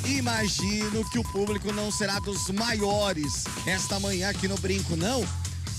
E imagino que o público não será dos maiores esta manhã aqui no Brinco, não.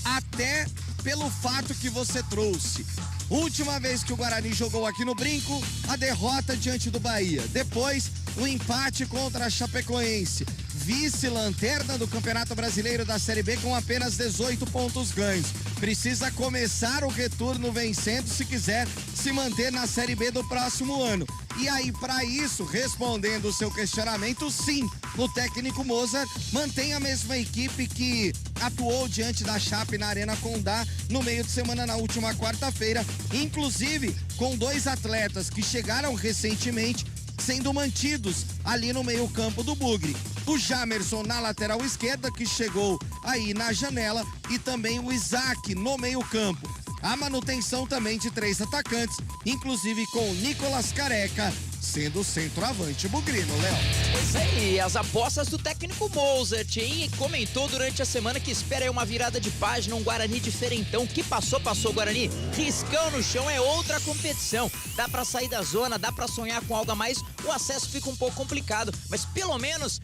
Até pelo fato que você trouxe. Última vez que o Guarani jogou aqui no Brinco, a derrota diante do Bahia. Depois, o empate contra a Chapecoense. Vice-lanterna do Campeonato Brasileiro da Série B com apenas 18 pontos ganhos. Precisa começar o retorno vencendo se quiser se manter na Série B do próximo ano. E aí, para isso, respondendo o seu questionamento, sim, o técnico Mozart mantém a mesma equipe que atuou diante da Chape na Arena Condá no meio de semana na última quarta-feira, inclusive com 2 atletas que chegaram recentemente sendo mantidos ali no meio-campo do Bugre. O Jamerson na lateral esquerda, que chegou aí na janela, e também o Isaac no meio-campo. A manutenção também de 3 atacantes, inclusive com o Nicolas Careca sendo o centroavante bugrino, Léo. Pois aí, as apostas do técnico Mozart, hein? E comentou durante a semana que espera aí uma virada de página, um Guarani diferentão. Que passou, Guarani. Riscão no chão é outra competição. Dá pra sair da zona, dá pra sonhar com algo a mais. O acesso fica um pouco complicado, mas pelo menos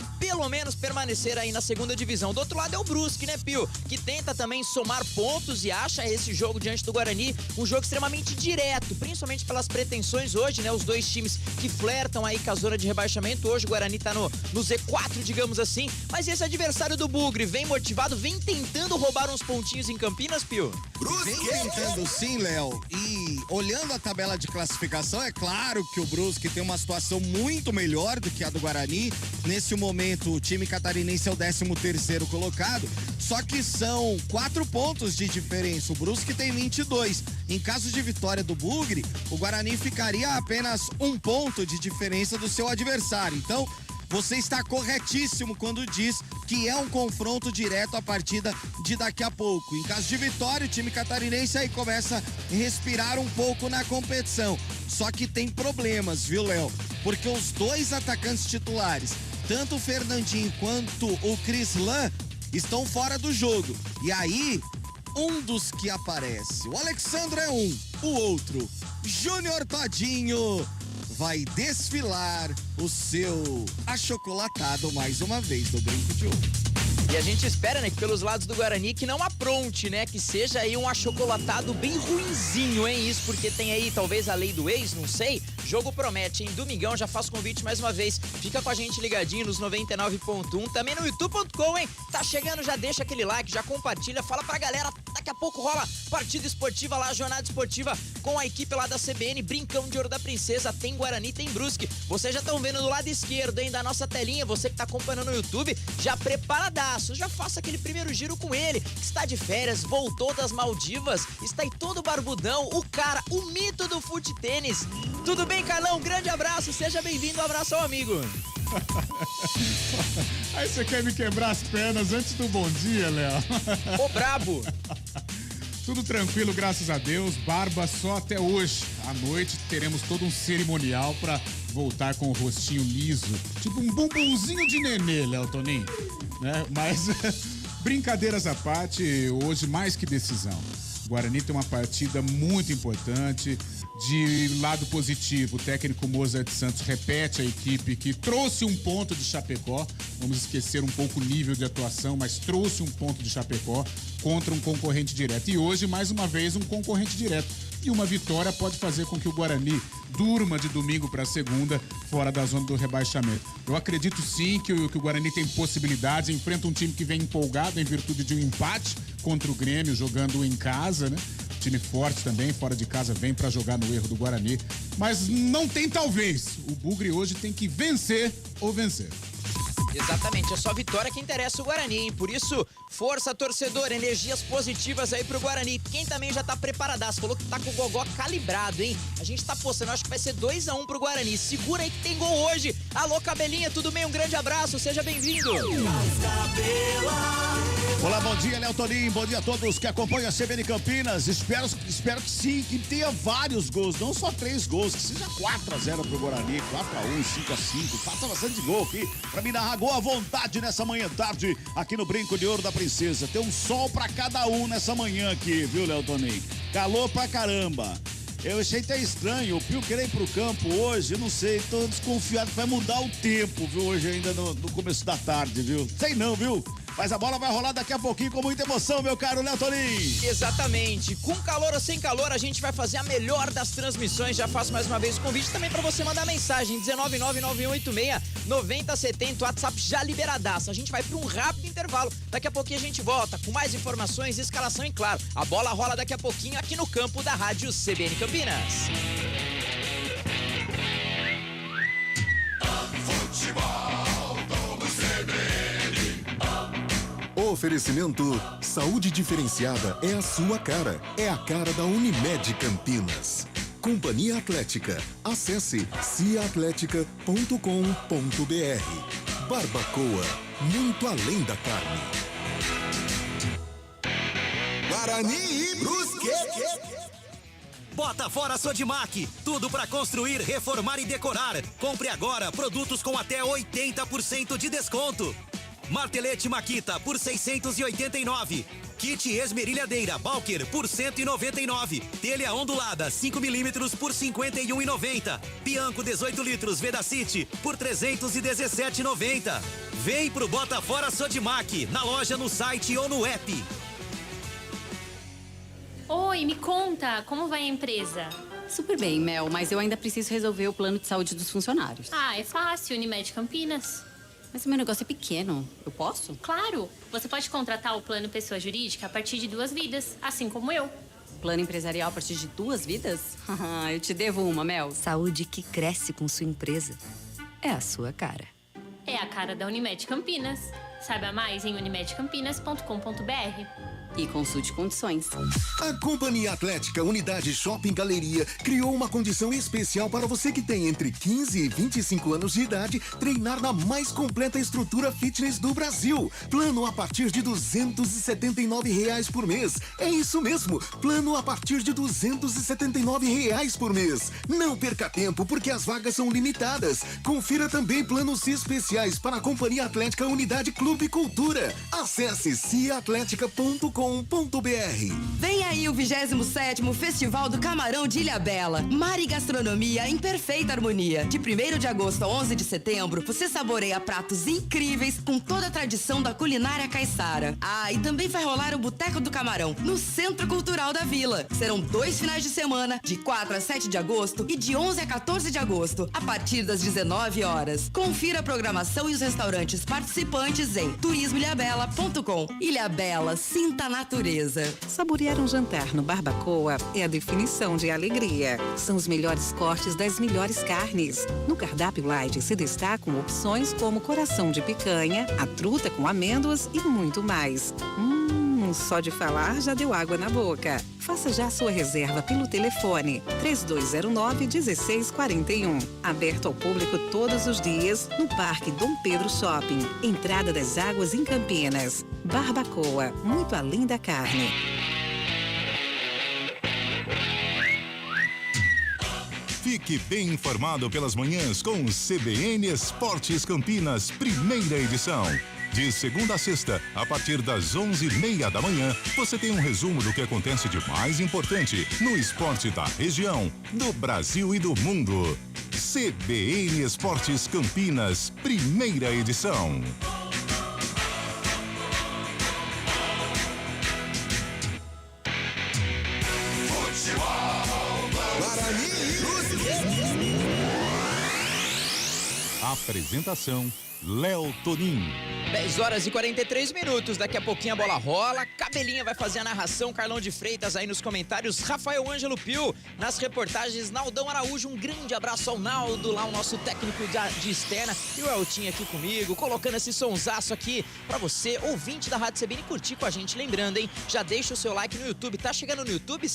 permanecer aí na segunda divisão. Do outro lado é o Brusque, né, Pio? Que tenta também somar pontos e acha esse jogo diante do Guarani um jogo extremamente direto, principalmente pelas pretensões hoje, né? Os dois times que flertam aí com a zona de rebaixamento. Hoje o Guarani tá no Z4, digamos assim, mas esse adversário do Bugre vem motivado, vem tentando roubar uns pontinhos em Campinas, Pio? Vem tentando sim, Léo, e olhando a tabela de classificação, é claro que o Brusque tem uma situação muito melhor do que a do Guarani. Nesse momento o time catarinense é o 13º colocado, só que são 4 pontos de diferença. O Brusque tem 22. Em caso de vitória do Bugre, o Guarani ficaria a apenas 1 ponto de diferença do seu adversário. Então, você está corretíssimo quando diz que é um confronto direto a partida de daqui a pouco. Em caso de vitória, o time catarinense aí começa a respirar um pouco na competição. Só que tem problemas, viu, Léo? Porque os 2 atacantes titulares, tanto o Fernandinho quanto o Crislan, estão fora do jogo. E aí, um dos que aparece, o Alexandre é um, o outro, Júnior Todinho, vai desfilar o seu achocolatado mais uma vez no Brinco de Ouro. E a gente espera, né, que pelos lados do Guarani que não apronte, né, que seja aí um achocolatado bem ruinzinho, hein, isso porque tem aí talvez a lei do ex, não sei, jogo promete, hein, domingão, já faço convite mais uma vez, fica com a gente ligadinho nos 99.1, também no youtube.com, hein, tá chegando, já deixa aquele like, já compartilha, fala pra galera, daqui a pouco rola partida esportiva lá, jornada esportiva com a equipe lá da CBN, Brincão de Ouro da Princesa, tem Guarani, tem Brusque, vocês já estão vendo do lado esquerdo, hein, da nossa telinha, você que tá acompanhando no YouTube, já preparadaço, já faça aquele primeiro giro com ele, que está de férias, voltou das Maldivas, está aí todo barbudão, o cara, o mito do fute-tênis. Tudo bem, Carlão? Grande abraço, seja bem-vindo, um abraço ao amigo. Aí você quer me quebrar as pernas antes do bom dia, Léo? Ô, brabo! Tudo tranquilo, graças a Deus. Barba só até hoje. À noite teremos todo um cerimonial pra voltar com o rostinho liso. Tipo um bumbumzinho de nenê, Léo Toninho. Né? Mas, brincadeiras à parte, hoje mais que decisão. O Guarani tem uma partida muito importante. De lado positivo, o técnico Mozart Santos repete a equipe que trouxe um ponto de Chapecó. Vamos esquecer um pouco o nível de atuação, mas trouxe um ponto de Chapecó contra um concorrente direto. E hoje, mais uma vez, um concorrente direto. E uma vitória pode fazer com que o Guarani durma de domingo para segunda, fora da zona do rebaixamento. Eu acredito sim que o Guarani tem possibilidades, enfrenta um time que vem empolgado em virtude de um empate contra o Grêmio, jogando em casa, né? Time forte também, fora de casa, vem para jogar no erro do Guarani. Mas não tem talvez. O Bugre hoje tem que vencer ou vencer. Exatamente, é só vitória que interessa o Guarani, hein? Por isso, força, torcedor, energias positivas aí pro Guarani. Quem também já tá preparadaço, falou que tá com o gogó calibrado, hein? A gente tá postando, acho que vai ser 2-1 pro Guarani. Segura aí que tem gol hoje. Alô, Cabelinha, tudo bem? Um grande abraço, seja bem-vindo. Olá, bom dia, Léo Toninho, bom dia a todos que acompanham a CBN Campinas. Espero que sim, que tenha vários gols, não só 3 gols, que seja 4-0 pro Guarani, 4-1, 5-5, faça bastante gol aqui pra me narrar gol à vontade nessa manhã tarde aqui no Brinco de Ouro da Princesa. Tem um sol pra cada um nessa manhã aqui, viu, Léo Toninho? Calor pra caramba. Eu achei até estranho, o Pio querer ir pro campo hoje, eu não sei, tô desconfiado que vai mudar o tempo, viu, hoje ainda no começo da tarde, viu? Sei não, viu? Mas a bola vai rolar daqui a pouquinho com muita emoção, meu caro Léo Tolim. Exatamente. Com calor ou sem calor, a gente vai fazer a melhor das transmissões. Já faço mais uma vez o convite também para você mandar mensagem. 1999186-9070. WhatsApp já liberadaço. A gente vai para um rápido intervalo. Daqui a pouquinho a gente volta com mais informações, escalação e, claro, a bola rola daqui a pouquinho aqui no campo da Rádio CBN Campinas. Oferecimento Saúde Diferenciada é a sua cara. É a cara da Unimed Campinas. Companhia Atlética. Acesse ciaatletica.com.br. Barbacoa. Muito além da carne. Guarani e Brusque. Bota fora Sodimac, tudo para construir, reformar e decorar. Compre agora produtos com até 80% de desconto. Martelete Makita por 689. Kit esmerilhadeira Balker por 199. Telha ondulada 5mm por 51,90. Bianco 18 litros Vedacity por 317,90. Vem pro Bota Fora Sodimac, na loja, no site ou no app. Oi, me conta, como vai a empresa? Super bem, Mel, mas eu ainda preciso resolver o plano de saúde dos funcionários. Ah, é fácil, Unimed Campinas. Mas o meu negócio é pequeno, eu posso? Claro, você pode contratar o plano pessoa jurídica a partir de 2 vidas, assim como eu. Plano empresarial a partir de 2 vidas? Eu te devo uma, Mel. Saúde que cresce com sua empresa. É a sua cara. É a cara da Unimed Campinas. Saiba mais em unimedcampinas.com.br. E consulte condições. A Companhia Atlética Unidade Shopping Galeria criou uma condição especial para você que tem entre 15 e 25 anos de idade treinar na mais completa estrutura fitness do Brasil. Plano a partir de R$ 279 por mês. É isso mesmo, plano a partir de R$ 279 por mês. Não perca tempo porque as vagas são limitadas. Confira também planos especiais para a Companhia Atlética Unidade Clube Cultura. Acesse ciaatletica.com.br. Vem aí o 27º Festival do Camarão de Ilhabela. Mar e gastronomia em perfeita harmonia. De 1º de agosto a 11 de setembro, você saboreia pratos incríveis com toda a tradição da culinária caiçara. Ah, e também vai rolar o Boteco do Camarão, no Centro Cultural da Vila. Serão 2 finais de semana, de 4 a 7 de agosto e de 11 a 14 de agosto, a partir das 19 horas. Confira a programação e os restaurantes participantes em turismoilhabela.com. Ilhabela, sinta a natureza. Saborear um jantar no Barbacoa é a definição de alegria. São os melhores cortes das melhores carnes. No cardápio light se destacam opções como coração de picanha, a truta com amêndoas e muito mais. Só de falar já deu água na boca. Faça já sua reserva pelo telefone 3209-1641. Aberto ao público todos os dias no Parque Dom Pedro Shopping. Entrada das Águas em Campinas. Barbacoa, muito além da carne. Fique bem informado pelas manhãs com CBN Esportes Campinas, primeira edição. De segunda a sexta, a partir das 11h30 da manhã, você tem um resumo do que acontece de mais importante no esporte da região, do Brasil e do mundo. CBN Esportes Campinas, primeira edição. Apresentação Léo Tolim. 10h43, daqui a pouquinho a bola rola, Cabelinha vai fazer a narração, Carlão de Freitas aí nos comentários, Rafael Ângelo Pio nas reportagens, Naldão Araújo, um grande abraço ao Naldo, lá o nosso técnico de externa, e o Eltinho aqui comigo, colocando esse sonsaço aqui pra você, ouvinte da Rádio CBN, curtir com a gente, lembrando, hein, já deixa o seu like no YouTube, tá chegando no YouTube,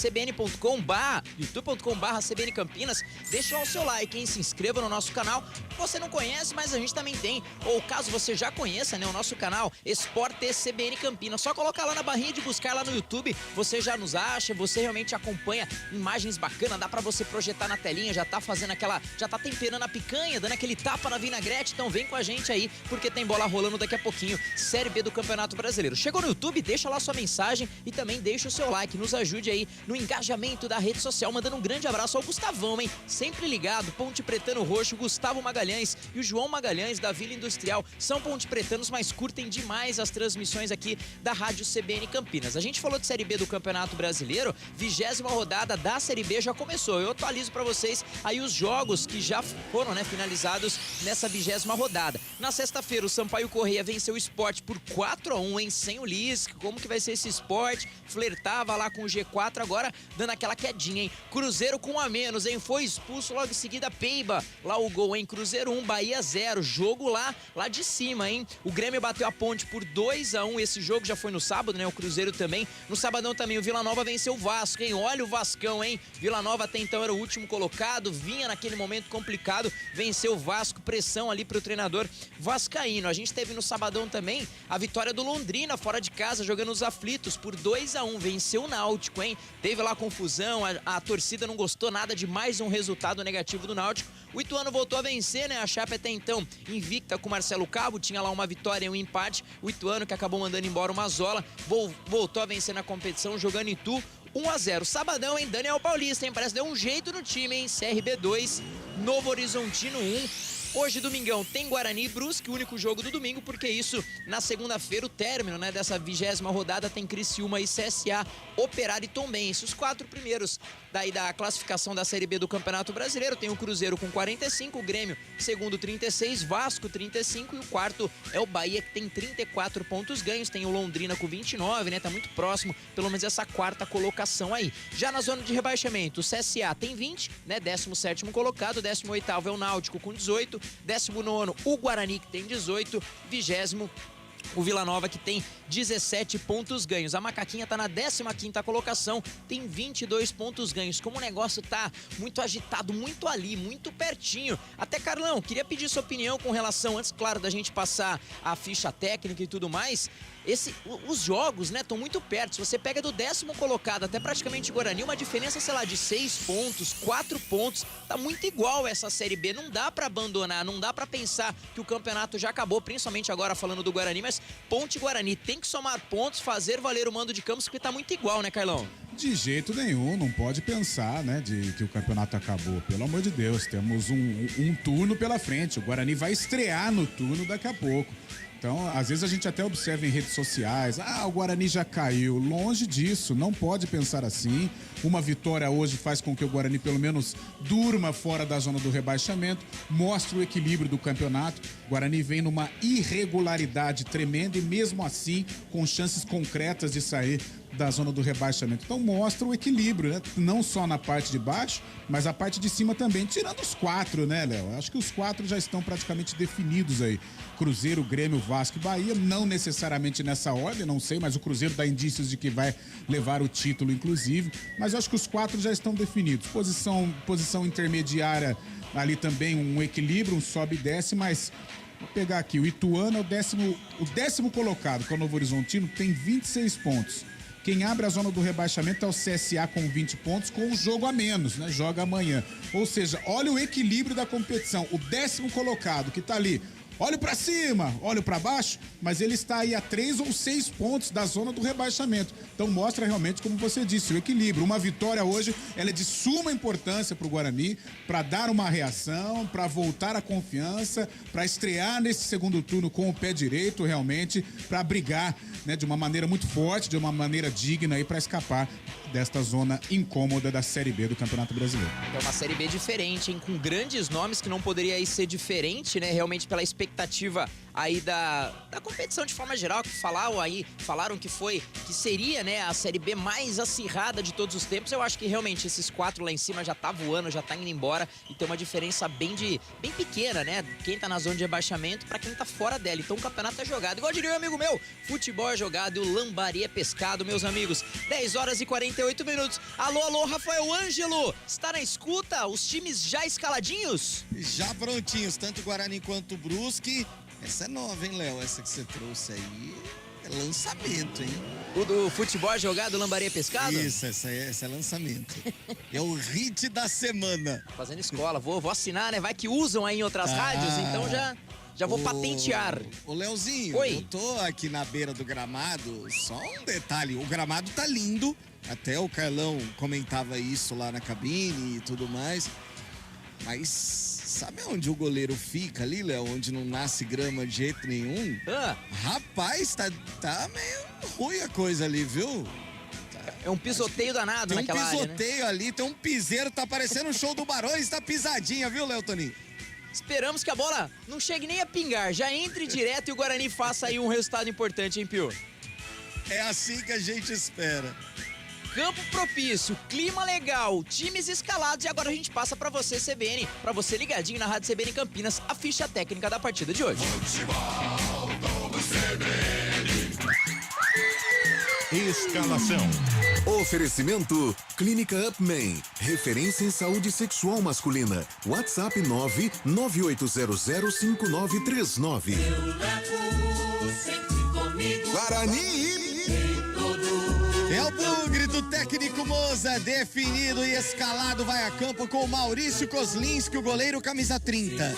youtube.com/CBN Campinas, deixa lá o seu like, hein, se inscreva no nosso canal, você não conhece, mas a gente também tem ou caso você já conheça, né, o nosso canal Esportes CBN Campinas, só colocar lá na barrinha de buscar lá no YouTube, você já nos acha, você realmente acompanha imagens bacanas, dá pra você projetar na telinha, já tá fazendo já tá temperando a picanha, dando aquele tapa na vinagrete, então vem com a gente aí, porque tem bola rolando daqui a pouquinho, Série B do Campeonato Brasileiro. Chegou no YouTube, deixa lá sua mensagem e também deixa o seu like, nos ajude aí no engajamento da rede social, mandando um grande abraço ao Gustavão, hein? Sempre ligado, Ponte Pretano Roxo, Gustavo Magalhães e o João Magalhães da Vila Industrial, são ponte pretanos, mas curtem demais as transmissões aqui da Rádio CBN Campinas. A gente falou de Série B do Campeonato Brasileiro, 20ª rodada da Série B já começou. Eu atualizo pra vocês aí os jogos que já foram, né, finalizados nessa 20ª rodada. Na sexta-feira, o Sampaio Corrêa venceu o Sport por 4-1, hein? Sem o Lisca. Como que vai ser esse Sport? Flertava lá com o G4, agora dando aquela quedinha, hein? Cruzeiro com 1 a menos, hein? Foi expulso logo em seguida Peiba. Lá o gol, hein? Cruzeiro 1, Bahia 0. Jogo lá de cima, hein? O Grêmio bateu a Ponte por 2-1. Esse jogo já foi no sábado, né? O Cruzeiro também. No sabadão também o Vila Nova venceu o Vasco, hein? Olha o Vascão, hein? Vila Nova até então era o último colocado, vinha naquele momento complicado, venceu o Vasco, pressão ali pro treinador vascaíno. A gente teve no sabadão também a vitória do Londrina fora de casa, jogando os aflitos por 2-1, venceu o Náutico, hein? Teve lá confusão, a torcida não gostou nada de mais um resultado negativo do Náutico. O Ituano voltou a vencer, né? A Chape até então invicta com o Marcelo Cabo, tinha lá uma vitória e um empate. O Ituano, que acabou mandando embora o Mazola, voltou a vencer na competição, jogando em Itu 1-0. Sabadão, hein? Daniel Paulista, hein? Parece que deu um jeito no time, hein? CRB 2, Novo Horizontino 1. Hoje, domingão, tem Guarani e Brusque, o único jogo do domingo, porque isso, na segunda-feira, o término, né, dessa 20ª rodada, tem Criciúma e CSA, Operário e Tombense. Os 4 primeiros daí da classificação da Série B do Campeonato Brasileiro, tem o Cruzeiro com 45, o Grêmio, segundo 36, Vasco 35 e o quarto é o Bahia, que tem 34 pontos ganhos, tem o Londrina com 29, né, tá muito próximo, pelo menos essa quarta colocação aí. Já na zona de rebaixamento, o CSA tem 20, né, 17º colocado, 18º é o Náutico com 18, 19º o Guarani, que tem 18, 20º o Vila Nova, que tem 17 pontos ganhos. A Macaquinha tá na 15ª colocação, tem 22 pontos ganhos. Como o negócio tá muito agitado, muito ali, muito pertinho. Até, Carlão, queria pedir sua opinião com relação, antes, claro, da gente passar a ficha técnica e tudo mais. Os jogos, né, estão muito perto. Se você pega do 10º colocado até praticamente Guarani, uma diferença, sei lá, de 6 pontos, 4 pontos, tá muito igual essa Série B. Não dá pra abandonar, não dá pra pensar que o campeonato já acabou, principalmente agora falando do Guarani, mas Ponte Guarani tem que somar pontos, fazer valer o mando de Campos, porque tá muito igual, né, Carlão? De jeito nenhum, não pode pensar, né, de que o campeonato acabou. Pelo amor de Deus, temos um turno pela frente. O Guarani vai estrear no turno daqui a pouco. Então, às vezes a gente até observa em redes sociais, o Guarani já caiu. Longe disso, não pode pensar assim. Uma vitória hoje faz com que o Guarani pelo menos durma fora da zona do rebaixamento, mostra o equilíbrio do campeonato. O Guarani vem numa irregularidade tremenda e mesmo assim com chances concretas de sair da zona do rebaixamento. Então mostra o equilíbrio, né? Não só na parte de baixo, mas a parte de cima também. Tirando os 4, né, Léo? Acho que os 4 já estão praticamente definidos aí. Cruzeiro, Grêmio, Vasco e Bahia, não necessariamente nessa ordem, não sei, mas o Cruzeiro dá indícios de que vai levar o título, inclusive. Mas eu acho que os 4 já estão definidos. Posição intermediária ali também, um equilíbrio, um sobe e desce, mas vou pegar aqui, o Ituano é o décimo colocado, que é o Novo Horizontino, tem 26 pontos. Quem abre a zona do rebaixamento é o CSA com 20 pontos, com um jogo a menos, né? Joga amanhã. Ou seja, olha o equilíbrio da competição. O 10º colocado, que tá ali, olho pra cima, olho pra baixo, mas ele está aí a 3 ou 6 pontos da zona do rebaixamento. Então mostra realmente, como você disse, o equilíbrio. Uma vitória hoje, ela é de suma importância pro Guarani, para dar uma reação, para voltar a confiança, para estrear nesse segundo turno com o pé direito, realmente, para brigar, né, de uma maneira muito forte, de uma maneira digna aí, para escapar desta zona incômoda da Série B do Campeonato Brasileiro. É uma Série B diferente, hein? Com grandes nomes, que não poderia aí ser diferente, né? Realmente pela expectativa aí da competição de forma geral, que falaram que seria, né, a Série B mais acirrada de todos os tempos. Eu acho que realmente esses 4 lá em cima já tá voando, já tá indo embora e tem uma diferença bem pequena, né? Quem tá na zona de rebaixamento pra quem tá fora dela. Então o campeonato é jogado. Igual diria um amigo meu, futebol é jogado e o lambari é pescado, meus amigos. 10 horas e 48 minutos. Alô, Rafael Ângelo, está na escuta? Os times já escaladinhos? Já prontinhos, tanto o Guarani quanto o Brusque. Essa é nova, hein, Léo? Essa que você trouxe aí é lançamento, hein? O do futebol é jogado, o lambari é pescado? Isso, essa é lançamento. É o hit da semana. Fazendo escola, vou assinar, né? Vai que usam aí em outras rádios, então já vou patentear. Ô, Leozinho, oi. Eu tô aqui na beira do gramado, só um detalhe, o gramado tá lindo, até o Carlão comentava isso lá na cabine e tudo mais, mas sabe onde o goleiro fica ali, Léo? Onde não nasce grama de jeito nenhum? Rapaz, tá meio ruim a coisa ali, viu? É um pisoteio danado naquela área, Tem um pisoteio ali, tem um piseiro, tá parecendo um show do Barões, tá pisadinha, viu, Léo Toninho? Esperamos que a bola não chegue nem a pingar, já entre direto e o Guarani faça aí um resultado importante, hein, Pio? É assim que a gente espera. Campo propício, clima legal, times escalados e agora a gente passa pra você, CBN, pra você ligadinho na Rádio CBN Campinas, a ficha técnica da partida de hoje. Escalação. Oferecimento Clínica Upman, referência em saúde sexual masculina. WhatsApp 998005939. Guarani. É o bugre do técnico Moza, definido e escalado, vai a campo com Maurício Kozlinski, o goleiro camisa 30.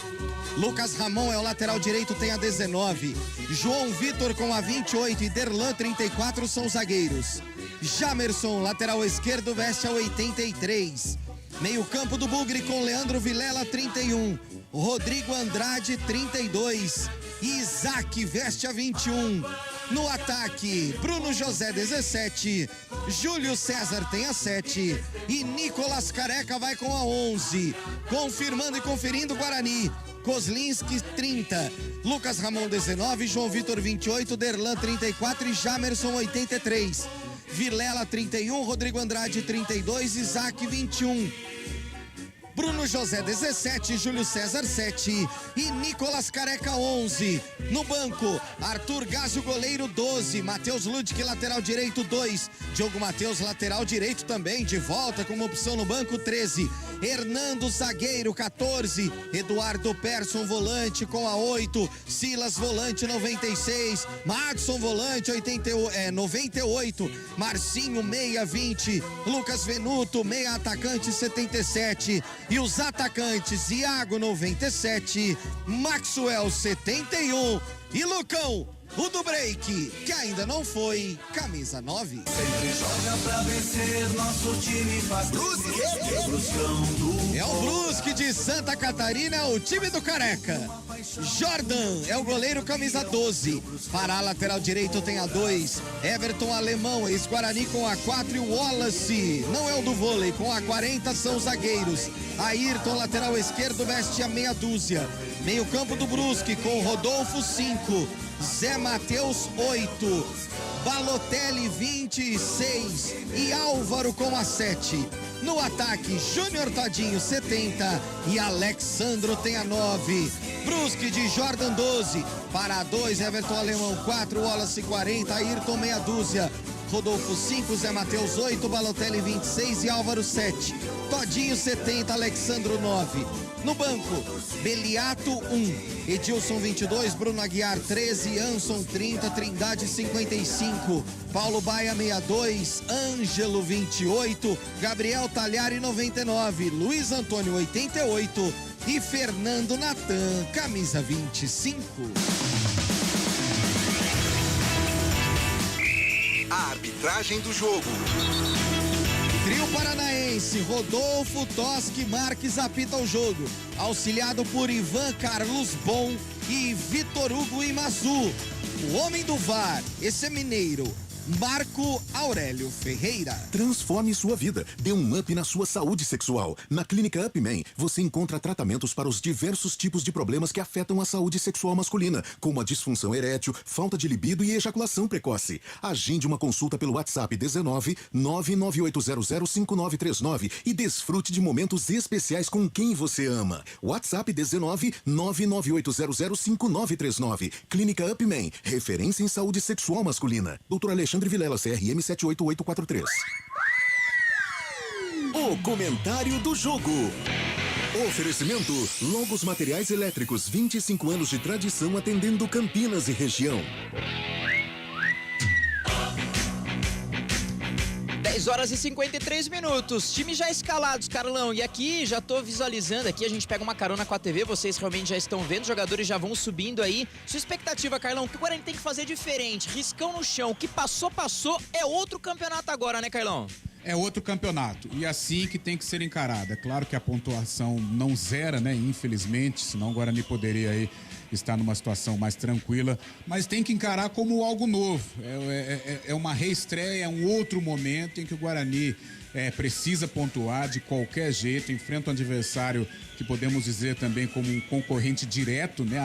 Lucas Ramon é o lateral direito, tem a 19. João Vitor com a 28 e Derlan 34 são zagueiros. Jamerson, lateral esquerdo, veste a 83. Meio campo do bugre com Leandro Vilela 31. Rodrigo Andrade 32. Isaac veste a 21. No ataque, Bruno José 17. Júlio César tem a 7. E Nicolas Careca vai com a 11. Confirmando e conferindo o Guarani. Kozlinski 30, Lucas Ramon 19, João Vitor 28, Derlan 34 e Jamerson 83. Vilela 31, Rodrigo Andrade 32, Isaac 21. Bruno José 17, Júlio César 7 e Nicolas Careca 11. No banco, Arthur Gásio, goleiro 12, Matheus Ludic, lateral direito 2, Diogo Matheus, lateral direito também, de volta como opção no banco 13, Hernando, zagueiro 14, Eduardo Persson, volante com a 8, Silas, volante 96, Madson, volante 98, Marcinho, meia 20, Lucas Venuto, meia atacante 77, e os atacantes, Iago 97, Maxwell 71 e Lucão, o do break, que ainda não foi, camisa 9. Sempre joga pra vencer, nosso time faz É o Brusque de Santa Catarina, o time do Careca. Jordan é o goleiro, camisa 12. Para a lateral direito tem a 2. Everton Alemão, ex-Guarani com a 4 e o Wallace, não é o do vôlei, com a 40 são zagueiros. Ayrton, lateral esquerdo, veste a meia dúzia. Meio campo do Brusque com Rodolfo 5, Zé Matheus 8, Balotelli 26 e Álvaro com a 7. No ataque, Júnior Tadinho 70 e Alexandro tem a 9. Brusque de Jordan 12, para a 2, Everton Alemão 4, Wallace 40, Ayrton meia dúzia. Rodolfo 5, Zé Matheus 8, Balotelli 26 e Álvaro 7. Todinho 70, Alexandro 9. No banco, Beliato 1, Edilson 22, Bruno Aguiar 13, Anson 30, Trindade 55, Paulo Baia 62, Ângelo 28, Gabriel Talhari 99, Luiz Antônio 88 e Fernando Natan, camisa 25. A arbitragem do jogo. Trio paranaense, Rodolfo, Toschi, Marques apita o jogo, auxiliado por Ivan Carlos Bom e Vitor Hugo Imazu. O homem do VAR, esse é mineiro, Marco Aurélio Ferreira. Transforme sua vida. Dê um up na sua saúde sexual. Na Clínica Upman, você encontra tratamentos para os diversos tipos de problemas que afetam a saúde sexual masculina, como a disfunção erétil, falta de libido e ejaculação precoce. Agende uma consulta pelo WhatsApp 19 998005939 e desfrute de momentos especiais com quem você ama. WhatsApp 19 998005939. Clínica Upman, referência em saúde sexual masculina. Dr. Alexandre Vilela, CRM 78843. O comentário do jogo. Oferecimento Logos Materiais Elétricos, 25 anos de tradição atendendo Campinas e região. 10 horas e 53 minutos. Time já escalados, Carlão. E aqui já tô visualizando aqui, a gente pega uma carona com a TV, vocês realmente já estão vendo, os jogadores já vão subindo aí. Sua expectativa, Carlão, o que o Guarani tem que fazer diferente? Riscão no chão, o que passou, passou. É outro campeonato agora, né, Carlão? É outro campeonato, e assim que tem que ser encarado. É claro que a pontuação não zera, né, infelizmente, senão o Guarani poderia aí estar numa situação mais tranquila, mas tem que encarar como algo novo. É uma reestreia, é um outro momento em que o Guarani precisa pontuar de qualquer jeito, enfrenta um adversário que podemos dizer também como um concorrente direto, né,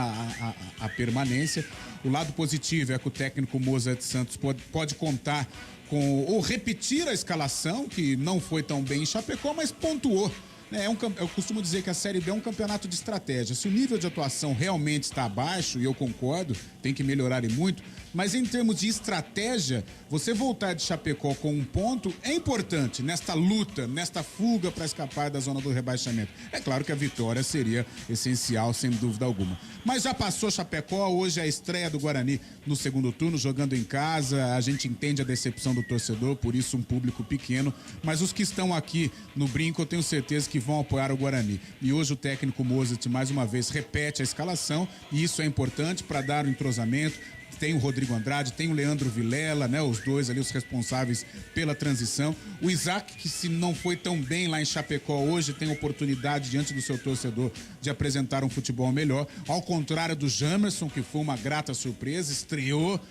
à permanência. O lado positivo é que o técnico Mozart Santos pode contar ou repetir a escalação, que não foi tão bem em Chapecó, mas pontuou. Eu costumo dizer que a Série B é um campeonato de estratégia. Se o nível de atuação realmente está abaixo, e eu concordo, tem que melhorar e muito, mas em termos de estratégia, você voltar de Chapecó com um ponto é importante nesta luta, nesta fuga para escapar da zona do rebaixamento. É claro que a vitória seria essencial, sem dúvida alguma. Mas já passou Chapecó, hoje é a estreia do Guarani no segundo turno, jogando em casa. A gente entende a decepção do torcedor, por isso um público pequeno, mas os que estão aqui no Brinco, eu tenho certeza que vão apoiar o Guarani. E hoje o técnico Mozart, mais uma vez, repete a escalação, e isso é importante para dar o entrosamento. Tem o Rodrigo Andrade, tem o Leandro Vilela, né? Os dois ali, os responsáveis pela transição. O Isaac, que se não foi tão bem lá em Chapecó, hoje tem oportunidade diante do seu torcedor de apresentar um futebol melhor. Ao contrário do Jamerson, que foi uma grata surpresa, estreou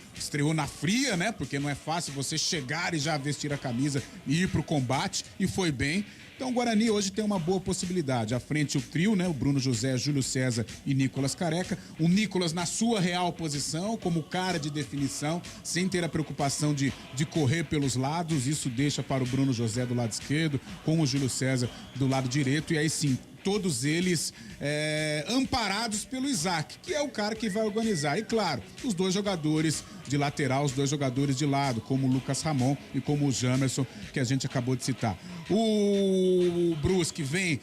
na fria, né? Porque não é fácil você chegar e já vestir a camisa e ir pro combate, e foi bem. Então o Guarani hoje tem uma boa possibilidade. À frente o trio, né? O Bruno José, Júlio César e Nicolas Careca. O Nicolas na sua real posição, como cara de definição, sem ter a preocupação de correr pelos lados. Isso deixa para o Bruno José do lado esquerdo, com o Júlio César do lado direito. E aí sim, todos eles amparados pelo Isaac, que é o cara que vai organizar. E claro, os dois jogadores de lateral, os dois jogadores de lado, como o Lucas Ramon e como o Jamerson, que a gente acabou de citar. O Brusque vem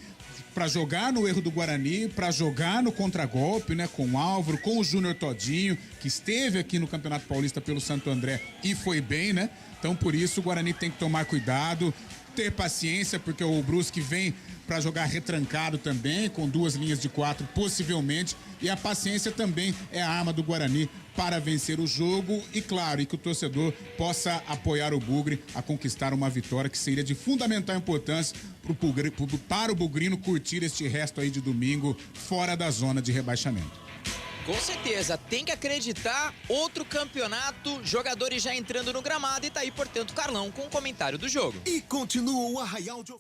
para jogar no erro do Guarani, para jogar no contragolpe, né, com o Álvaro, com o Júnior Todinho, que esteve aqui no Campeonato Paulista pelo Santo André e foi bem, né? Então, por isso, o Guarani tem que tomar cuidado, ter paciência, porque o Brusque vem para jogar retrancado também, com 2 linhas de 4, possivelmente, e a paciência também é a arma do Guarani para vencer o jogo e, claro, e que o torcedor possa apoiar o Bugre a conquistar uma vitória que seria de fundamental importância para o bugrino curtir este resto aí de domingo fora da zona de rebaixamento. Com certeza, tem que acreditar, outro campeonato, jogadores já entrando no gramado, e tá aí, portanto, Carlão com o comentário do jogo. E continua o arraial de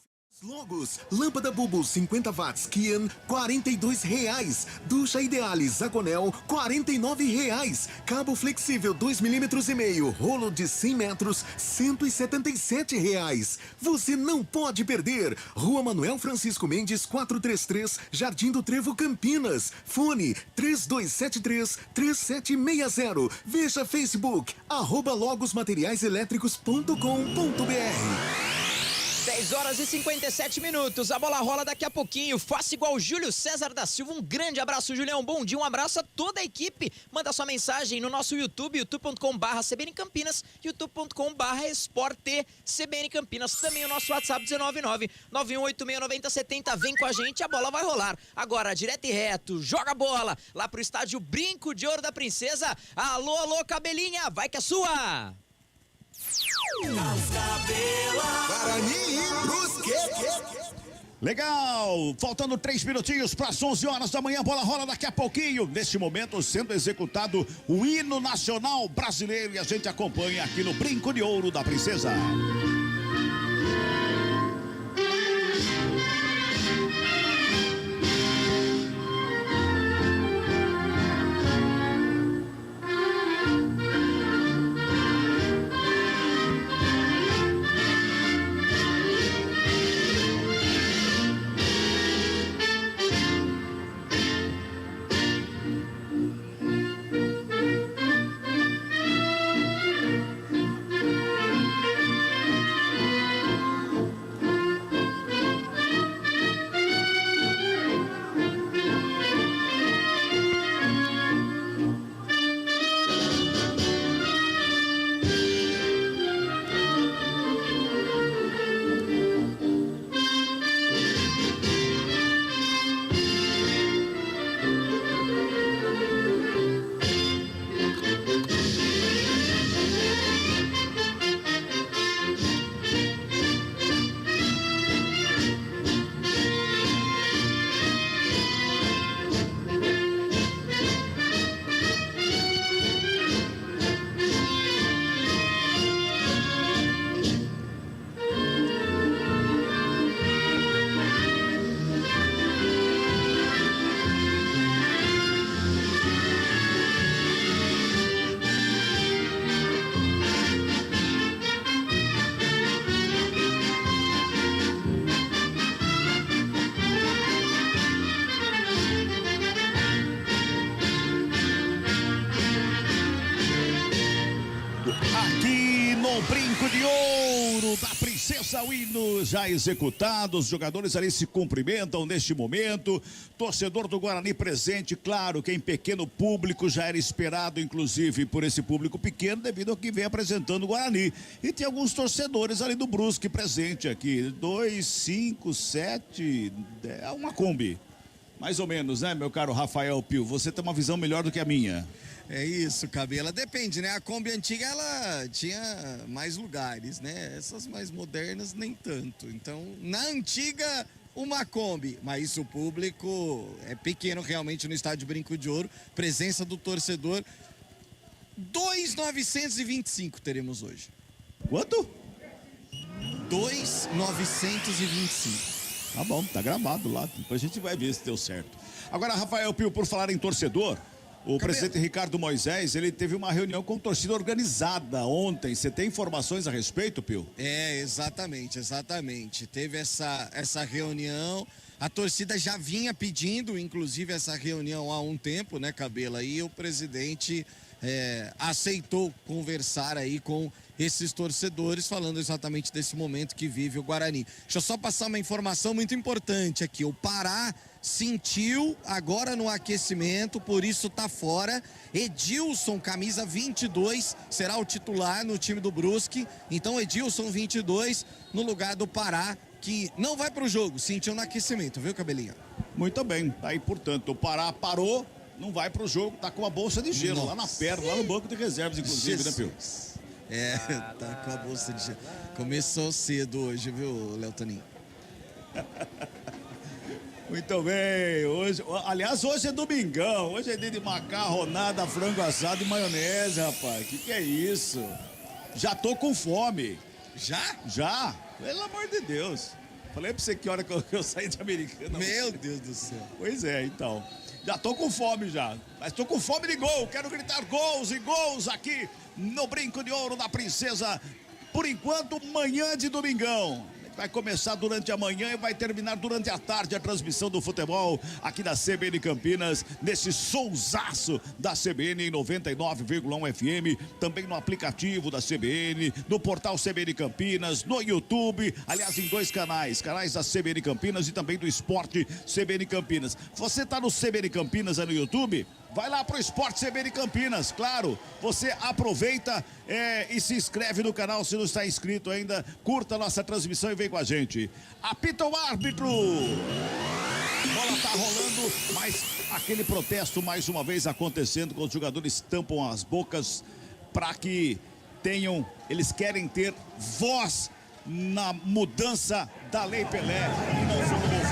Logos, lâmpada Bulbul 50 watts Kian, R$42. Ducha Ideale Zagonel, R$49. Cabo flexível 2,5 mm, rolo de 100 metros, R$177. Você não pode perder. Rua Manuel Francisco Mendes, 433, Jardim do Trevo, Campinas. Fone 3273-3760. Veja Facebook, @logosmateriaiselétricos.com.br. 10 horas e 57 minutos, a bola rola daqui a pouquinho. Faça igual o Júlio César da Silva. Um grande abraço, Julião. Bom dia, um abraço a toda a equipe. Manda sua mensagem no nosso YouTube, youtube.com/CBN Campinas, youtube.com/esporte CBN Campinas. Também o nosso WhatsApp 19991869070. Vem com a gente, a bola vai rolar. Agora, direto e reto, joga a bola lá pro estádio Brinco de Ouro da Princesa. Alô, alô, cabelinha, vai que é sua! Guarani e Brusque. Legal, faltando 3 minutinhos para as 11 horas da manhã, bola rola daqui a pouquinho. Neste momento sendo executado o hino nacional brasileiro e a gente acompanha aqui no Brinco de Ouro da Princesa. Aqui no Brinco de Ouro da Princesa, o hino já executado, os jogadores ali se cumprimentam neste momento, torcedor do Guarani presente, claro que em pequeno público, já era esperado inclusive por esse público pequeno devido ao que vem apresentando o Guarani, e tem alguns torcedores ali do Brusque presente aqui, 2, 5, 7, é uma Kombi. Mais ou menos, né, meu caro Rafael Pio? Você tem uma visão melhor do que a minha. É isso, Cabela. Depende, né? A Kombi antiga, ela tinha mais lugares, né? Essas mais modernas, nem tanto. Então, na antiga, uma Kombi. Mas o público é pequeno realmente no estádio Brinco de Ouro. Presença do torcedor. 2.925 teremos hoje. Quanto? 2.925. Tá bom, tá gravado lá. Depois a gente vai ver se deu certo. Agora, Rafael Pio, por falar em torcedor, o presidente Ricardo Moisés, ele teve uma reunião com torcida organizada ontem. Você tem informações a respeito, Pio? É, exatamente. Teve essa reunião. A torcida já vinha pedindo, inclusive, essa reunião há um tempo, né, Cabela? E o presidente aceitou conversar aí com esses torcedores, falando exatamente desse momento que vive o Guarani. Deixa eu só passar uma informação muito importante aqui. O Pará sentiu agora no aquecimento, por isso tá fora. Edilson, camisa 22, será o titular no time do Brusque. Então Edilson 22 no lugar do Pará, que não vai pro jogo, sentiu no aquecimento, viu, Cabelinho? Muito bem, aí portanto o Pará parou, não vai pro jogo, tá com a bolsa de gelo lá na perna, lá no banco de reservas inclusive, Jesus. né, Pio? Tá com a bolsa de gelo. Começou cedo hoje, viu, Léo Toninho? Muito bem, hoje é domingão, hoje é dia de macarronada, frango assado e maionese, rapaz, que é isso? Já tô com fome. Já? Já, pelo amor de Deus. Falei pra você que hora que eu saí de Americana. Meu Deus do céu. Pois é, então, já tô com fome já, mas tô com fome de gol, quero gritar gols e gols aqui no Brinco de Ouro da Princesa, por enquanto, manhã de domingão. Vai começar durante a manhã e vai terminar durante a tarde a transmissão do futebol aqui da CBN Campinas, nesse sonsaço da CBN em 99,1 FM, também no aplicativo da CBN, no portal CBN Campinas, no YouTube, aliás, em 2 canais da CBN Campinas e também do Esporte CBN Campinas. Você tá no CBN Campinas aí no YouTube? Vai lá pro Esporte CBN Campinas, claro. Você aproveita e se inscreve no canal se não está inscrito ainda. Curta a nossa transmissão e vem com a gente. Apita o árbitro. Bola tá rolando, mas aquele protesto mais uma vez acontecendo, com os jogadores tampam as bocas para que eles querem ter voz na mudança da Lei Pelé e não foram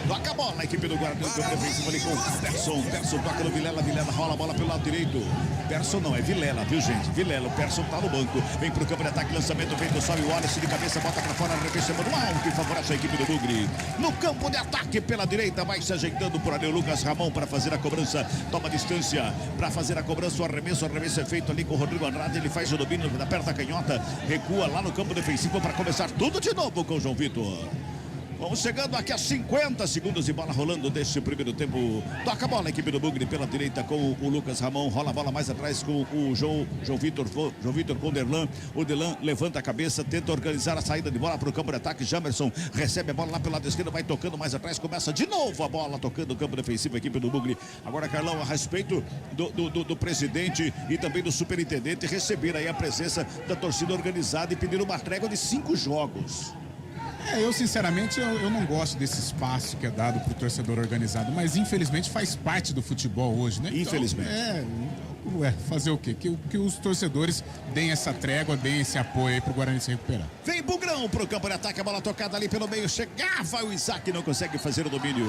Toca a bola, a equipe do Guarani no campo defensivo ali com o Persson. Persson toca no Vilela, Vilela rola a bola pelo lado direito. Persson não, é Vilela, viu gente? Vilela, o Persson tá no banco. Vem pro campo de ataque, lançamento, vem do sobe o Wallace de cabeça, bota pra fora, arremesso manual, que favorece a equipe do Bugre. No campo de ataque pela direita, vai se ajeitando por ali o Lucas Ramon para fazer a cobrança. Toma distância para fazer a cobrança, o arremesso é feito ali com o Rodrigo Andrade. Ele faz o domínio da perna canhota, recua lá no campo defensivo para começar tudo de novo com o João Vitor. Vamos chegando aqui a 50 segundos de bola rolando deste primeiro tempo. Toca a bola a equipe do Bugre pela direita com o Lucas Ramon. Rola a bola mais atrás com o João Vitor com o Derlan. O Derlan levanta a cabeça, tenta organizar a saída de bola para o campo de ataque. Jamerson recebe a bola lá pelo lado esquerdo, vai tocando mais atrás. Começa de novo a bola tocando o campo defensivo, a equipe do Bugre. Agora, Carlão, a respeito do presidente e também do superintendente receber aí a presença da torcida organizada e pedir uma trégua de 5 jogos. Eu sinceramente, eu não gosto desse espaço que é dado pro torcedor organizado, mas infelizmente faz parte do futebol hoje, né? Infelizmente. Então, fazer o quê? Que os torcedores deem essa trégua, deem esse apoio aí pro Guarani se recuperar. Vem Bugrão pro campo de ataque, a bola tocada ali pelo meio, chegava o Isaac, não consegue fazer o domínio.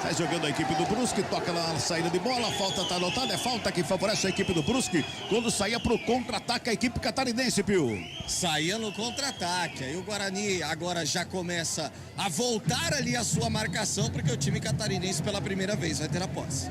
Sai jogando a equipe do Brusque, toca lá na saída de bola, a falta tá anotada, é falta que favorece a equipe do Brusque, quando saía pro contra-ataque a equipe catarinense, Pio. Saía no contra-ataque, aí o Guarani agora já começa a voltar ali a sua marcação, porque o time catarinense pela primeira vez vai ter a posse.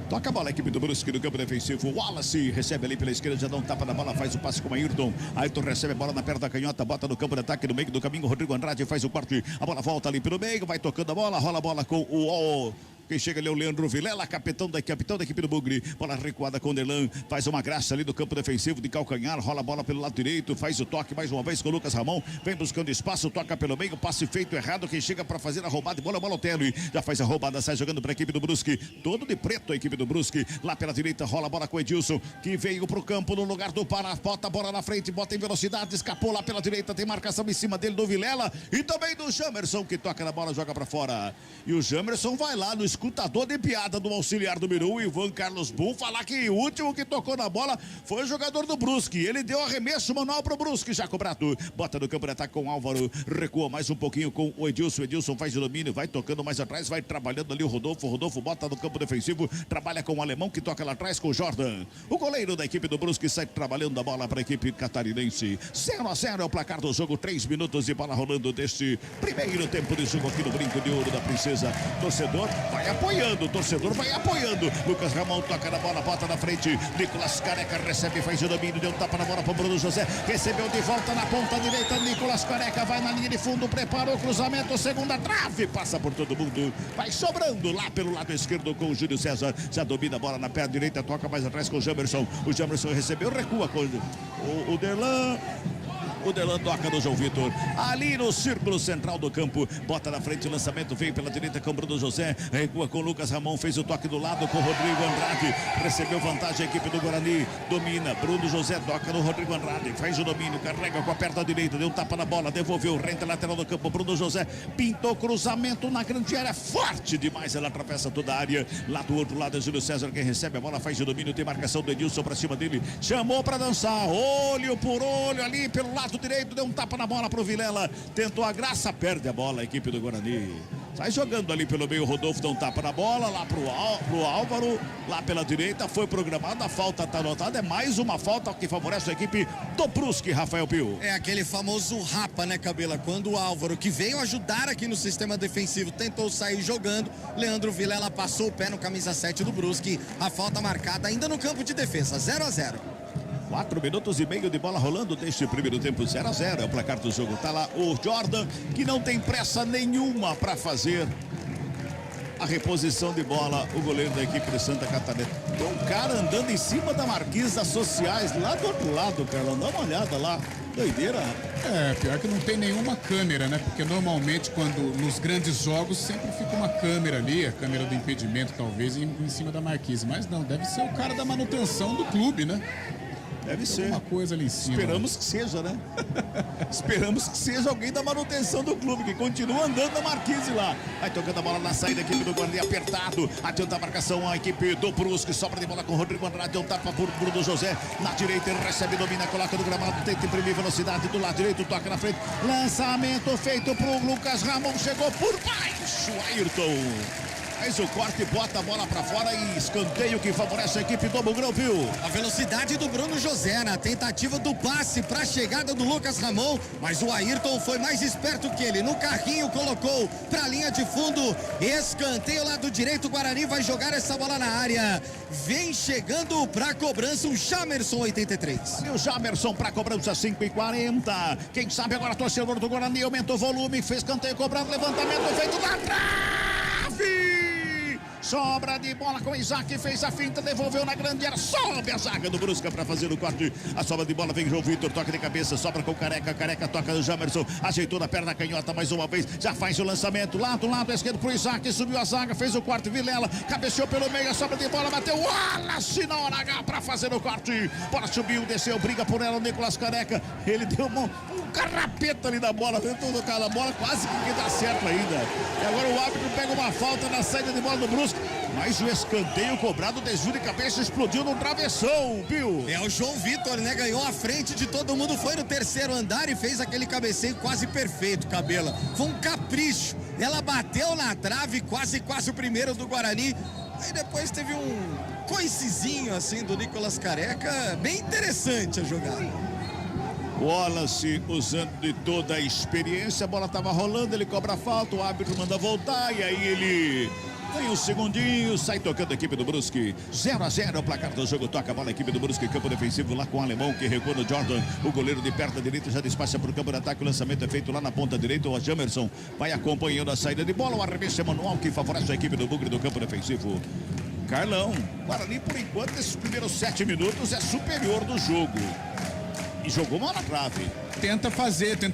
Toca a bola, a equipe do Brusque no campo defensivo. Wallace recebe ali pela esquerda, já dá um tapa na bola, faz o passe com o Ayrton. Ayrton recebe a bola na perna da canhota, bota no campo de ataque, no meio do caminho. Rodrigo Andrade faz o corte, a bola volta ali pelo meio, vai tocando a bola, rola a bola com o... Quem chega ali é o Leandro Vilela, capitão da equipe do Bugre. Bola recuada com o Derlan, faz uma graça ali do campo defensivo de calcanhar, rola a bola pelo lado direito, faz o toque mais uma vez com o Lucas Ramon, vem buscando espaço, toca pelo meio, passe feito errado, quem chega para fazer a roubada de bola, Balotelli, já faz a roubada, sai jogando para a equipe do Brusque, todo de preto a equipe do Brusque, lá pela direita, rola a bola com o Edilson, que veio pro campo no lugar do Pará, bota a bola na frente, bota em velocidade, escapou lá pela direita, tem marcação em cima dele do Vilela e também do Jamerson, que toca na bola, joga para fora, e o Jamerson vai lá no escutador de piada do auxiliar do Miru, Ivan Carlos Bull, falar que o último que tocou na bola foi o jogador do Brusque. Ele deu arremesso manual pro Brusque, já cobrado. Bota no campo de ataque com o Álvaro, recua mais um pouquinho com o Edilson. Edilson faz o domínio, vai tocando mais atrás, vai trabalhando ali o Rodolfo. Rodolfo bota no campo defensivo, trabalha com o alemão que toca lá atrás com o Jordan. O goleiro da equipe do Brusque sai trabalhando a bola para a equipe catarinense. 0-0 é o placar do jogo, 3 minutos de bola rolando deste primeiro tempo de jogo aqui no Brinco de Ouro da Princesa. Torcedor vai apoiando, torcedor vai apoiando. Lucas Ramon toca na bola, bota na frente. Nicolas Careca recebe, faz o domínio, deu um tapa na bola para o Bruno José. Recebeu de volta na ponta direita. Nicolas Careca vai na linha de fundo, preparou o cruzamento, segunda trave, passa por todo mundo. Vai sobrando lá pelo lado esquerdo com o Júlio César. Já domina a bola na perna direita, toca mais atrás com o Jamerson. O Jamerson recebeu, recua com o Derlan. O Derlan toca no João Vitor, ali no círculo central do campo, bota na frente o lançamento, veio pela direita com o Bruno José, recua com o Lucas Ramon, fez o toque do lado com o Rodrigo Andrade, recebeu vantagem a equipe do Guarani, domina, Bruno José toca no Rodrigo Andrade, faz o domínio, carrega com a perna direita, deu um tapa na bola, devolveu, rente lateral do campo, Bruno José pintou cruzamento na grande área, forte demais, ela atravessa toda a área, lá do outro lado é Júlio César, quem recebe a bola, faz o domínio, tem marcação do Edilson pra cima dele, chamou pra dançar, olho por olho ali pelo lado direito, deu um tapa na bola pro Vilela, tentou a graça, perde a bola a equipe do Guarani. Sai jogando ali pelo meio, Rodolfo dá um tapa na bola, lá pro Álvaro, lá pela direita, foi programada, a falta tá anotada, é mais uma falta que favorece a equipe do Brusque, Rafael Pio. É aquele famoso rapa, né, Cabela? Quando o Álvaro, que veio ajudar aqui no sistema defensivo, tentou sair jogando, Leandro Vilela passou o pé no camisa 7 do Brusque, a falta marcada ainda no campo de defesa, 0-0. 4 minutos e meio de bola rolando deste primeiro tempo, 0-0 é o placar do jogo. Tá lá o Jordan, que não tem pressa nenhuma para fazer a reposição de bola, o goleiro da equipe de Santa Catarina. Tem um cara andando em cima da marquise das sociais, lá do outro lado, Carlão, dá uma olhada lá. Doideira. Pior que não tem nenhuma câmera, né? Porque normalmente quando nos grandes jogos sempre fica uma câmera ali, a câmera do impedimento talvez em cima da marquise, mas não, deve ser o cara da manutenção do clube, né? Deve ser. Alguma coisa ali em cima. Esperamos que seja, né? Esperamos que seja alguém da manutenção do clube, que continua andando na marquise lá. Vai tocando a bola na saída, a equipe do Guarani apertado. Adianta a marcação, a equipe do Brusque. Sobra de bola com o Rodrigo Andrade. Um tapa por Bruno José. Na direita, ele recebe, domina, coloca no gramado. Tenta imprimir velocidade do lado direito. Toca na frente. Lançamento feito pro Lucas Ramon. Chegou por baixo. Ayrton. Faz o corte, bota a bola pra fora e escanteio que favorece a equipe do Bugrão, viu? A velocidade do Bruno José na tentativa do passe para a chegada do Lucas Ramon, mas o Ayrton foi mais esperto que ele. No carrinho colocou para a linha de fundo, escanteio lado direito. O Guarani vai jogar essa bola na área. Vem chegando para cobrança o Jamerson 83. E o Jamerson para cobrança 5:40. Quem sabe agora torcedor do Guarani aumentou o volume, fez escanteio cobrando, levantamento feito na trave. Sobra de bola com o Isaac, fez a finta, devolveu na grande área, sobe a zaga do Brusque para fazer o corte. A sobra de bola vem João Vitor, toca de cabeça, sobra com o Careca toca no Jamerson, ajeitou na perna canhota mais uma vez, já faz o lançamento, lado esquerdo pro Isaac, subiu a zaga, fez o corte, Vilela, cabeceou pelo meio, a sobra de bola, bateu, Wallace na hora H para fazer o corte. Bola subiu, desceu, briga por ela, o Nicolas Careca, ele deu um carrapeta ali da bola, tentou tocar na bola, quase que dá certo ainda. E agora o árbitro pega uma falta na saída de bola do Brusque. Mas o escanteio cobrado, desvio de cabeça, explodiu no travessão, viu? É o João Vitor, né? Ganhou a frente de todo mundo, foi no terceiro andar e fez aquele cabeceio quase perfeito, Cabela. Foi um capricho. Ela bateu na trave, quase o primeiro do Guarani. Aí depois teve um coicezinho assim do Nicolas Careca, bem interessante a jogada. Wallace usando de toda a experiência, a bola estava rolando, ele cobra a falta, o árbitro manda voltar e aí ele tem um segundinho, sai tocando a equipe do Brusque. 0-0 o placar do jogo, toca a bola a equipe do Brusque, campo defensivo lá com o alemão que recua no Jordan. O goleiro de perna direita já despacha para o campo de ataque, o lançamento é feito lá na ponta direita, o Jamerson vai acompanhando a saída de bola, o arremesso é manual que favorece a equipe do Bugre do campo defensivo. Carlão, Guarani por enquanto nesses primeiros 7 minutos é superior do jogo. E jogou mal na trave. Tenta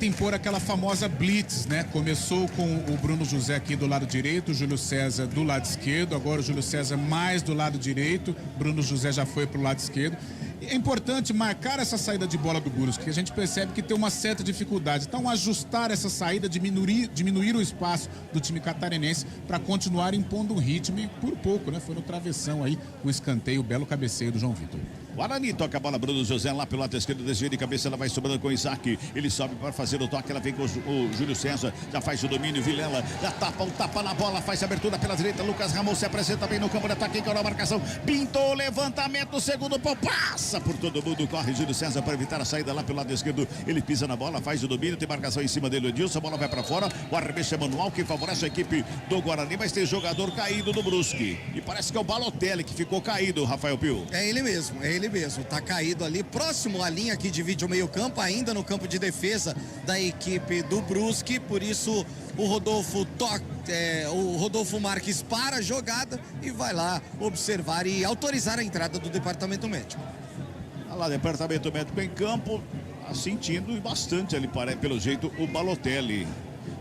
impor aquela famosa blitz, né? Começou com o Bruno José aqui do lado direito, o Júlio César do lado esquerdo, agora o Júlio César mais do lado direito, Bruno José já foi pro lado esquerdo. É importante marcar essa saída de bola do Brusque, que a gente percebe que tem uma certa dificuldade. Então, ajustar essa saída, diminuir o espaço do time catarinense para continuar impondo um ritmo e por pouco, né? Foi no travessão aí, um escanteio, belo cabeceio do João Vitor. Guarani toca a bola, Bruno José lá pelo lado esquerdo, desvio de cabeça, ela vai sobrando com o Isaac, ele sobe para fazer o toque, ela vem com o Júlio César, já faz o domínio, Vilela, já tapa na bola, faz a abertura pela direita, Lucas Ramon se apresenta bem no campo de ataque, encarou a marcação, pintou o levantamento, segundo pau, passa por todo mundo, corre Júlio César para evitar a saída lá pelo lado esquerdo, ele pisa na bola, faz o domínio, tem marcação em cima dele, o Edilson, a bola vai para fora, o arremesso é manual que favorece a equipe do Guarani, mas tem jogador caído no Brusque, e parece que é o Balotelli que ficou caído, Rafael Pio. É ele mesmo, tá caído ali, próximo à linha que divide o meio campo, ainda no campo de defesa da equipe do Brusque, por isso o Rodolfo Marques para a jogada e vai lá observar e autorizar a entrada do departamento médico. Olha lá, departamento médico em campo, sentindo bastante ali, pelo jeito, o Balotelli.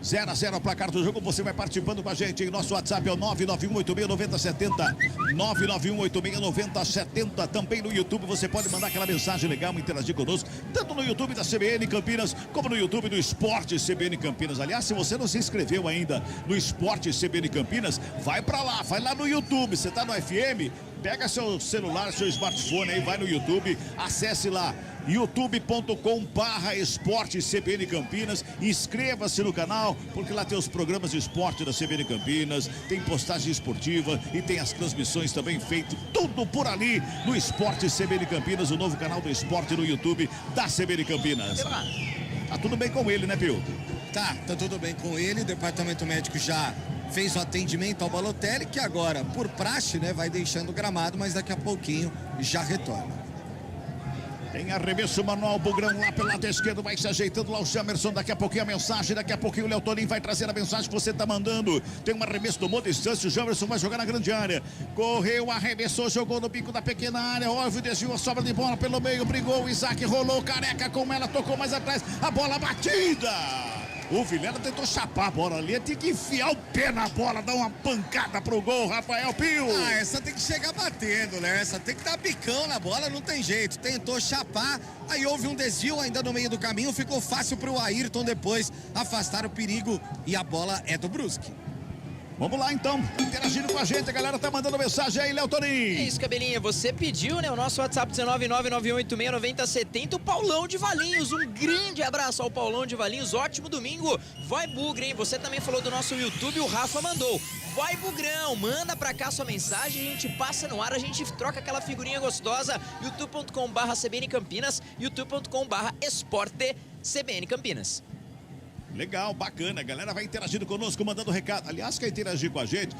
0-0 o placar do jogo, você vai participando com a gente em nosso WhatsApp, é o 991869070, 991869070, também no YouTube você pode mandar aquela mensagem legal, interagir conosco, tanto no YouTube da CBN Campinas, como no YouTube do Esporte CBN Campinas. Aliás, se você não se inscreveu ainda no Esporte CBN Campinas, vai lá no YouTube, você tá no FM, pega seu celular, seu smartphone aí, vai no YouTube, acesse lá youtube.com/esporte CBN Campinas, inscreva-se no canal, porque lá tem os programas de esporte da CBN Campinas, tem postagem esportiva e tem as transmissões também feitas, tudo por ali no Esporte CBN Campinas, o novo canal do esporte no YouTube da CBN Campinas. Tá tudo bem com ele, né, Pio? Tá tudo bem com ele, o departamento médico já fez o atendimento ao Balotelli, que agora, por praxe, né, vai deixando o gramado, mas daqui a pouquinho já retorna. Tem arremesso manual, Bugrão lá pelo lado esquerdo, vai se ajeitando lá o Jamerson, daqui a pouquinho a mensagem, daqui a pouquinho o Léo Toninho vai trazer a mensagem que você tá mandando. Tem um arremesso do Monte Distância, o Jamerson vai jogar na grande área. Correu, arremessou, jogou no bico da pequena área, óbvio, desviou a sobra de bola pelo meio, brigou, o Isaac rolou, Careca com ela, tocou mais atrás, a bola batida. O Vilela tentou chapar a bola ali, tinha que enfiar o pé na bola, dar uma pancada pro gol, Rafael Pio. Ah, essa tem que chegar batendo, né? Essa tem que dar bicão na bola, não tem jeito. Tentou chapar, aí houve um desvio ainda no meio do caminho, ficou fácil pro Ayrton depois afastar o perigo e a bola é do Brusque. Vamos lá então, interagindo com a gente, a galera tá mandando mensagem aí, Léo Toninho. É isso, Cabelinha, você pediu, né, o nosso WhatsApp 19991869070, o Paulão de Valinhos, um grande abraço ao Paulão de Valinhos, ótimo domingo, vai Bugre, hein, você também falou do nosso YouTube, o Rafa mandou, vai Bugrão, manda pra cá sua mensagem, a gente passa no ar, a gente troca aquela figurinha gostosa, youtube.com/CBN Campinas, youtube.com/esporte CBN Campinas. Legal, bacana, a galera vai interagindo conosco, mandando recado. Aliás, quer interagir com a gente?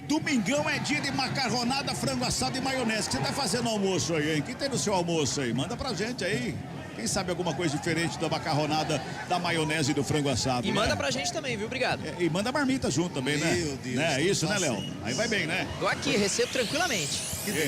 Domingão é dia de macarronada, frango assado e maionese. O que você tá fazendo no almoço aí, hein? O que tem no seu almoço aí? Manda pra gente aí. Quem sabe alguma coisa diferente da macarronada, da maionese e do frango assado. E né? manda pra gente também, viu? Obrigado. E manda marmita junto também, né? Meu Deus. É isso, né, Léo? Aí vai bem, né? Tô aqui, recebo tranquilamente.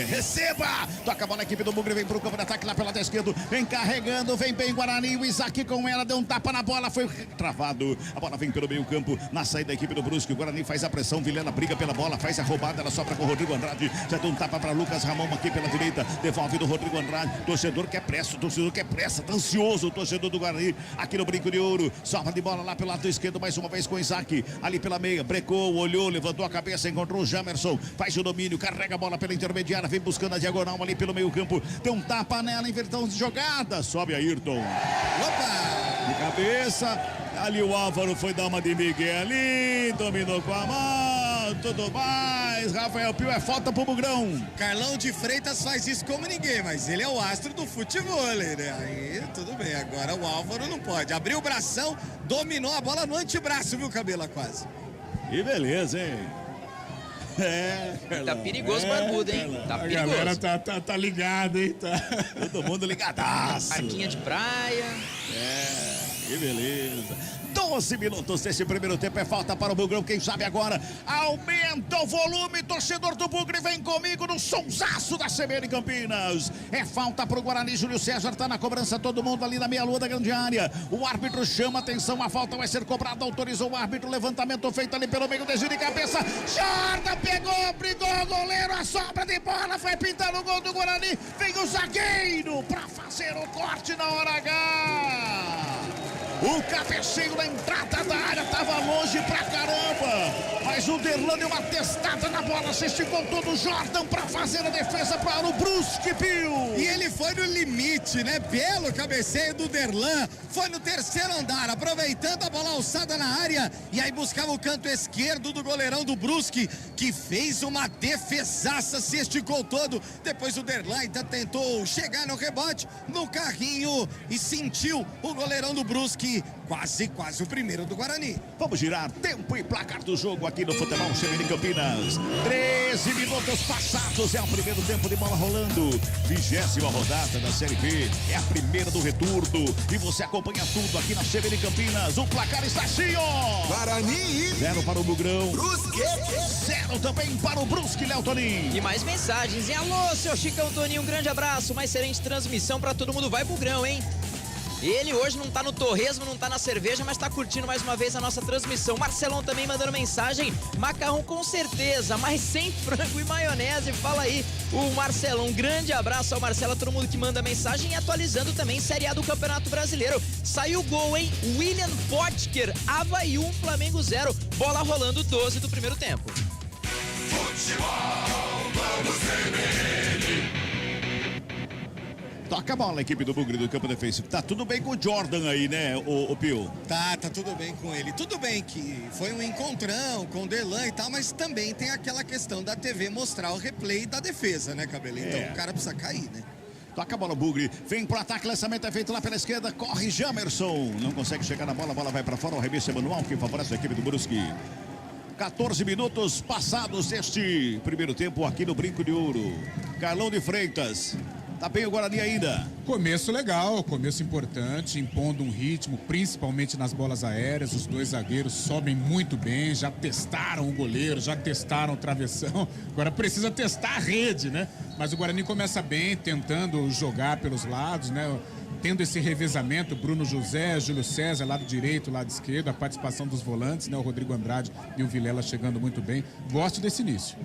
Receba! Toca a bola, a equipe do Bugre vem pro campo de ataque lá pelo lado esquerdo. Vem carregando, vem bem Guarani. O Isaac com ela, deu um tapa na bola, foi travado. A bola vem pelo meio campo, na saída da equipe do Brusque. O Guarani faz a pressão, Vilela briga pela bola, faz a roubada, ela sobra com o Rodrigo Andrade. Já deu um tapa para Lucas Ramon aqui pela direita. Devolve do Rodrigo Andrade. Torcedor quer pressa, tá ansioso o torcedor do Guarani. Aqui no Brinco de Ouro, sobra de bola lá pelo lado esquerdo, mais uma vez com o Isaac. Ali pela meia, brecou, olhou, levantou a cabeça, encontrou o Jamerson. Faz o domínio, carrega a bola pela intermediária, vem buscando a diagonal ali pelo meio campo, deu um tapa nela, inversão de jogada, sobe Ayrton. Opa! De cabeça, ali o Álvaro foi dar uma de Miguel ali, dominou com a mão, tudo mais, Rafael Pio, é falta pro Bugrão. Carlão de Freitas faz isso como ninguém, mas ele é o astro do futebol, né? Aí tudo bem, agora o Álvaro não pode, abriu o bração, dominou a bola no antebraço, viu, Cabela, quase. E beleza, hein? Tá perigoso, barbudo, hein? Tá perigoso. A galera tá ligada, hein? Tá. Todo mundo ligadaço. Parquinha de praia. Que beleza. 12 minutos desse primeiro tempo, é falta para o Bugrão, quem sabe agora aumenta o volume, torcedor do Bugre vem comigo no sonsaço da CBN Campinas, é falta para o Guarani, Júlio César tá na cobrança, todo mundo ali na meia-lua da grande área, o árbitro chama atenção, a falta vai ser cobrada, autorizou o árbitro, levantamento feito ali pelo meio, desvio de cabeça, Jordan pegou, brigou o goleiro, a sobra de bola, foi pintar o gol do Guarani, vem o zagueiro para fazer o corte na hora H. O cabeceio na entrada da área estava longe pra caramba, mas o Derlan deu uma testada na bola, se esticou todo o Jordan pra fazer a defesa para o Brusque, Pio. E ele foi no limite, né? Belo cabeceio do Derlan, foi no terceiro andar, aproveitando a bola alçada na área, e aí buscava o canto esquerdo do goleirão do Brusque, que fez uma defesaça, se esticou todo, depois o Derlan ainda tentou chegar no rebote, no carrinho, e sentiu o goleirão do Brusque, quase o primeiro do Guarani. Vamos girar tempo e placar do jogo aqui no Futebol CBN Campinas. 13 minutos passados, é o primeiro tempo de bola rolando. 20ª rodada da Série B, é a primeira do retorno. E você acompanha tudo aqui na CBN Campinas. O placar está assim, ó. Guarani 0 para o Bugrão. Brusque 0 também para o Brusque, Léo Toninho. E mais mensagens, hein? Alô, seu Chicão Toninho, um grande abraço, uma excelente transmissão pra todo mundo, vai Bugrão, hein? Ele hoje não tá no torresmo, não tá na cerveja, mas tá curtindo mais uma vez a nossa transmissão. Marcelão também mandando mensagem, macarrão com certeza, mas sem frango e maionese, fala aí o Marcelão. Um grande abraço ao Marcelo, a todo mundo que manda mensagem e atualizando também Série A do Campeonato Brasileiro. Saiu o gol, hein? William Potker, Avaí 1, Flamengo 0, bola rolando 12 do primeiro tempo. Futebol, vamos CBN. Toca a bola a equipe do Bugre do campo defensivo. Tá tudo bem com o Jordan aí, né, o Pio? Tá tudo bem com ele. Tudo bem que foi um encontrão com o Derlan e tal, mas também tem aquela questão da TV mostrar o replay da defesa, né, Cabelo? Então o cara precisa cair, né? Toca a bola, Bugre. Vem pro ataque, lançamento é feito lá pela esquerda. Corre Jamerson. Não consegue chegar na bola, a bola vai pra fora. O arremesso é manual que favorece a equipe do Brusque. 14 minutos passados deste primeiro tempo aqui no Brinco de Ouro. Carlão de Freitas. Tá bem o Guarani ainda. Começo legal, começo importante, impondo um ritmo, principalmente nas bolas aéreas. Os dois zagueiros sobem muito bem, já testaram o goleiro, já testaram o travessão. Agora precisa testar a rede, né? Mas o Guarani começa bem, tentando jogar pelos lados, né? tendo esse revezamento, Bruno José, Júlio César, lado direito, lado esquerdo, a participação dos volantes, né? O Rodrigo Andrade e o Vilela chegando muito bem. Gosto desse início.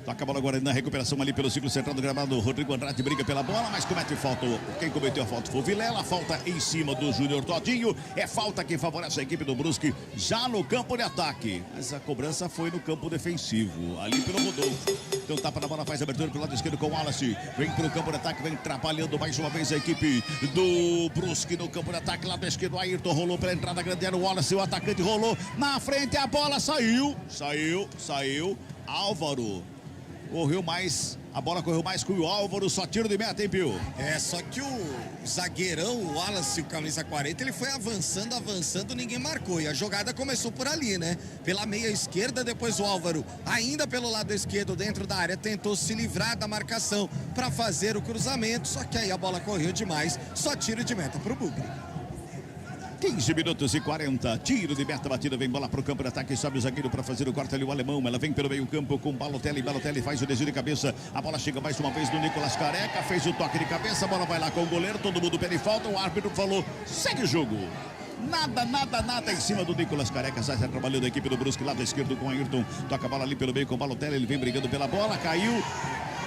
Toca a bola agora na recuperação ali pelo ciclo central do gramado. Rodrigo Andrade briga pela bola, mas comete falta. Quem cometeu a falta foi o Vilela. Falta em cima do Júnior Todinho. É falta que favorece a equipe do Brusque já no campo de ataque. Mas a cobrança foi no campo defensivo, ali pelo Rodolfo. Então tapa na bola, faz abertura pelo lado esquerdo com o Wallace. Vem pro campo de ataque, vem trabalhando mais uma vez a equipe do Brusque no campo de ataque. Lado esquerdo, Ayrton rolou pela entrada grande, era o Wallace, o atacante rolou na frente, a bola saiu. Álvaro correu mais, a bola correu mais que o Álvaro, só tiro de meta, hein, Pio? Só que o zagueirão, o Wallace, o camisa 40, ele foi avançando, ninguém marcou. E a jogada começou por ali, né? Pela meia esquerda, depois o Álvaro, ainda pelo lado esquerdo, dentro da área, tentou se livrar da marcação para fazer o cruzamento, só que aí a bola correu demais, só tiro de meta pro Bugre. 15 minutos e 40, tiro de meta batida, vem bola pro campo de ataque, sobe o zagueiro para fazer o corte ali, o alemão, ela vem pelo meio campo com Balotelli faz o desvio de cabeça, a bola chega mais uma vez no Nicolas Careca, fez o toque de cabeça, a bola vai lá com o goleiro, todo mundo pede falta, o árbitro falou, segue o jogo. Nada em cima do Nicolas Careca, sai trabalhando a equipe do Brusque, lado esquerdo com o Ayrton, toca a bola ali pelo meio com o Balotelli, ele vem brigando pela bola, caiu,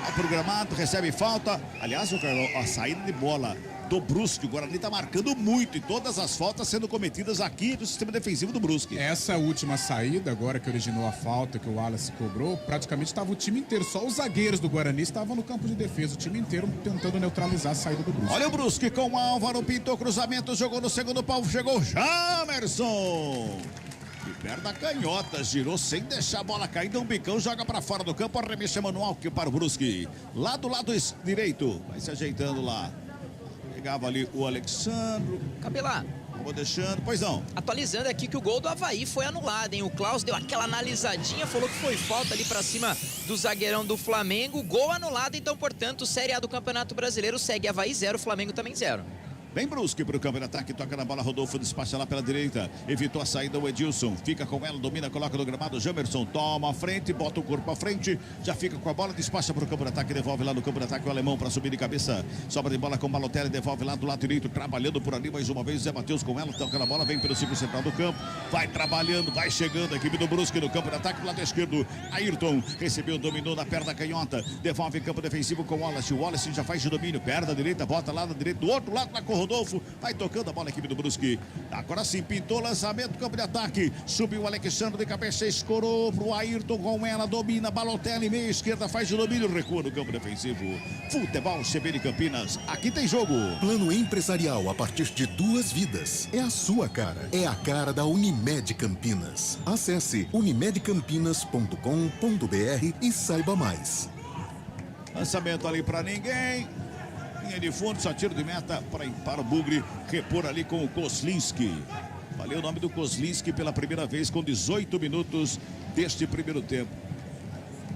é programado, recebe falta, aliás, o Carlão, a saída de bola do Brusque, o Guarani está marcando muito e todas as faltas sendo cometidas aqui do sistema defensivo do Brusque. Essa última saída, agora que originou a falta que o Wallace cobrou, praticamente estava o time inteiro, só os zagueiros do Guarani estavam no campo de defesa, o time inteiro tentando neutralizar a saída do Brusque. Olha o Brusque com o Álvaro, pintou cruzamento, jogou no segundo pau, chegou Jamerson. E perna canhota, girou sem deixar a bola cair, deu um bicão, joga para fora do campo, arremesso manual que para o Brusque. Lá do lado direito, vai se ajeitando lá. Pegava ali o Alexandro. Cabelar. Vou deixando, pois não. Atualizando aqui que o gol do Avaí foi anulado, hein? O Klaus deu aquela analisadinha, falou que foi falta ali pra cima do zagueirão do Flamengo. Gol anulado, então, portanto, Série A do Campeonato Brasileiro segue Avaí 0, Flamengo também 0. Vem Brusque pro campo de ataque, toca na bola, Rodolfo despacha lá pela direita, evitou a saída o Edilson, fica com ela, domina, coloca no gramado, Jamerson toma a frente, bota o corpo à frente, já fica com a bola, despacha pro campo de ataque, devolve lá no campo de ataque o alemão para subir de cabeça, sobra de bola com o Balotelli, devolve lá do lado direito, trabalhando por ali mais uma vez, Zé Matheus com ela, toca na bola, vem pelo círculo central do campo, vai trabalhando, vai chegando a equipe do Brusque no campo de ataque, do lado esquerdo, Ayrton recebeu, dominou na perna canhota, devolve em campo defensivo com o Wallace já faz o domínio, perna direita, bota lá na direita, do outro lado lá com o Rodolfo, vai tocando a bola a equipe do Brusque. Agora sim, pintou lançamento, campo de ataque. Subiu o Alexandre de cabeça, escorou pro Ayrton com ela, domina, Balotelli, meia esquerda, faz o domínio, recua no campo defensivo. Futebol CB de Campinas, aqui tem jogo. Plano empresarial a partir de 2 vidas. É a sua cara. É a cara da Unimed Campinas. Acesse unimedcampinas.com.br e saiba mais. Lançamento ali pra ninguém. Linha de fundo, só tiro de meta para o Bugre repor ali com o Kozlinski. Valeu o nome do Kozlinski pela primeira vez com 18 minutos deste primeiro tempo.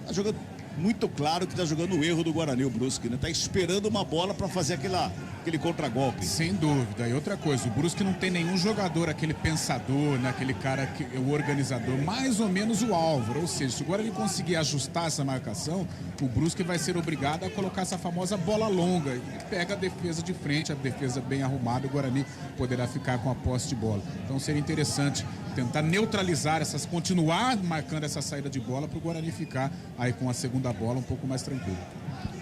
Tá jogando muito claro que tá jogando o erro do Guarani, o Brusque, né? Tá esperando uma bola para fazer aquele contragolpe. Sem dúvida. E outra coisa, o Brusque não tem nenhum jogador, aquele pensador, né? Aquele cara que é o organizador, mais ou menos o Álvaro. Ou seja, se o Guarani conseguir ajustar essa marcação, o Brusque vai ser obrigado a colocar essa famosa bola longa e pega a defesa de frente, a defesa bem arrumada, o Guarani poderá ficar com a posse de bola. Então seria interessante tentar neutralizar continuar marcando essa saída de bola para o Guarani ficar aí com a segunda bola um pouco mais tranquilo.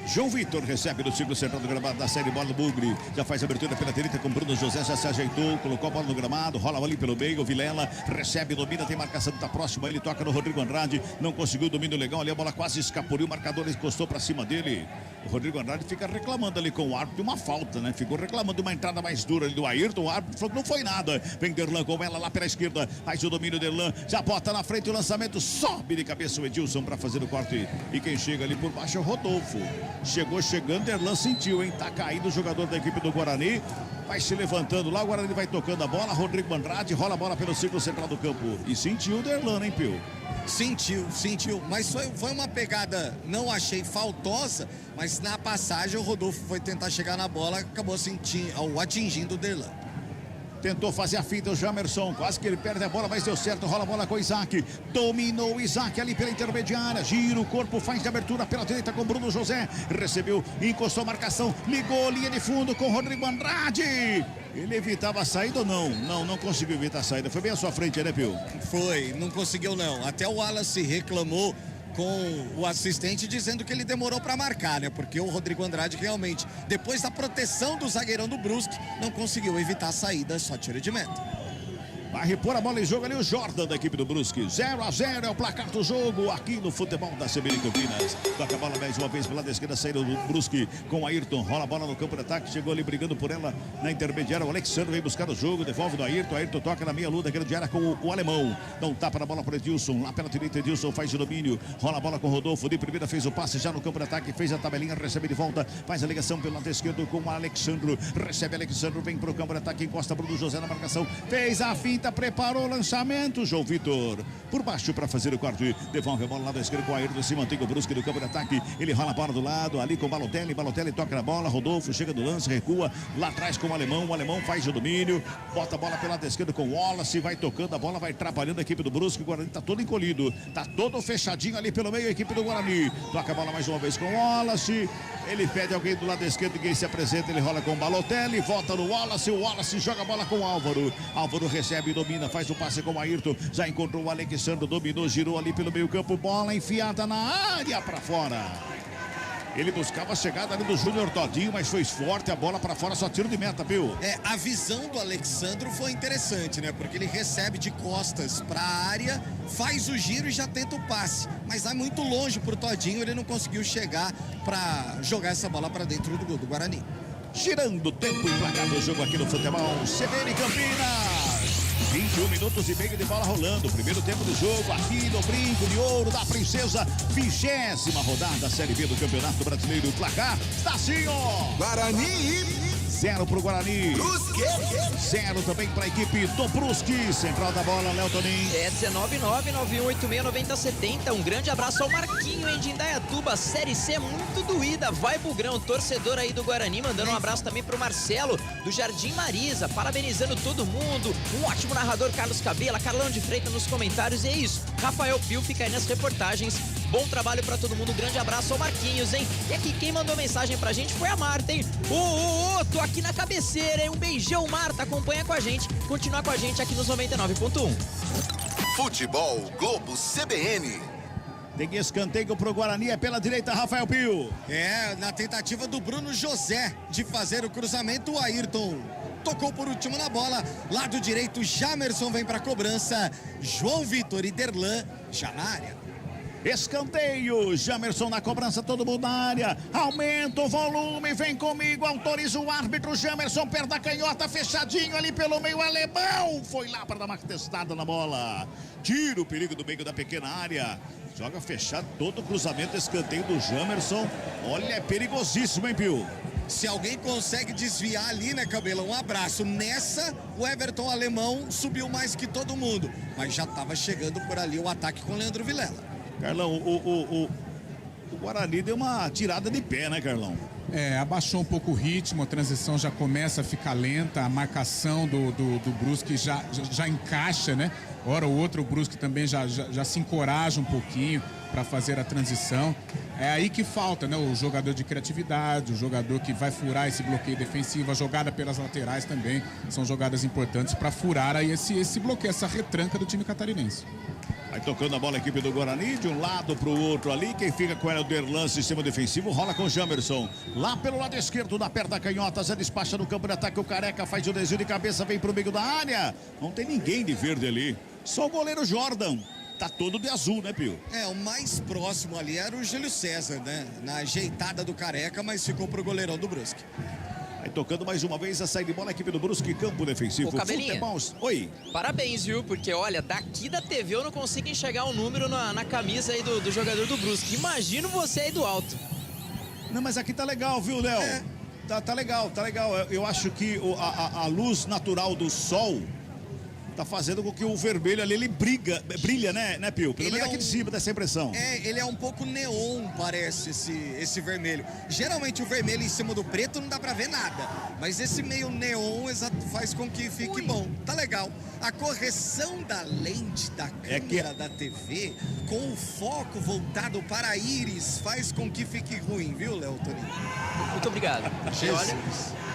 João Vitor recebe no círculo central do gramado da série bola do Bugre. Já faz a abertura pela direita com Bruno José, já se ajeitou, colocou a bola no gramado, rola ali pelo meio, o Vilela recebe, domina, tem marcação, tá próximo, ele toca no Rodrigo Andrade, não conseguiu o domínio legal ali, a bola quase escapuriu, o marcador encostou pra cima dele. O Rodrigo Andrade fica reclamando ali com o árbitro de uma falta, né? Ficou reclamando de uma entrada mais dura ali do Ayrton, o árbitro falou que não foi nada. Vem Derlan com ela lá pela esquerda, faz o domínio Derlan, já bota na frente o lançamento, sobe de cabeça o Edilson pra fazer o corte. E quem chega ali por baixo é o Rodolfo. Chegou chegando, Derlan sentiu, hein? Tá caindo o jogador da equipe do Guarani. Vai se levantando lá, o Guarani vai tocando a bola. Rodrigo Andrade rola a bola pelo círculo central do campo. E sentiu o Derlan, hein, Pio? Sentiu. Mas foi uma pegada, não achei faltosa, mas na passagem o Rodolfo foi tentar chegar na bola, acabou atingindo o Derlan. Tentou fazer a finta o Jamerson, quase que ele perde a bola, mas deu certo, rola a bola com o Isaac. Dominou o Isaac ali pela intermediária, gira o corpo, faz de abertura pela direita com Bruno José. Recebeu, encostou a marcação, ligou linha de fundo com Rodrigo Andrade. Ele evitava a saída ou não? Não conseguiu evitar a saída. Foi bem à sua frente, né, Pio? Foi, não conseguiu não. Até o Wallace reclamou com o assistente dizendo que ele demorou para marcar, né? Porque o Rodrigo Andrade realmente, depois da proteção do zagueirão do Brusque, não conseguiu evitar a saída, só tiro de meta. Vai repor a bola em jogo ali o Jordan da equipe do Brusque. 0-0 é o placar do jogo aqui no futebol da CBN Campinas. Toca a bola mais uma vez pela esquerda, saída do Brusque com o Ayrton. Rola a bola no campo de ataque, chegou ali brigando por ela na intermediária. O Alexandre vem buscar o jogo, devolve do Ayrton. Ayrton toca na meia luta, grande área com o alemão. Dá um tapa na bola para Edilson. Lá pela direita, Edilson faz o domínio. Rola a bola com o Rodolfo. De primeira fez o passe já no campo de ataque, fez a tabelinha, recebe de volta. Faz a ligação pelo lado esquerdo com o Alexandre. Recebe Alexandre, vem pro campo de ataque, encosta Bruno José na marcação. Fez a finta, preparou o lançamento, João Vitor por baixo para fazer o corte, devolve a bola lá da esquerda com o Ayrton, se mantém o Brusque do campo de ataque, ele rola a bola do lado, ali com o Balotelli toca na bola, Rodolfo chega do lance, recua, lá atrás com o alemão faz o domínio, bota a bola pela lado esquerdo com o Wallace, vai tocando a bola, vai atrapalhando a equipe do Brusque, o Guarani tá todo encolhido, tá todo fechadinho ali pelo meio a equipe do Guarani, toca a bola mais uma vez com o Wallace, ele pede alguém do lado esquerdo, ninguém se apresenta, ele rola com o Balotelli, volta no Wallace, o Wallace joga a bola com o Álvaro recebe, domina, faz o passe com o Ayrton, já encontrou o Alexandre, dominou, girou ali pelo meio campo, bola enfiada na área para fora. Ele buscava a chegada ali do Júnior Todinho, mas foi forte, a bola para fora, só tiro de meta, viu? A visão do Alexandre foi interessante, né? Porque ele recebe de costas para a área, faz o giro e já tenta o passe. Mas vai muito longe pro Todinho, ele não conseguiu chegar para jogar essa bola para dentro do gol do Guarani. Girando o tempo e placar do jogo aqui no futebol, CBN Campinas. 21 minutos e meio de bola rolando. Primeiro tempo do jogo aqui no Brinco de Ouro da Princesa. 20ª rodada Série B do Campeonato Brasileiro. Placar está assim, ó. Guarani 0 pro Guarani. Brusque 0 também para a equipe do Brusque. Central da bola, Léo Tonin. É 19991869070. Um grande abraço ao Marquinho, hein, de Indaiatuba. Série C muito doída. Vai Bugrão, torcedor aí do Guarani. Mandando um abraço também pro Marcelo, do Jardim Marisa. Parabenizando todo mundo. Um ótimo narrador, Carlos Cabela. Carlão de Freitas nos comentários. E é isso. Rafael Pio fica aí nas reportagens. Bom trabalho pra todo mundo. Grande abraço ao Marquinhos, hein. E aqui quem mandou mensagem pra gente foi a Marta, hein. Tô aqui na cabeceira, hein. Um beijão, Marta. Acompanha com a gente. Continua com a gente aqui nos 99.1. Futebol Globo CBN. Tem escanteio pro Guarani, é pela direita, Rafael Pio. Na tentativa do Bruno José de fazer o cruzamento, o Ayrton tocou por último na bola. Lado direito, Jamerson vem pra cobrança. João Vitor e Derlan já na área. Escanteio, Jamerson na cobrança, todo mundo na área, aumenta o volume, vem comigo, autoriza o árbitro, Jamerson perto da canhota, fechadinho ali pelo meio, alemão, foi lá para dar uma testada na bola, tira o perigo do meio da pequena área, joga fechado, todo o cruzamento, escanteio do Jamerson, olha, é perigosíssimo, hein, Pio? Se alguém consegue desviar ali, né, Cabela? Um abraço. Nessa, o Everton Alemão subiu mais que todo mundo, mas já estava chegando por ali o ataque com o Leandro Vilela. Carlão, o Guarani deu uma tirada de pé, né, Carlão? Abaixou um pouco o ritmo, a transição já começa a ficar lenta, a marcação do Brusque já encaixa, né? Hora ou outra o Brusque também já se encoraja um pouquinho para fazer a transição. É aí que falta, né? O jogador de criatividade, o jogador que vai furar esse bloqueio defensivo, a jogada pelas laterais também são jogadas importantes para furar aí esse bloqueio, essa retranca do time catarinense. Vai tocando a bola a equipe do Guarani, de um lado para o outro ali. Quem fica com ela é o Derlan, sistema defensivo, rola com o Jamerson. Lá pelo lado esquerdo, na perna da canhota, Zé despacha no campo de ataque. O Careca faz o desvio de cabeça, vem pro meio da área. Não tem ninguém de verde ali. Só o goleiro Jordan. Tá todo de azul, né, Pio? O mais próximo ali era o Júlio César, né? Na ajeitada do Careca, mas ficou pro goleirão do Brusque. Vai tocando mais uma vez a saída de bola, a equipe do Brusque, campo defensivo. Ô, Cabelinha, futebol. Oi. Parabéns, viu? Porque, olha, daqui da TV eu não consigo enxergar o número na camisa aí do jogador do Brusque. Imagino você aí do alto. Não, mas aqui tá legal, viu, Léo? Tá legal, tá legal. Eu acho que a luz natural do sol tá fazendo com que o vermelho ali, ele brilha, né, Pio? Pelo menos aqui de cima, dessa impressão. Ele é um pouco neon, parece, esse vermelho. Geralmente o vermelho em cima do preto não dá pra ver nada, mas esse meio neon faz com que fique bom. Tá legal. A correção da lente da câmera da TV, com o foco voltado para a íris, faz com que fique ruim, viu, Léo Toninho? Muito obrigado. Olha,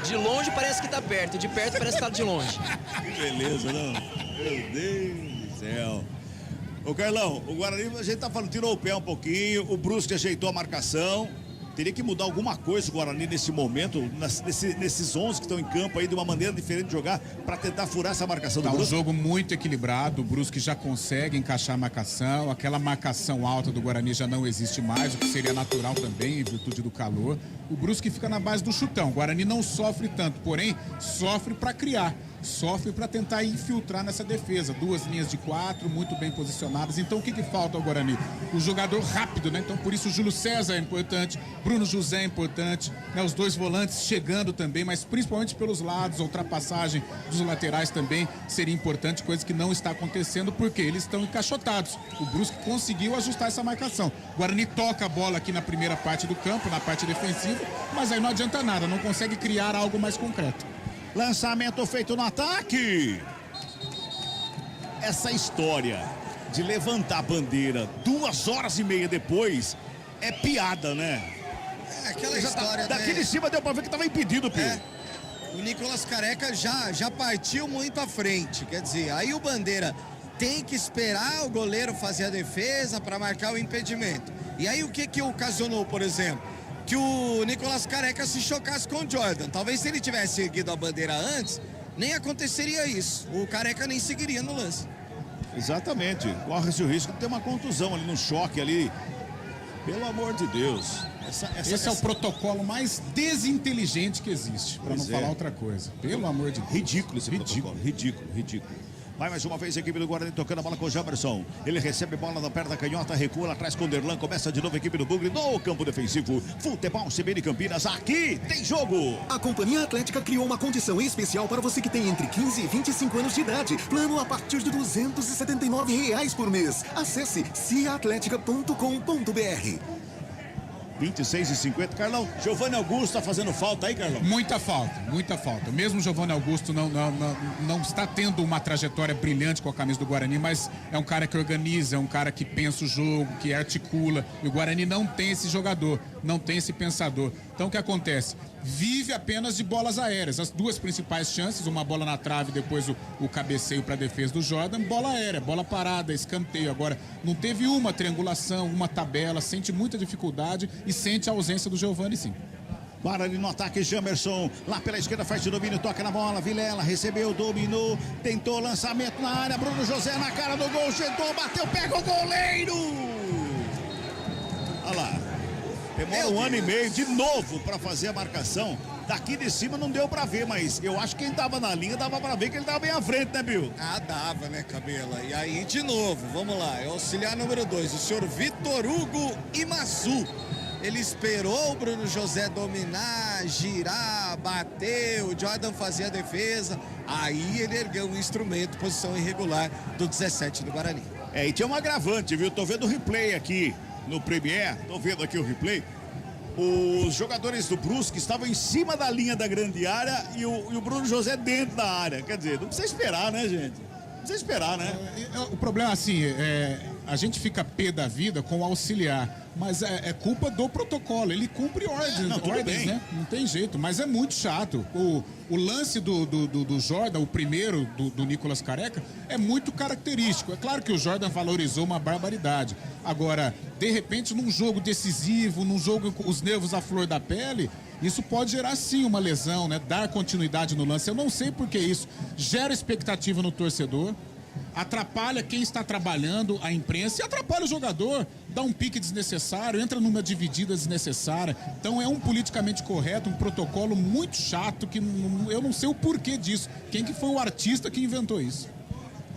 de longe parece que tá perto, de perto parece que tá de longe. Que beleza, não? Meu Deus do céu. Ô, Carlão, o Guarani, a gente tá falando, tirou o pé um pouquinho, o Brusque ajeitou a marcação. Teria que mudar alguma coisa o Guarani nesse momento, nesses 11 que estão em campo aí, de uma maneira diferente de jogar, para tentar furar essa marcação do Brusque. Um jogo muito equilibrado, o Brusque já consegue encaixar a marcação, aquela marcação alta do Guarani já não existe mais, o que seria natural também, em virtude do calor. O Brusque fica na base do chutão, o Guarani não sofre tanto, porém, sofre para criar. Sofre para tentar infiltrar nessa defesa. 2 linhas de 4, muito bem posicionadas. Então o que falta ao Guarani? O jogador rápido, né? Então por isso o Júlio César é importante, Bruno José é importante, né? Os 2 volantes chegando também, mas principalmente pelos lados, a ultrapassagem dos laterais também seria importante, coisa que não está acontecendo porque eles estão encaixotados. O Brusque conseguiu ajustar essa marcação. O Guarani toca a bola aqui na primeira parte do campo, na parte defensiva, mas aí não adianta nada, não consegue criar algo mais concreto. Lançamento feito no ataque. Essa história de levantar a bandeira 2 horas e meia depois é piada, né? É aquela história, daqui de cima deu pra ver que tava impedido, Pio. O Nicolas Careca já partiu muito à frente. Quer dizer, aí o Bandeira tem que esperar o goleiro fazer a defesa para marcar o impedimento. E aí o que ocasionou, por exemplo? Que o Nicolas Careca se chocasse com o Jordan. Talvez se ele tivesse erguido a bandeira antes, nem aconteceria isso. O Careca nem seguiria no lance. Exatamente. Corre-se o risco de ter uma contusão ali no choque ali. Pelo amor de Deus. Esse é o protocolo mais desinteligente que existe, para não falar outra coisa. Pelo amor de Deus. Ridículo esse protocolo. Ridículo. Vai mais uma vez a equipe do Guarani tocando a bola com o Jamerson. Ele recebe bola na perna canhota, recua lá atrás com o Derlan. Começa de novo a equipe do Bugre no campo defensivo. Futebol CBN Campinas, aqui tem jogo. A Companhia Atlética criou uma condição especial para você que tem entre 15 e 25 anos de idade. Plano a partir de R$ 279 por mês. Acesse ciaatletica.com.br. 26,50. Carlão, Giovanni Augusto tá fazendo falta aí, Carlão? Muita falta. Mesmo o Giovanni Augusto não está tendo uma trajetória brilhante com a camisa do Guarani, mas é um cara que organiza, é um cara que pensa o jogo, que articula. E o Guarani não tem esse jogador, não tem esse pensador. Então o que acontece? Vive apenas de bolas aéreas. As 2 principais chances, uma bola na trave, depois o cabeceio para a defesa do Jordan, bola aérea, bola parada, escanteio. Agora, não teve uma triangulação, uma tabela, sente muita dificuldade e sente a ausência do Giovani, sim. Guarani no ataque, Jamerson, lá pela esquerda faz o domínio, toca na bola, Vilela recebeu, dominou, tentou lançamento na área, Bruno José na cara do gol, chegou, bateu, pega o goleiro! Olha lá. Demora 1 ano e meio de novo para fazer a marcação. Daqui de cima não deu para ver, mas eu acho que quem tava na linha dava para ver que ele tava bem à frente, né, Bill? Ah, dava, né, Cabela? E aí, de novo, vamos lá, é o auxiliar número 2, o senhor Vitor Hugo Imazu. Ele esperou o Bruno José dominar, girar, bater, o Jordan fazia a defesa. Aí ele ergueu um instrumento, posição irregular do 17 do Guarani. E tinha um agravante, viu? Tô vendo o replay aqui no Premier, tô vendo aqui o replay. Os jogadores do Brusque estavam em cima da linha da grande área e o Bruno José dentro da área. Quer dizer, não precisa esperar, né, gente? Não precisa esperar, né? O problema, assim, a gente fica pé da vida com o auxiliar, mas é culpa do protocolo. Ele cumpre ordens, né? Não tem jeito, mas é muito chato. O lance do Jordan, o primeiro do Nicolas Careca, é muito característico. É claro que o Jordan valorizou uma barbaridade. Agora, de repente, num jogo decisivo, num jogo com os nervos à flor da pele, isso pode gerar sim uma lesão, né? Dar continuidade no lance. Eu não sei por que isso gera expectativa no torcedor, atrapalha quem está trabalhando, a imprensa, e atrapalha o jogador, dá um pique desnecessário, entra numa dividida desnecessária. Então é um politicamente correto, um protocolo muito chato, que eu não sei o porquê disso. Quem que foi o artista que inventou isso?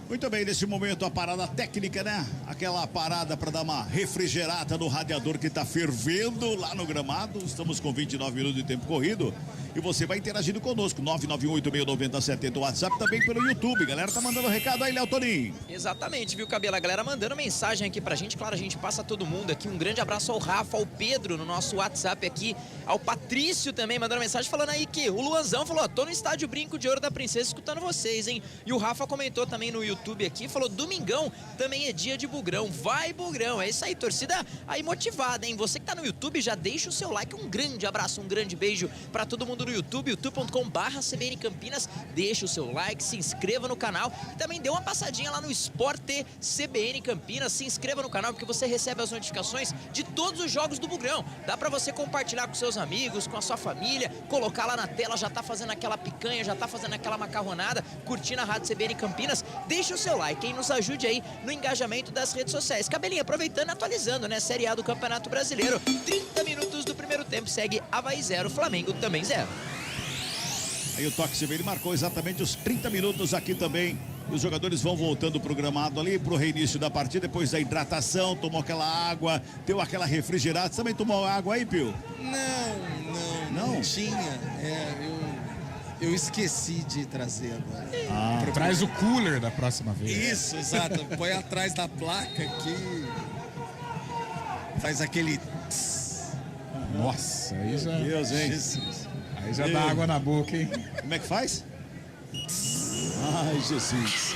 Muito bem, nesse momento a parada técnica, né? Aquela parada para dar uma refrigerada no radiador que tá fervendo lá no gramado. Estamos com 29 minutos de tempo corrido. E você vai interagindo conosco, 991869070, o WhatsApp, também pelo YouTube. Galera tá mandando recado aí, Léo Toninho. Exatamente, viu, Cabelo? A galera mandando mensagem aqui pra gente. Claro, a gente passa todo mundo aqui. Um grande abraço ao Rafa, ao Pedro no nosso WhatsApp aqui. Ao Patrício também mandando mensagem falando aí que o Luanzão falou, ó, tô no estádio Brinco de Ouro da Princesa escutando vocês, hein? E o Rafa comentou também no YouTube aqui, falou, domingão também é dia de Bugrão. Vai, Bugrão! É isso aí, torcida aí motivada, hein? Você que tá no YouTube, já deixa o seu like. Um grande abraço, um grande beijo pra todo mundo no YouTube, youtube.com/CBN Campinas. Deixa o seu like, se inscreva no canal e também dê uma passadinha lá no Esporte CBN Campinas. Se inscreva no canal porque você recebe as notificações de todos os jogos do Bugrão. Dá pra você compartilhar com seus amigos, com a sua família, colocar lá na tela, já tá fazendo aquela picanha, já tá fazendo aquela macarronada, curtindo a Rádio CBN Campinas. Deixa o seu like, hein? Nos ajude aí no engajamento das redes sociais. Cabelinho, aproveitando e atualizando, né? Série A do Campeonato Brasileiro. 30 minutos do primeiro tempo, segue Avaí 0, Flamengo também 0. Aí o Toque CBN marcou exatamente os 30 minutos aqui também. Os jogadores vão voltando pro gramado ali, pro reinício da partida, depois da hidratação, tomou aquela água, deu aquela refrigerada. Você também tomou água aí, Pio? Não tinha. Eu esqueci de trazer agora. Traz o cooler da próxima vez. Isso, exato. Põe atrás da placa aqui. Faz aquele... Nossa, aí já... Meu Deus, hein? Aí já dá água na boca, hein? Como é que faz? Ai, Jesus.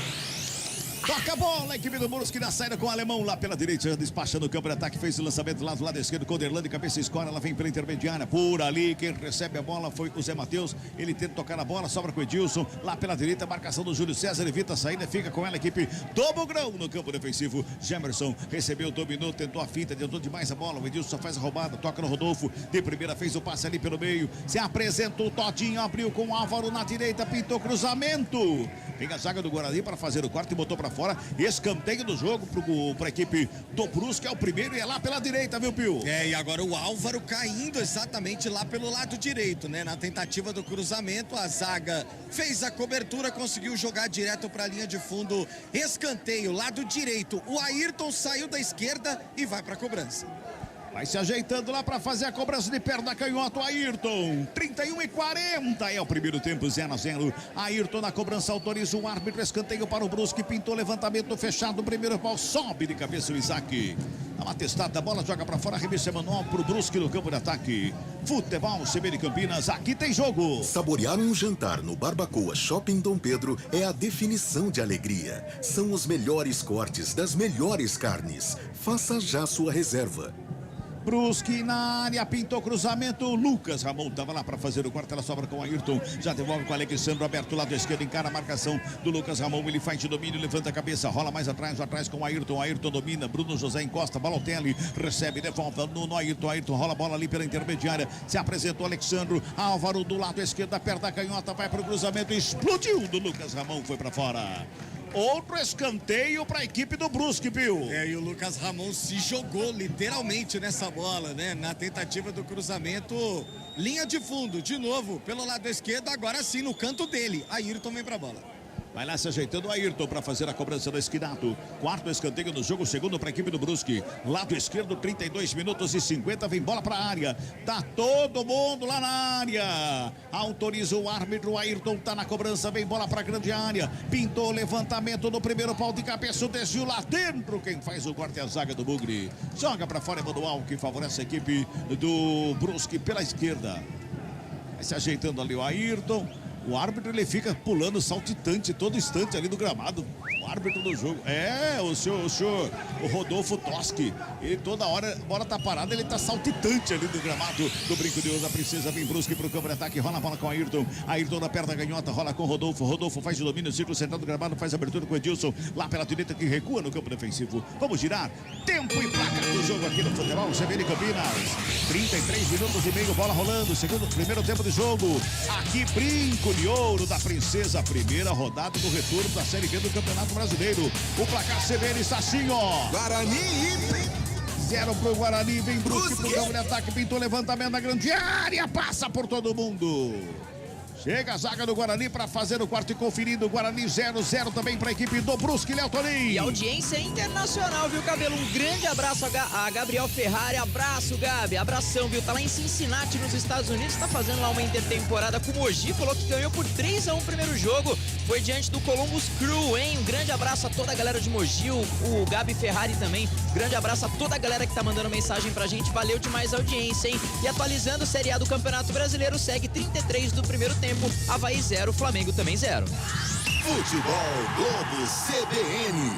Toca a bola, a equipe do Brusque na saída com o alemão lá pela direita, despachando o campo de ataque, fez o lançamento lá do lado esquerdo com o Derlan de cabeça escora, ela vem pela intermediária, por ali, quem recebe a bola foi o Zé Matheus, ele tenta tocar a bola, sobra com o Edilson, lá pela direita, marcação do Júlio César, evita a saída, fica com ela a equipe do Bugrão no campo defensivo. Gemerson recebeu, dominou, tentou a finta, tentou demais a bola, o Edilson só faz a roubada, toca no Rodolfo, de primeira fez o passe ali pelo meio, se apresentou o Todinho, abriu com o Álvaro na direita, pintou cruzamento, vem a zaga do Guarani para fazer o quarto e botou para fora, escanteio do jogo para a equipe do Brusque, é o primeiro e é lá pela direita, viu, Pio? E agora o Álvaro caindo exatamente lá pelo lado direito, né? Na tentativa do cruzamento, a zaga fez a cobertura, conseguiu jogar direto para a linha de fundo, escanteio, lado direito. O Ayrton saiu da esquerda e vai para a cobrança. Vai se ajeitando lá para fazer a cobrança de perna canhoto, Ayrton. 31:40 é o primeiro tempo, 0-0. Ayrton na cobrança autoriza o árbitro, escanteio para o Brusque, pintou levantamento fechado, primeiro pau, sobe de cabeça o Isaac. Dá uma testada, a bola joga para fora, arremesso manual para o Brusque no campo de ataque. Futebol CBN Campinas, aqui tem jogo. Saborear um jantar no Barbacoa Shopping Dom Pedro é a definição de alegria. São os melhores cortes das melhores carnes. Faça já sua reserva. Brusque na área, pintou cruzamento, Lucas Ramon estava lá para fazer o quarto, ela sobra com o Ayrton, já devolve com o Alexandre aberto, lado esquerdo, encara a marcação do Lucas Ramon, ele faz de domínio, levanta a cabeça, rola mais atrás com o Ayrton domina, Bruno José encosta, Balotelli, recebe, devolve no Ayrton rola a bola ali pela intermediária, se apresentou Alexandre, Álvaro do lado esquerdo, aperta a canhota, vai para o cruzamento, explodiu do Lucas Ramon, foi para fora. Outro escanteio para a equipe do Brusque, Pio. E o Lucas Ramon se jogou literalmente nessa bola, né? Na tentativa do cruzamento, linha de fundo, de novo, pelo lado esquerdo, agora sim no canto dele. Ayrton vem pra bola. Vai lá se ajeitando o Ayrton para fazer a cobrança do esquinato. Quarto escanteio no jogo, segundo para a equipe do Brusque. Lado esquerdo, 32 minutos e 50, vem bola para a área. Tá todo mundo lá na área. Autoriza o árbitro, o Ayrton tá na cobrança, vem bola para a grande área. Pintou o levantamento no primeiro pau de cabeça, desviou lá dentro. Quem faz o corte é a zaga do Bugre. Joga para fora, Emanuel, que favorece a equipe do Brusque pela esquerda. Vai se ajeitando ali o Ayrton. O árbitro, ele fica pulando saltitante todo instante ali do gramado. O árbitro do jogo. O Rodolfo Toschi. Ele toda hora, a bola tá parada, ele tá saltitante ali do gramado do Brinco de Ouro da Princesa. Vem Brusque pro campo de ataque, rola a bola com o Ayrton. Ayrton na perna ganhota, rola com o Rodolfo. Rodolfo faz o domínio, círculo central do gramado, faz a abertura com o Edilson. Lá pela direita que recua no campo defensivo. Vamos girar. Tempo e placa do jogo aqui no futebol CBN Campinas. 33 minutos e meio, bola rolando. Primeiro tempo de jogo. Aqui Brinco de Ouro da Princesa. Primeira rodada do retorno da Série B do Campeonato Brasileiro. O placar CBN está assim, ó. Guarani 0 pro Guarani, vem Brusque pro campo de ataque, pintou levantamento na grande área, passa por todo mundo. Chega a zaga do Guarani para fazer o quarto e conferindo. Guarani 0-0 também para a equipe do Brusque, Léo Toninho. E audiência internacional, viu, Cabelo? Um grande abraço a Gabriel Ferrari. Abraço, Gabi. Abração, viu? Tá lá em Cincinnati, nos Estados Unidos. Tá fazendo lá uma intertemporada com o Mogi. Falou que ganhou por 3-1 o primeiro jogo. Foi diante do Columbus Crew, hein? Um grande abraço a toda a galera de Mogi. O Gabi Ferrari também. Grande abraço a toda a galera que tá mandando mensagem pra gente. Valeu demais a audiência, hein? E atualizando o Série A do Campeonato Brasileiro, segue 33 do primeiro tempo. Avaí 0, Flamengo também 0. Futebol Globo CBN.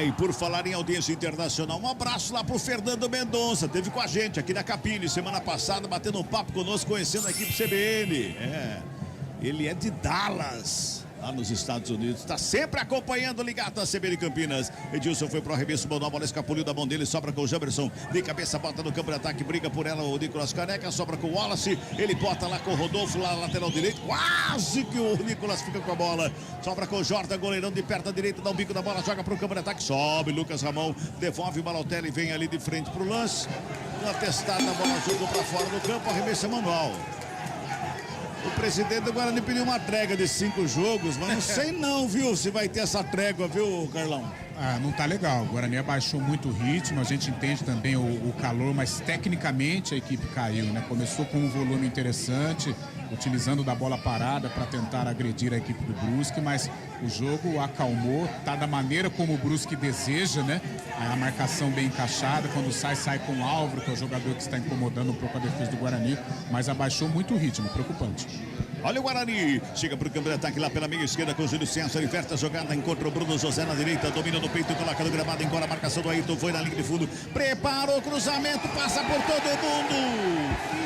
E por falar em audiência internacional, um abraço lá pro Fernando Mendonça, teve com a gente aqui na Capine semana passada, batendo um papo conosco, conhecendo a equipe CBN. Ele é de Dallas, lá nos Estados Unidos, está sempre acompanhando, ligado na CBN Campinas. Edilson foi pro arremesso, mandou a bola, escapuliu da mão dele, sobra com o Jamerson, de cabeça, bota no campo de ataque, briga por ela o Nicolas Caneca, sobra com o Wallace, ele bota lá com o Rodolfo, lá lateral direito, quase que o Nicolas fica com a bola, sobra com o Jordan, goleirão de perto à direita, dá um bico da bola, joga pro campo de ataque, sobe, Lucas Ramon, devolve o Balotelli, vem ali de frente pro lance, uma testada, a bola jogou pra fora do campo, arremesso manual. O presidente do Guarani pediu uma trégua de 5 jogos, mas não sei não, viu, se vai ter essa trégua, viu, Carlão? Não tá legal. O Guarani abaixou muito o ritmo, a gente entende também o calor, mas tecnicamente a equipe caiu, né? Começou com um volume interessante, utilizando da bola parada para tentar agredir a equipe do Brusque, mas o jogo acalmou, tá da maneira como o Brusque deseja, né? A marcação bem encaixada, quando sai com o Álvaro, que é o jogador que está incomodando um pouco a defesa do Guarani, mas abaixou muito o ritmo, preocupante. Olha o Guarani, chega pro campo de ataque lá pela meia esquerda com o Júlio César, inverte a jogada, encontra o Bruno José na direita, domina no peito, coloca no gramado, embora a marcação do Ayrton, foi na linha de fundo, preparou o cruzamento, passa por todo mundo.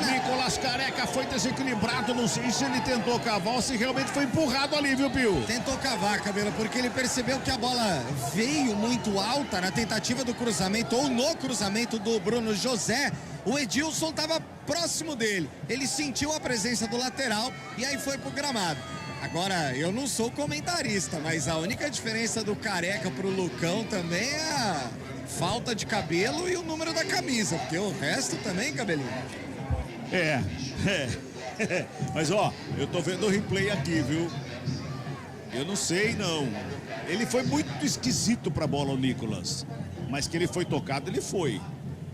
Nicolas Careca foi desequilibrado, não sei se ele tentou cavar ou se realmente foi empurrado ali, viu, Pio? Tentou cavar, Cabelo, porque ele percebeu que a bola veio muito alta na tentativa do cruzamento ou no cruzamento do Bruno José. O Edilson estava próximo dele, ele sentiu a presença do lateral e aí foi pro gramado. Agora, eu não sou comentarista, mas a única diferença do Careca pro Lucão também é a falta de cabelo e o número da camisa, porque o resto também, Cabelinho. Mas ó, eu tô vendo o replay aqui, viu? Eu não sei não. Ele foi muito esquisito pra bola, o Nicolas. Mas que ele foi tocado, ele foi.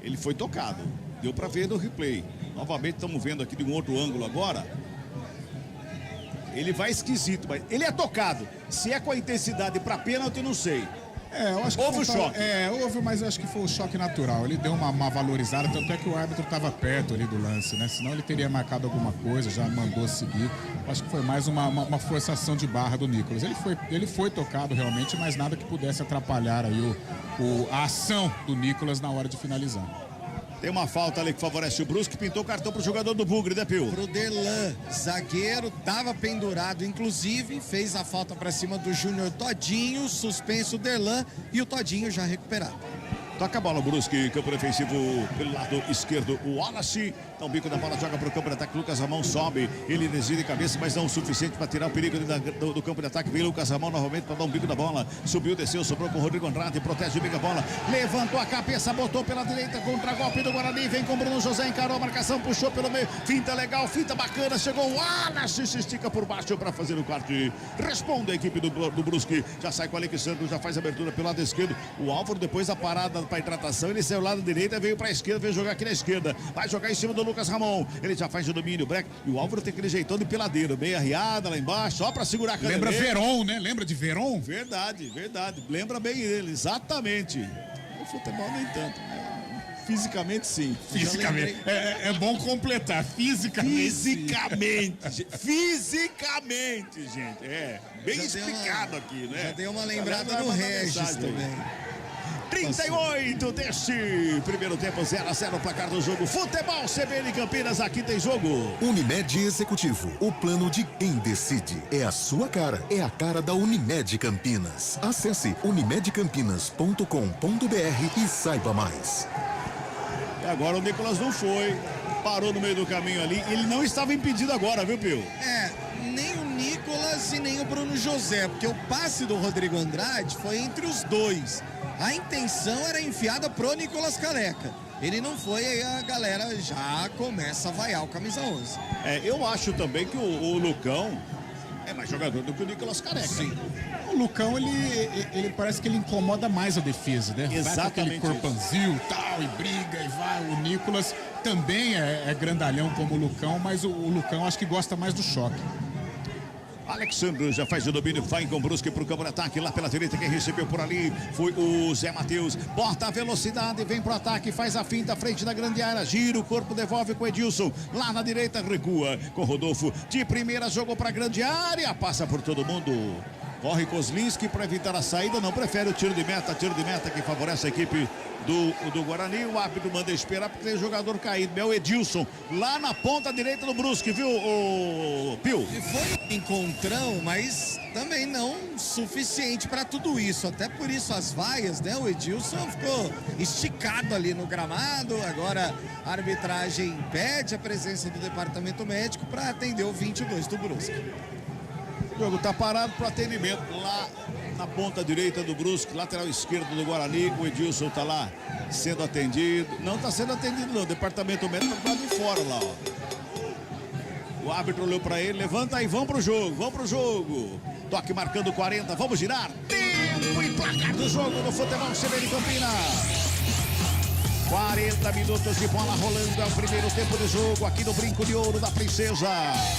Ele foi tocado. Deu pra ver no replay. Novamente estamos vendo aqui de um outro ângulo agora. Ele vai esquisito, mas ele é tocado. Se é com a intensidade pra pênalti, eu não sei. Eu acho que houve o choque. Houve, mas eu acho que foi o choque natural. Ele deu uma valorizada, tanto é que o árbitro estava perto ali do lance, né? Senão ele teria marcado alguma coisa, já mandou seguir. Acho que foi mais uma forçação de barra do Nicolas. Ele foi tocado realmente, mas nada que pudesse atrapalhar aí a ação do Nicolas na hora de finalizar. Tem uma falta ali que favorece o Brusque, pintou o cartão pro jogador do Bugre, né, Pio? Pro Derlan, zagueiro, tava pendurado, inclusive, fez a falta pra cima do Júnior Todinho, suspenso o Derlan e o Todinho já recuperado. Toca a bola, o Brusque, campo defensivo pelo lado esquerdo, o Wallace, dá um bico da bola, joga pro campo de ataque, Lucas Ramon sobe, ele desvia de cabeça, mas não o suficiente para tirar o perigo do campo de ataque, vem Lucas Ramon novamente para dar um bico da bola, subiu, desceu, sobrou com o Rodrigo Andrade, protege bem a bola, levantou a cabeça, botou pela direita, contra-golpe do Guarani, vem com o Bruno José, encarou a marcação, puxou pelo meio, finta legal, finta bacana, chegou o Wallace, se estica por baixo para fazer o corte, responde a equipe do Brusque, já sai com o Alexandre, já faz a abertura pelo lado esquerdo, o Álvaro depois da parada para hidratação, ele saiu lado direito, veio para a esquerda, veio jogar aqui na esquerda, vai jogar em cima do Lucas Ramon, ele já faz o domínio, break, e o Álvaro tem aquele jeitão de peladeiro, meio arriada lá embaixo, só para segurar a câmera. Lembra Veron, né? Lembra de Veron? Verdade, lembra bem ele, exatamente. O futebol nem tanto, fisicamente sim. Fisicamente, é bom completar, fisicamente, gente, bem já explicado aqui, né? Já deu uma lembrada no Regis também. 38 deste primeiro tempo, 0-0 placar do jogo. Futebol CBN Campinas, aqui tem jogo. Unimed Executivo, o plano de quem decide. É a sua cara, é a cara da Unimed Campinas. Acesse unimedcampinas.com.br e saiba mais. Agora o Nicolas não foi, parou no meio do caminho ali, ele não estava impedido agora, viu, Pio? Nem o Nicolas e nem o Bruno José, porque o passe do Rodrigo Andrade foi entre os dois. a intenção era enfiada pro Nicolas Careca. Ele não foi, aí a galera já começa a vaiar o camisa 11. Eu acho também que o Lucão é mais jogador do que o Nicolas Careca. Sim. O Lucão, ele parece que ele incomoda mais a defesa, né? Exatamente. Vai com aquele corpanzil, tal, e briga, e vai. O Nicolas também é grandalhão como o Lucão, mas o Lucão acho que gosta mais do choque. Alexandre já faz o domínio, vai com o Brusque pro campo de ataque, lá pela direita, quem recebeu por ali foi o Zé Matheus, bota a velocidade, vem pro ataque, faz a finta, frente da grande área, gira o corpo, devolve com o Edilson, lá na direita recua, com o Rodolfo, de primeira jogou pra grande área, passa por todo mundo, corre Kozlinski para evitar a saída, não prefere o tiro de meta que favorece a equipe do Guarani. O árbitro manda esperar porque tem jogador caído, é o Edilson, lá na ponta direita do Brusque, viu, o Pio? E foi um encontrão, mas também não suficiente para tudo isso, até por isso as vaias, né? O Edilson ficou esticado ali no gramado, agora a arbitragem pede a presença do departamento médico para atender o 22 do Brusque. O jogo tá parado para atendimento lá na ponta direita do Brusque, lateral esquerdo do Guarani. O Edilson tá lá sendo atendido. Não tá sendo atendido não, o departamento médico tá de fora lá, ó. O árbitro olhou para ele, levanta aí, vamos pro jogo. Toque marcando 40, vamos girar. Tempo e placar do jogo no futebol CBN Campinas. 40 minutos de bola rolando, é o primeiro tempo de jogo aqui no Brinco de Ouro da Princesa.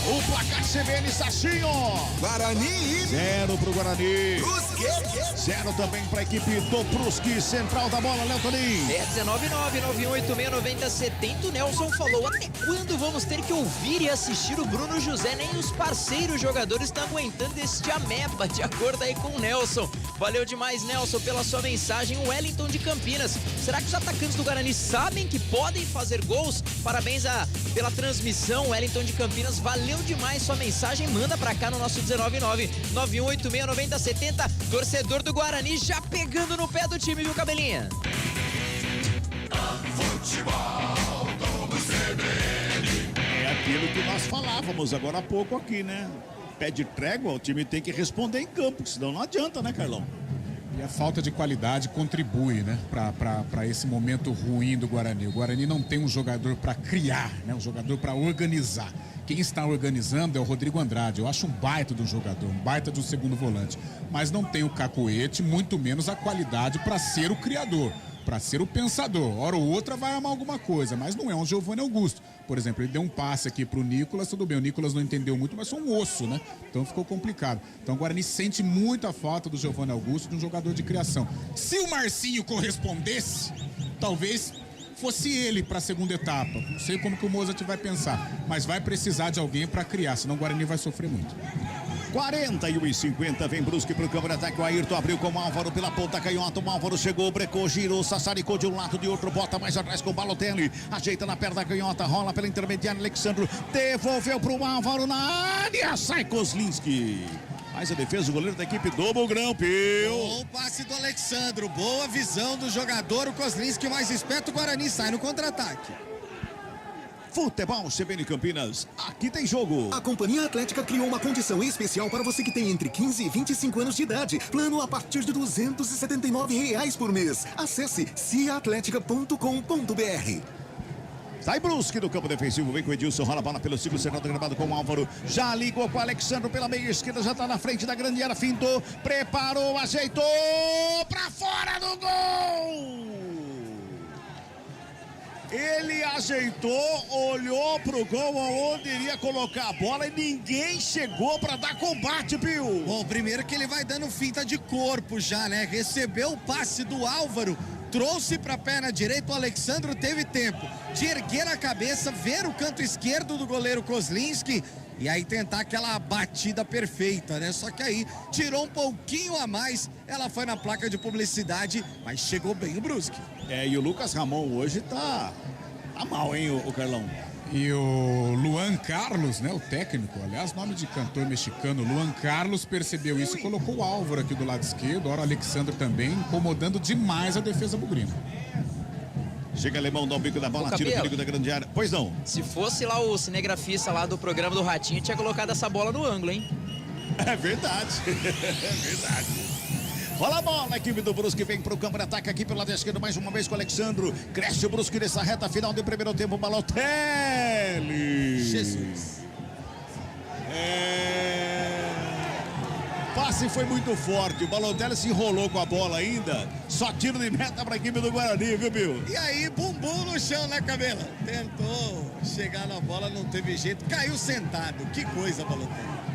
O placar CBN está assim, ó. Guarani. 0 pro Guarani. Brusque. 0 também para a equipe do Brusque. Central da bola, Léo Toninho. 19991869070. O Nelson falou, até quando vamos ter que ouvir e assistir o Bruno José? Nem os parceiros jogadores estão aguentando este ameba, de acordo aí com o Nelson. Valeu demais, Nelson, pela sua mensagem. O Wellington de Campinas. Será que os atacantes do Guarani sabem que podem fazer gols? Parabéns pela transmissão, Wellington de Campinas. Valeu demais sua mensagem. Manda pra cá no nosso 19991869070. Torcedor do Guarani já pegando no pé do time, viu, Cabelinha? Futebol do CBN. É aquilo que nós falávamos agora há pouco aqui, né? Pede trégua, o time tem que responder em campo, senão não adianta, né, Carlão? E a falta de qualidade contribui, né, para esse momento ruim do Guarani. O Guarani não tem um jogador para criar, né, um jogador para organizar. Quem está organizando é o Rodrigo Andrade. Eu acho um baita de um jogador, um baita de um segundo volante. Mas não tem o cacoete, muito menos a qualidade para ser o criador, para ser o pensador. Hora ou outra vai amar alguma coisa, mas não é um Giovanni Augusto. Por exemplo, ele deu um passe aqui pro Nicolas, tudo bem, o Nicolas não entendeu muito, mas foi um osso, né? Então ficou complicado. Então o Guarani sente muito a falta do Giovanni Augusto, de um jogador de criação. Se o Marcinho correspondesse, talvez fosse ele para a segunda etapa. Não sei como que o Mozart vai pensar, mas vai precisar de alguém para criar, senão o Guarani vai sofrer muito. 41:50, vem Brusque pro campo de ataque, o Ayrton abriu com o Álvaro pela ponta canhota, o Álvaro chegou, brecou, girou, sassaricou de um lado, de outro, bota mais atrás com o Balotelli, ajeita na perna canhota, rola pela intermediária, Alexandre, devolveu pro Álvaro na área, sai Kozlinski. Faz a defesa, o goleiro da equipe do Bugrão, Pio. Bom passe do Alexandro, boa visão do jogador, o Kozlinski mais esperto, o Guarani sai no contra-ataque. Futebol CBN Campinas, aqui tem jogo. A Companhia Atlética criou uma condição especial para você que tem entre 15 e 25 anos de idade. Plano a partir de R$ 279 por mês. Acesse ciaatletica.com.br. Sai Brusque do campo defensivo, vem com o Edilson, rola a bola pelo ciclo central do gramado com o Álvaro, já ligou com o Alexandre pela meia esquerda, já tá na frente da grande área, fintou, preparou, ajeitou, pra fora do gol! Ele ajeitou, olhou pro gol aonde iria colocar a bola e ninguém chegou pra dar combate, Pio. Bom, primeiro que ele vai dando finta de corpo já, né? Recebeu o passe do Álvaro, trouxe pra perna direita, o Alexandre teve tempo de erguer a cabeça, ver o canto esquerdo do goleiro Kozlinski e aí tentar aquela batida perfeita, né? Só que aí tirou um pouquinho a mais, ela foi na placa de publicidade, mas chegou bem o Brusque. E o Lucas Ramon hoje tá mal, hein, o Carlão? E o Luan Carlos, né, o técnico, aliás, nome de cantor mexicano, Luan Carlos percebeu isso e colocou o Álvaro aqui do lado esquerdo, ora o Alexandre também, incomodando demais a defesa bugrina. Chega Alemão, dá o bico da bola, tira o perigo da grande área. Pois não. Se fosse lá o cinegrafista lá do programa do Ratinho, tinha colocado essa bola no ângulo, hein? É verdade, é verdade. Rola a bola, equipe do Brusque vem pro campo de ataque aqui pelo lado esquerdo, mais uma vez com o Alexandro. Cresce o Brusque nessa reta final de primeiro tempo, Balotelli. Jesus. Passe foi muito forte, o Balotelli se enrolou com a bola ainda. Só tiro de meta pra equipe do Guarani, viu, Bill? E aí, bumbum no chão, né, Cabela? Tentou chegar na bola, não teve jeito, caiu sentado. Que coisa, Balotelli.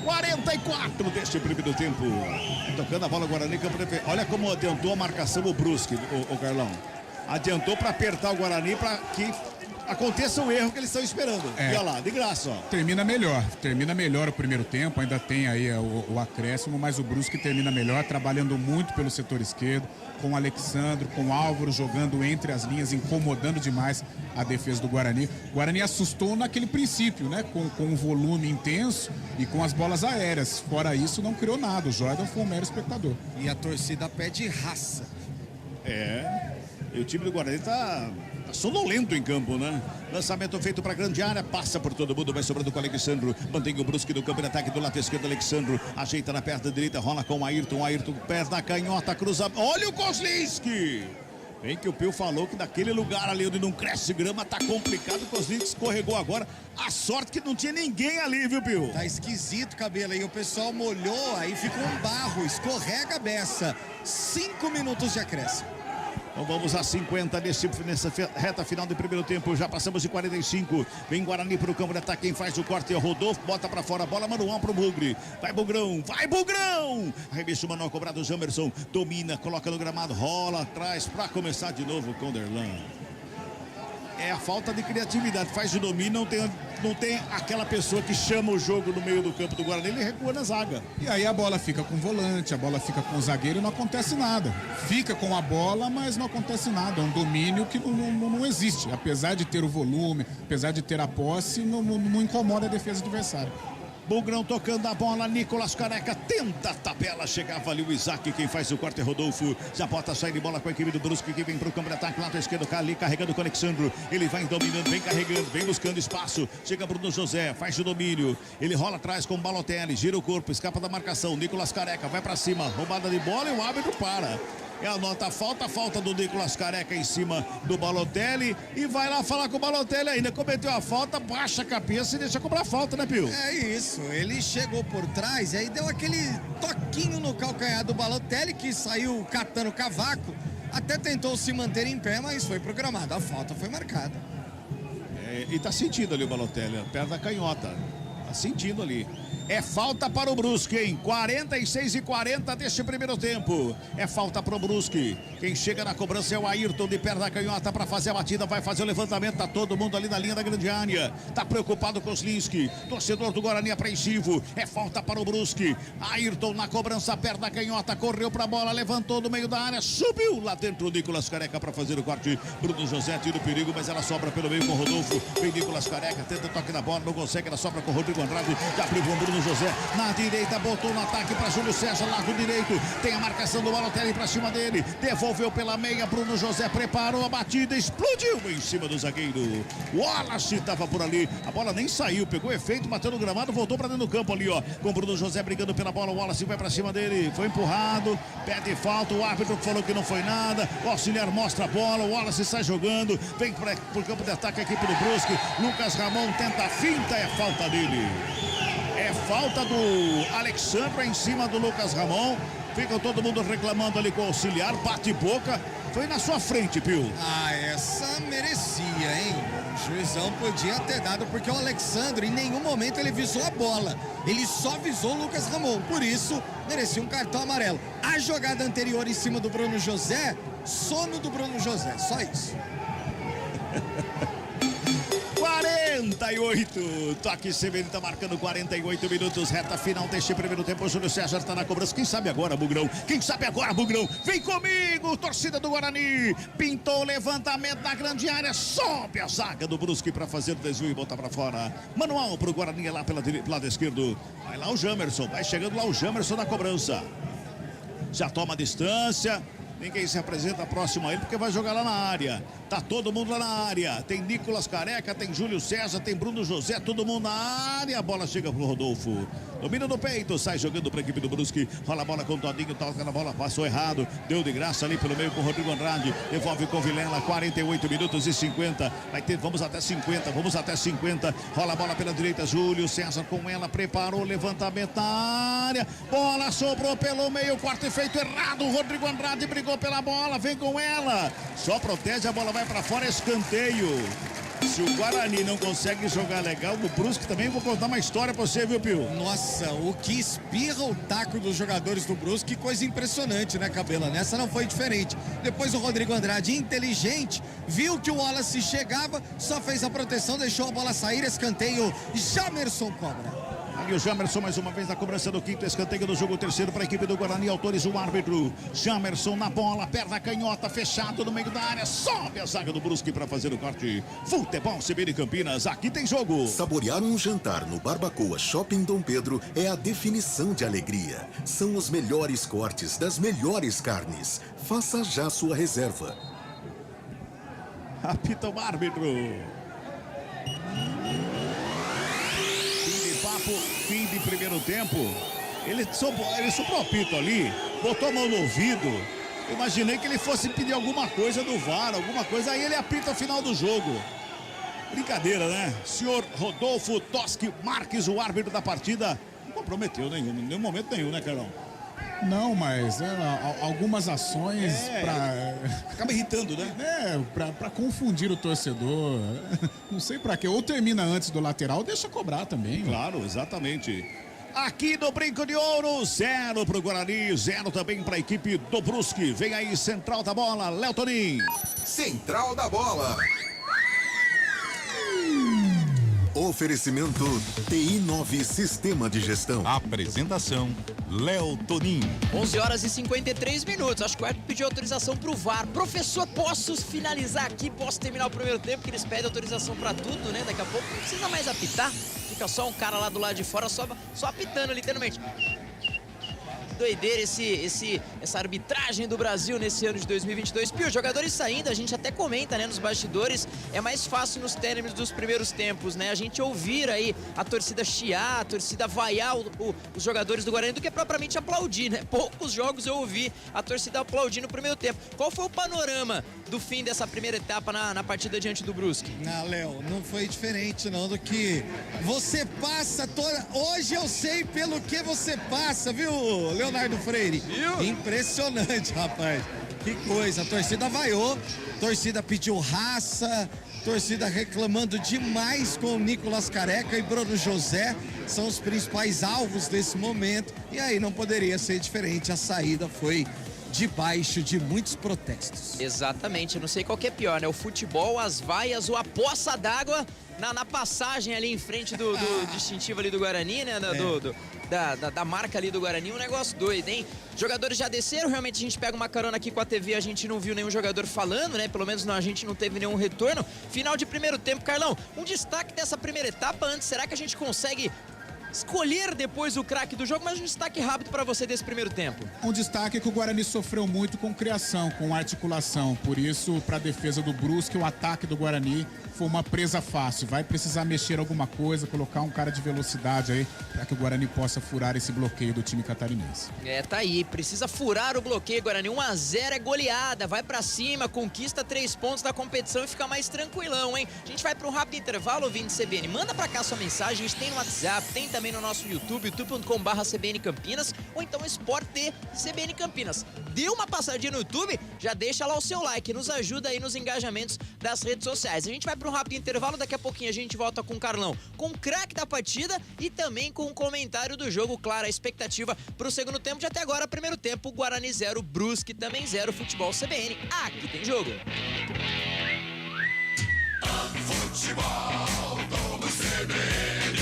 44 deste primeiro tempo. Tocando a bola, Guarani, campo de... Olha como adiantou a marcação o Brusque, o Carlão. Adiantou para apertar o Guarani para que aconteça o erro que eles estão esperando. E olha lá, de graça, ó. Termina melhor o primeiro tempo, ainda tem aí o acréscimo, mas o Brusque termina melhor, trabalhando muito pelo setor esquerdo, com o Alexandre, com o Álvaro jogando entre as linhas, incomodando demais a defesa do Guarani. O Guarani assustou naquele princípio, né? Com um volume intenso e com as bolas aéreas. Fora isso, não criou nada. O Jordan foi um mero espectador. E a torcida pede raça. E o time do Guarani tá sonolento em campo, né? Lançamento feito para grande área, passa por todo mundo, vai sobrando com o Alexandro, mantém o Brusque no campo de ataque do lado esquerdo, Alexandro ajeita na perna direita, rola com o Ayrton, perna canhota, cruza, olha o Kozlinski! Bem que o Pio falou que daquele lugar ali onde não cresce grama tá complicado, o Kozlinski escorregou agora, a sorte que não tinha ninguém ali, viu, Pio? Tá esquisito, Cabelo, aí o pessoal molhou, aí ficou um barro, escorrega a beça, 5 minutos de acréscimo. Então vamos a 50 nessa reta final do primeiro tempo. Já passamos de 45. Vem Guarani para o campo de ataque. Quem faz o corte é o Rodolfo. Bota para fora a bola. Manual para o Bugre. Vai Bugrão. Vai Bugrão. Arremesso manual cobrado. Jamerson domina. Coloca no gramado. Rola atrás para começar de novo com Derlan. É a falta de criatividade. Faz o domínio. Não tem aquela pessoa que chama o jogo no meio do campo do Guarani. Ele recua na zaga. E aí a bola fica com o volante, a bola fica com o zagueiro e não acontece nada. Fica com a bola, mas não acontece nada. É um domínio que não existe. Apesar de ter o volume, apesar de ter a posse, não incomoda a defesa adversária. Bugrão tocando a bola, Nicolas Careca tenta a tabela, chegava ali o Isaac, quem faz o corte é Rodolfo, já bota a sair de bola com a equipe do Brusque, que vem para o campo de ataque, lado esquerdo, ali carregando com o Alexandro, ele vai dominando, vem carregando, vem buscando espaço, chega Bruno José, faz o domínio, ele rola atrás com o Balotelli, gira o corpo, escapa da marcação, Nicolas Careca vai para cima, roubada de bola e o árbitro para. É a nota falta do Nicolas Careca em cima do Balotelli e vai lá falar com o Balotelli ainda. Cometeu a falta, baixa a cabeça e deixa cobrar falta, né, Pio? É isso, ele chegou por trás e aí deu aquele toquinho no calcanhar do Balotelli que saiu catando cavaco, até tentou se manter em pé, mas foi programado, a falta foi marcada. E tá sentindo ali o Balotelli, perna canhota, tá sentindo ali. É falta para o Brusque, hein? 46-40 deste primeiro tempo. É falta para o Brusque. Quem chega na cobrança é o Ayrton de perna canhota para fazer a batida. Vai fazer o levantamento. Tá todo mundo ali na linha da grande área. Tá preocupado com os Kozlinski. Torcedor do Guarani apreensivo. É falta para o Brusque. Ayrton na cobrança, perna canhota. Correu para a bola, levantou do meio da área. Subiu lá dentro o Nicolas Careca para fazer o corte. Bruno José tira o perigo, mas ela sobra pelo meio com o Rodolfo. Vem Nicolas Careca, tenta toque na bola, não consegue. Ela sobra com o Rodrigo Andrade. Já abriu o Bruno José na direita, botou no ataque para Júlio César, lado direito, tem a marcação do Balotelli para cima dele, devolveu pela meia, Bruno José preparou a batida, explodiu em cima do zagueiro. Wallace estava por ali, a bola nem saiu, pegou efeito, bateu no gramado, voltou para dentro do campo ali, ó, com Bruno José brigando pela bola, o Wallace vai para cima dele, foi empurrado, pede falta, o árbitro falou que não foi nada, o auxiliar mostra a bola, o Wallace sai jogando, vem para o campo de ataque a equipe do Brusque, Lucas Ramon tenta a finta, é falta dele. É falta do Alexandre em cima do Lucas Ramon. Fica todo mundo reclamando ali com o auxiliar. Bate boca. Foi na sua frente, Pio. Ah, essa merecia, hein? O juizão podia ter dado, porque o Alexandre em nenhum momento ele visou a bola. Ele só visou o Lucas Ramon. Por isso, merecia um cartão amarelo. A jogada anterior em cima do Bruno José, sono do Bruno José. Só isso. 48, toque Severino tá marcando 48 minutos, reta final deste primeiro tempo, o Júlio César tá na cobrança, quem sabe agora, Bugrão, vem comigo, torcida do Guarani, pintou o levantamento na grande área, sobe a zaga do Brusque para fazer o desvio e botar para fora, manual pro Guarani lá pelo lado esquerdo, vai lá o Jamerson, vai chegando lá o Jamerson na cobrança, já toma a distância, Ninguém se apresenta próximo a ele porque vai jogar lá na área. Tá todo mundo lá na área. Tem Nicolas Careca, tem Júlio César, tem Bruno José, todo mundo na área. A bola chega pro Rodolfo. Domina no peito, sai jogando para a equipe do Brusque. Rola a bola com o Todinho, toca na bola, passou errado. Deu de graça ali pelo meio com o Rodrigo Andrade. Devolve com o Vilela, 48 minutos e 50. Vai ter, vamos até 50, vamos até 50. Rola a bola pela direita, Júlio César com ela, preparou, levantamento na área. Bola sobrou pelo meio, corte feito errado. O Rodrigo Andrade brigou pela bola, vem com ela. Só protege, a bola vai para fora, escanteio. Se o Guarani não consegue jogar legal, o Brusque também, vou contar uma história pra você, viu, Pio? Nossa, o que espirra o taco dos jogadores do Brusque, que coisa impressionante, né, Cabela? Nessa não foi diferente. Depois o Rodrigo Andrade, inteligente, viu que o Wallace chegava, só fez a proteção, deixou a bola sair, escanteio, Jamerson cobra. Ali o Jamerson mais uma vez na cobrança do quinto escanteio do jogo, terceiro para a equipe do Guarani, autoriza o árbitro. Jamerson na bola, perna canhota, fechado no meio da área, sobe a zaga do Brusque para fazer o corte. Futebol CBN Campinas, aqui tem jogo. Saborear um jantar no Barbacoa Shopping Dom Pedro é a definição de alegria. São os melhores cortes das melhores carnes. Faça já sua reserva. Apita o árbitro. Fim de primeiro tempo. Ele soprou o apito ali, botou a mão no ouvido. Eu imaginei que ele fosse pedir alguma coisa do VAR, alguma coisa, aí ele apita o final do jogo. Brincadeira, né? Senhor Rodolfo Toschi Marques, o árbitro da partida, não comprometeu nenhum momento nenhum, né, Carol? Não, mas algumas ações acaba irritando, né? Pra confundir o torcedor. Não sei pra quê. Ou termina antes do lateral, deixa cobrar também. Claro, exatamente. Aqui no Brinco de Ouro, 0 pro Guarani, 0 também pra equipe do Brusque. Vem aí, central da bola, Léo Tonin. Central da bola. Oferecimento TI9 Sistema de Gestão. Apresentação Léo Tonin. 11 horas e 53 minutos. Acho que o árbitro pediu autorização pro VAR. Professor, posso finalizar aqui? Posso terminar o primeiro tempo? Que eles pedem autorização pra tudo, né? Daqui a pouco não precisa mais apitar. Fica só um cara lá do lado de fora só apitando, literalmente. Doideira essa arbitragem do Brasil nesse ano de 2022. Pio, jogadores saindo, a gente até comenta, né, nos bastidores, é mais fácil nos términos dos primeiros tempos, né, a gente ouvir aí a torcida chiar, a torcida vaiar os jogadores do Guarani do que propriamente aplaudir, né? Poucos jogos eu ouvi a torcida aplaudir no primeiro tempo. Qual foi o panorama do fim dessa primeira etapa na partida diante do Brusque? Léo, não foi diferente não do que você passa toda... Hoje eu sei pelo que você passa, viu, Leonardo Freire? Viu? Impressionante, rapaz. Que coisa, a torcida vaiou, a torcida pediu raça, torcida reclamando demais com o Nicolas Careca e Bruno José, são os principais alvos desse momento, e aí não poderia ser diferente, a saída foi debaixo de muitos protestos. Exatamente, eu não sei qual que é pior, né? O futebol, as vaias ou a poça d'água na passagem ali em frente do distintivo ali do Guarani, né? Da marca ali do Guarani, um negócio doido, hein? Jogadores já desceram, realmente a gente pega uma carona aqui com a TV, a gente não viu nenhum jogador falando, né? Pelo menos a gente não teve nenhum retorno. Final de primeiro tempo, Carlão, um destaque dessa primeira etapa antes, será que a gente consegue escolher depois o craque do jogo, mas um destaque rápido para você desse primeiro tempo? Um destaque é que o Guarani sofreu muito com criação, com articulação, por isso, para a defesa do Brusque, o ataque do Guarani foi uma presa fácil, vai precisar mexer alguma coisa, colocar um cara de velocidade aí, para que o Guarani possa furar esse bloqueio do time catarinense. Tá aí, precisa furar o bloqueio, Guarani, 1-0 é goleada, vai pra cima, conquista 3 pontos da competição e fica mais tranquilão, hein? A gente vai para um rápido intervalo, ouvinte CBN, manda pra cá sua mensagem, a gente tem no WhatsApp, tem também no nosso YouTube, youtube.com/CBN Campinas, ou então Sport T CBN Campinas. Deu uma passadinha no YouTube, já deixa lá o seu like, nos ajuda aí nos engajamentos das redes sociais. A gente vai para um rápido intervalo, daqui a pouquinho a gente volta com o Carlão, com o craque da partida e também com o comentário do jogo, claro, a expectativa para o segundo tempo de até agora, primeiro tempo, Guarani 0, Brusque também 0, Futebol CBN, aqui tem jogo. Futebol do CBN.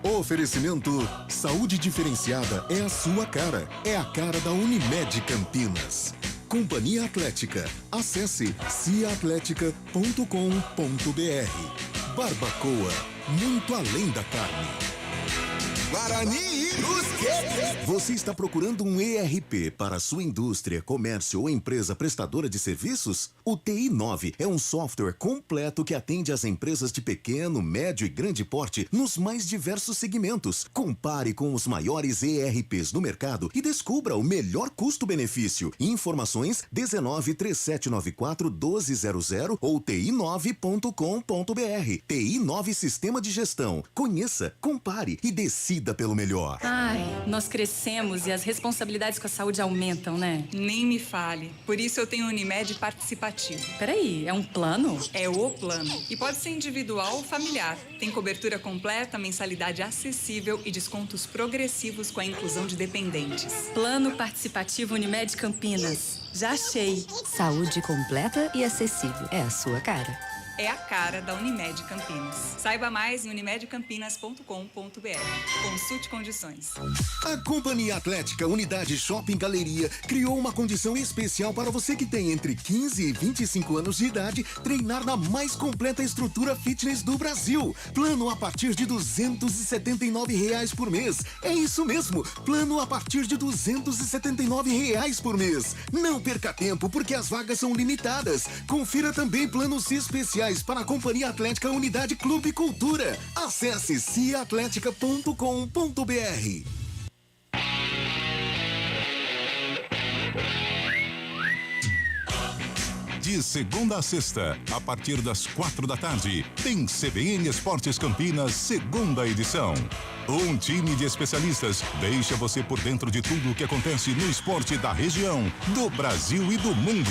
Oferecimento Saúde Diferenciada é a sua cara. É a cara da Unimed Campinas. Companhia Atlética. Acesse ciaatletica.com.br. Barbacoa, muito além da carne. Guarani e Brusque. Você está procurando um ERP para a sua indústria, comércio ou empresa prestadora de serviços? O TI9 é um software completo que atende às empresas de pequeno, médio e grande porte nos mais diversos segmentos. Compare com os maiores ERPs do mercado e descubra o melhor custo-benefício. Informações 19-3794-1200 ou ti9.com.br. TI9 Sistema de Gestão. Conheça, compare e decida pelo melhor. Ai, nós crescemos e as responsabilidades com a saúde aumentam, né? Nem me fale. Por isso eu tenho o Unimed Participativo. Peraí, é um plano? É o plano. E pode ser individual ou familiar. Tem cobertura completa, mensalidade acessível e descontos progressivos com a inclusão de dependentes. Plano Participativo Unimed Campinas. Já achei. Saúde completa e acessível. É a sua cara. É a cara da Unimed Campinas. Saiba mais em unimedcampinas.com.br. Consulte condições. A Companhia Atlética Unidade Shopping Galeria criou uma condição especial para você que tem entre 15 e 25 anos de idade treinar na mais completa estrutura fitness do Brasil. Plano a partir de R$ 279 por mês. É isso mesmo, plano a partir de R$ 279 por mês. Não perca tempo porque as vagas são limitadas. Confira também planos especiais para a Companhia Atlética Unidade Clube Cultura. Acesse ciatlética.com.br. De segunda a sexta, a partir das 4 da tarde, tem CBN Esportes Campinas, segunda edição. Um time de especialistas deixa você por dentro de tudo o que acontece no esporte da região, do Brasil e do mundo.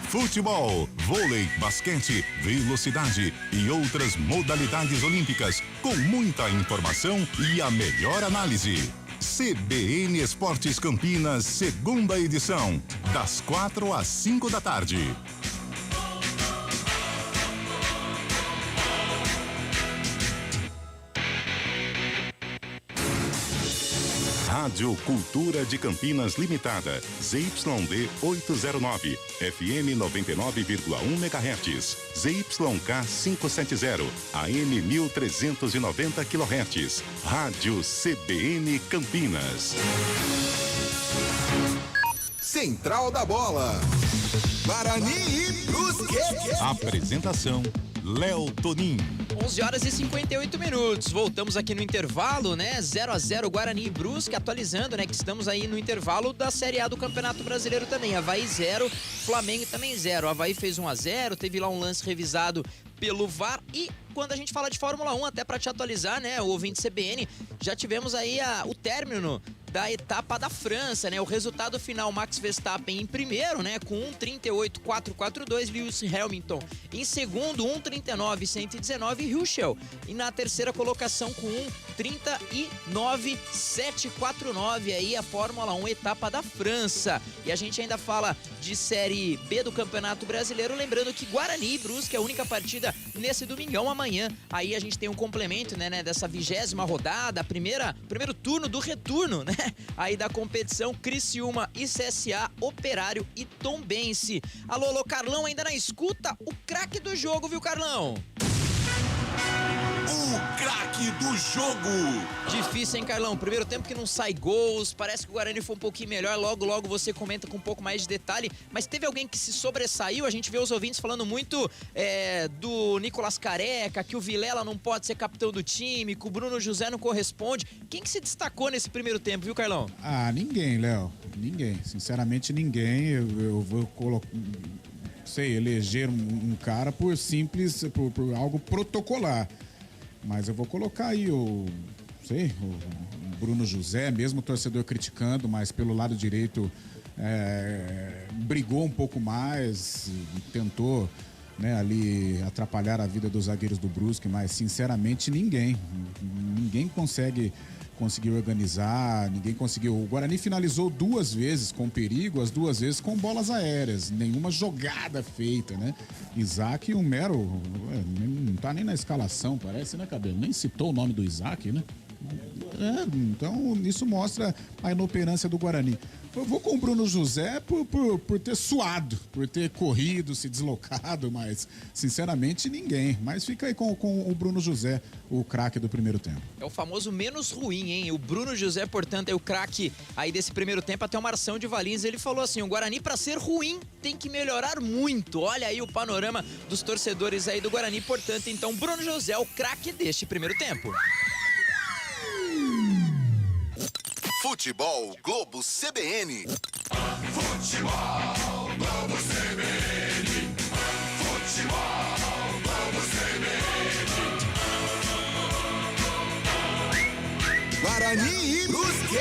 Futebol, vôlei, basquete, velocidade e outras modalidades olímpicas, com muita informação e a melhor análise. CBN Esportes Campinas, segunda edição, das 4 às 5 da tarde. Rádio Cultura de Campinas Limitada, ZYD 809, FM 99,1 MHz, ZYK 570, AM 1390 kHz, Rádio CBN Campinas. Central da Bola. Guarani e Brusque. Apresentação: Léo Tonin. 11h58. Voltamos aqui no intervalo, né? 0-0 Guarani e Brusque, atualizando, né? Que estamos aí no intervalo da Série A do Campeonato Brasileiro também. Avaí 0, Flamengo também 0. Avaí fez 1-0, teve lá um lance revisado pelo VAR e quando a gente fala de Fórmula 1, até para te atualizar, né, o ouvinte CBN, já tivemos aí o término da etapa da França, né, o resultado final, Max Verstappen em primeiro, né, com 1:38.442, Lewis Hamilton em segundo, 1:39.119, Russell e na terceira colocação com 1:39.749, aí a Fórmula 1 etapa da França. E a gente ainda fala de Série B do Campeonato Brasileiro, lembrando que Guarani e Brusque é a única partida nesse domingão. Amanhã aí a gente tem um complemento, né, dessa 20ª rodada, primeiro turno do retorno, né, aí da competição, Criciúma e CSA, Operário e Tombense. Alô, Carlão, ainda na escuta, o craque do jogo, viu, Carlão? O craque do jogo. Difícil, hein, Carlão? Primeiro tempo que não sai gols, parece que o Guarani foi um pouquinho melhor, logo você comenta com um pouco mais de detalhe, mas teve alguém que se sobressaiu, a gente vê os ouvintes falando muito do Nicolas Careca, que o Vilela não pode ser capitão do time, que o Bruno José não corresponde. Quem que se destacou nesse primeiro tempo, viu, Carlão? Ah, ninguém, Léo, ninguém, sinceramente ninguém. Eu vou colocar, eleger um cara por algo protocolar. Mas eu vou colocar aí o Bruno José, mesmo o torcedor criticando, mas pelo lado direito brigou um pouco mais, tentou, né, ali atrapalhar a vida dos zagueiros do Brusque, mas sinceramente ninguém conseguiu organizar, ninguém conseguiu. O Guarani finalizou 2 vezes com perigo, as 2 vezes com bolas aéreas, nenhuma jogada feita, né? Isaac, um mero, não tá nem na escalação, parece, né, Cabelo? Nem citou o nome do Isaac, né? Então isso mostra a inoperância do Guarani. Eu vou com o Bruno José por ter suado, por ter corrido, se deslocado, mas sinceramente ninguém. Mas fica aí com o Bruno José, o craque do primeiro tempo. É o famoso menos ruim, hein? O Bruno José, portanto, é o craque aí desse primeiro tempo. Até o Marção de Valinhos, ele falou assim, o Guarani, pra ser ruim, tem que melhorar muito. Olha aí o panorama dos torcedores aí do Guarani. Portanto, então, Bruno José é o craque deste primeiro tempo. Futebol Globo CBN. Futebol Globo CBN. Futebol Globo CBN. Guarani e Brusque.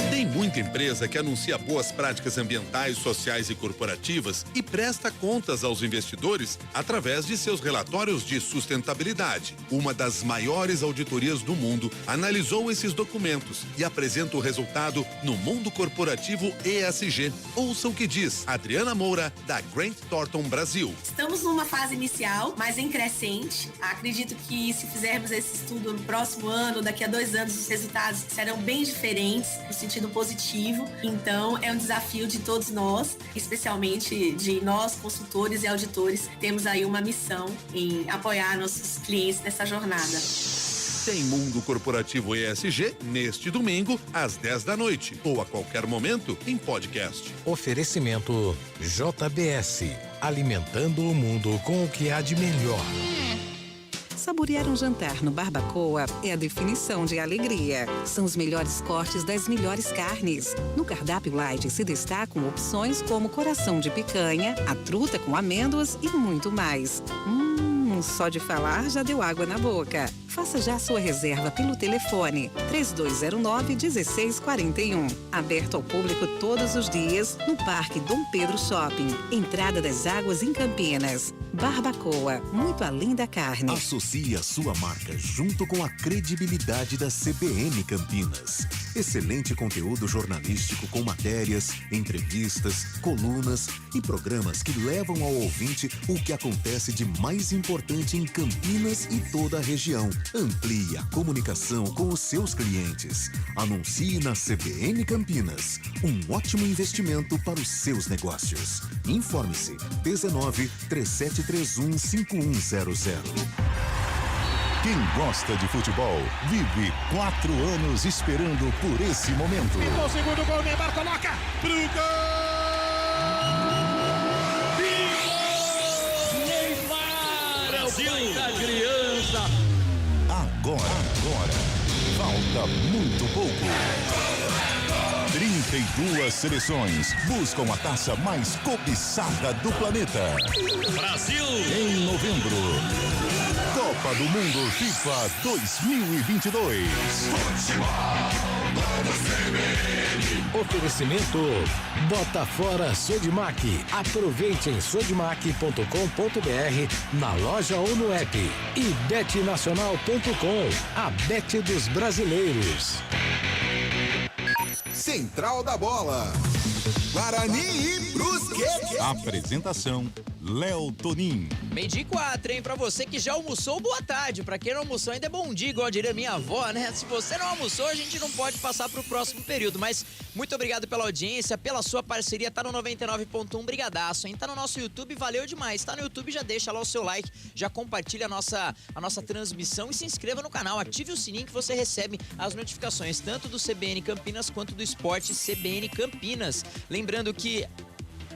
Tem muita empresa que anuncia boas práticas ambientais, sociais e corporativas e presta contas aos investidores através de seus relatórios de sustentabilidade. Uma das maiores auditorias do mundo analisou esses documentos e apresenta o resultado no Mundo Corporativo ESG. Ouça o que diz Adriana Moura, da Grant Thornton Brasil. Estamos numa fase inicial, mas em crescente. Acredito que se fizermos esse estudo no próximo ano, daqui a 2 anos, os resultados serão bem diferentes, no sentido positivo. Então, é um desafio de todos nós, especialmente de nós, consultores e auditores. Temos aí uma missão em apoiar nossos clientes nessa jornada. Tem Mundo Corporativo ESG neste domingo, às 10 da noite, ou a qualquer momento em podcast. Oferecimento JBS, alimentando o mundo com o que há de melhor. Saborear um jantar no Barbacoa é a definição de alegria. São os melhores cortes das melhores carnes. No cardápio light se destacam opções como coração de picanha, a truta com amêndoas e muito mais. Só de falar já deu água na boca. Faça já sua reserva pelo telefone 3209-1641. Aberto ao público todos os dias no Parque Dom Pedro Shopping. Entrada das Águas em Campinas. Barbacoa, muito além da carne. Associe a sua marca junto com a credibilidade da CBN Campinas. Excelente conteúdo jornalístico com matérias, entrevistas, colunas e programas que levam ao ouvinte o que acontece de mais importante em Campinas e toda a região. Amplie a comunicação com os seus clientes. Anuncie na CBN Campinas. Um ótimo investimento para os seus negócios. Informe-se 19-3731-5100. Quem gosta de futebol vive 4 anos esperando por esse momento. Ficou o segundo gol, Neymar coloca pro gol! Neymar! Brasil da criança! Agora, falta muito pouco. 32 seleções buscam a taça mais cobiçada do planeta. Brasil! Em novembro, Copa do Mundo FIFA 2022. Oferecimento Bota Fora Sodimac. Aproveite em sodimac.com.br, na loja ou no app. E betnacional.com, a bet dos brasileiros. Central da Bola. Guarani e Brusque. Apresentação Léo Tonin. 12:04, hein? Pra você que já almoçou, boa tarde. Pra quem não almoçou, ainda é bom dia, igual diria minha avó, né? Se você não almoçou, a gente não pode passar pro próximo período. Mas muito obrigado pela audiência, pela sua parceria. Tá no 99.1, brigadaço, hein? Tá no nosso YouTube, valeu demais. Tá no YouTube, já deixa lá o seu like, já compartilha a nossa transmissão e se inscreva no canal. Ative o sininho que você recebe as notificações, tanto do CBN Campinas quanto do Esporte CBN Campinas. Lembrando que,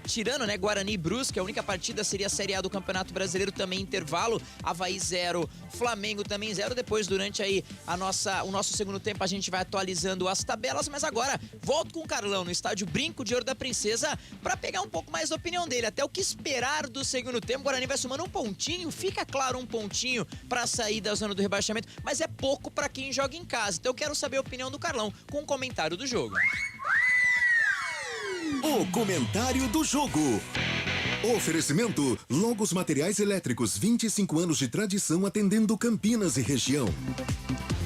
tirando, né, Guarani e Brusque, a única partida seria a Série A do Campeonato Brasileiro, também intervalo. Avaí 0, Flamengo também 0. Depois, durante aí o nosso segundo tempo, a gente vai atualizando as tabelas. Mas agora, volto com o Carlão no estádio Brinco de Ouro da Princesa para pegar um pouco mais da opinião dele. Até o que esperar do segundo tempo. O Guarani vai somando um pontinho, fica claro, um pontinho para sair da zona do rebaixamento, mas é pouco para quem joga em casa. Então eu quero saber a opinião do Carlão com um comentário do jogo. O comentário do jogo. Oferecimento Longos Materiais Elétricos, 25 anos de tradição atendendo Campinas e região.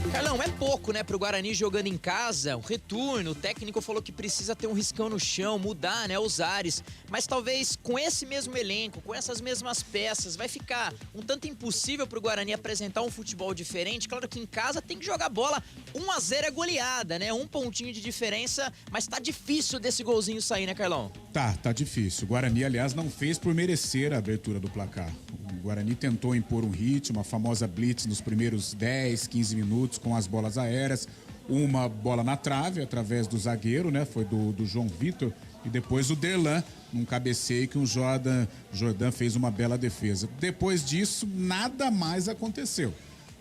Carlão, é pouco, né, pro Guarani jogando em casa, o retorno, o técnico falou que precisa ter um riscão no chão, mudar, né, os ares, mas talvez com esse mesmo elenco, com essas mesmas peças, vai ficar um tanto impossível pro Guarani apresentar um futebol diferente. Claro que em casa tem que jogar bola, 1-0 é goleada, né, 1 pontinho de diferença, mas tá difícil desse golzinho sair, né, Carlão? Tá difícil. O Guarani, aliás, não fez por merecer a abertura do placar. O Guarani tentou impor um ritmo, a famosa blitz nos primeiros 10, 15 minutos com as bolas aéreas. Uma bola na trave, através do zagueiro, né? Foi do João Vitor. E depois o Derlan, num cabeceio que o Jordan fez uma bela defesa. Depois disso, nada mais aconteceu.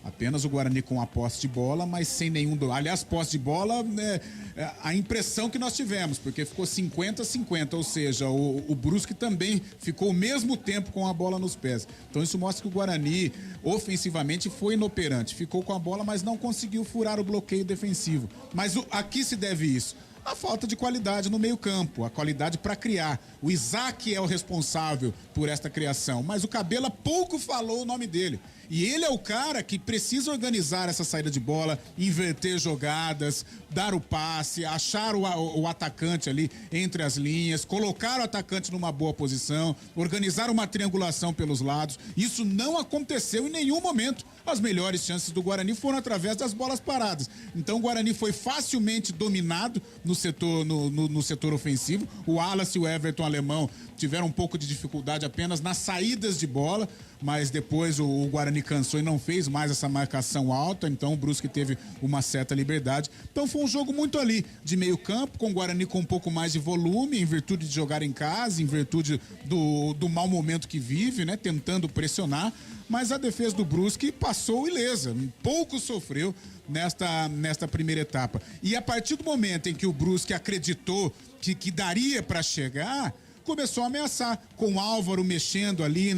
Apenas o Guarani com a posse de bola, mas sem nenhum... Aliás, posse de bola, a impressão que nós tivemos, porque ficou 50-50, ou seja, o Brusque também ficou o mesmo tempo com a bola nos pés. Então isso mostra que o Guarani, ofensivamente, foi inoperante. Ficou com a bola, mas não conseguiu furar o bloqueio defensivo. Mas a que se deve isso? A falta de qualidade no meio-campo, a qualidade para criar. O Isaac é o responsável por esta criação, mas o Cabela pouco falou o nome dele. E ele é o cara que precisa organizar essa saída de bola, inverter jogadas, dar o passe, achar o atacante ali entre as linhas, colocar o atacante numa boa posição, organizar uma triangulação pelos lados. Isso não aconteceu em nenhum momento. As melhores chances do Guarani foram através das bolas paradas. Então o Guarani foi facilmente dominado no setor ofensivo. O Wallace e o Everton alemão tiveram um pouco de dificuldade apenas nas saídas de bola, mas depois o Guarani cansou e não fez mais essa marcação alta, então o Brusque teve uma certa liberdade. Então foi um jogo muito ali, de meio campo, com o Guarani com um pouco mais de volume, em virtude de jogar em casa, em virtude do mau momento que vive, né, tentando pressionar, mas a defesa do Brusque passou ilesa, pouco sofreu nesta primeira etapa. E a partir do momento em que o Brusque acreditou que daria para chegar, começou a ameaçar, com o Álvaro mexendo ali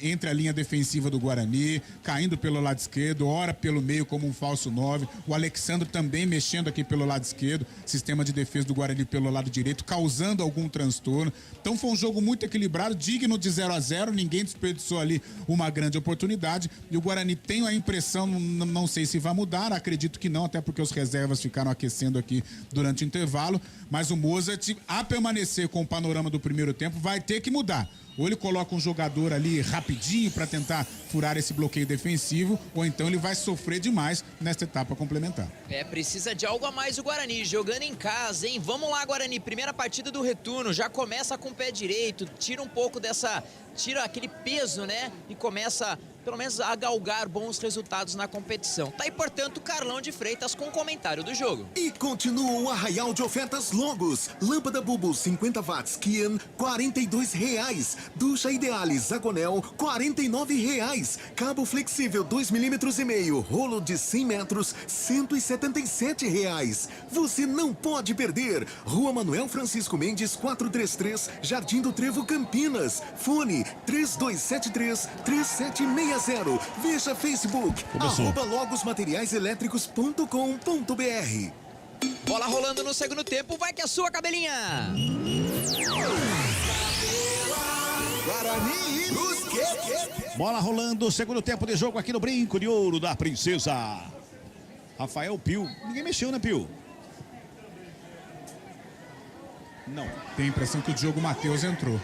entre a linha defensiva do Guarani, caindo pelo lado esquerdo, ora pelo meio como um falso 9, o Alexandre também mexendo aqui pelo lado esquerdo, sistema de defesa do Guarani pelo lado direito, causando algum transtorno. Então foi um jogo muito equilibrado, digno de 0-0, ninguém desperdiçou ali uma grande oportunidade, e o Guarani tem a impressão, não sei se vai mudar, acredito que não, até porque os reservas ficaram aquecendo aqui durante o intervalo, mas o Mozart, a permanecer com o panorama do primeiro tempo, vai ter que mudar. Ou ele coloca um jogador ali rapidinho para tentar furar esse bloqueio defensivo, ou então ele vai sofrer demais nesta etapa complementar. Precisa de algo a mais o Guarani, jogando em casa, hein? Vamos lá, Guarani, primeira partida do retorno, já começa com o pé direito, tira um pouco tira aquele peso, né? E começa, pelo menos, a galgar bons resultados na competição. Tá aí, portanto, Carlão de Freitas com o comentário do jogo. E continua o arraial de ofertas Longos. Lâmpada Bulbo 50 watts Kian, R$ 42,00. Ducha Idealis Zagonel, R$ 49,00. Cabo flexível 2,5 mm, rolo de 100 metros, R$ 177,00. Você não pode perder. Rua Manuel Francisco Mendes, 433, Jardim do Trevo, Campinas. Fone 3273-3760. Veja Facebook, @logosmateriaiselétricos.com.br. Bola rolando no segundo tempo, vai que é sua, Cabelinha! Guarani Brusque. Bola rolando, segundo tempo de jogo aqui no Brinco de Ouro da Princesa. Rafael Pio. Ninguém mexeu, né, Pio? Não. Tem a impressão que o Diogo Matheus entrou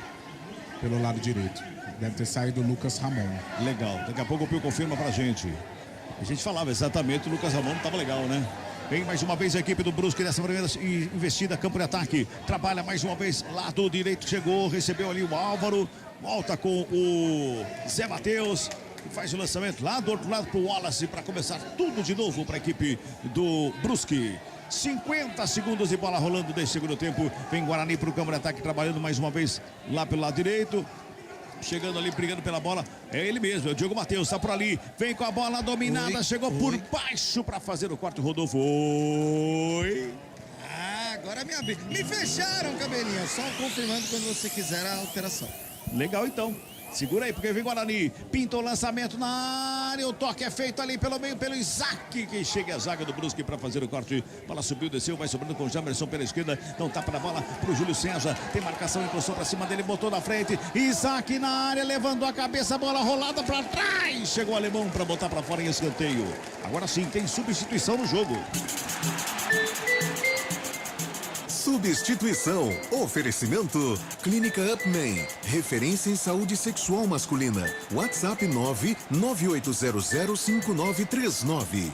pelo lado direito. Deve ter saído o Lucas Ramon. Legal. Daqui a pouco o Pio confirma pra gente. A gente falava exatamente, o Lucas Ramon tava legal, né? Vem mais uma vez a equipe do Brusque nessa primeira investida, campo de ataque. Trabalha mais uma vez, lado direito chegou, recebeu ali o Álvaro. Volta com o Zé Matheus. Faz o lançamento lá do outro lado pro Wallace para começar tudo de novo para a equipe do Brusque. 50 segundos de bola rolando desse segundo tempo. Vem Guarani pro campo de ataque, trabalhando mais uma vez lá pelo lado direito. Chegando ali, brigando pela bola, é ele mesmo, é o Diogo Matheus, tá por ali, vem com a bola dominada, chegou por baixo para fazer o corte, rodou, foi. Agora me fecharam, Cabelinha, só confirmando quando você quiser a alteração. Legal então, segura aí, porque vem Guarani, pintou o lançamento na área, o toque é feito ali pelo meio, pelo Isaac, que chega a zaga do Brusque para fazer o corte. Bola subiu, desceu, vai sobrando com o Jamerson pela esquerda, dá um tapa na bola pro Júlio César, tem marcação, encostou pra cima dele, botou na frente, Isaac na área, levando a cabeça, bola rolada pra trás, chegou o alemão para botar para fora em escanteio. Agora sim, tem substituição no jogo. Substituição. Oferecimento. Clínica Upman. Referência em saúde sexual masculina. WhatsApp 998005939.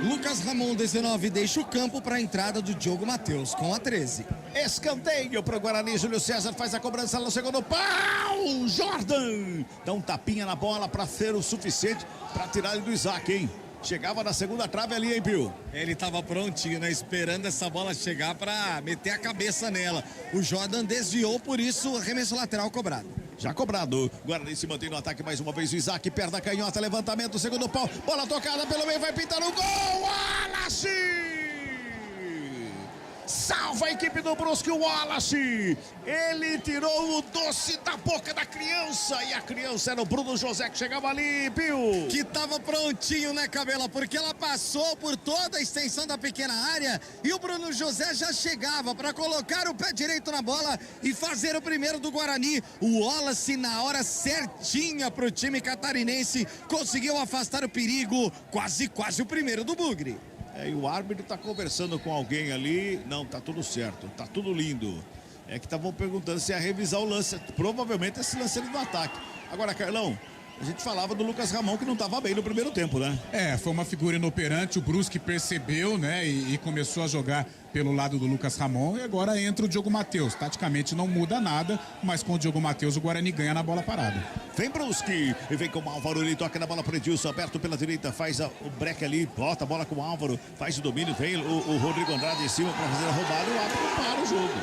Lucas Ramon, 19, deixa o campo para a entrada do Diogo Matheus com a 13. Escanteio pro Guarani, Júlio César faz a cobrança no segundo pau. Jordan dá um tapinha na bola para ser o suficiente para tirar ele do Isaac, hein? Chegava na segunda trave ali, hein, Pio? Ele tava prontinho, né? Esperando essa bola chegar pra meter a cabeça nela. O Jordan desviou, por isso, arremesso lateral cobrado. Já cobrado. Guarani se mantém no ataque mais uma vez. O Isaac perde a canhota, levantamento, segundo pau. Bola tocada pelo meio, vai pintar o gol. Wallace! Salva a equipe do Brusque, o Wallace. Ele tirou o doce da boca da criança. E a criança era o Bruno José que chegava ali, Pio. Que tava prontinho, né, Cabela? Porque ela passou por toda a extensão da pequena área e o Bruno José já chegava para colocar o pé direito na bola e fazer o primeiro do Guarani. O Wallace, na hora certinha pro time catarinense, conseguiu afastar o perigo. Quase o primeiro do Bugre. E o árbitro tá conversando com alguém ali. Não, tá tudo certo, tá tudo lindo. É que estavam perguntando se ia revisar o lance. Provavelmente esse lance do ataque. Agora, Carlão, a gente falava do Lucas Ramon que não estava bem no primeiro tempo, né? Foi uma figura inoperante, o Brusque percebeu, né, e começou a jogar pelo lado do Lucas Ramon e agora entra o Diogo Matheus. Taticamente não muda nada, mas com o Diogo Matheus o Guarani ganha na bola parada. Vem Brusque, e vem com o Álvaro, ele toca na bola para Edilson, aberto pela direita, faz o break ali, bota a bola com o Álvaro, faz o domínio, vem o Rodrigo Andrade em cima para fazer a roubada, o árbitro para o jogo.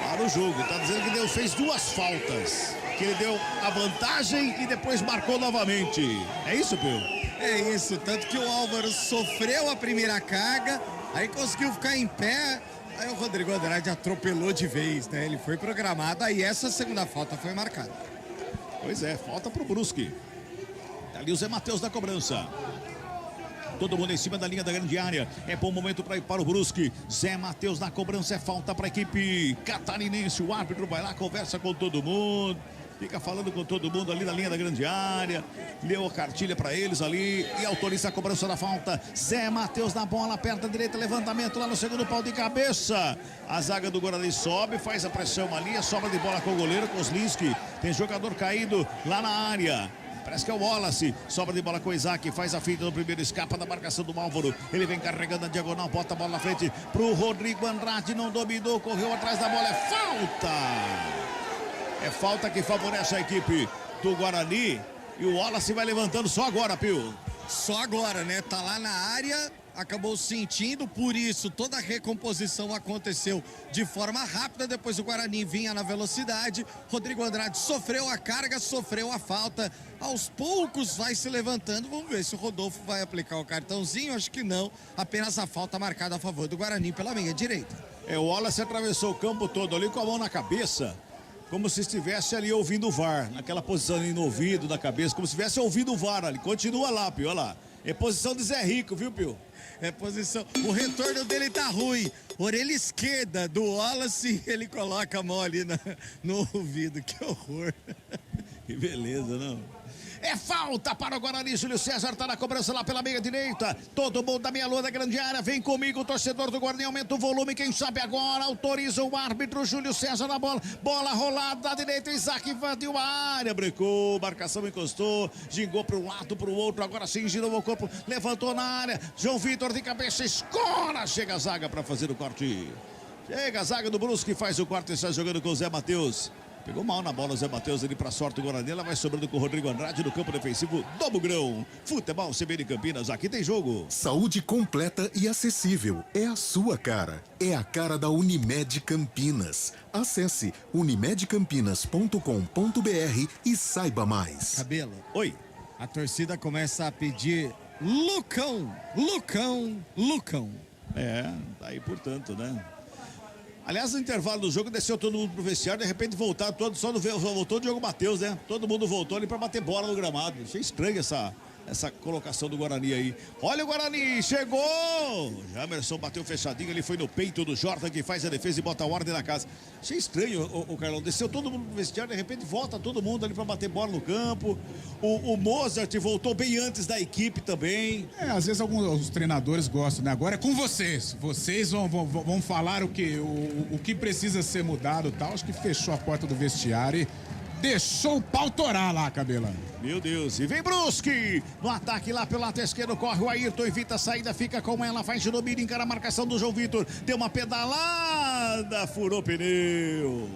Para o jogo, tá dizendo que Deus fez duas faltas. Que ele deu a vantagem e depois marcou novamente. É isso, Pio? É isso, tanto que o Álvaro sofreu a primeira carga, aí conseguiu ficar em pé, aí o Rodrigo Andrade atropelou de vez, né? Ele foi programado, aí essa segunda falta foi marcada. Pois é, falta pro Brusque. Tá ali o Zé Matheus da cobrança. Todo mundo em cima da linha da grande área. É bom momento para ir para o Brusque. Zé Matheus na cobrança, é falta para a equipe catarinense. O árbitro vai lá, conversa com todo mundo. Fica falando com todo mundo ali na linha da grande área. Deu a cartilha para eles ali e autoriza a cobrança da falta. Zé Matheus na bola, perto da direita, levantamento lá no segundo pau de cabeça. A zaga do Guarani sobe, faz a pressão ali, sobra de bola com o goleiro Kozlinski. Tem jogador caído lá na área. Parece que é o Wallace, sobra de bola com o Isaac, faz a finta no primeiro, escapa da marcação do Álvaro. Ele vem carregando a diagonal, bota a bola na frente pro Rodrigo Andrade, não dominou, correu atrás da bola, é falta! É falta que favorece a equipe do Guarani e o Wallace vai levantando só agora, Pio. Só agora, né? Tá lá na área, acabou sentindo, por isso toda a recomposição aconteceu de forma rápida, depois o Guarani vinha na velocidade, Rodrigo Andrade sofreu a carga, sofreu a falta, aos poucos vai se levantando, vamos ver se o Rodolfo vai aplicar o cartãozinho, acho que não, apenas a falta marcada a favor do Guarani pela meia direita. O Wallace atravessou o campo todo ali com a mão na cabeça, como se estivesse ali ouvindo o VAR, naquela posição ali no ouvido, da cabeça, como se estivesse ouvindo o VAR ali. Continua lá, Pio, olha lá. É posição de Zé Rico, viu, Pio? É posição. O retorno dele tá ruim. Orelha esquerda do Wallace, ele coloca a mão ali no ouvido. Que horror. Que beleza, não? É falta para o Guarani, Júlio César tá na cobrança lá pela meia direita. Todo mundo da meia lua da grande área, vem comigo, o torcedor do Guarani, aumenta o volume, quem sabe agora, autoriza o árbitro, Júlio César na bola, bola rolada da direita, Isaac invadiu a área, brecou, marcação encostou, gingou para um lado, para o outro, agora sim girou o corpo, levantou na área, João Vitor de cabeça, escora, chega a zaga para fazer o corte. Chega a zaga do Brusque, faz o corte e está jogando com o Zé Matheus. Pegou mal na bola o Zé Matheus ali pra sorte do Guarani. Ela vai sobrando com o Rodrigo Andrade no campo defensivo do Bugrão. Futebol CBN Campinas, aqui tem jogo. Saúde completa e acessível. É a sua cara. É a cara da Unimed Campinas. Acesse unimedcampinas.com.br e saiba mais. Cabelo. Oi. A torcida começa a pedir Lucão, Lucão, Lucão. Daí portanto, né? Aliás, no intervalo do jogo, desceu todo mundo pro vestiário, de repente voltaram todos, só voltou o Diogo Matheus, né? Todo mundo voltou ali pra bater bola no gramado. Achei estranho essa colocação do Guarani aí. Olha o Guarani, chegou! Jamerson bateu fechadinho, ele foi no peito do Jordan, que faz a defesa e bota a ordem na casa. Achei estranho, o Carlão. Desceu todo mundo pro vestiário, de repente volta todo mundo ali pra bater bola no campo. O Mozart voltou bem antes da equipe também. Às vezes alguns treinadores gostam, né? Agora é com vocês. Vocês vão falar o que precisa ser mudado e tal. Acho que fechou a porta do vestiário e deixou o pau torar lá, Cabelão. Meu Deus, e vem Brusque! No ataque lá pelo lado esquerdo, corre o Ayrton, evita a saída, fica com ela, faz de domínio, encara a marcação do João Vitor. Deu uma pedalada, furou pneu.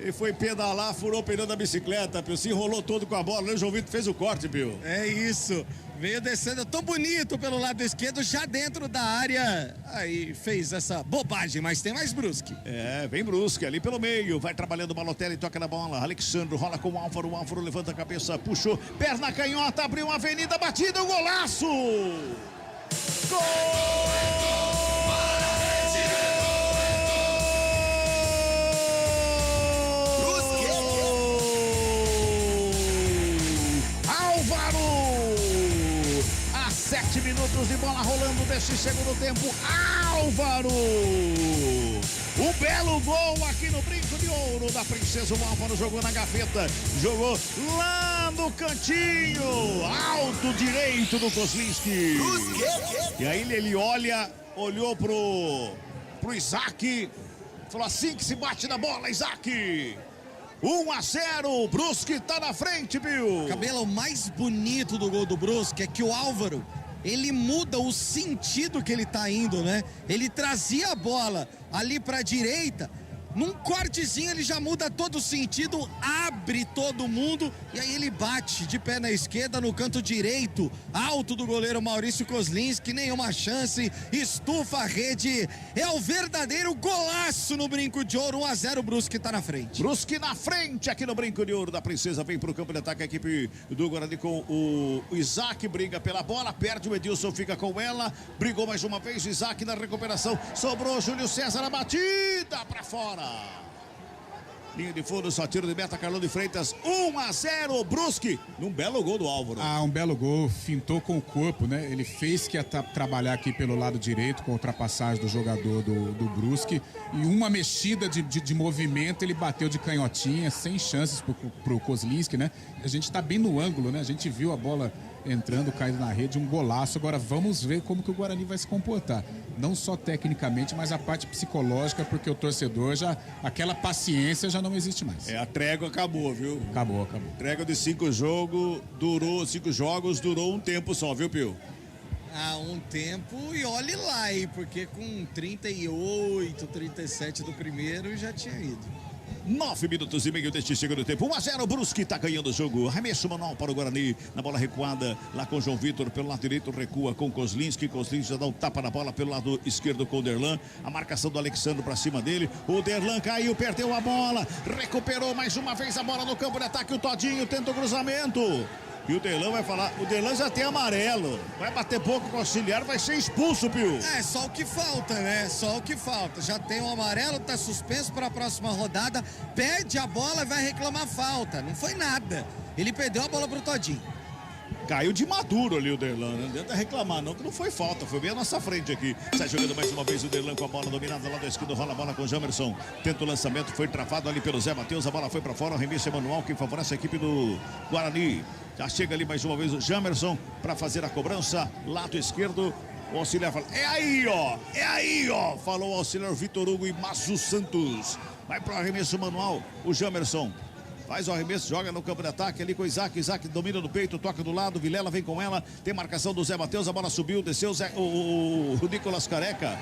Ele foi pedalar, furou o pneu da bicicleta, Pio. Se enrolou todo com a bola, né? O João Vitor fez o corte, Pio. É isso. Veio descendo tão bonito pelo lado esquerdo, já dentro da área. Aí fez essa bobagem, mas tem mais Brusque. É, vem Brusque ali pelo meio. Vai trabalhando o Balotelli, toca na bola. Alexandre rola com o Álvaro. O Álvaro levanta a cabeça, puxou. Perna canhota, abriu uma avenida, batida, um golaço! Gol! Álvaro! 7 minutos de bola rolando desse segundo tempo. Álvaro! Um belo gol aqui no Brinco de Ouro da Princesa. O Álvaro jogou na gaveta, jogou lá no cantinho, alto direito do Kozlinski. E aí ele olhou pro Isaac, falou assim que se bate na bola, Isaac. 1-0, Brusque tá na frente, Bill. Cabelo, o mais bonito do gol do Brusque é que o Álvaro, ele muda o sentido que ele tá indo, né? Ele trazia a bola ali pra direita, num cortezinho ele já muda todo o sentido, abre todo mundo e aí ele bate de pé na esquerda no canto direito, alto do goleiro Maurício Kozlinski, nenhuma chance, estufa a rede, é o verdadeiro golaço no Brinco de Ouro. 1-0, Brusque tá na frente. Brusque na frente aqui no Brinco de Ouro da Princesa, vem pro campo de ataque a equipe do Guarani com o Isaac, briga pela bola, perde o Edilson, fica com ela, brigou mais uma vez, Isaac na recuperação, sobrou Júlio César, a batida pra fora. Linha de fundo, só tiro de meta, Carlão de Freitas, 1-0, Brusque, num belo gol do Álvaro. Um belo gol, fintou com o corpo, né? Ele fez que ia trabalhar aqui pelo lado direito com a ultrapassagem do jogador do Brusque e uma mexida de movimento, ele bateu de canhotinha, sem chances pro Kozlinski, né? A gente tá bem no ângulo, né? A gente viu a bola entrando, caindo na rede, um golaço. Agora vamos ver como que o Guarani vai se comportar. Não só tecnicamente, mas a parte psicológica, porque o torcedor aquela paciência já não existe mais. A trégua acabou, viu? Acabou. Trégua de 5 jogos, durou um tempo só, viu, Pio? Um tempo e olhe lá, hein? Porque com 38, 37 do primeiro já tinha ido. 9 minutos e meio deste segundo tempo. 1-0, Brusque tá ganhando o jogo. Arremesso manual para o Guarani. Na bola recuada, lá com o João Vitor. Pelo lado direito, recua com Kozlinski. Kozlinski já dá um tapa na bola pelo lado esquerdo com o Derlan. A marcação do Alexandre para cima dele. O Derlan caiu, perdeu a bola. Recuperou mais uma vez a bola no campo de ataque. O Todinho tenta o cruzamento. E o Derlan vai falar, o Derlan já tem amarelo. Vai bater pouco com o auxiliar, vai ser expulso, Pio. É, só o que falta, né? Só o que falta. Já tem um amarelo, tá suspenso para a próxima rodada. Perde a bola e vai reclamar falta. Não foi nada. Ele perdeu a bola pro Todinho. Caiu de maduro ali o Derlan, não adianta reclamar não, que não foi falta, foi bem à nossa frente aqui. Sai jogando mais uma vez o Derlan com a bola dominada lá do esquerdo, rola a bola com o Jamerson. Tenta o lançamento, foi travado ali pelo Zé Matheus, a bola foi pra fora, o arremesso é manual, que favorece a equipe do Guarani. Já chega ali mais uma vez o Jamerson para fazer a cobrança, lado esquerdo. O auxiliar fala, é aí, ó, falou o auxiliar Vitor Hugo e Márcio Santos. Vai pro arremesso manual, o Jamerson. Faz o arremesso, joga no campo de ataque ali com o Isaac. Isaac domina no peito, toca do lado. Vilela vem com ela. Tem marcação do Zé Matheus. A bola subiu, desceu o Nicolas Careca.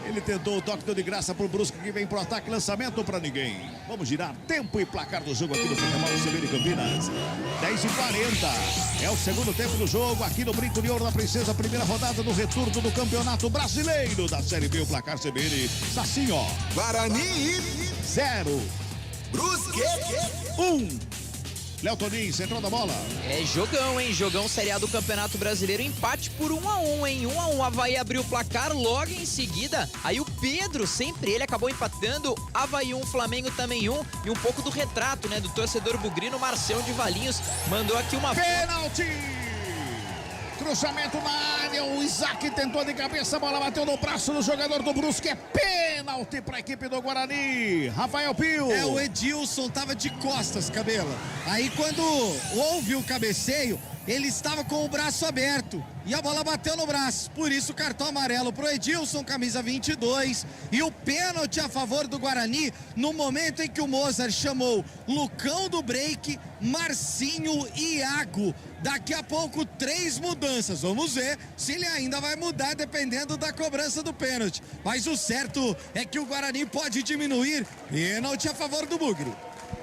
Ele tentou o toque, deu de graça pro Brusque que vem pro ataque. Lançamento pra ninguém. Vamos girar tempo e placar do jogo aqui no futebol do CBN Campinas. 10h40. É o segundo tempo do jogo aqui no Brinco de Ouro da Princesa. Primeira rodada do retorno do Campeonato Brasileiro da Série B. O placar CBN está assim, ó. Guarani 0. Brusque 1. Léo Toninho, central da bola. É jogão, hein? Jogão Série A do Campeonato Brasileiro. Empate por 1-1, hein? 1-1. Avaí abriu o placar logo em seguida. Aí o Pedro, sempre ele, acabou empatando. Avaí 1, Flamengo também 1. E um pouco do retrato, né? Do torcedor bugrino, Marcelo de Valinhos. Mandou aqui uma... Pênalti! Cruzamento na área, o Isaac tentou de cabeça, a bola bateu no braço do jogador do Brusque, é pênalti para a equipe do Guarani. Rafael Pio. O Edilson tava de costas, Cabela. Aí quando houve o cabeceio, ele estava com o braço aberto e a bola bateu no braço. Por isso, cartão amarelo pro Edilson, camisa 22. E o pênalti a favor do Guarani no momento em que o Mozart chamou Lucão do break, Marcinho e Iago. Daqui a pouco 3 mudanças. Vamos ver se ele ainda vai mudar dependendo da cobrança do pênalti. Mas o certo é que o Guarani pode diminuir. Pênalti a favor do Bugre.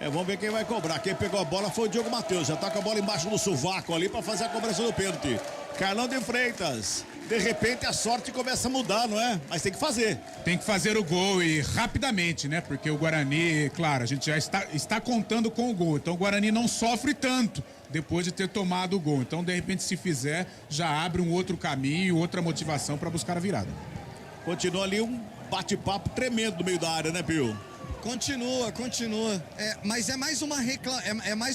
Vamos ver quem vai cobrar. Quem pegou a bola foi o Diogo Matheus. Já tá com a bola embaixo do sovaco ali para fazer a cobrança do pênalti. Carlão de Freitas. De repente a sorte começa a mudar, não é? Mas tem que fazer. Tem que fazer o gol e rapidamente, né? Porque o Guarani, claro, a gente já está contando com o gol. Então o Guarani não sofre tanto depois de ter tomado o gol. Então, de repente, se fizer, já abre um outro caminho, outra motivação para buscar a virada. Continua ali um bate-papo tremendo no meio da área, né, Pio? Continua. Mas é mais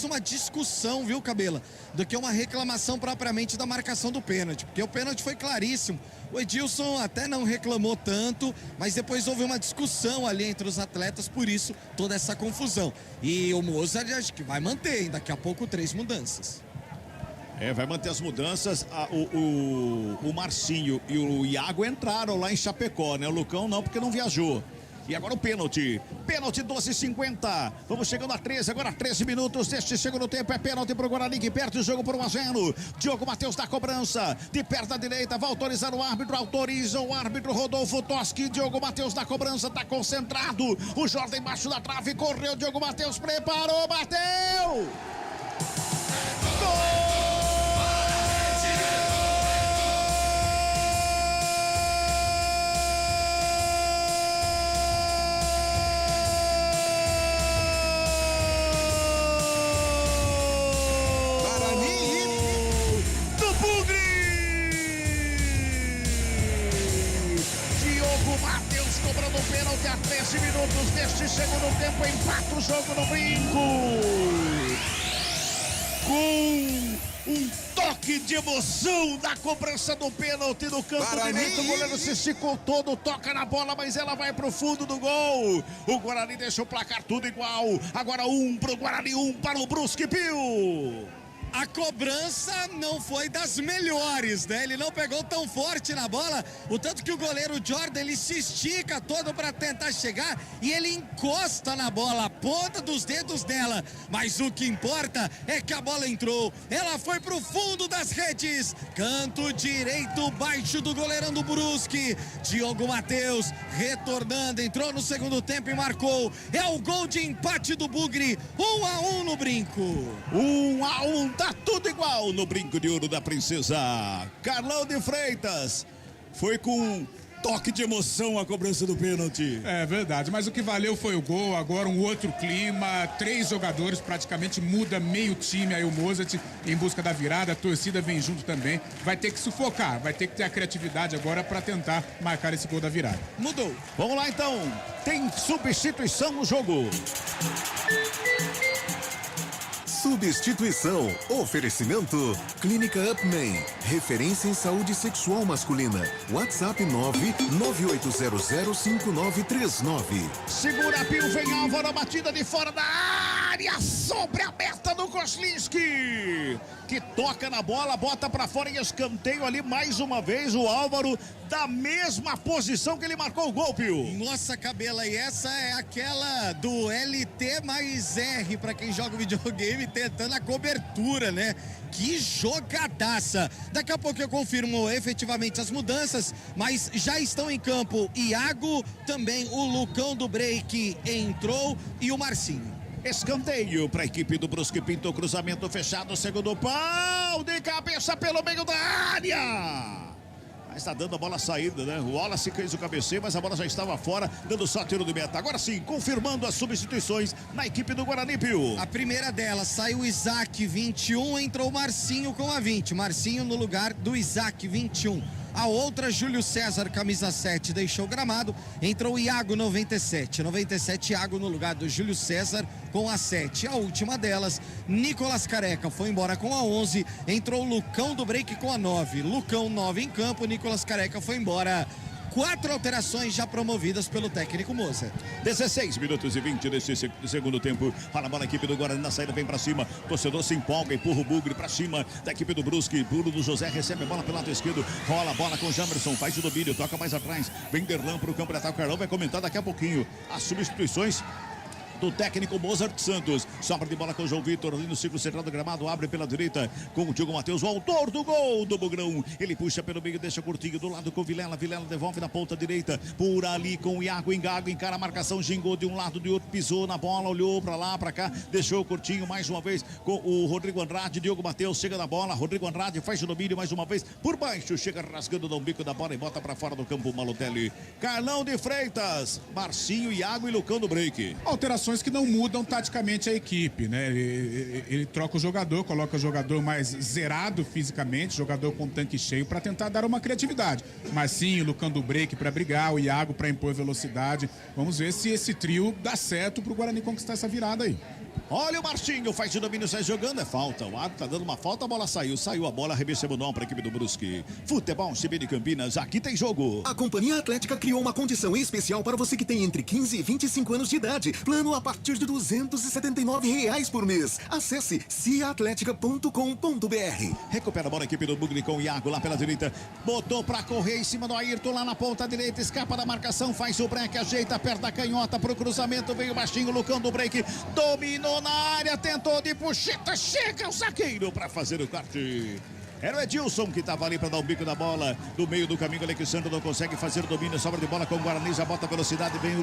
uma discussão, viu, Cabela? Do que uma reclamação propriamente da marcação do pênalti. Porque o pênalti foi claríssimo. O Edilson até não reclamou tanto, mas depois houve uma discussão ali entre os atletas, por isso toda essa confusão. E o Mozart acho que vai manter, hein? Daqui a pouco 3 mudanças. Vai manter as mudanças. O Marcinho e o Iago entraram lá em Chapecó, né? O Lucão não, porque não viajou. E agora o pênalti. Pênalti 12:50. Vamos chegando a 13, agora 13 minutos deste segundo tempo. É pênalti pro Guarani que perde o jogo por 1-0. Diogo Matheus da cobrança. De perto da direita, vai autorizar o árbitro. Autoriza o árbitro Rodolfo Toschi. Diogo Matheus da cobrança, tá concentrado. O Jordan embaixo da trave, correu. Diogo Matheus preparou, bateu! Gol! Cobrando o pênalti a 13 minutos deste segundo tempo, empata o jogo no Brinco. Com um toque de emoção da cobrança do pênalti no canto direito, o goleiro se esticou todo, toca na bola, mas ela vai pro fundo do gol. O Guarani deixa o placar tudo igual. Agora 1 pro Guarani, 1 para o Brusque, Pio. A cobrança não foi das melhores, né? Ele não pegou tão forte na bola, o tanto que o goleiro Jordan, ele se estica todo para tentar chegar e ele encosta na bola, a ponta dos dedos dela. Mas o que importa é que a bola entrou, ela foi pro fundo das redes. Canto direito baixo do goleirão do Brusque. Diogo Matheus retornando, entrou no segundo tempo e marcou. É o gol de empate do Bugre, 1-1 no Brinco. 1-1, tá tudo igual no Brinco de Ouro da Princesa. Carlão de Freitas foi com toque de emoção a cobrança do pênalti. É verdade, mas o que valeu foi o gol, agora um outro clima, 3 jogadores, praticamente muda meio time aí o Mozart em busca da virada, a torcida vem junto também, vai ter que sufocar, vai ter que ter a criatividade agora para tentar marcar esse gol da virada. Mudou. Vamos lá então, tem substituição no jogo. Substituição. Oferecimento. Clínica Upman. Referência em saúde sexual masculina. WhatsApp 998005939. Segura Pio, vem Álvaro, a batida de fora da área. Sobre a meta do Koslinski. Que toca na bola, bota pra fora em escanteio ali mais uma vez o Álvaro da mesma posição que ele marcou o gol, Pio. Nossa, Cabela, e essa é aquela do LT mais R pra quem joga videogame tentando a cobertura, né? Que jogadaça! Daqui a pouco eu confirmo efetivamente as mudanças, mas já estão em campo Iago, também o Lucão do break entrou e o Marcinho. Escanteio para a equipe do Brusque, pintou cruzamento fechado, segundo pau, de cabeça pelo meio da área. Mas tá dando a bola saída, né? O Wallace fez o cabeceio, mas a bola já estava fora, dando só tiro de meta. Agora sim, confirmando as substituições na equipe do Guarani, Pio. A primeira delas, saiu o Isaac, 21, entrou o Marcinho com a 20. Marcinho no lugar do Isaac, 21. A outra, Júlio César, camisa 7, deixou o gramado. Entrou o Iago, 97. 97, Iago no lugar do Júlio César com a 7. A última delas, Nicolas Careca, foi embora com a 11. Entrou o Lucão do Break com a 9. Lucão, 9 em campo. Nicolas Careca foi embora. 4 alterações já promovidas pelo técnico Moza. 16 minutos e 20 desse segundo tempo. Fala a bola, a equipe do Guarani na saída, vem pra cima. Torcedor se empolga, empurra o Bugre pra cima da equipe do Brusque. Bruno do José recebe a bola pelo lado esquerdo. Rola a bola com o Jamerson, faz o domínio, toca mais atrás. Vem Derlan pro campo de ataque. O Carlão vai comentar daqui a pouquinho as substituições do técnico Mozart Santos. Sobra de bola com o João Vitor, ali no círculo central do gramado, abre pela direita com o Diogo Matheus, o autor do gol do Bugrão. Ele puxa pelo meio, deixa curtinho do lado com o Vilela. Vilela devolve na ponta direita, por ali com o Iago Engago, encara a marcação, gingou de um lado, de outro, pisou na bola, olhou pra lá, pra cá, deixou curtinho mais uma vez com o Rodrigo Andrade. Diogo Matheus chega na bola, Rodrigo Andrade faz o domínio mais uma vez, por baixo, chega rasgando no bico da bola e bota pra fora do campo o Malotelli. Carlão de Freitas, Marcinho, Iago e Lucão do Break. Alterações que não mudam taticamente a equipe, né? Ele troca o jogador, coloca o jogador mais zerado fisicamente, jogador com tanque cheio, para tentar dar uma criatividade. Marcinho, Lucão do Break para brigar, o Iago para impor velocidade. Vamos ver se esse trio dá certo pro Guarani conquistar essa virada aí. Olha o Marcinho, faz o domínio, sai jogando, é falta. O árbitro tá dando uma falta, a bola saiu a bola, recebeu para a equipe do Brusque. Futebol CB de Campinas, aqui tem jogo. A Companhia Atlética criou uma condição especial para você que tem entre 15 e 25 anos de idade. Plano a partir de R$279 por mês. Acesse ciaatletica.com.br. Recupera a bola, a equipe do Bugre com o Iago lá pela direita. Botou pra correr em cima do Ayrton lá na ponta direita, escapa da marcação, faz o break, ajeita, aperta a canhota pro cruzamento, veio baixinho, Lucão do Break, dominou na área, tentou de puxeta, chega o zagueiro para fazer o corte. Era o Edilson que estava ali para dar o bico da bola. Do meio do caminho, o Alexandre não consegue fazer o domínio. Sobra de bola com o Guarani, já bota velocidade. Vem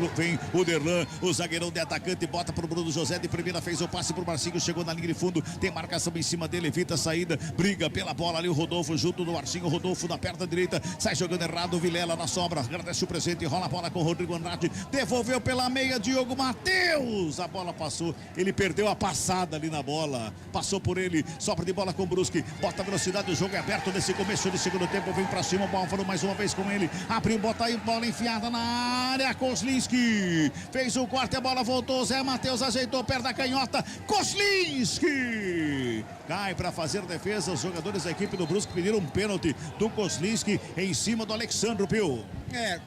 o Derlan, o zagueirão de atacante. Bota para o Bruno José. De primeira fez o passe para o Marcinho. Chegou na linha de fundo. Tem marcação em cima dele, evita a saída. Briga pela bola ali o Rodolfo junto do Marcinho. Rodolfo na perna direita. Sai jogando errado. O Vilela na sobra. Agradece o presente. Rola a bola com o Rodrigo Andrade. Devolveu pela meia. Diogo Matheus. A bola passou. Ele perdeu a passada ali na bola. Passou por ele. Sobra de bola com o Brusque. Bota velocidade. O jogo é aberto nesse começo de segundo tempo. Vem pra cima, o Bálvaro mais uma vez com ele. Abriu, bota aí, bola enfiada na área. Kozlinski fez o corte, a bola voltou. Zé Matheus ajeitou, perto da canhota. Kozlinski cai pra fazer defesa. Os jogadores da equipe do Brusque pediram um pênalti do Kozlinski em cima do Alexandre Pio.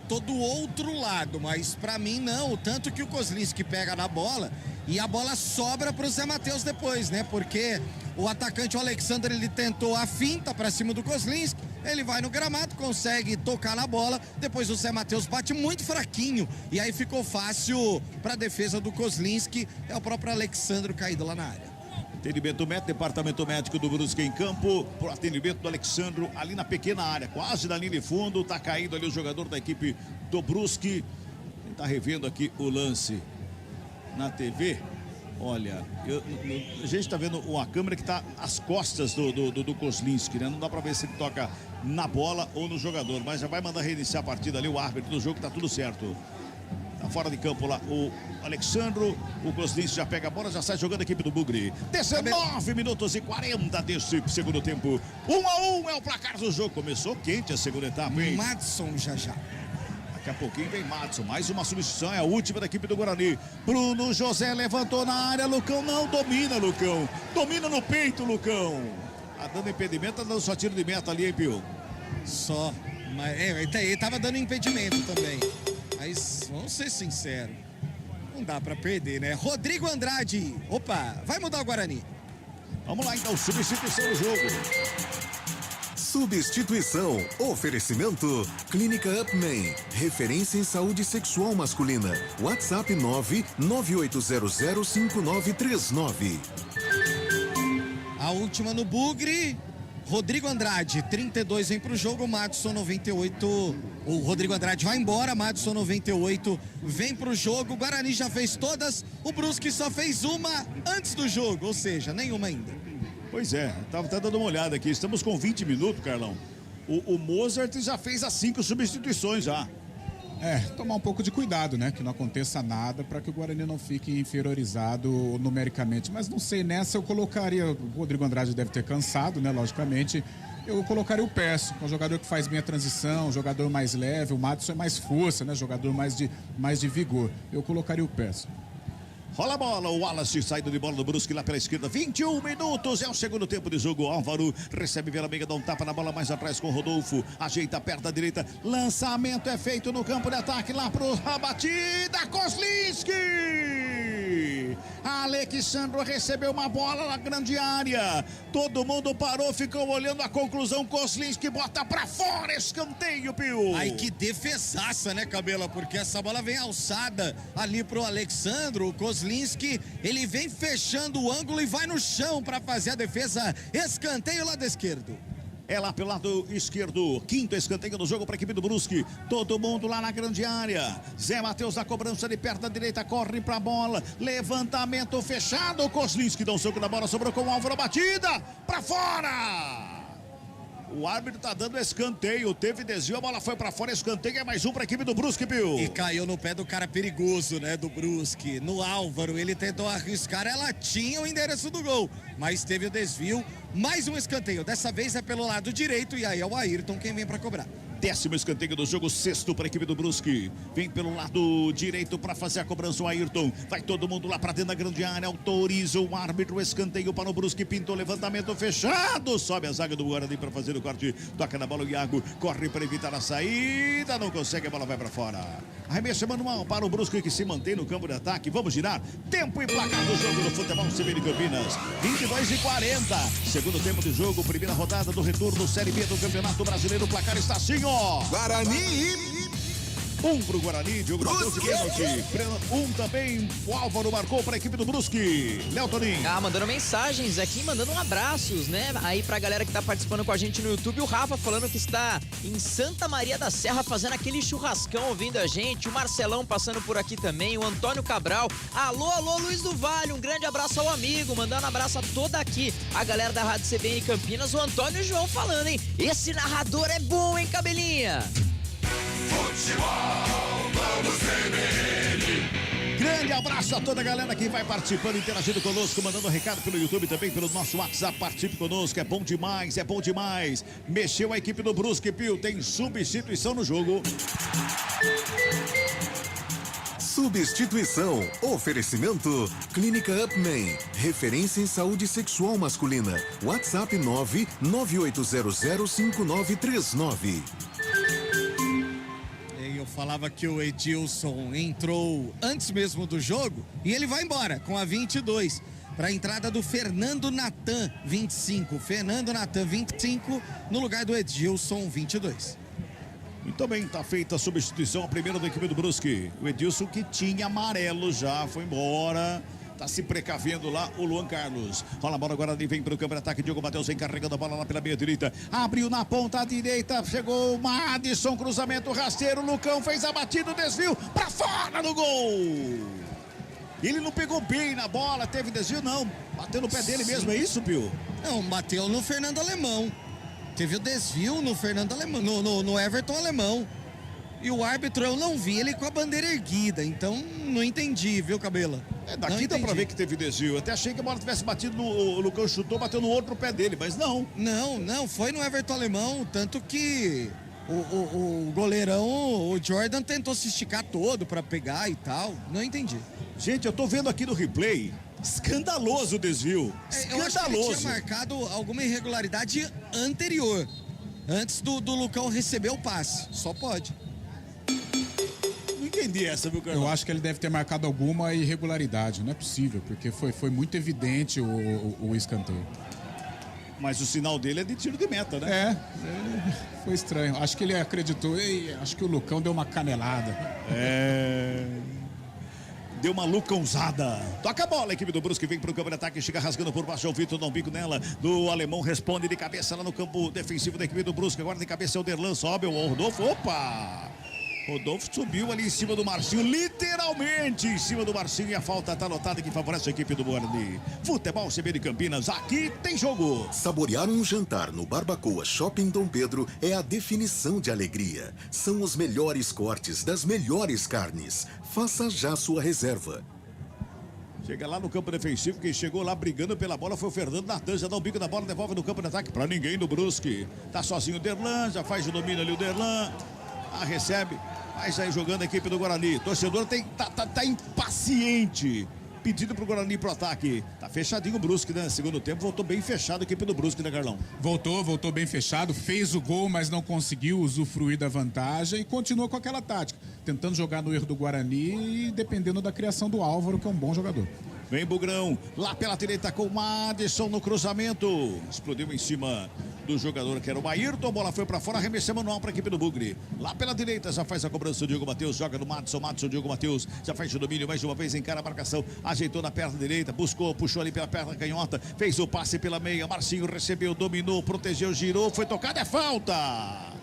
Todo outro lado, mas pra mim não. Tanto que o Kozlinski pega na bola e a bola sobra pro Zé Matheus depois, né? Porque o atacante, o Alexandre, ele tentou a finta pra cima do Kozlinski. Ele vai no gramado, consegue tocar na bola. Depois o Zé Matheus bate muito fraquinho. E aí ficou fácil pra defesa do Kozlinski. É o próprio Alexandre caído lá na área. Atendimento médico, departamento médico do Brusque em campo, pro atendimento do Alexandre ali na pequena área, quase na linha de fundo, tá caído ali o jogador da equipe do Brusque. Ele tá revendo aqui o lance na TV. Olha, a gente tá vendo uma câmera que tá às costas do Kozlinski, né? Não dá pra ver se ele toca na bola ou no jogador, mas já vai mandar reiniciar a partida ali, o árbitro do jogo, tá tudo certo. Tá fora de campo lá o Alexandre, o Kozlinski já pega a bola, já sai jogando a equipe do Bugre. 19 minutos e 40 desse segundo tempo. 1-1 é o placar do jogo. Começou quente a segunda etapa, hein? Madson já. Daqui a pouquinho vem Madson, mais uma substituição, é a última da equipe do Guarani. Bruno José levantou na área, Lucão não domina, Lucão. Domina no peito, Lucão. Tá dando impedimento, tá dando só tiro de meta ali, hein, Pio? Só, mas ele tava dando impedimento também. Mas vamos ser sinceros, não dá pra perder, né? Rodrigo Andrade, opa, vai mudar o Guarani. Vamos lá então, substituição do jogo. Substituição. Oferecimento. Clínica Upman. Referência em saúde sexual masculina. WhatsApp 998005939. A última no Bugre. Rodrigo Andrade, 32 vem pro jogo, Madson 98. O Rodrigo Andrade vai embora, Madson 98 vem pro jogo. O Guarani já fez todas, o Brusque só fez uma antes do jogo, ou seja, nenhuma ainda. Pois é, tá dando uma olhada aqui. Estamos com 20 minutos, Carlão. O Mozart já fez as 5 substituições já. Tomar um pouco de cuidado, né? Que não aconteça nada para que o Guarani não fique inferiorizado numericamente. Mas não sei, nessa eu colocaria... O Rodrigo Andrade deve ter cansado, né? Logicamente. Eu colocaria o Perso, que é um jogador que faz bem a transição, um jogador mais leve. O Madison é mais força, né? Jogador mais de vigor. Eu colocaria o Perso. Rola a bola, o Wallace saindo de bola do Brusque lá pela esquerda, 21 minutos, é o segundo tempo de jogo. Álvaro recebe pela meia, dá um tapa na bola mais atrás com o Rodolfo, ajeita a perna direita, lançamento é feito no campo de ataque lá pro batida, Kozlinski! Alexandro recebeu uma bola na grande área, todo mundo parou, ficou olhando a conclusão, Kozlinski bota pra fora, escanteio, Pio. Ai, que defesaça, né, Cabela, porque essa bola vem alçada ali pro Alexandro, o Kozlinski, ele vem fechando o ângulo e vai no chão para fazer a defesa, escanteio lado esquerdo. É lá pelo lado esquerdo, quinto escanteio do jogo para a equipe do Brusque. Todo mundo lá na grande área. Zé Matheus na cobrança de perna direita, corre para a bola. Levantamento fechado. Kozlinski dá um soco na bola, sobrou com o Álvaro, batida para fora. O árbitro tá dando escanteio, teve desvio, a bola foi pra fora, escanteio, é mais um pra equipe do Brusque, Pio. E caiu no pé do cara perigoso, né, do Brusque, no Álvaro, ele tentou arriscar, ela tinha o endereço do gol, mas teve o desvio, mais um escanteio, dessa vez é pelo lado direito e aí é o Ayrton quem vem pra cobrar. 10º escanteio do jogo, 6º para a equipe do Brusque. Vem pelo lado direito para fazer a cobrança o Ayrton. Vai todo mundo lá para dentro da grande área. Autoriza o árbitro, escanteio para o Brusque. Pintou, levantamento fechado. Sobe a zaga do Guarani para fazer o corte. Toca na bola o Iago. Corre para evitar a saída. Não consegue, a bola vai para fora. Arremesso manual para o Brusque que se mantém no campo de ataque. Vamos girar. Tempo e placar do jogo do futebol CBN Campinas. 22:40. Segundo tempo de jogo. Primeira rodada do retorno Série B do Campeonato Brasileiro. O placar está assim, ó. Guarani! 1 pro Guarani, Diogo Matheus de pênalti. 1 também, o Álvaro marcou para a equipe do Brusque. Léo Toninho. Mandando mensagens aqui, mandando abraços, né? Aí pra galera que tá participando com a gente no YouTube, o Rafa falando que está em Santa Maria da Serra fazendo aquele churrascão ouvindo a gente, o Marcelão passando por aqui também, o Antônio Cabral. Alô, Luiz do Vale, um grande abraço ao amigo, mandando um abraço a toda aqui, a galera da Rádio CBN Campinas, o Antônio e o João falando, hein? Esse narrador é bom, hein, Cabelinha? Futebol, vamos CBN. Grande abraço a toda a galera que vai participando, interagindo conosco, mandando recado pelo YouTube, também pelo nosso WhatsApp. Participe conosco, é bom demais, é bom demais. Mexeu a equipe do Brusque, Pio, tem substituição no jogo. Substituição. Oferecimento. Clínica Upman. Referência em saúde sexual masculina. WhatsApp 998005939. Eu falava que o Edilson entrou antes mesmo do jogo e ele vai embora com a 22 para a entrada do Fernando Natan, 25. Fernando Natan, 25, no lugar do Edilson, 22. Muito bem, tá feita a substituição, a primeira da equipe do Brusque. O Edilson que tinha amarelo já, foi embora. Tá se precavendo lá o Luan Carlos. Rola a bola agora, vem pro campo de ataque. Diogo Matheus vem carregando a bola lá pela meia direita. Abriu na ponta direita. Chegou o Madison, cruzamento rasteiro. O Lucão fez a batida, o desvio pra fora do gol. Ele não pegou bem na bola, teve desvio não. Bateu no pé dele mesmo, é isso, Pio? Não, bateu no Fernando Alemão. Teve o desvio no Fernando Alemão, no Everton Alemão. E o árbitro, eu não vi ele com a bandeira erguida, então não entendi, viu, Cabela? Daqui dá pra ver que teve desvio. Até achei que a bola tivesse batido o Lucão chutou, bateu no outro pé dele, mas não. Não, foi no Everton Alemão, tanto que o goleirão, o Jordan, tentou se esticar todo pra pegar e tal, não entendi. Gente, eu tô vendo aqui no replay, escandaloso o desvio, escandaloso. Eu acho que ele tinha marcado alguma irregularidade anterior, antes do Lucão receber o passe, só pode. Não entendi essa, viu, Carlos? Eu acho que ele deve ter marcado alguma irregularidade, não é possível, porque foi muito evidente o escanteio. Mas o sinal dele é de tiro de meta, né? Foi estranho. Acho que ele acreditou, acho que o Lucão deu uma canelada. Deu uma lucãozada. Toca a bola, a equipe do Brusque vem pro campo de ataque, chega rasgando por baixo, o Vitor dá um bico nela, do Alemão responde de cabeça lá no campo defensivo da equipe do Brusque, agora de cabeça é o Derlan, sobe o Rodolfo, opa! Rodolfo subiu ali em cima do Marcinho, literalmente em cima do Marcinho, e a falta tá anotada que favorece a equipe do Guarani. Futebol CBN Campinas, aqui tem jogo. Saborear um jantar no Barbacoa Shopping Dom Pedro é a definição de alegria. São os melhores cortes das melhores carnes. Faça já sua reserva. Chega lá no campo defensivo, quem chegou lá brigando pela bola foi o Fernando Natan, já dá o bico da bola, devolve no campo de ataque pra ninguém do Brusque. Tá sozinho o Derlan, já faz o domínio ali o Derlan. Recebe, vai sair jogando a equipe do Guarani. Torcedor tá impaciente, pedindo pro Guarani pro ataque. Tá fechadinho o Brusque, né? Segundo tempo voltou bem fechado a equipe do Brusque, né, Carlão? Voltou bem fechado, fez o gol, mas não conseguiu usufruir da vantagem e continuou com aquela tática, tentando jogar no erro do Guarani e dependendo da criação do Álvaro, que é um bom jogador. Vem Bugrão, lá pela direita com o Madison no cruzamento. Explodiu em cima do jogador que era o Ayrton. A bola foi pra fora, arremesso manual pra equipe do Bugre. Lá pela direita já faz a cobrança o Diogo Matheus. Joga no Madison, Diogo Matheus. Já faz o domínio mais uma vez, encara a marcação. Ajeitou na perna direita, buscou, puxou ali pela perna canhota. Fez o passe pela meia. Marcinho recebeu, dominou, protegeu, girou. Foi tocado, é falta!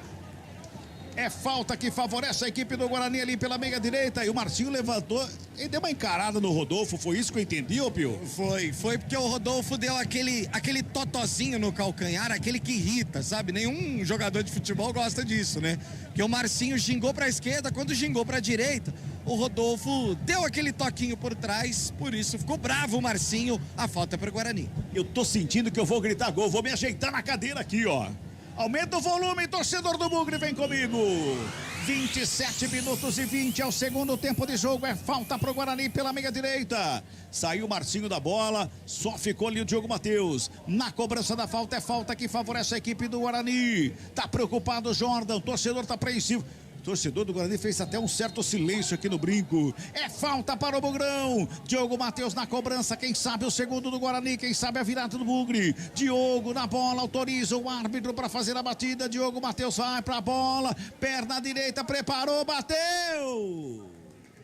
É falta que favorece a equipe do Guarani ali pela meia direita. E o Marcinho levantou e deu uma encarada no Rodolfo. Foi isso que eu entendi, ô Pio? Foi porque o Rodolfo deu aquele totozinho no calcanhar, aquele que irrita, sabe? Nenhum jogador de futebol gosta disso, né? Porque o Marcinho gingou pra esquerda, quando gingou pra direita, o Rodolfo deu aquele toquinho por trás, por isso ficou bravo o Marcinho. A falta é pro Guarani. Eu tô sentindo que eu vou gritar gol, vou me ajeitar na cadeira aqui, ó. Aumenta o volume, torcedor do Bugre, vem comigo. 27 minutos e 20 é o segundo tempo de jogo. É falta pro Guarani pela meia direita. Saiu o Marcinho da bola, só ficou ali o Diogo Matheus. Na cobrança da falta, é falta que favorece a equipe do Guarani. Tá preocupado o Jordan, o torcedor tá apreensivo. O torcedor do Guarani fez até um certo silêncio aqui no brinco. É falta para o Bugrão. Diogo Matheus na cobrança. Quem sabe o segundo do Guarani. Quem sabe a virada do Bugre. Diogo na bola. Autoriza o árbitro para fazer a batida. Diogo Matheus vai para a bola. Perna direita. Preparou. Bateu.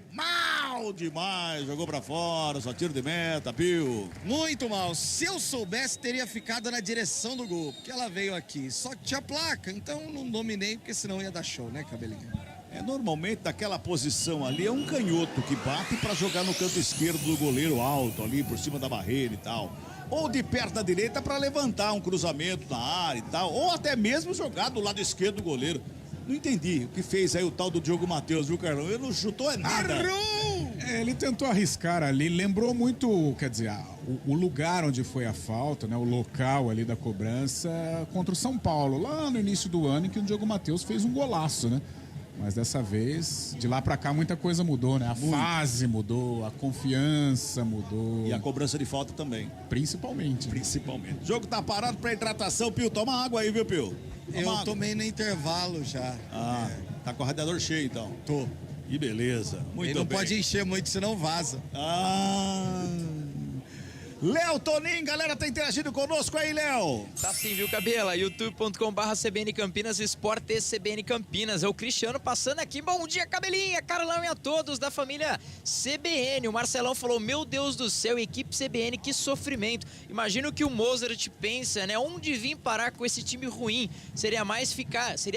Mal demais. Jogou para fora. Só tiro de meta, Pio. Muito mal. Se eu soubesse, teria ficado na direção do gol. Porque ela veio aqui. Só que tinha placa. Então não dominei, porque senão ia dar show, né, cabelinho? Normalmente daquela posição ali é um canhoto que bate para jogar no canto esquerdo do goleiro alto, ali por cima da barreira e tal. Ou de perna direita para levantar um cruzamento na área e tal. Ou até mesmo jogar do lado esquerdo do goleiro. Não entendi o que fez aí o tal do Diogo Matheus, viu, Carlão? Ele não chutou nada. Errou! Ele tentou arriscar ali, lembrou muito, quer dizer, o lugar onde foi a falta, né? O local ali da cobrança contra o São Paulo, lá no início do ano, em que o Diogo Matheus fez um golaço, né? Mas dessa vez, de lá pra cá, muita coisa mudou, né? A fase mudou, a confiança mudou. E a cobrança de falta também. Principalmente. Principalmente. O jogo tá parado pra hidratação, Pio. Toma água aí, viu, Pio? Eu tomei no intervalo já. Tá com o radiador cheio, então. Tô. Que beleza. Muito bem. Não pode encher muito, senão vaza. Léo Toninho, galera, tá interagindo conosco aí, Léo. Tá sim, viu, Cabela? youtube.com/CBN Campinas, Esporte CBN Campinas. É o Cristiano passando aqui. Bom dia, Cabelinha, Carlão e a todos da família CBN. O Marcelão falou, meu Deus do céu, equipe CBN, que sofrimento. Imagina o que o Mozart pensa, né? Onde vir parar com esse time ruim? Seria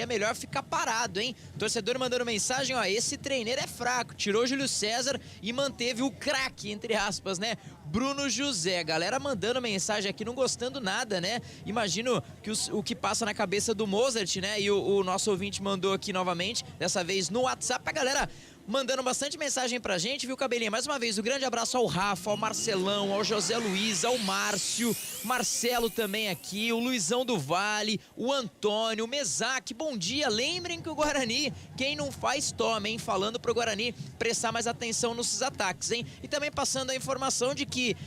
melhor ficar parado, hein? Torcedor mandando mensagem, ó, esse treineiro é fraco. Tirou Júlio César e manteve o craque, entre aspas, né? Bruno José. A galera mandando mensagem aqui, não gostando nada, né? Imagino que o que passa na cabeça do Mozart, né? E o nosso ouvinte mandou aqui novamente, dessa vez no WhatsApp, a galera mandando bastante mensagem pra gente, viu, Cabelinha? Mais uma vez, um grande abraço ao Rafa, ao Marcelão, ao José Luiz, ao Márcio, Marcelo também aqui, o Luizão do Vale, o Antônio, o Mesac, bom dia. Lembrem que o Guarani, quem não faz, toma, hein? Falando pro Guarani prestar mais atenção nos ataques, hein? E também passando a informação de que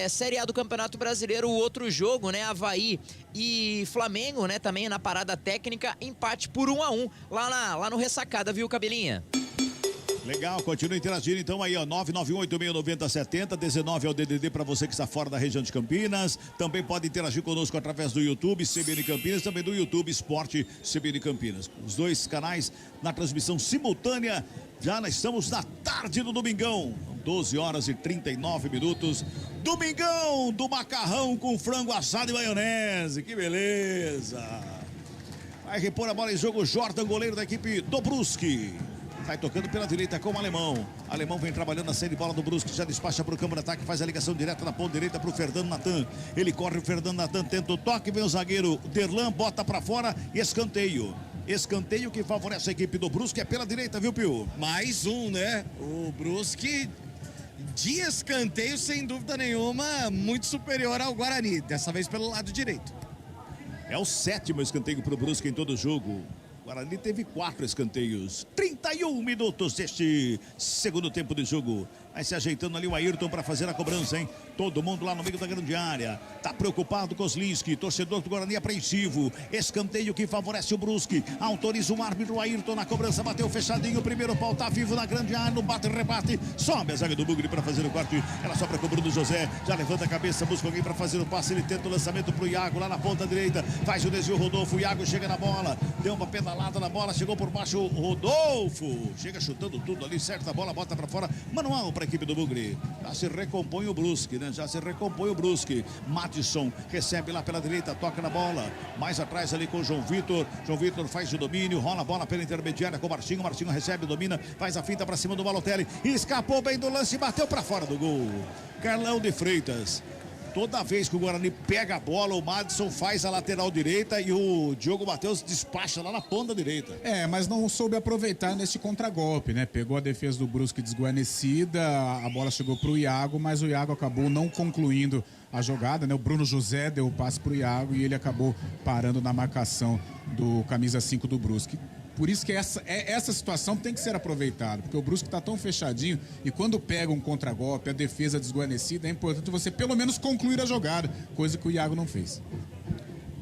Série A do Campeonato Brasileiro, o outro jogo, né? Avaí e Flamengo, né? Também na parada técnica, empate por 1-1 lá no Ressacada, viu, Cabelinha? Legal, continua interagindo então aí, ó, 991869070, 19 é o DDD para você que está fora da região de Campinas. Também pode interagir conosco através do YouTube CBN Campinas, também do YouTube Esporte CBN Campinas. Os dois canais na transmissão simultânea. Já nós estamos na tarde do domingão, 12 horas e 39 minutos. Domingão do macarrão com frango assado e maionese, que beleza. Vai repor a bola em jogo Jordan, goleiro da equipe do Brusque. Vai tocando pela direita com o Alemão. Alemão vem trabalhando a saída de bola do Brusque. Já despacha para o campo de ataque. Faz a ligação direta na ponta direita para o Fernando Natan. Ele corre, o Fernando Natan tenta o toque. Vem o zagueiro Derlan, bota para fora e escanteio. Escanteio que favorece a equipe do Brusque. É pela direita, viu, Pio? Mais um, né? O Brusque de escanteio, sem dúvida nenhuma, muito superior ao Guarani. Dessa vez pelo lado direito. É o 7º escanteio para o Brusque em todo o jogo. O Guarani teve 4 escanteios. 31 minutos deste segundo tempo de jogo. Vai se ajeitando ali o Ayrton para fazer a cobrança, hein? Todo mundo lá no meio da grande área. Tá preocupado com Kozlinski, torcedor do Guarani apreensivo. Escanteio que favorece o Brusque. Autoriza o árbitro Ayrton na cobrança. Bateu fechadinho. O primeiro pau tá vivo na grande área. No bate-rebate. Sobe a zaga do Bugre para fazer o corte. Ela sobra com o Bruno José. Já levanta a cabeça, busca alguém para fazer o passe. Ele tenta o lançamento pro Iago lá na ponta direita. Faz o desvio Rodolfo. O Iago chega na bola. Deu uma pedalada na bola. Chegou por baixo o Rodolfo. Chega chutando tudo ali. Certa a bola. Bota para fora. Manual para a equipe do Bugre. Já se recompõe o Brusque, né? Já se recompõe o Brusque. Matisson recebe lá pela direita, toca na bola. Mais atrás ali com o João Vitor. João Vitor faz o domínio, rola a bola pela intermediária com o Marcinho. Marcinho recebe, domina, faz a finta para cima do Balotelli. Escapou bem do lance e bateu para fora do gol. Carlão de Freitas. Toda vez que o Guarani pega a bola, o Madison faz a lateral direita e o Diogo Matheus despacha lá na ponta direita. Mas não soube aproveitar neste contragolpe, né? Pegou a defesa do Brusque desguarnecida, a bola chegou pro Iago, mas o Iago acabou não concluindo a jogada, né? O Bruno José deu o passe pro Iago e ele acabou parando na marcação do camisa 5 do Brusque. Por isso que essa situação tem que ser aproveitada, porque o Brusque está tão fechadinho e quando pega um contragolpe, a defesa desguarnecida, é importante você pelo menos concluir a jogada, coisa que o Iago não fez.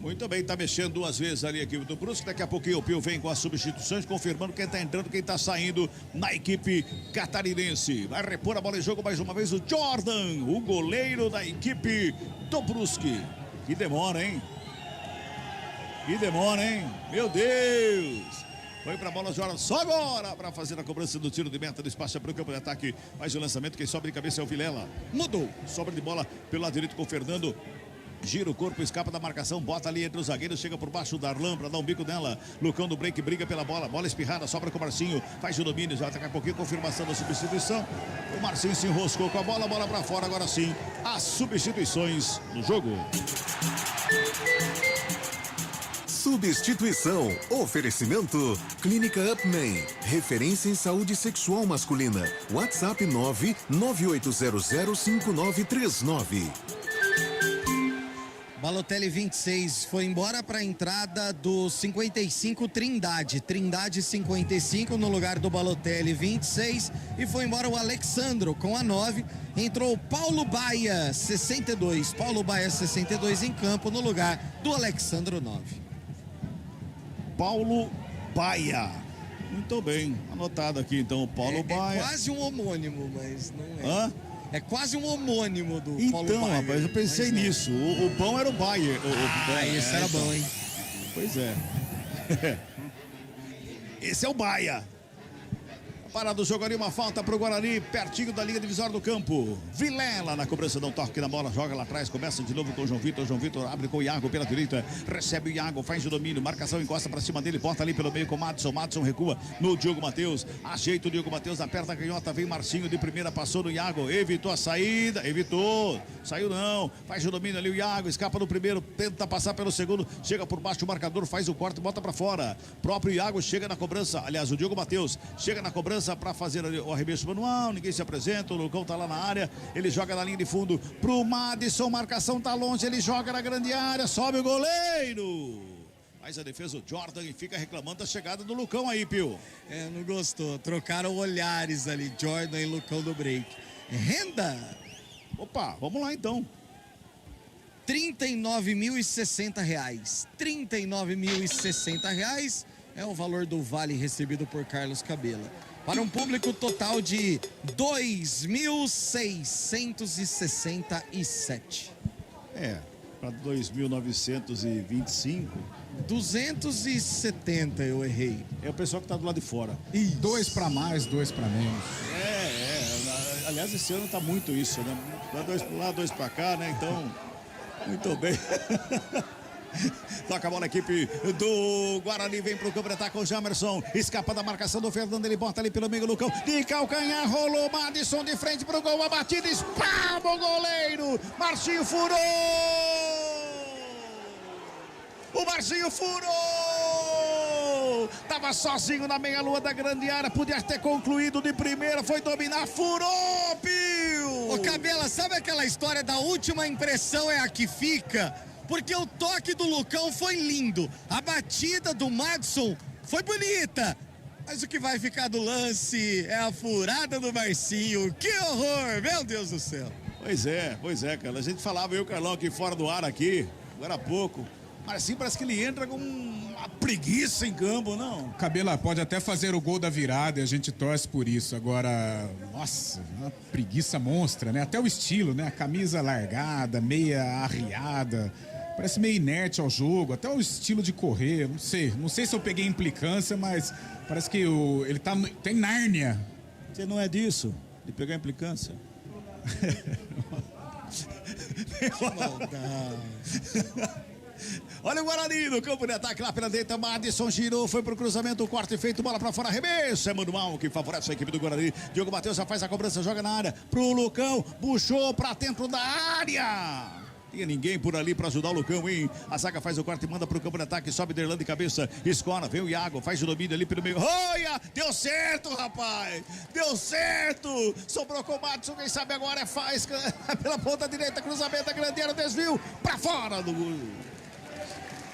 Muito bem, tá mexendo 2 vezes ali a equipe do Brusque. Daqui a pouquinho o Pio vem com as substituições, confirmando quem tá entrando, quem tá saindo na equipe catarinense. Vai repor a bola em jogo mais uma vez o Jordan, o goleiro da equipe do Brusque. Que demora, hein? Que demora, hein? Meu Deus! Foi pra bola, Jordan, só agora para fazer a cobrança do tiro de meta, despacha para o campo de ataque, faz o lançamento, quem sobe de cabeça é o Vilela. Mudou, sobra de bola pelo lado direito com o Fernando. Gira o corpo, escapa da marcação, bota ali entre os zagueiros, chega por baixo da Darlan para dar um bico nela. Lucão do break, briga pela bola, bola espirrada, sobra com o Marcinho, faz o domínio, já daqui a pouquinho confirmação da substituição. O Marcinho se enroscou com a bola para fora, agora sim, as substituições no jogo. Substituição. Oferecimento. Clínica Upman. Referência em saúde sexual masculina. WhatsApp 998005939. Balotelli 26 foi embora para a entrada do 55 Trindade. Trindade 55 no lugar do Balotelli 26 e foi embora o Alexandro com a 9. Entrou o Paulo Baia 62. Paulo Baia 62 em campo no lugar do Alexandro 9. Paulo Baia. Muito bem, anotado aqui então o Paulo Baia. É quase um homônimo, mas não é. Hã? É quase um homônimo do Paulo Então, Baia. rapaz, eu pensei nisso. O bom era o Baia. Esse era bom, hein? Pois é. Esse é o Baia. Parado o jogo ali, uma falta pro Guarani, pertinho da linha divisória do campo. Vilela na cobrança, dá um toque na bola, joga lá atrás, começa de novo com o João Vitor. João Vitor abre com o Iago pela direita, recebe o Iago, faz o domínio, marcação, encosta pra cima dele, bota ali pelo meio com o Madison. Madison recua no Diogo Matheus, ajeita o Diogo Matheus, aperta a canhota, vem Marcinho de primeira, passou no Iago, evitou a saída, evitou, saiu não, faz o domínio ali o Iago, escapa no primeiro, tenta passar pelo segundo, chega por baixo o marcador, faz o corte, bota pra fora. Próprio Iago chega na cobrança, aliás, o Diogo Matheus chega na cobrança pra fazer ali o arremesso manual, ninguém se apresenta, o Lucão tá lá na área, ele joga na linha de fundo pro Madison, marcação tá longe, ele joga na grande área, sobe o goleiro. Faz a defesa o Jordan e fica reclamando da chegada do Lucão aí, Pio. Não gostou, trocaram olhares ali, Jordan e Lucão do break. Renda! Opa, vamos lá então. R$39.060. R$39.060 é o valor do vale recebido por Carlos Cabela. Para um público total de 2.667. Para 2.925. 270 eu errei. É o pessoal que tá do lado de fora. Isso. 2 para mais, 2 para menos. Aliás, esse ano tá muito isso, né? 2 para lá, 2 para cá, né? Então, muito bem. Toca a bola, a equipe do Guarani vem pro campo de ataque com o Jamerson. Escapa da marcação do Fernando, ele bota ali pelo meio, Lucão. De calcanhar, rolou Madison de frente pro gol, a batida, espalma o goleiro. Marcinho furou! O Marcinho furou! Tava sozinho na meia-lua da grande área, podia ter concluído de primeira, foi dominar, furou, Pio! Ô, Cabela, sabe aquela história da última impressão é a que fica? Porque o toque do Lucão foi lindo, a batida do Madison foi bonita, mas o que vai ficar do lance é a furada do Marcinho. Que horror, meu Deus do céu. Pois é, cara, a gente falava, eu e o Carlão aqui fora do ar aqui, agora há pouco. Marcinho parece que ele entra com uma preguiça em campo, não? Cabela pode até fazer o gol da virada e a gente torce por isso. Agora, nossa, uma preguiça monstra, né? Até o estilo, né? A camisa largada, meia arriada, parece meio inerte ao jogo, até o estilo de correr, não sei se eu peguei implicância, mas parece que ele tem Nárnia. Você não é disso, de pegar implicância? Olha o Guarani no campo de ataque lá pela direita. Madison girou, foi pro cruzamento, o corte feito, bola pra fora, arremesso. É manual que favorece a equipe do Guarani. Diogo Matheus já faz a cobrança, joga na área pro Lucão, puxou pra dentro da área. Tinha ninguém por ali pra ajudar o Lucão, hein? A zaga faz o corte, manda pro campo de ataque, sobe Derlan de cabeça, escora, vem o Iago, faz o domínio ali pelo meio. Olha, deu certo, rapaz! Deu certo! Sobrou com o Madison, quem sabe agora faz pela ponta direita, cruzamento da grande área, desvio pra fora do gol.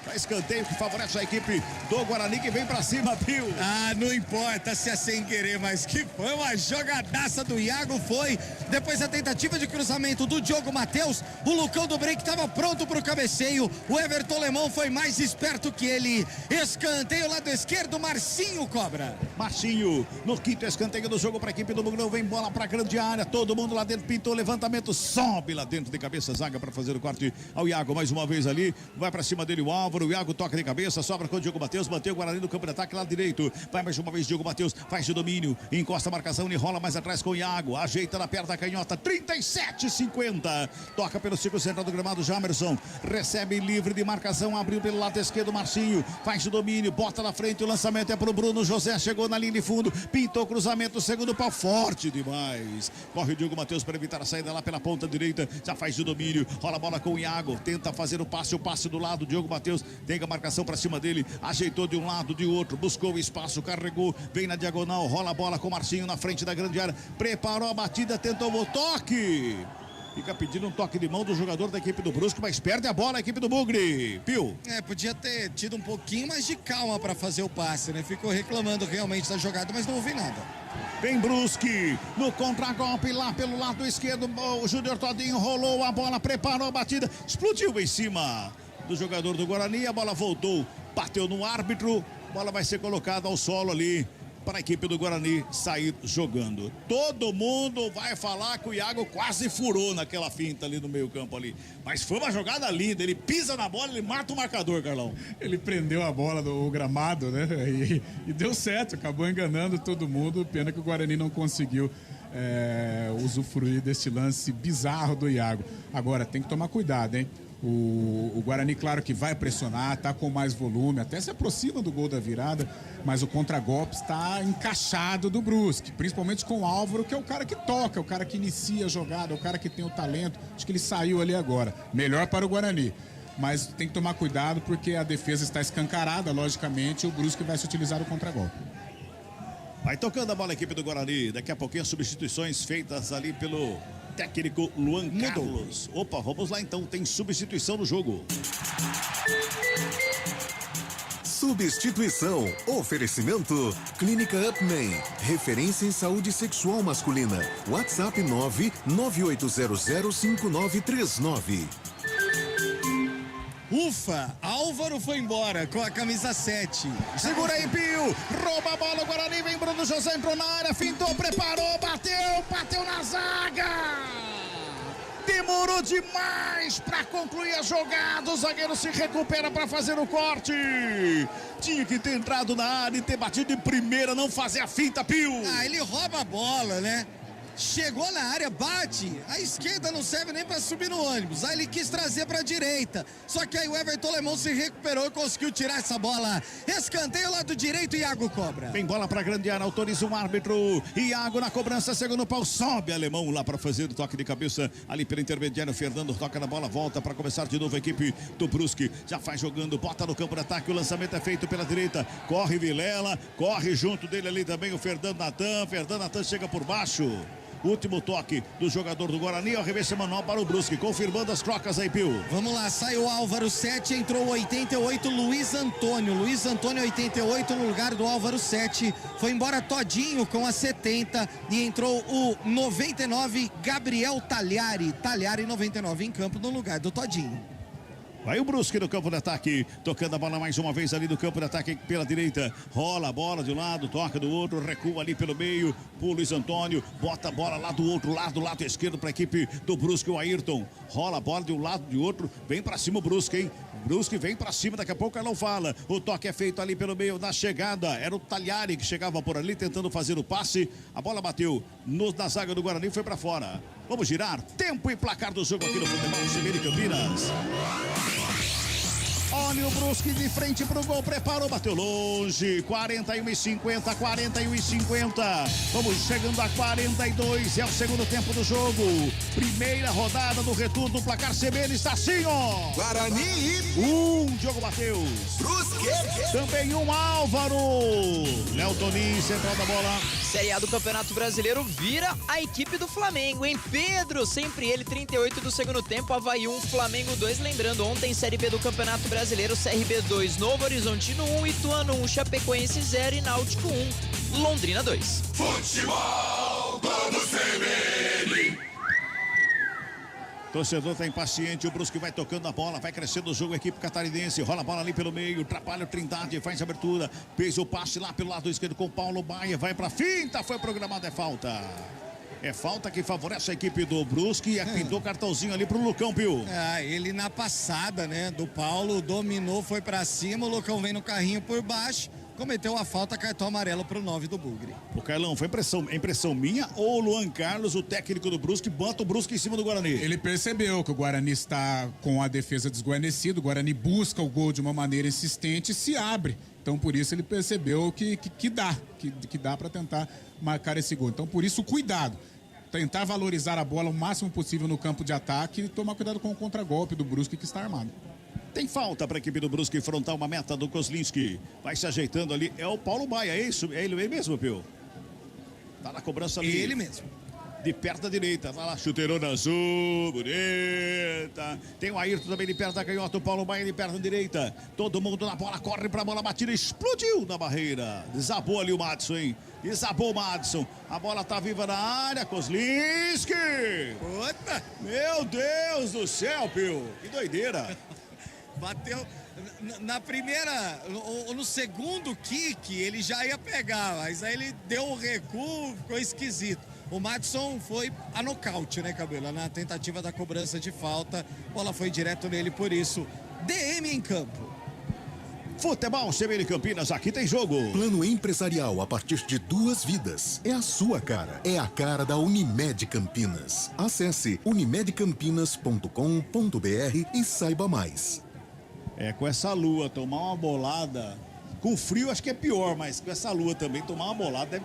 Pra escanteio que favorece a equipe do Guarani que vem pra cima, Pio. Ah, não importa se é sem querer, mas que foi uma jogadaça do Iago, foi. Depois a tentativa de cruzamento do Diogo Matheus, o Lucão do Break estava pronto pro cabeceio, o Everton Lemão foi mais esperto que ele. Escanteio lado esquerdo, Marcinho cobra. Marcinho, no quinto escanteio do jogo para a equipe do Mugrão, vem bola pra grande área, todo mundo lá dentro, pintou levantamento, sobe lá dentro de cabeça, zaga para fazer o corte ao Iago, mais uma vez ali, vai pra cima dele o Álvaro, o Iago toca de cabeça, sobra com o Diogo Matheus, mantém o Guarani no campo de ataque lá direito, vai mais uma vez Diogo Matheus, faz o domínio, encosta a marcação e rola mais atrás com o Iago, ajeita na perna da canhota, 37,50, toca pelo círculo central do gramado, Jamerson, recebe livre de marcação, abriu pelo lado esquerdo, Marcinho, faz o domínio, bota na frente, o lançamento é pro Bruno José, chegou na linha de fundo, pintou o cruzamento, segundo pau, forte demais, corre o Diogo Matheus para evitar a saída lá pela ponta direita, já faz o domínio, rola a bola com o Iago, tenta fazer o passe do lado, Diogo Matheus tem a marcação para cima dele, ajeitou de um lado, de outro, buscou o espaço, carregou, vem na diagonal, rola a bola com o Marcinho na frente da grande área, preparou a batida, tentou o toque, fica pedindo um toque de mão do jogador da equipe do Brusque, mas perde a bola a equipe do Bugre, Pio. Podia ter tido um pouquinho mais de calma para fazer o passe, né? Ficou reclamando realmente da jogada, mas não ouvi nada. Vem Brusque, no contragolpe lá pelo lado esquerdo, o Júnior Todinho rolou a bola, preparou a batida, explodiu em cima do jogador do Guarani, a bola voltou, bateu no árbitro, a bola vai ser colocada ao solo ali para a equipe do Guarani sair jogando. Todo mundo vai falar que o Iago quase furou naquela finta ali no meio campo ali, mas foi uma jogada linda, ele pisa na bola, ele mata o marcador, Carlão. Ele prendeu a bola do gramado, né, e deu certo, acabou enganando todo mundo, pena que o Guarani não conseguiu usufruir desse lance bizarro do Iago. Agora, tem que tomar cuidado, hein? O Guarani, claro que vai pressionar, tá com mais volume, até se aproxima do gol da virada, mas o contragolpe está encaixado do Brusque, principalmente com o Álvaro, que é o cara que toca, o cara que inicia a jogada, o cara que tem o talento. Acho que ele saiu ali agora. Melhor para o Guarani, mas tem que tomar cuidado porque a defesa está escancarada, logicamente, e o Brusque vai se utilizar do contragolpe. Vai tocando a bola a equipe do Guarani, daqui a pouquinho as substituições feitas ali pelo técnico Luan Carlos. Opa, vamos lá então, tem substituição no jogo. Substituição. Oferecimento. Clínica Upman. Referência em saúde sexual masculina. WhatsApp 998005939. Ufa, Álvaro foi embora com a camisa 7. Segura aí, Pio. Rouba a bola, o Guarani vem, Bruno José entrou na área, fintou, preparou, bateu na zaga. Demorou demais para concluir a jogada. O zagueiro se recupera para fazer o corte. Tinha que ter entrado na área e ter batido de primeira, não fazer a finta, Pio. Ele rouba a bola, né? chegou na área, bate, a esquerda não serve nem pra subir no ônibus, aí ele quis trazer pra direita, só que aí o Everton Lemão se recuperou e conseguiu tirar essa bola. Escanteio lado direito, Iago cobra. Vem bola pra grande área, autoriza um árbitro. Iago na cobrança, segundo pau, sobe Alemão lá pra fazer o toque de cabeça, ali pelo intermediário, Fernando toca na bola, volta pra começar de novo a equipe do Brusque, já faz jogando, bota no campo de ataque, o lançamento é feito pela direita, corre Vilela, corre junto dele ali também o Fernando Natan chega por baixo. Último toque do jogador do Guarani, arremesso manual para o Brusque, confirmando as trocas aí, Pio. Vamos lá, saiu Álvaro 7, entrou 88, Luiz Antônio 88 no lugar do Álvaro 7, foi embora Todinho com a 70 e entrou o 99, Gabriel Talhari 99 em campo no lugar do Todinho. Vai o Brusque no campo de ataque, tocando a bola mais uma vez ali no campo de ataque pela direita, rola a bola de um lado, toca do outro, recua ali pelo meio, o Luiz Antônio, bota a bola lá do outro lado, do lado esquerdo para a equipe do Brusque, o Ayrton, rola a bola de um lado de outro, vem para cima o Brusque, hein? Brusque vem para cima, daqui a pouco ela não fala, o toque é feito ali pelo meio da chegada, era o Talhari que chegava por ali tentando fazer o passe, a bola bateu na zaga do Guarani e foi para fora. Vamos girar, tempo e placar do jogo aqui no Futebol CBN Campinas. Olha o Brusque de frente pro gol, preparou, bateu longe, 41:50, 41:50. Vamos chegando a 42, é o segundo tempo do jogo. Primeira rodada do retorno do placar CBN está assim, ó. Guarani e Diogo Matheus. Brusque. Também Álvaro. Léo Toninho, central da bola. Série A do Campeonato Brasileiro vira a equipe do Flamengo, hein? Pedro, sempre ele, 38 do segundo tempo, Avaí 1, Flamengo 2. Lembrando, ontem Série B do Campeonato Brasileiro, CRB 2, Novo Horizontino 1, Ituano 1, Chapecoense 0 e Náutico 1, Londrina 2. Futebol do CBN. Torcedor tá impaciente, o Brusque vai tocando a bola, vai crescendo o jogo, a equipe catarinense, rola a bola ali pelo meio, atrapalha o Trindade, faz a abertura, fez o passe lá pelo lado esquerdo com o Paulo Baia, vai pra finta, foi programado, é falta. É falta que favorece a equipe do Brusque e pintou cartãozinho ali pro Lucão, Pio. Ele na passada, né, do Paulo, dominou, foi pra cima, o Lucão vem no carrinho por baixo, cometeu a falta, cartão amarelo pro 9 do Bugre. O Carlão, foi impressão minha ou o Luan Carlos, o técnico do Brusque, bota o Brusque em cima do Guarani? Ele percebeu que o Guarani está com a defesa desguarnecida, o Guarani busca o gol de uma maneira insistente e se abre. Então, por isso, ele percebeu que dá para tentar marcar esse gol. Então, por isso, o cuidado. Tentar valorizar a bola o máximo possível no campo de ataque e tomar cuidado com o contragolpe do Brusque que está armado. Tem falta para a equipe do Brusque enfrentar uma meta do Kozlinski. Vai se ajeitando ali. É o Paulo Baia, é isso? É ele mesmo, Pio? Tá na cobrança ali. Ele mesmo. De perto da direita. Tá lá, chuteirona azul, bonita. Tem o Ayrton também de perto da canhota. O Paulo Baia de perto da direita. Todo mundo na bola, corre pra bola batida. Explodiu na barreira. Desabou ali o Madison, hein? Desabou o Madison. A bola tá viva na área. Kozlinski. Puta. Meu Deus do céu, Pio. Que doideira. Bateu na primeira, no segundo kick ele já ia pegar, mas aí ele deu um recuo, ficou esquisito. O Madison foi a nocaute, né, Cabelo? Na tentativa da cobrança de falta, a bola foi direto nele, por isso, DM em campo. Futebol CBN Campinas, aqui tem jogo. Plano empresarial a partir de 2 vidas. É a sua cara. É a cara da Unimed Campinas. Acesse unimedcampinas.com.br e saiba mais. Com essa lua, tomar uma bolada. Com frio acho que é pior, mas com essa lua também, tomar uma bolada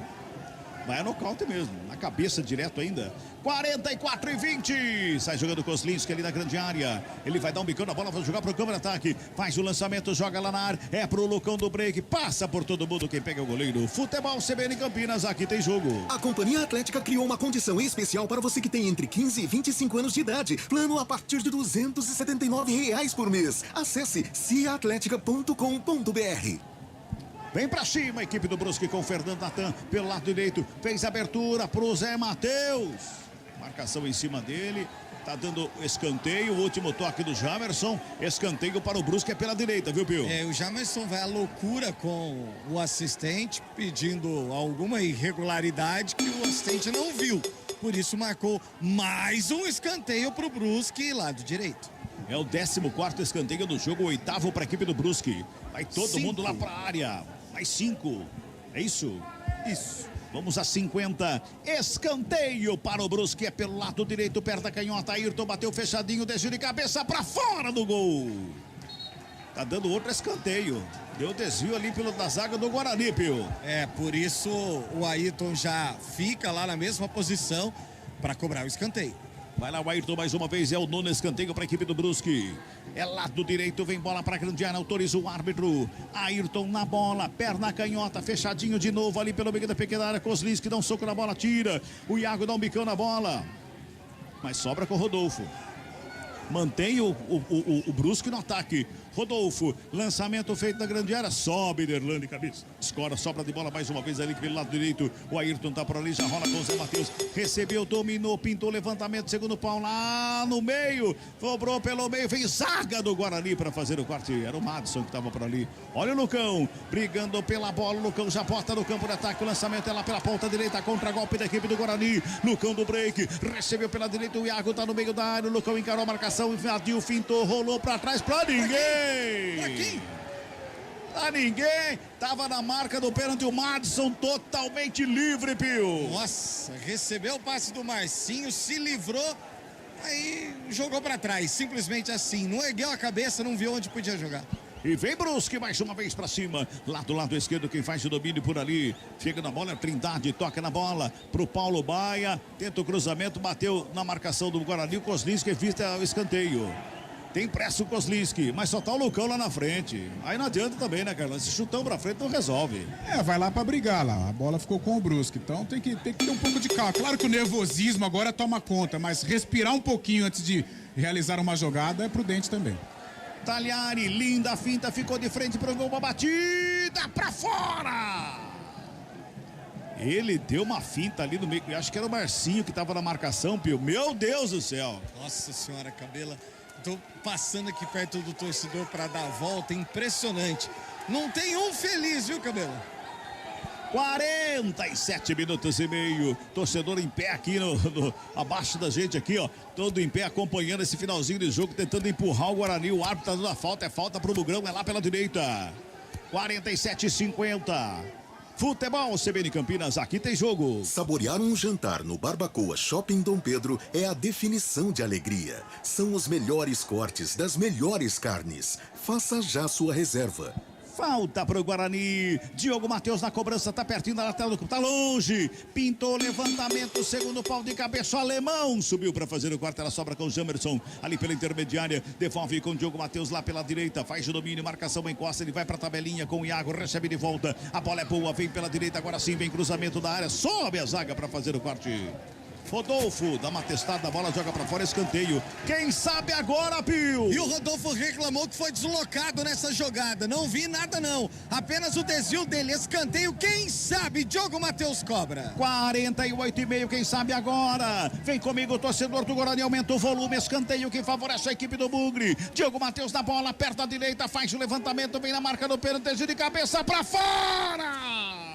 vai a nocaute mesmo. Na cabeça direto ainda. 44:20. Sai jogando Kozlinski ali na grande área. Ele vai dar um bicão na bola, vai jogar pro campo de ataque. Faz o lançamento, joga lá na área. É pro Lucão do break. Passa por todo mundo. Quem pega é o goleiro. Futebol CBN Campinas, aqui tem jogo. A Companhia Atlética criou uma condição especial para você que tem entre 15 e 25 anos de idade. Plano a partir de R$ 279 por mês. Acesse ciaatletica.com.br. Vem pra cima a equipe do Brusque com o Fernando Natan pelo lado direito. Fez a abertura pro Zé Matheus. Marcação em cima dele. Tá dando escanteio. O último toque do Jamerson. Escanteio para o Brusque é pela direita, viu, Pio? O Jamerson vai à loucura com o assistente, pedindo alguma irregularidade que o assistente não viu. Por isso marcou mais um escanteio pro Brusque, lado direito. É o 14º escanteio do jogo, o 8º para a equipe do Brusque. Vai todo mundo lá para a área. Mais 5. É isso? Isso. Vamos a 50. Escanteio para o Brusque. É pelo lado direito, perto da canhota. Ayrton bateu fechadinho, desvio de cabeça para fora do gol. Tá dando outro escanteio. Deu desvio ali da zaga do Guarani, Pio. Por isso o Ayrton já fica lá na mesma posição para cobrar o escanteio. Vai lá o Ayrton mais uma vez, é o nono escanteio para a equipe do Brusque. É lado direito, vem bola para a grande área, autoriza o árbitro. Ayrton na bola, perna canhota, fechadinho de novo ali pelo meio da pequena área. Kozlinski dá um soco na bola, tira. O Iago dá um bicão na bola. Mas sobra com o Rodolfo. Mantém o Brusque no ataque. Rodolfo, lançamento feito na grande área, sobe Derlane, cabeça, escora, sobra de bola mais uma vez ali pelo lado direito, o Ayrton tá por ali, já rola com o Zé Matheus, recebeu, dominou, pintou, levantamento, segundo pau lá no meio, cobrou pelo meio, vem zaga do Guarani para fazer o corte, era o Madison que tava por ali, olha o Lucão, brigando pela bola, o Lucão já bota no campo de ataque, o lançamento é lá pela ponta direita, contra golpe da equipe do Guarani, Lucão do break, recebeu pela direita, o Iago tá no meio da área, o Lucão encarou a marcação, invadiu, fintou, rolou para trás, pra ninguém. Pra ninguém, tava na marca do pênalti, o Madison totalmente livre, Pio. Nossa, recebeu o passe do Marcinho, se livrou, aí jogou pra trás, simplesmente assim, não ergueu a cabeça, não viu onde podia jogar. E vem Brusque mais uma vez pra cima, lá do lado esquerdo quem faz o domínio por ali, chega na bola, Trindade, toca na bola pro Paulo Baia, tenta o cruzamento, bateu na marcação do Guarani, o Kozlinski evita o escanteio. Tem pressa o Kozlinski, mas só tá o Lucão lá na frente. Aí não adianta também, né, Carlos? Esse chutão pra frente não resolve. Vai lá pra brigar lá. A bola ficou com o Brusque, então tem que ter um pouco de calma. Claro que o nervosismo agora toma conta, mas respirar um pouquinho antes de realizar uma jogada é prudente também. Talhari, linda finta, ficou de frente pro gol, uma batida pra fora! Ele deu uma finta ali no meio, acho que era o Marcinho que tava na marcação, Pio. Meu Deus do céu! Nossa senhora, Cabela. Tô passando aqui perto do torcedor para dar a volta, impressionante. Não tem um feliz, viu, Cabelo? 47 minutos e meio. Torcedor em pé aqui abaixo da gente aqui, ó. Todo em pé acompanhando esse finalzinho de jogo, tentando empurrar o Guarani. O árbitro tá dando a falta, é falta pro Bugrão, é lá pela direita. 47-50. Futebol CBN Campinas, aqui tem jogo. Saborear um jantar no Barbacoa Shopping Dom Pedro é a definição de alegria. São os melhores cortes das melhores carnes. Faça já sua reserva. Falta pro Guarani. Diogo Matheus na cobrança, tá pertinho da lateral do campo, tá longe. Pintou levantamento, segundo pau de cabeça, o alemão subiu para fazer o corte, ela sobra com o Jamerson ali pela intermediária, devolve com o Diogo Matheus lá pela direita, faz o domínio, marcação encosta, ele vai pra tabelinha com o Iago, recebe de volta, a bola é boa, vem pela direita, agora sim vem cruzamento da área, sobe a zaga para fazer o corte. Rodolfo dá uma testada, a bola joga pra fora, escanteio. Quem sabe agora, Pio? E o Rodolfo reclamou que foi deslocado nessa jogada. Não vi nada, não. Apenas o desvio dele, escanteio. Quem sabe? Diogo Matheus cobra. 48,5, quem sabe agora? Vem comigo, torcedor do Guarani, aumenta o volume, escanteio que favorece a equipe do Bugre. Diogo Matheus na bola, perto da direita, faz o levantamento, vem na marca do pênalti, de cabeça pra fora!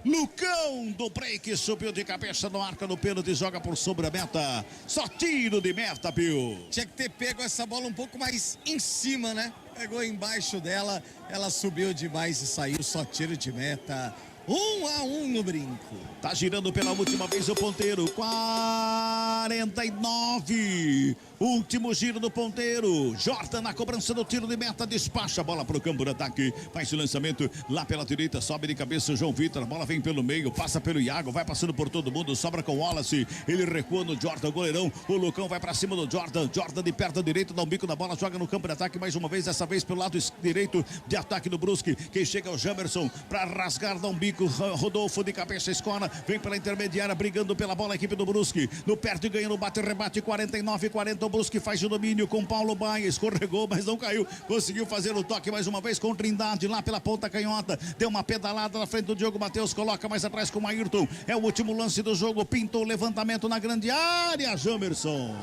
Lucão do break, subiu de cabeça no arco do pênalti, joga por sobre a meta. Só tiro de meta, Pio. Tinha que ter pego essa bola um pouco mais em cima, né? Pegou embaixo dela, ela subiu demais e saiu, só tiro de meta. 1-1 no brinco. Tá girando pela última vez o ponteiro. 49. Último giro do ponteiro. Jordan na cobrança do tiro de meta. Despacha a bola pro campo de ataque. Faz o lançamento lá pela direita. Sobe de cabeça o João Vitor. A bola vem pelo meio. Passa pelo Iago. Vai passando por todo mundo. Sobra com o Wallace. Ele recua no Jordan, goleirão. O Lucão vai pra cima do Jordan. Jordan de perto direito. Dá um bico na bola. Joga no campo de ataque mais uma vez. Dessa vez pelo lado direito de ataque do Brusque. Quem chega é o Jamerson pra rasgar. Dá um bico. Rodolfo de cabeça, escola, vem pela intermediária, brigando pela bola, a equipe do Brusque, no perto ganha no bate-rebate, 49-40, o Brusque faz o domínio com Paulo Baia, escorregou, mas não caiu, conseguiu fazer o toque mais uma vez com Trindade, lá pela ponta canhota, deu uma pedalada na frente do Diogo Matheus, coloca mais atrás com o Ayrton, é o último lance do jogo, pintou o levantamento na grande área, Jamerson,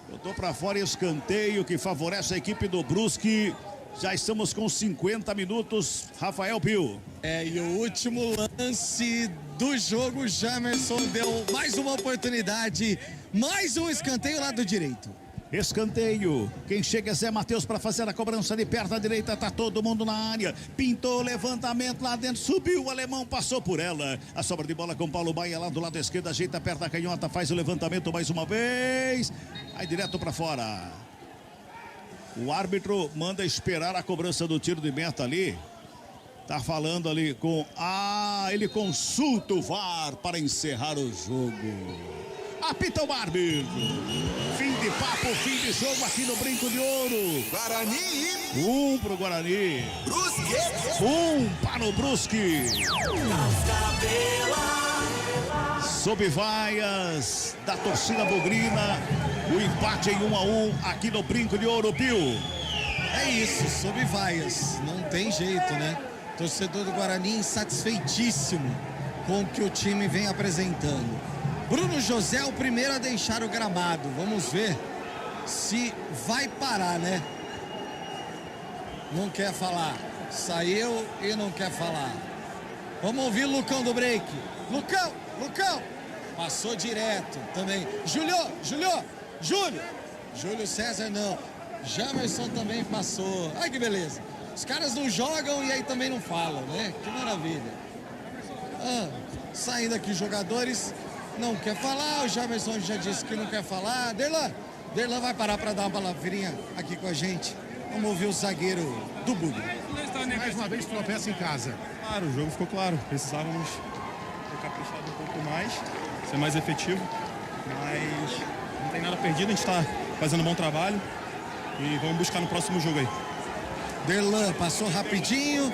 eu tô pra fora, escanteio que favorece a equipe do Brusque. Já estamos com 50 minutos, Rafael Pio. E o último lance do jogo, Jamerson deu mais uma oportunidade, mais um escanteio lá do direito. Escanteio. Quem chega é Zé Matheus para fazer a cobrança de perna direita. Tá todo mundo na área. Pintou levantamento lá dentro. Subiu. O alemão passou por ela. A sobra de bola com Paulo Baia lá do lado esquerdo. Ajeita a perna canhota. Faz o levantamento mais uma vez. Vai direto para fora. O árbitro manda esperar a cobrança do tiro de meta ali. Tá falando ali com... ele consulta o VAR para encerrar o jogo. Apita o árbitro. Fim de papo, fim de jogo aqui no Brinco de Ouro. Guarani. Pro Guarani. Brusque. Para o Brusque. Sob vaias da torcida bugrina. O empate em 1-1 aqui no Brinco de Ouro, Pio. É isso, sob vaias. Não tem jeito, né? Torcedor do Guarani insatisfeitíssimo com o que o time vem apresentando. Bruno José é o primeiro a deixar o gramado. Vamos ver se vai parar, né? Não quer falar. Saiu e não quer falar. Vamos ouvir o Lucão do break. Lucão! Passou direto também. Júlio César não. Jamerson também passou. Ai, que beleza. Os caras não jogam e aí também não falam, né? Que maravilha. Saindo aqui jogadores... Não quer falar, o Jamerson já disse que não quer falar. Derlan vai parar para dar uma palavrinha aqui com a gente. Vamos ouvir o zagueiro do Bugre. Mais uma vez tropeça em casa. Claro, o jogo ficou claro. Precisávamos ter caprichado um pouco mais, ser mais efetivo. Mas não tem nada perdido, a gente está fazendo um bom trabalho. E vamos buscar no próximo jogo aí. Derlan passou rapidinho.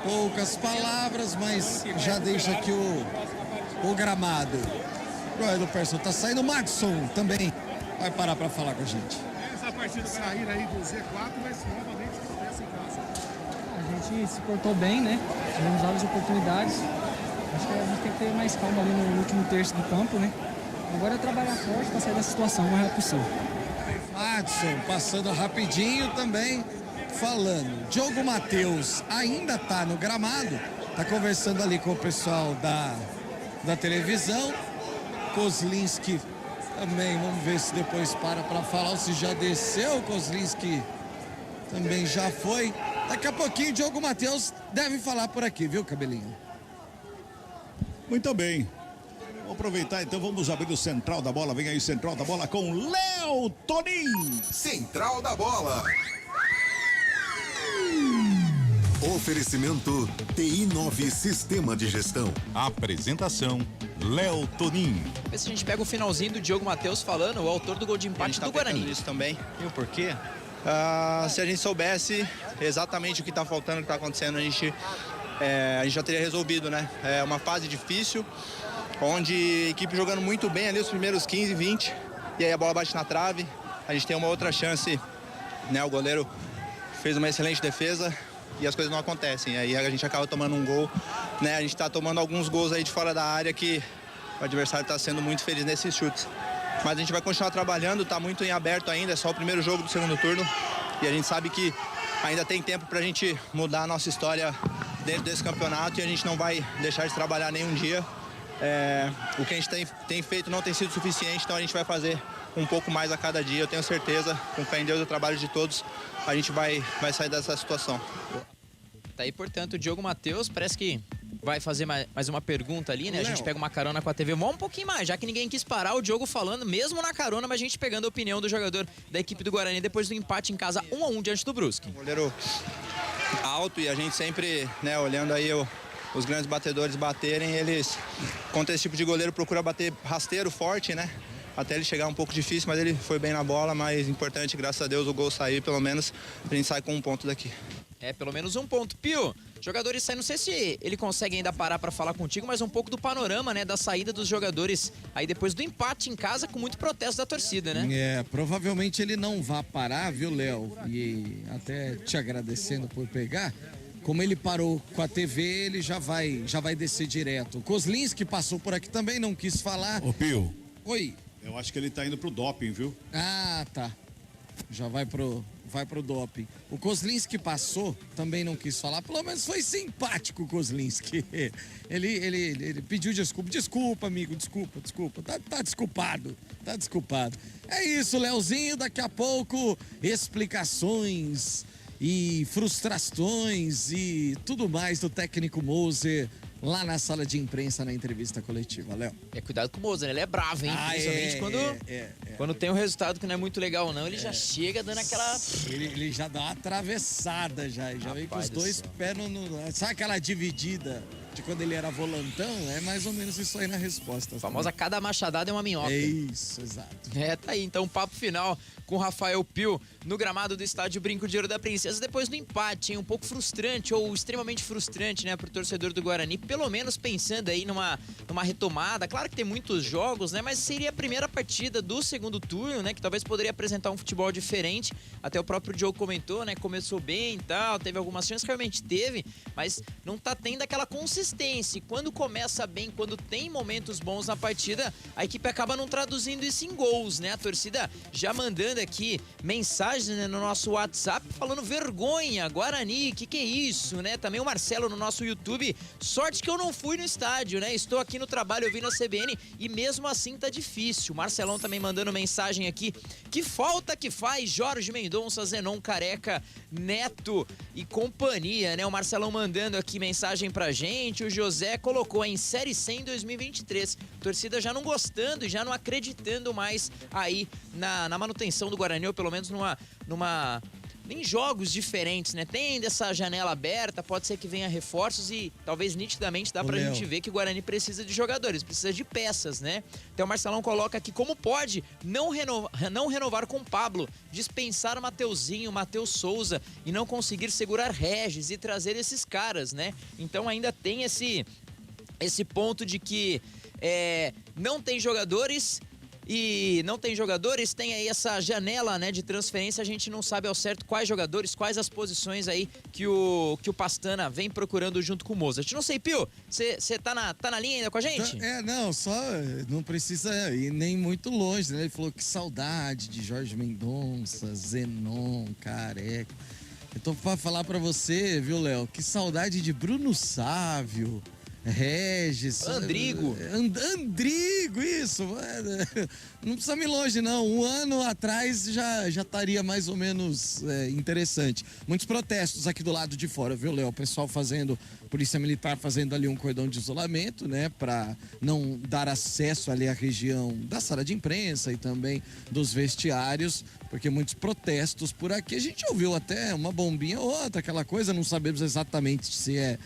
Poucas palavras, mas já deixa aqui o gramado. O Edu tá saindo. O Madison também vai parar para falar com a gente. Essa partida sair aí do Z4, mas novamente tropeça em casa. A gente se portou bem, né? Tivemos várias oportunidades. Acho que a gente tem que ter mais calma ali no último terço do campo, né? Agora é trabalhar forte para sair dessa situação o mais rápido possível. Madison passando rapidinho também falando. Diogo Matheus ainda tá no gramado, tá conversando ali com o pessoal da televisão. Kozlinski também, vamos ver se depois para falar ou se já desceu. Kozlinski também já foi. Daqui a pouquinho o Diogo Matheus deve falar por aqui, viu, Cabelinho? Muito bem. Vamos aproveitar então, vamos abrir o Central da Bola. Vem aí, Central da Bola com Léo Tonin. Central da Bola. Oferecimento TI9 Sistema de Gestão. Apresentação Léo Tonin. Vê se a gente pega o finalzinho do Diogo Matheus falando, o autor do gol de empate do Guarani. Isso também. E o porquê? Se a gente soubesse exatamente o que está faltando, o que está acontecendo, a gente já teria resolvido, né? É uma fase difícil, onde a equipe jogando muito bem ali os primeiros 15, 20, e aí a bola bate na trave, a gente tem uma outra chance, né? O goleiro fez uma excelente defesa e as coisas não acontecem, aí a gente acaba tomando um gol, né? A gente está tomando alguns gols aí de fora da área que o adversário está sendo muito feliz nesses chutes. Mas a gente vai continuar trabalhando, está muito em aberto ainda, é só o primeiro jogo do segundo turno, e a gente sabe que ainda tem tempo para a gente mudar a nossa história dentro desse campeonato, e a gente não vai deixar de trabalhar nenhum dia. O que a gente tem feito não tem sido suficiente, então a gente vai fazer um pouco mais a cada dia. Eu tenho certeza, com fé em Deus e o trabalho de todos, a gente vai sair dessa situação. Tá aí, portanto, o Diogo Matheus parece que vai fazer mais uma pergunta ali, né? A gente pega uma carona com a TV. Vamos um pouquinho mais, já que ninguém quis parar, o Diogo falando, mesmo na carona, mas a gente pegando a opinião do jogador da equipe do Guarani depois do empate em casa 1-1 diante do Brusque. Goleiro alto, e a gente sempre, né, olhando aí os grandes batedores baterem, eles, contra esse tipo de goleiro, procura bater rasteiro, forte, né? Até ele chegar um pouco difícil, mas ele foi bem na bola, mas importante, graças a Deus, o gol saiu, pelo menos a gente sai com um ponto daqui. Pelo menos um ponto. Pio, jogadores saem, não sei se ele consegue ainda parar para falar contigo, mas um pouco do panorama, né, da saída dos jogadores aí depois do empate em casa, com muito protesto da torcida, né? Provavelmente ele não vai parar, viu, Léo? E até te agradecendo por pegar. Como ele parou com a TV, ele já vai descer direto. O Kozlinski passou por aqui também, não quis falar. Ô, Pio. Oi. Eu acho que ele tá indo pro doping, viu? Ah, tá. Já vai pro vai pro doping. O Kozlinski passou, também não quis falar, pelo menos foi simpático o Kozlinski. Ele pediu desculpa. Desculpa, amigo, desculpa. Tá desculpado. É isso, Leozinho, daqui a pouco explicações e frustrações e tudo mais do técnico Moser lá na sala de imprensa na entrevista coletiva, Léo. Cuidado com o Moser, ele é bravo, hein? Principalmente quando tem um resultado que não é muito legal, não, ele já chega dando aquela... Ele já dá uma atravessada, já vem com os dois pés no... Sabe aquela dividida de quando ele era volantão? É mais ou menos isso aí na resposta. A famosa cada machadada é uma minhoca. É isso, exato. Tá aí, então, papo final com Rafael Pio no gramado do estádio Brinco de Ouro da Princesa, depois do empate, hein? Um pouco frustrante, ou extremamente frustrante, né, pro torcedor do Guarani, pelo menos pensando aí numa retomada. Claro que tem muitos jogos, né, mas seria a primeira partida do segundo turno, né, que talvez poderia apresentar um futebol diferente. Até o próprio Diogo comentou, né, começou bem e tal, teve algumas chances, realmente teve, mas não tá tendo aquela consistência. E quando começa bem, quando tem momentos bons na partida, a equipe acaba não traduzindo isso em gols, né? A torcida já mandando aqui mensagens, né, no nosso WhatsApp falando vergonha, Guarani, que é isso, né? Também o Marcelo no nosso YouTube, sorte que eu não fui no estádio, né? Estou aqui no trabalho ouvindo a CBN e mesmo assim tá difícil. O Marcelão também mandando mensagem aqui, que falta que faz Jorge Mendonça, Zenon, Careca, Neto e companhia, né? O Marcelão mandando aqui mensagem pra gente, o José colocou em Série C em 2023, torcida já não gostando e já não acreditando mais aí na manutenção do Guarani, ou pelo menos em jogos diferentes, né? Tem dessa janela aberta, pode ser que venha reforços e talvez nitidamente dá pra gente ver que o Guarani precisa de jogadores, precisa de peças, né? Então o Marcelão coloca aqui como pode não renovar com Pablo, dispensar o Mateuzinho, Matheus Souza e não conseguir segurar Regis e trazer esses caras, né? Então ainda tem esse ponto de que não tem jogadores. E não tem jogadores, tem aí essa janela, né, de transferência, a gente não sabe ao certo quais jogadores, quais as posições aí que o Pastana vem procurando junto com o Mozart. Não sei, Pio, você tá na linha ainda com a gente? Não precisa ir nem muito longe, né? Ele falou que saudade de Jorge Mendonça, Zenon, Careca. Eu tô pra falar pra você, viu, Léo, que saudade de Bruno Sávio, Regis, Andrigo, isso. Não precisa ir longe, não. Um ano atrás já estaria mais ou menos interessante. Muitos protestos aqui do lado de fora, viu, Léo? O pessoal Polícia Militar fazendo ali um cordão de isolamento, né? Pra não dar acesso ali à região da sala de imprensa e também dos vestiários, porque muitos protestos por aqui. A gente ouviu até uma bombinha ou outra, aquela coisa, não sabemos exatamente se é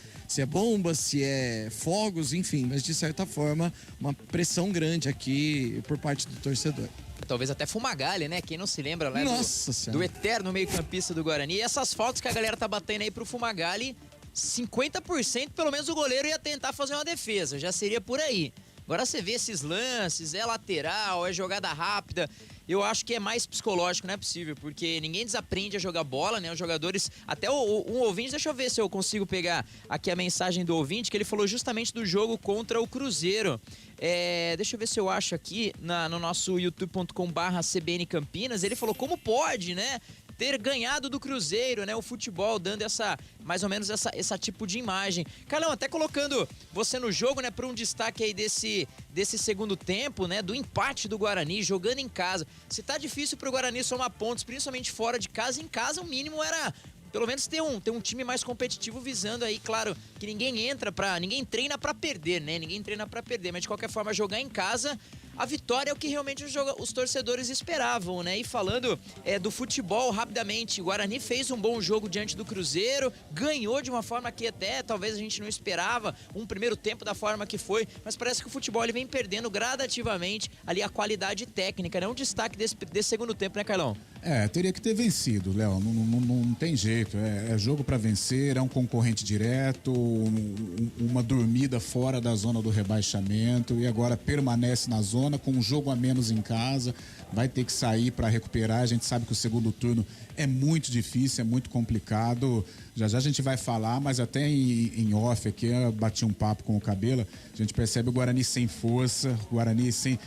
bomba, se é fogos, enfim, mas de certa forma uma pressão grande aqui por parte do torcedor. Talvez até Fumagalli, né? Quem não se lembra, né? Nossa do eterno meio-campista do Guarani. E essas faltas que a galera tá batendo aí pro Fumagalli, 50% pelo menos o goleiro ia tentar fazer uma defesa, já seria por aí. Agora você vê esses lances, é lateral, é jogada rápida. Eu acho que é mais psicológico, não é possível, porque ninguém desaprende a jogar bola, né? Os jogadores, até um ouvinte, deixa eu ver se eu consigo pegar aqui a mensagem do ouvinte, que ele falou justamente do jogo contra o Cruzeiro. Deixa eu ver se eu acho aqui no nosso youtube.com/CBN Campinas. Ele falou, como pode, né? Ter ganhado do Cruzeiro, né? O futebol dando mais ou menos essa tipo de imagem. Carlão, até colocando você no jogo, né? Para um destaque aí desse segundo tempo, né? Do empate do Guarani, jogando em casa. Se tá difícil pro Guarani somar pontos, principalmente fora de casa, em casa o mínimo era pelo menos ter um time mais competitivo, visando aí, claro, que ninguém treina pra perder, né? Ninguém treina pra perder, mas de qualquer forma jogar em casa, a vitória é o que realmente os torcedores esperavam, né? E falando do futebol, rapidamente, o Guarani fez um bom jogo diante do Cruzeiro, ganhou de uma forma que até talvez a gente não esperava, um primeiro tempo da forma que foi, mas parece que o futebol ele vem perdendo gradativamente ali a qualidade técnica, né? Um destaque desse segundo tempo, né, Carlão? Teria que ter vencido, Léo, não tem jeito, é jogo pra vencer, é um concorrente direto, o uma dormida fora da zona do rebaixamento e agora permanece na zona com um jogo a menos em casa, vai ter que sair para recuperar. A gente sabe que o segundo turno é muito difícil, é muito complicado. Já já a gente vai falar, mas até em off aqui, eu bati um papo com o Cabela, a gente percebe o Guarani sem força, o Guarani sem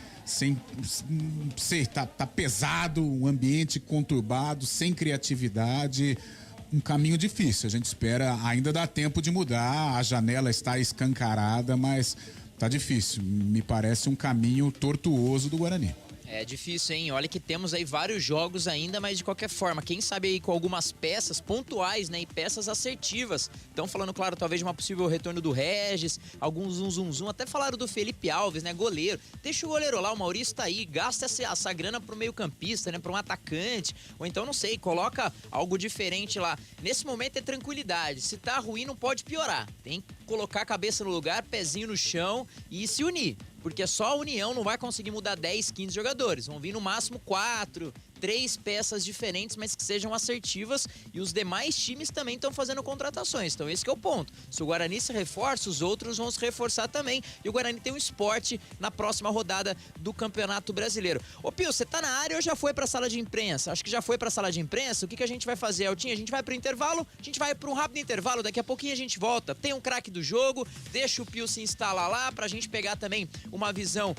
tá pesado, um ambiente conturbado, sem criatividade, um caminho difícil. A gente espera, ainda dá tempo de mudar, a janela está escancarada, mas tá difícil. Me parece um caminho tortuoso do Guarani. É difícil, hein? Olha que temos aí vários jogos ainda, mas de qualquer forma, quem sabe aí com algumas peças pontuais, né? E peças assertivas. Estão falando, claro, talvez de uma possível retorno do Regis, algum zum. Até falaram do Felipe Alves, né? Goleiro. Deixa o goleiro lá, o Maurício tá aí, gasta essa grana pro meio campista, né? Pra um atacante. Ou então, não sei, coloca algo diferente lá. Nesse momento é tranquilidade. Se tá ruim, não pode piorar. Tem que colocar a cabeça no lugar, pezinho no chão e se unir. Porque só a união não vai conseguir mudar 10, 15 jogadores. Vão vir no máximo 4, 3 peças diferentes, mas que sejam assertivas, e os demais times também estão fazendo contratações. Então esse que é o ponto. Se o Guarani se reforça, os outros vão se reforçar também. E o Guarani tem um Sport na próxima rodada do Campeonato Brasileiro. Ô Pio, você tá na área ou já foi pra sala de imprensa? Acho que já foi pra sala de imprensa. O que a gente vai fazer, Eltinho? A gente vai pro intervalo, a gente vai pra um rápido intervalo, daqui a pouquinho a gente volta. Tem um craque do jogo, deixa o Pio se instalar lá pra gente pegar também uma visão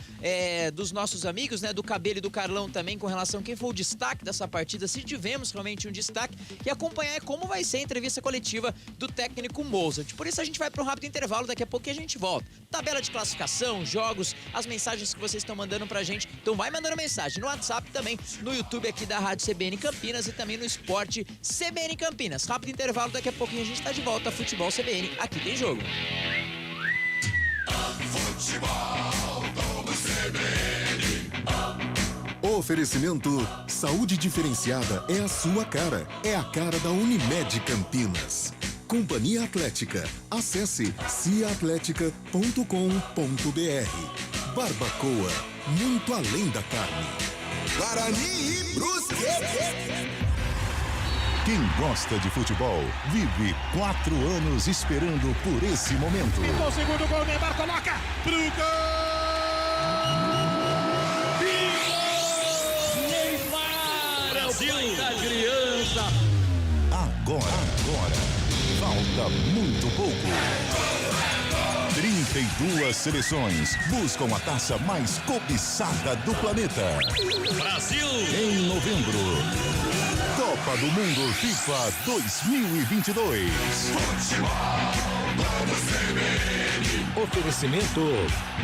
dos nossos amigos, né? Do Cabelo e do Carlão também, com relação a quem foi o destaque dessa partida, se tivemos realmente um destaque, e acompanhar como vai ser a entrevista coletiva do técnico Mozart. Por isso a gente vai para um rápido intervalo, daqui a pouco a gente volta. Tabela de classificação, jogos, as mensagens que vocês estão mandando pra gente. Então vai mandando mensagem no WhatsApp também, no YouTube aqui da Rádio CBN Campinas e também no Esporte CBN Campinas. Rápido intervalo, daqui a pouquinho a gente tá de volta. Futebol CBN, aqui tem jogo. Oferecimento Saúde Diferenciada é a sua cara. É a cara da Unimed Campinas. Companhia Atlética. Acesse ciaatletica.com.br. Barbacoa. Muito além da carne. Guarani e Brusque. Quem gosta de futebol vive 4 anos esperando por esse momento. Pintou o segundo gol, Neymar coloca pro gol! Neymar! Brasil da criança! Agora, falta muito pouco. 32 seleções buscam a taça mais cobiçada do planeta. Brasil! Em novembro, Copa do Mundo FIFA 2022. Oferecimento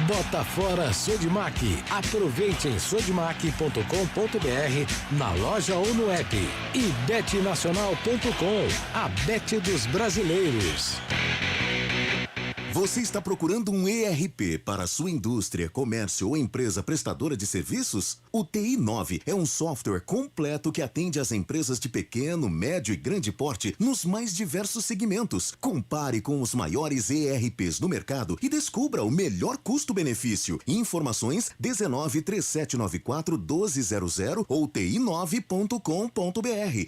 Bota Fora Sodimac. Aproveite em sodimac.com.br, na loja ou no app. E betnacional.com, a Bet dos brasileiros. Você está procurando um ERP para sua indústria, comércio ou empresa prestadora de serviços? O TI9 é um software completo que atende às empresas de pequeno, médio e grande porte nos mais diversos segmentos. Compare com os maiores ERPs no mercado e descubra o melhor custo-benefício. Informações 193794-1200 ou ti9.com.br.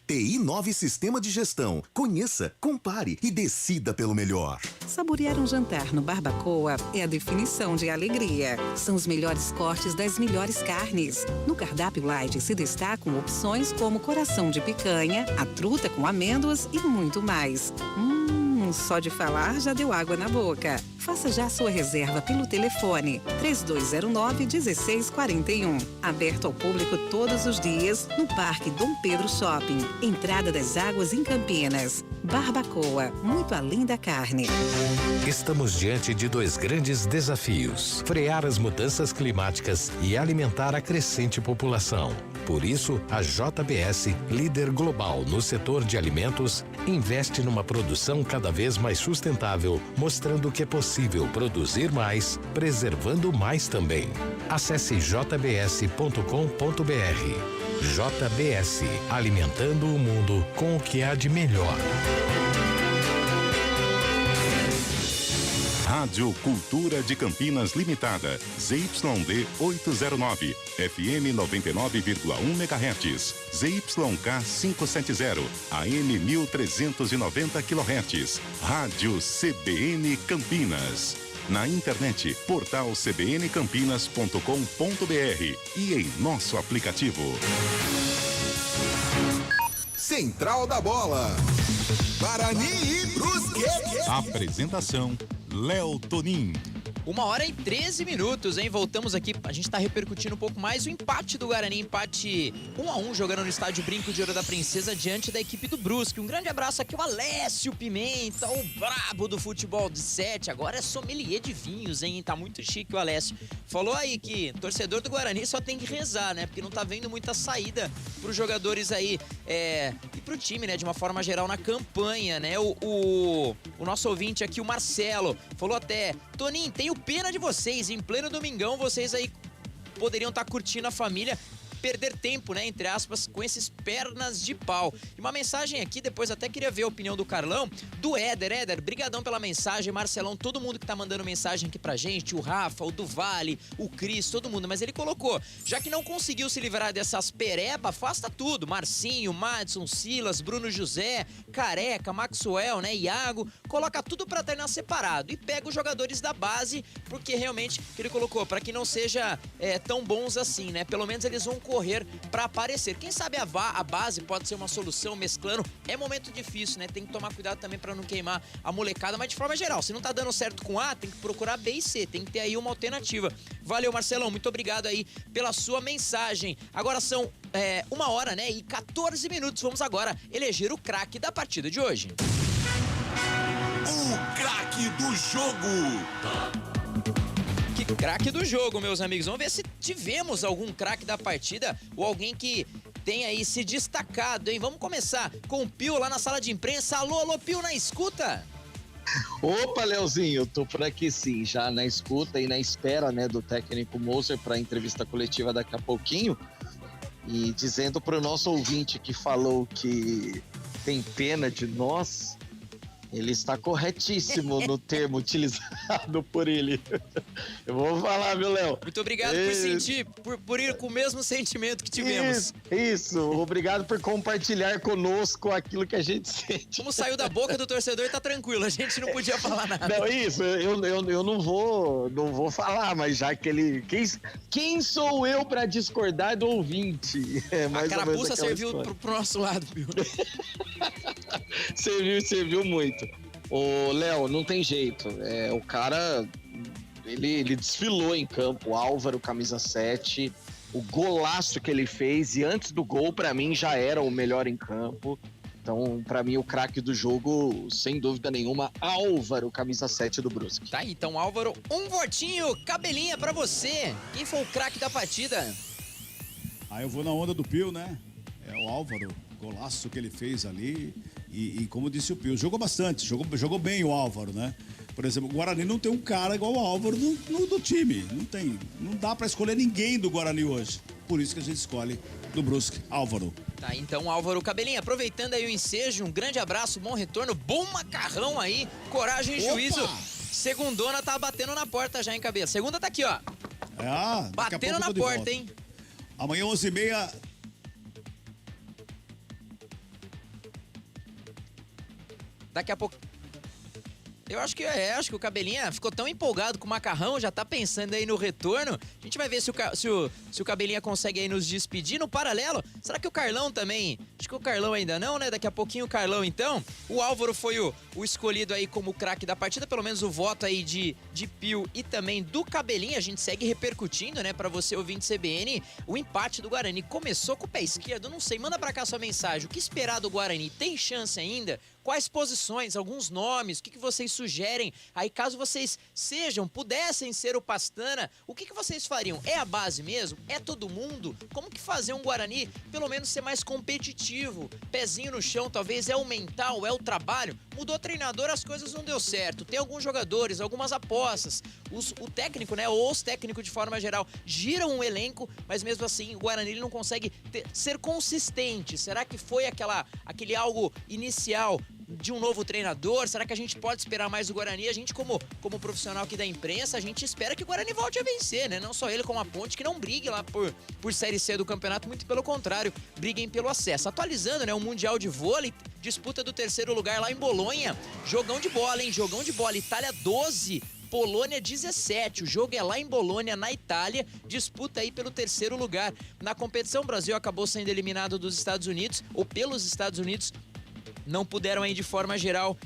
TI9 Sistema de Gestão. Conheça, compare e decida pelo melhor. Saborear um jantar no Barbacoa é a definição de alegria. São os melhores cortes das melhores carnes. No cardápio light se destacam opções como coração de picanha, a truta com amêndoas e muito mais. Só de falar já deu água na boca. Faça já sua reserva pelo telefone 3209-1641. Aberto ao público todos os dias no Parque Dom Pedro Shopping. Entrada das Águas em Campinas. Barbacoa, muito além da carne. Estamos diante de 2 grandes desafios: frear as mudanças climáticas e alimentar a crescente população. Por isso, a JBS, líder global no setor de alimentos, investe numa produção cada vez mais sustentável, mostrando que é possível produzir mais, preservando mais também. Acesse jbs.com.br. JBS, alimentando o mundo com o que há de melhor. Rádio Cultura de Campinas Limitada, ZYD 809, FM 99,1 MHz, ZYK 570, AM 1390 kHz, Rádio CBN Campinas. Na internet, portal cbncampinas.com.br e em nosso aplicativo. Central da Bola. Guarani e Brusque. Apresentação, Léo Tonin. 1h13, hein? Voltamos aqui, a gente tá repercutindo um pouco mais o empate do Guarani, empate 1-1, jogando no estádio Brinco de Ouro da Princesa, diante da equipe do Brusque. Um grande abraço aqui ao Alessio Pimenta, o brabo do futebol de 7, agora é sommelier de vinhos, hein? Tá muito chique o Alessio. Falou aí que torcedor do Guarani só tem que rezar, né? Porque não tá vendo muita saída pros jogadores aí, e pro time, né? De uma forma geral na campanha, né? O nosso ouvinte aqui, o Marcelo, falou até: Toninho, tenho pena de vocês, em pleno domingão, vocês aí poderiam estar curtindo a família, perder tempo, né, entre aspas, com esses pernas de pau. E uma mensagem aqui, depois até queria ver a opinião do Carlão, do Éder. Éder, brigadão pela mensagem, Marcelão, todo mundo que tá mandando mensagem aqui pra gente, o Rafa, o Duvale, o Cris, todo mundo, mas ele colocou, já que não conseguiu se livrar dessas pereba, afasta tudo, Marcinho, Madison, Silas, Bruno José, Careca, Maxwell, né, Iago, coloca tudo pra treinar separado e pega os jogadores da base, porque realmente, que ele colocou, pra que não seja tão bons assim, né, pelo menos eles vão correr pra aparecer. Quem sabe a base pode ser uma solução, mesclando. É momento difícil, né? Tem que tomar cuidado também pra não queimar a molecada, mas de forma geral, se não tá dando certo com A, tem que procurar B e C, tem que ter aí uma alternativa. Valeu, Marcelão, muito obrigado aí pela sua mensagem. Agora são 1h, né, e 14 minutos. Vamos agora eleger o craque da partida de hoje. O craque do jogo. Que craque do jogo, meus amigos. Vamos ver se tivemos algum craque da partida ou alguém que tenha aí se destacado, hein? Vamos começar com o Pio lá na sala de imprensa. Alô, Pio, na escuta? Opa, Leozinho, eu tô por aqui sim, já na escuta e na espera, né, do técnico Moser para a entrevista coletiva daqui a pouquinho. E dizendo pro nosso ouvinte que falou que tem pena de nós, ele está corretíssimo no termo utilizado por ele. Eu vou falar, viu, Léo? Muito obrigado por sentir, por ir com o mesmo sentimento que tivemos. Isso. Obrigado por compartilhar conosco aquilo que a gente sente. Como saiu da boca do torcedor, tá tranquilo. A gente não podia falar nada. Não, isso. Eu não vou falar, mas já que ele... Quem sou eu pra discordar do ouvinte? A carapuça serviu pro nosso lado, viu? Serviu muito. Ô, Léo, não tem jeito. O cara, ele desfilou em campo. O Álvaro, camisa 7. O golaço que ele fez. E antes do gol, pra mim, já era o melhor em campo. Então, pra mim, o craque do jogo, sem dúvida nenhuma, Álvaro, camisa 7 do Brusque. Tá aí, então, Álvaro, um votinho. Cabelinha pra você. Quem foi o craque da partida? Eu vou na onda do Pio, né? É o Álvaro. Golaço que ele fez ali. E como disse o Pio, jogou bastante, jogou bem o Álvaro, né? Por exemplo, o Guarani não tem um cara igual o Álvaro do time. Não dá pra escolher ninguém do Guarani hoje. Por isso que a gente escolhe do Brusque, Álvaro. Tá, então, Álvaro. Cabelinha, aproveitando aí o ensejo, um grande abraço, bom retorno, bom macarrão aí, coragem e juízo. Segundona tá batendo na porta já, hein, cabeça? Segunda tá aqui, ó. Batendo na porta, hein? Amanhã, 11h30... Daqui a pouco... Eu acho que o Cabelinha ficou tão empolgado com o macarrão, já tá pensando aí no retorno. A gente vai ver se o Cabelinha consegue aí nos despedir. No paralelo, será que o Carlão também? Acho que o Carlão ainda não, né? Daqui a pouquinho o Carlão, então. O Álvaro foi o escolhido aí como craque da partida, pelo menos o voto aí de Pio e também do Cabelinha. A gente segue repercutindo, né, pra você, ouvinte CBN. O empate do Guarani começou com o pé esquerdo, não sei, manda pra cá sua mensagem. O que esperar do Guarani? Tem chance ainda? Quais posições, alguns nomes, o que vocês sugerem? Aí, caso vocês pudessem ser o Pastana, o que vocês fariam? É a base mesmo? É todo mundo? Como que fazer um Guarani, pelo menos, ser mais competitivo? Pezinho no chão, talvez, é o mental, é o trabalho? Mudou o treinador, as coisas não deu certo. Tem alguns jogadores, algumas apostas. O técnico, né, ou os técnicos de forma geral, giram um elenco, mas mesmo assim, o Guarani ele não consegue ser consistente. Será que foi aquele algo inicial de um novo treinador? Será que a gente pode esperar mais do Guarani? A gente, como profissional aqui da imprensa, a gente espera que o Guarani volte a vencer, né? Não só ele, como a Ponte, que não brigue lá por Série C do campeonato, muito pelo contrário, briguem pelo acesso. Atualizando, né? O Mundial de Vôlei, disputa do 3º lugar lá em Bolonha. Jogão de bola, hein? Jogão de bola. Itália 12, Polônia 17, o jogo é lá em Bolônia, na Itália, disputa aí pelo 3º lugar. Na competição, o Brasil acabou sendo eliminado dos Estados Unidos, ou pelos Estados Unidos, não puderam aí de forma geral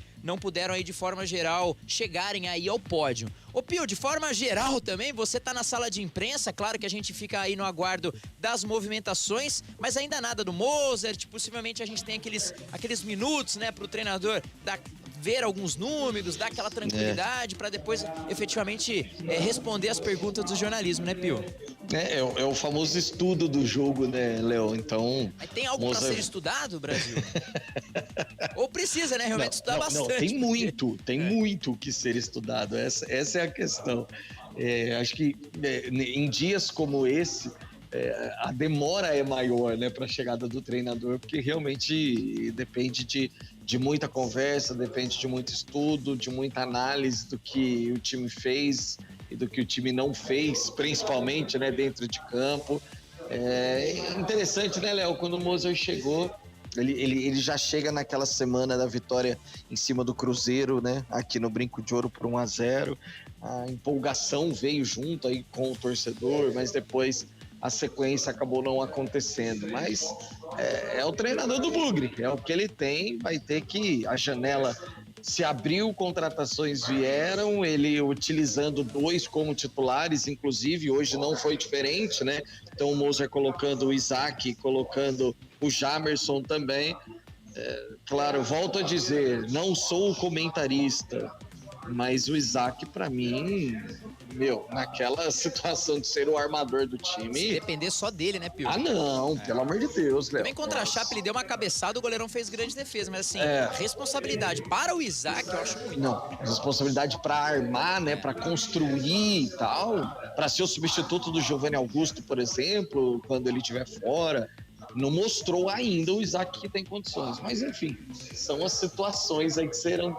chegarem aí ao pódio. Ô Pio, de forma geral também, você tá na sala de imprensa, claro que a gente fica aí no aguardo das movimentações, mas ainda nada do Mozart, possivelmente a gente tem aqueles minutos, né, pro treinador ver alguns números, dar aquela tranquilidade para depois efetivamente responder as perguntas do jornalismo, né, Pio? É o famoso estudo do jogo, né, Léo? Então. Mas tem algo para ser estudado, Brasil? Ou precisa, né, realmente estudar bastante? Não, tem muito que ser estudado. Essa é a questão. Acho que em dias como esse, a demora é maior, né, para a chegada do treinador, porque realmente depende de muita conversa, depende de muito estudo, de muita análise do que o time fez e do que o time não fez, principalmente, né, dentro de campo. Interessante, né, Léo? Quando o Mozart chegou, ele já chega naquela semana da vitória em cima do Cruzeiro, né, aqui no Brinco de Ouro por 1-0. A empolgação veio junto aí com o torcedor, mas depois a sequência acabou não acontecendo. Mas é o treinador do Bugre, é o que ele tem, vai ter que... A janela se abriu, contratações vieram, ele utilizando 2 como titulares, inclusive, hoje não foi diferente, né? Então o Mozart colocando o Isaac, colocando o Jamerson também. Claro, volto a dizer, não sou o comentarista, mas o Isaac, pra mim, naquela situação de ser o armador do time... Se depender só dele, né, Pio? Ah, não, pelo amor de Deus, Léo. Também contra a Chape, ele deu uma cabeçada, o goleirão fez grande defesa, mas assim, responsabilidade para o Isaac, eu acho muito. Não, responsabilidade pra armar, né, pra construir e tal, pra ser o substituto do Giovanni Augusto, por exemplo, quando ele estiver fora... Não mostrou ainda o Isaac que tem condições. Mas, enfim, são as situações aí que serão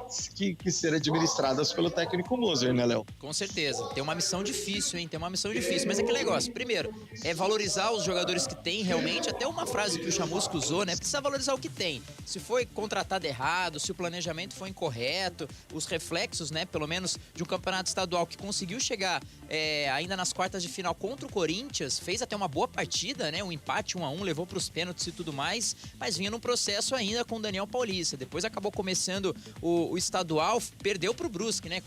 administradas pelo técnico Mozart, né, Léo? Com certeza. Tem uma missão difícil, hein? Mas é aquele negócio. Primeiro, é valorizar os jogadores que tem, realmente. Até uma frase que o Chamusca usou, né? Precisa valorizar o que tem. Se foi contratado errado, se o planejamento foi incorreto, os reflexos, né? Pelo menos de um campeonato estadual que conseguiu chegar ainda nas quartas de final contra o Corinthians, fez até uma boa partida, né? Um empate 1-1, levou para os pênaltis e tudo mais, mas vinha num processo ainda com o Daniel Paulista. Depois acabou começando o estadual, perdeu pro Brusque, né?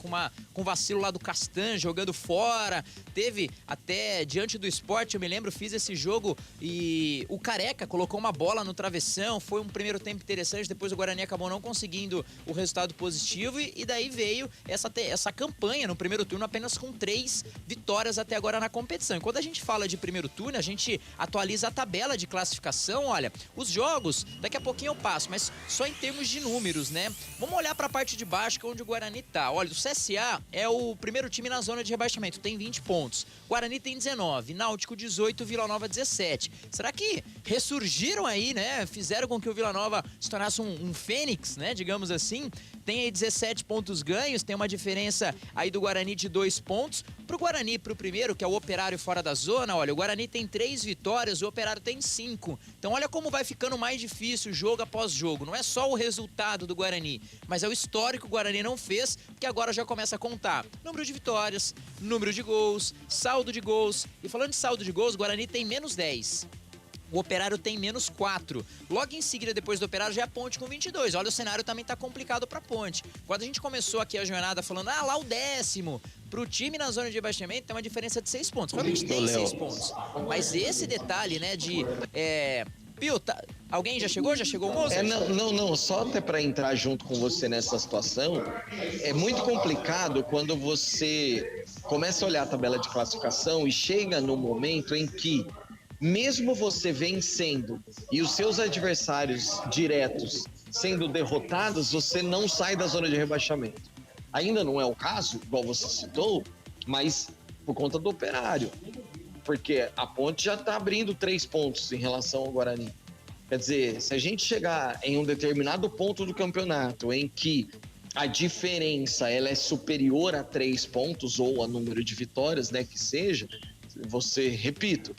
Com vacilo lá do Castan, jogando fora. Teve até diante do Sport, eu me lembro, fiz esse jogo e o Careca colocou uma bola no travessão. Foi um primeiro tempo interessante, depois o Guarani acabou não conseguindo o resultado positivo e daí veio essa campanha no primeiro turno apenas com 3 vitórias até agora na competição. E quando a gente fala de primeiro turno, a gente atualiza a tabela de classificação. Olha, os jogos, daqui a pouquinho eu passo, mas só em termos de números, né? Vamos olhar para a parte de baixo, que é onde o Guarani tá. Olha, o CSA é o primeiro time na zona de rebaixamento, tem 20 pontos. Guarani tem 19, Náutico 18, Vila Nova 17. Será que ressurgiram aí, né? Fizeram com que o Vila Nova se tornasse um fênix, né? Digamos assim. Tem aí 17 pontos ganhos, tem uma diferença aí do Guarani de 2 pontos. Pro Guarani, pro primeiro, que é o Operário fora da zona, olha, o Guarani tem 3 vitórias, o Operário tem 5. Então olha como vai ficando mais difícil jogo após jogo. Não é só o resultado do Guarani, mas é o histórico que o Guarani não fez, que agora já começa a contar. Número de vitórias, número de gols, saldo de gols. E falando de saldo de gols, o Guarani tem menos 10. O Operário tem menos 4. Logo em seguida, depois do Operário, já é a Ponte com 22. Olha, o cenário também tá complicado pra Ponte. Quando a gente começou aqui a jornada falando, lá o 10º, pro time na zona de rebaixamento tem uma diferença de 6 pontos. Realmente tem 6 pontos. Mas esse detalhe, né, de... Pio, alguém já chegou? Já chegou o Mozart? Não, só até para entrar junto com você nessa situação, é muito complicado quando você começa a olhar a tabela de classificação e chega no momento em que mesmo você vencendo e os seus adversários diretos sendo derrotados, você não sai da zona de rebaixamento. Ainda não é o caso, igual você citou, mas por conta do Operário. Porque a Ponte já está abrindo 3 pontos em relação ao Guarani. Quer dizer, se a gente chegar em um determinado ponto do campeonato em que a diferença ela é superior a 3 pontos ou a número de vitórias, né, que seja, repito,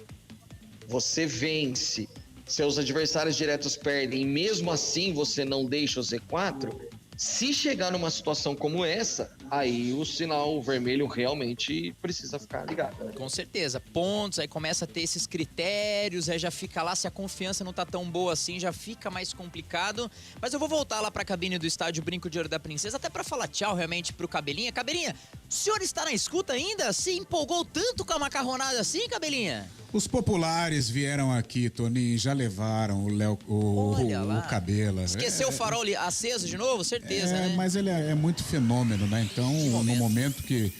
você vence, seus adversários diretos perdem e mesmo assim você não deixa o Z4, se chegar numa situação como essa, aí o sinal vermelho realmente precisa ficar ligado, né? Com certeza. Pontos, aí começa a ter esses critérios, aí já fica lá, se a confiança não tá tão boa assim, já fica mais complicado. Mas eu vou voltar lá pra cabine do estádio Brinco de Ouro da Princesa, até pra falar tchau realmente pro Cabelinha. Cabelinha, o senhor está na escuta ainda? Se empolgou tanto com a macarronada assim, Cabelinha? Os populares vieram aqui, Toninho, já levaram o Cabela. Esqueceu o farol aceso de novo? Certeza, né? Mas ele é muito fenômeno, né? Então, no momento que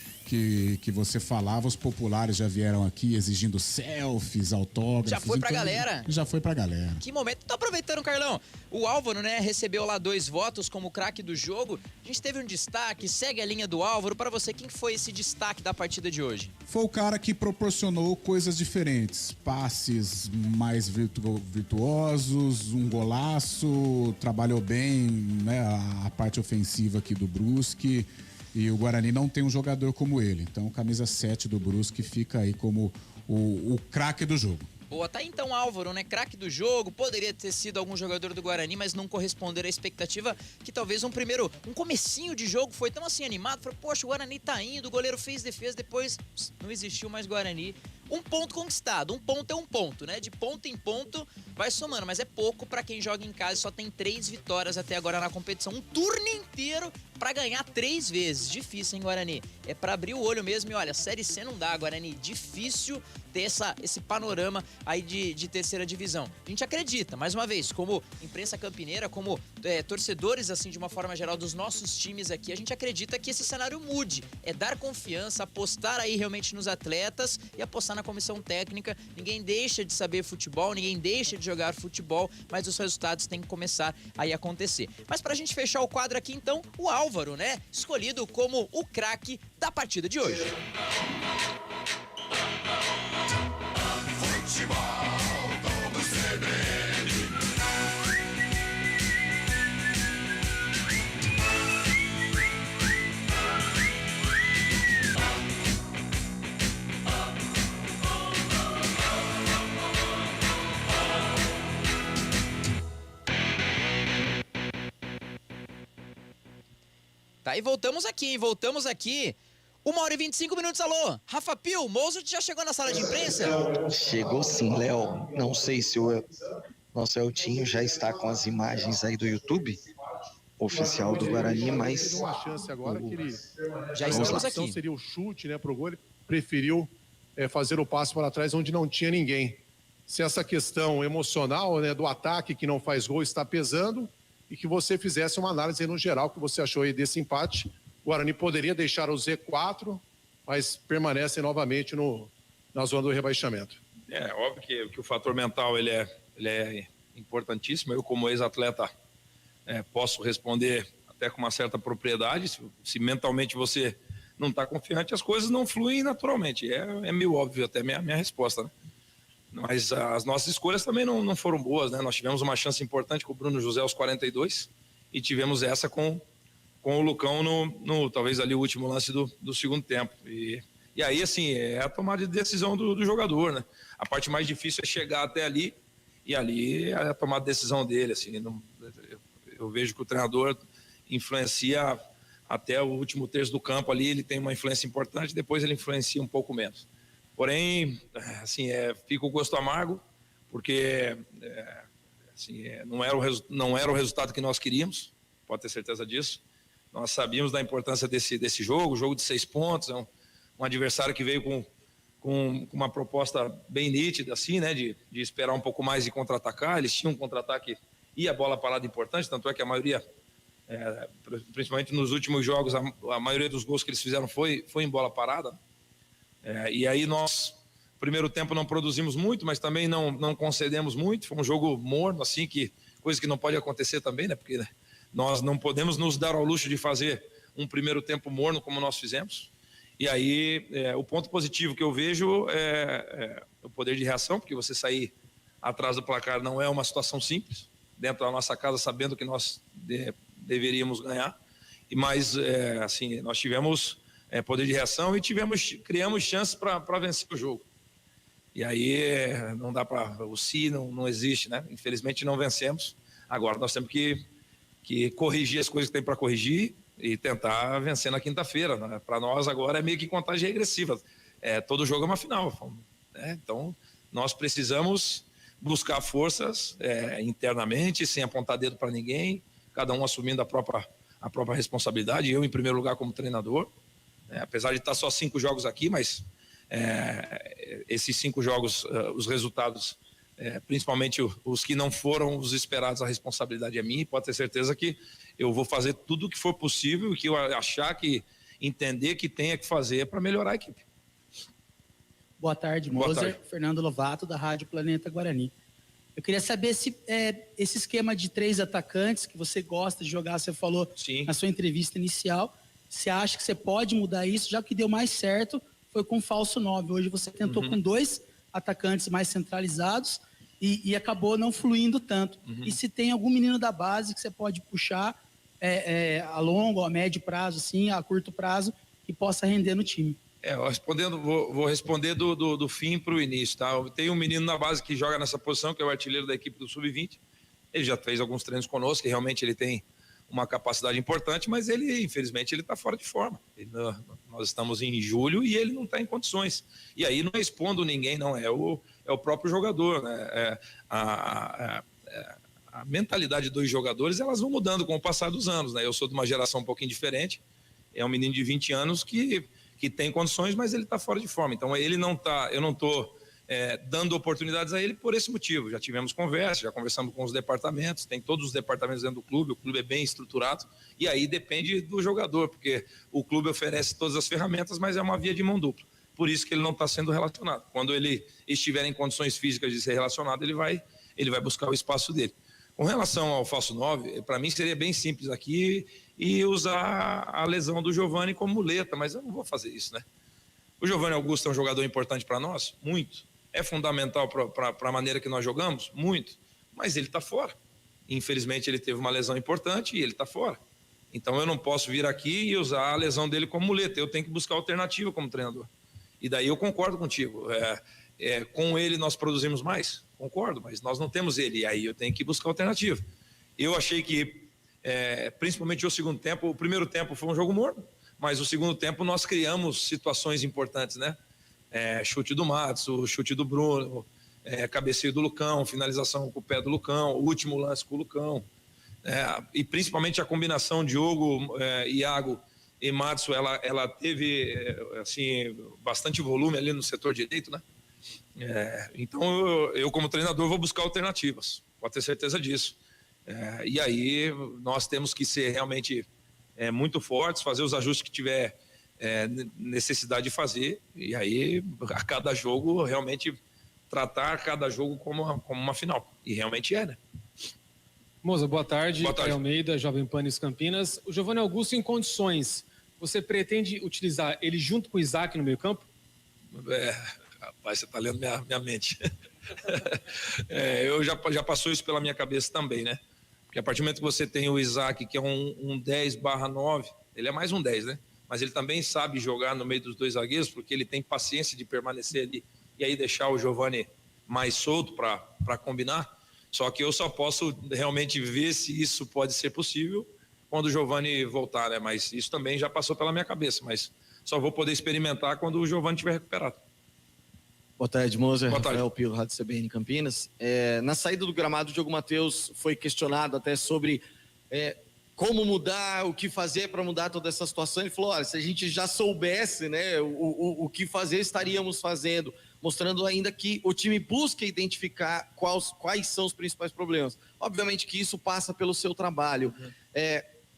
você falava, os populares já vieram aqui exigindo selfies, autógrafos. Já foi pra então, galera? Já foi pra galera. Que momento. Tô aproveitando, Carlão. O Álvaro, né, recebeu lá 2 votos como craque do jogo. A gente teve um destaque, segue a linha do Álvaro. Pra você, quem foi esse destaque da partida de hoje? Foi o cara que proporcionou coisas diferentes. Passes mais virtuosos, um golaço, trabalhou bem, né, a parte ofensiva aqui do Brusque. E o Guarani não tem um jogador como ele. Então, camisa 7 do Brusque fica aí como o craque do jogo. Boa, tá aí então Álvaro, né? Craque do jogo, poderia ter sido algum jogador do Guarani, mas não corresponder à expectativa que talvez um comecinho de jogo foi tão assim animado, falou, poxa, o Guarani tá indo, o goleiro fez defesa, depois não existiu mais Guarani. Um ponto conquistado, um ponto é um ponto, né? De ponto em ponto vai somando, mas é pouco pra quem joga em casa e só tem 3 vitórias até agora na competição. Um turno inteiro pra ganhar 3 vezes. Difícil, hein, Guarani? É pra abrir o olho mesmo e olha, Série C não dá, Guarani. Difícil ter esse panorama aí de terceira divisão. A gente acredita, mais uma vez, como imprensa campineira, como torcedores, assim, de uma forma geral, dos nossos times aqui, a gente acredita que esse cenário mude. É dar confiança, apostar aí realmente nos atletas e apostar na comissão técnica. Ninguém deixa de saber futebol, ninguém deixa de jogar futebol, mas os resultados têm que começar aí a acontecer. Mas pra gente fechar o quadro aqui, então, o Álvaro, né? Escolhido como o craque da partida de hoje. Tá, e voltamos aqui. 1h25, alô. Rafa Pio, o Mozart já chegou na sala de imprensa? Chegou sim, Léo. Não sei se o nosso Eltinho já está com as imagens aí do YouTube oficial do Guarani, mas... Uma chance agora que ele... Já estamos aqui. A opção seria o chute, né, pro gol. Ele preferiu fazer o passo para trás onde não tinha ninguém. Se essa questão emocional, né, do ataque que não faz gol está pesando e que você fizesse uma análise aí no geral que você achou aí desse empate, o Guarani poderia deixar o Z4, mas permanece novamente na zona do rebaixamento. É óbvio que o fator mental ele é importantíssimo. Eu, como ex-atleta, posso responder até com uma certa propriedade. Se mentalmente você não está confiante, as coisas não fluem naturalmente. É meio óbvio até minha resposta, né? Mas as nossas escolhas também não foram boas, né? Nós tivemos uma chance importante com o Bruno José aos 42 e tivemos essa com o Lucão no talvez ali o último lance do segundo tempo. E aí, assim, é a tomada de decisão do jogador, né? A parte mais difícil é chegar até ali e ali é a tomada de decisão dele, assim. Eu vejo que o treinador influencia até o último terço do campo ali, ele tem uma influência importante, depois ele influencia um pouco menos. Porém, assim, fica o gosto amargo, porque não era o resultado que nós queríamos, pode ter certeza disso. Nós sabíamos da importância desse jogo de 6 pontos, é um adversário que veio com uma proposta bem nítida, assim, né, de esperar um pouco mais e contra-atacar. Eles tinham um contra-ataque e a bola parada importante, tanto é que a maioria, principalmente nos últimos jogos, a maioria dos gols que eles fizeram foi em bola parada. E aí nós, primeiro tempo, não produzimos muito, mas também não concedemos muito. Foi um jogo morno, assim, coisa que não pode acontecer também, né? Porque nós não podemos nos dar ao luxo de fazer um primeiro tempo morno como nós fizemos. E aí o ponto positivo que eu vejo é o poder de reação, porque você sair atrás do placar não é uma situação simples, dentro da nossa casa, sabendo que nós deveríamos ganhar. Mas, assim, nós tivemos poder de reação e criamos chances para vencer o jogo. E aí não dá para... O se não existe, né? Infelizmente não vencemos. Agora nós temos que corrigir as coisas que tem para corrigir e tentar vencer na quinta-feira, né? Para nós agora é meio que contagem regressiva. Todo jogo é uma final, né? Então nós precisamos buscar forças internamente, sem apontar dedo para ninguém, cada um assumindo a própria responsabilidade. Eu, em primeiro lugar, como treinador, apesar de estar só 5 jogos aqui, mas esses 5 jogos, os resultados, principalmente os que não foram os esperados, a responsabilidade é minha. Pode ter certeza que eu vou fazer tudo o que for possível, que eu achar que entender que tenha que fazer para melhorar a equipe. Boa tarde, Moser. Fernando Lovato, da Rádio Planeta Guarani. Eu queria saber se esse esquema de 3 atacantes que você gosta de jogar, você falou na sua entrevista inicial, você acha que você pode mudar isso, já que deu mais certo foi com falso 9. Hoje você tentou com 2 atacantes mais centralizados e acabou não fluindo tanto. E se tem algum menino da base que você pode puxar a longo, a médio prazo, assim, a curto prazo, que possa render no time? Vou responder do fim para o início, tá? Tem um menino na base que joga nessa posição, que é o artilheiro da equipe do Sub-20. Ele já fez alguns treinos conosco, e realmente ele tem uma capacidade importante, mas infelizmente, ele está fora de forma. Nós estamos em julho e ele não está em condições. E aí não é expondo ninguém, não, é o próprio jogador, né? A mentalidade dos jogadores, elas vão mudando com o passar dos anos, né? Eu sou de uma geração um pouquinho diferente, é um menino de 20 anos que tem condições, mas ele está fora de forma. Então ele não está, eu não estou dando oportunidades a ele por esse motivo. Já tivemos conversa, já conversamos com os departamentos, tem todos os departamentos dentro do clube, o clube é bem estruturado, e aí depende do jogador, porque o clube oferece todas as ferramentas, mas é uma via de mão dupla. Por isso que ele não está sendo relacionado. Quando ele estiver em condições físicas de ser relacionado, ele vai buscar o espaço dele. Com relação ao falso 9, para mim seria bem simples aqui e usar a lesão do Giovani como muleta, mas eu não vou fazer isso, né? O Giovani Augusto é um jogador importante para nós? Muito. É fundamental para a maneira que nós jogamos? Muito. Mas ele está fora. Infelizmente, ele teve uma lesão importante e ele está fora. Então, eu não posso vir aqui e usar a lesão dele como muleta. Eu tenho que buscar alternativa como treinador. E daí eu concordo contigo. Com ele, nós produzimos mais? Concordo, mas nós não temos ele. E aí eu tenho que buscar alternativa. Eu achei que, principalmente o segundo tempo, o primeiro tempo foi um jogo morno, mas o segundo tempo nós criamos situações importantes, né? Chute do Matos, o chute do Bruno, cabeceio do Lucão, finalização com o pé do Lucão, o último lance com o Lucão, e principalmente a combinação Diogo, Iago e Matos, ela teve assim, bastante volume ali no setor direito, né? Então eu como treinador vou buscar alternativas, pode ter certeza disso. E aí nós temos que ser realmente muito fortes, fazer os ajustes que tiver necessidade de fazer, e aí a cada jogo realmente tratar cada jogo como uma final, e realmente né? Moza, boa tarde. Boa tarde. Almeida, Jovem Pan News Campinas. O Giovani Augusto em condições, você pretende utilizar ele junto com o Isaac no meio campo? Rapaz, você está lendo minha mente. Eu já passou isso pela minha cabeça também, né? Porque a partir do momento que você tem o Isaac, que é um 10/9, ele é mais um 10, né? Mas ele também sabe jogar no meio dos 2 zagueiros, porque ele tem paciência de permanecer ali e aí deixar o Giovani mais solto para combinar. Só que eu só posso realmente ver se isso pode ser possível quando o Giovani voltar, né? Mas isso também já passou pela minha cabeça, mas só vou poder experimentar quando o Giovani estiver recuperado. Boa tarde, Moser. Boa tarde. Rafael Pilo, Rádio CBN Campinas. Na saída do gramado, o Diogo Matheus foi questionado até sobre como mudar, o que fazer para mudar toda essa situação. Ele falou, olha, se a gente já soubesse, né, o que fazer, estaríamos fazendo, mostrando ainda que o time busca identificar quais são os principais problemas. Obviamente que isso passa pelo seu trabalho.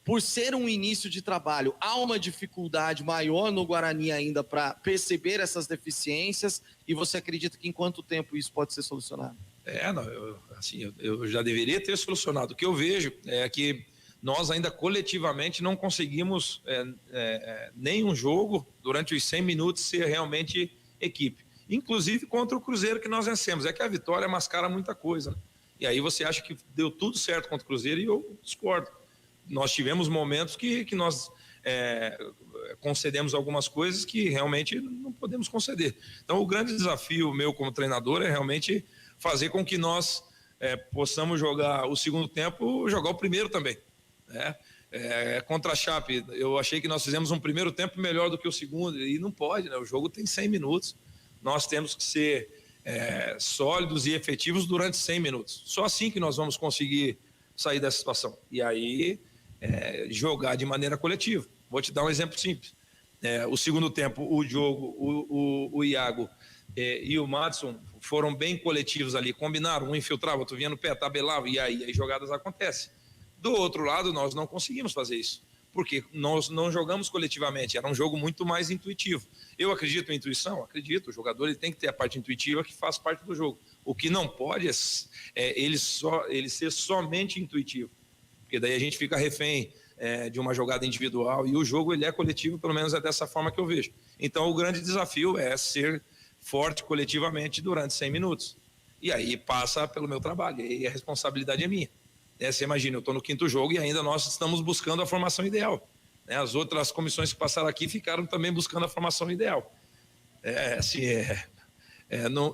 Por ser um início de trabalho, há uma dificuldade maior no Guarani ainda para perceber essas deficiências, e você acredita que em quanto tempo isso pode ser solucionado? Eu já deveria ter solucionado. O que eu vejo é que nós ainda coletivamente não conseguimos nenhum jogo durante os 100 minutos ser realmente equipe. inclusive contra o Cruzeiro que nós vencemos. É que a vitória mascara muita coisa, né? E aí você acha que deu tudo certo contra o Cruzeiro e eu discordo. Nós tivemos momentos que nós concedemos algumas coisas que realmente não podemos conceder. Então, o grande desafio meu como treinador é realmente fazer com que nós possamos jogar o segundo tempo, jogar o primeiro também, né? Contra a Chape, eu achei que nós fizemos um primeiro tempo melhor do que o segundo, e não pode, né? O jogo tem 100 minutos, nós temos que ser sólidos e efetivos durante 100 minutos. Só assim que nós vamos conseguir sair dessa situação. E aí, jogar de maneira coletiva. Vou te dar um exemplo simples. O segundo tempo, o Diogo, o Iago e o Madison foram bem coletivos ali, combinaram, um infiltrava, outro vinha no pé, tabelava, e aí as jogadas acontecem. Do outro lado, nós não conseguimos fazer isso, porque nós não jogamos coletivamente, era um jogo muito mais intuitivo. Eu acredito em intuição? Acredito, o jogador ele tem que ter a parte intuitiva que faz parte do jogo. O que não pode é ele ser somente intuitivo, porque daí a gente fica refém de uma jogada individual, e o jogo ele é coletivo, pelo menos é dessa forma que eu vejo. Então o grande desafio é ser forte coletivamente durante 100 minutos. E aí passa pelo meu trabalho, e a responsabilidade é minha. Você imagina, eu estou no 5º jogo e ainda nós estamos buscando a formação ideal. As outras comissões que passaram aqui ficaram também buscando a formação ideal.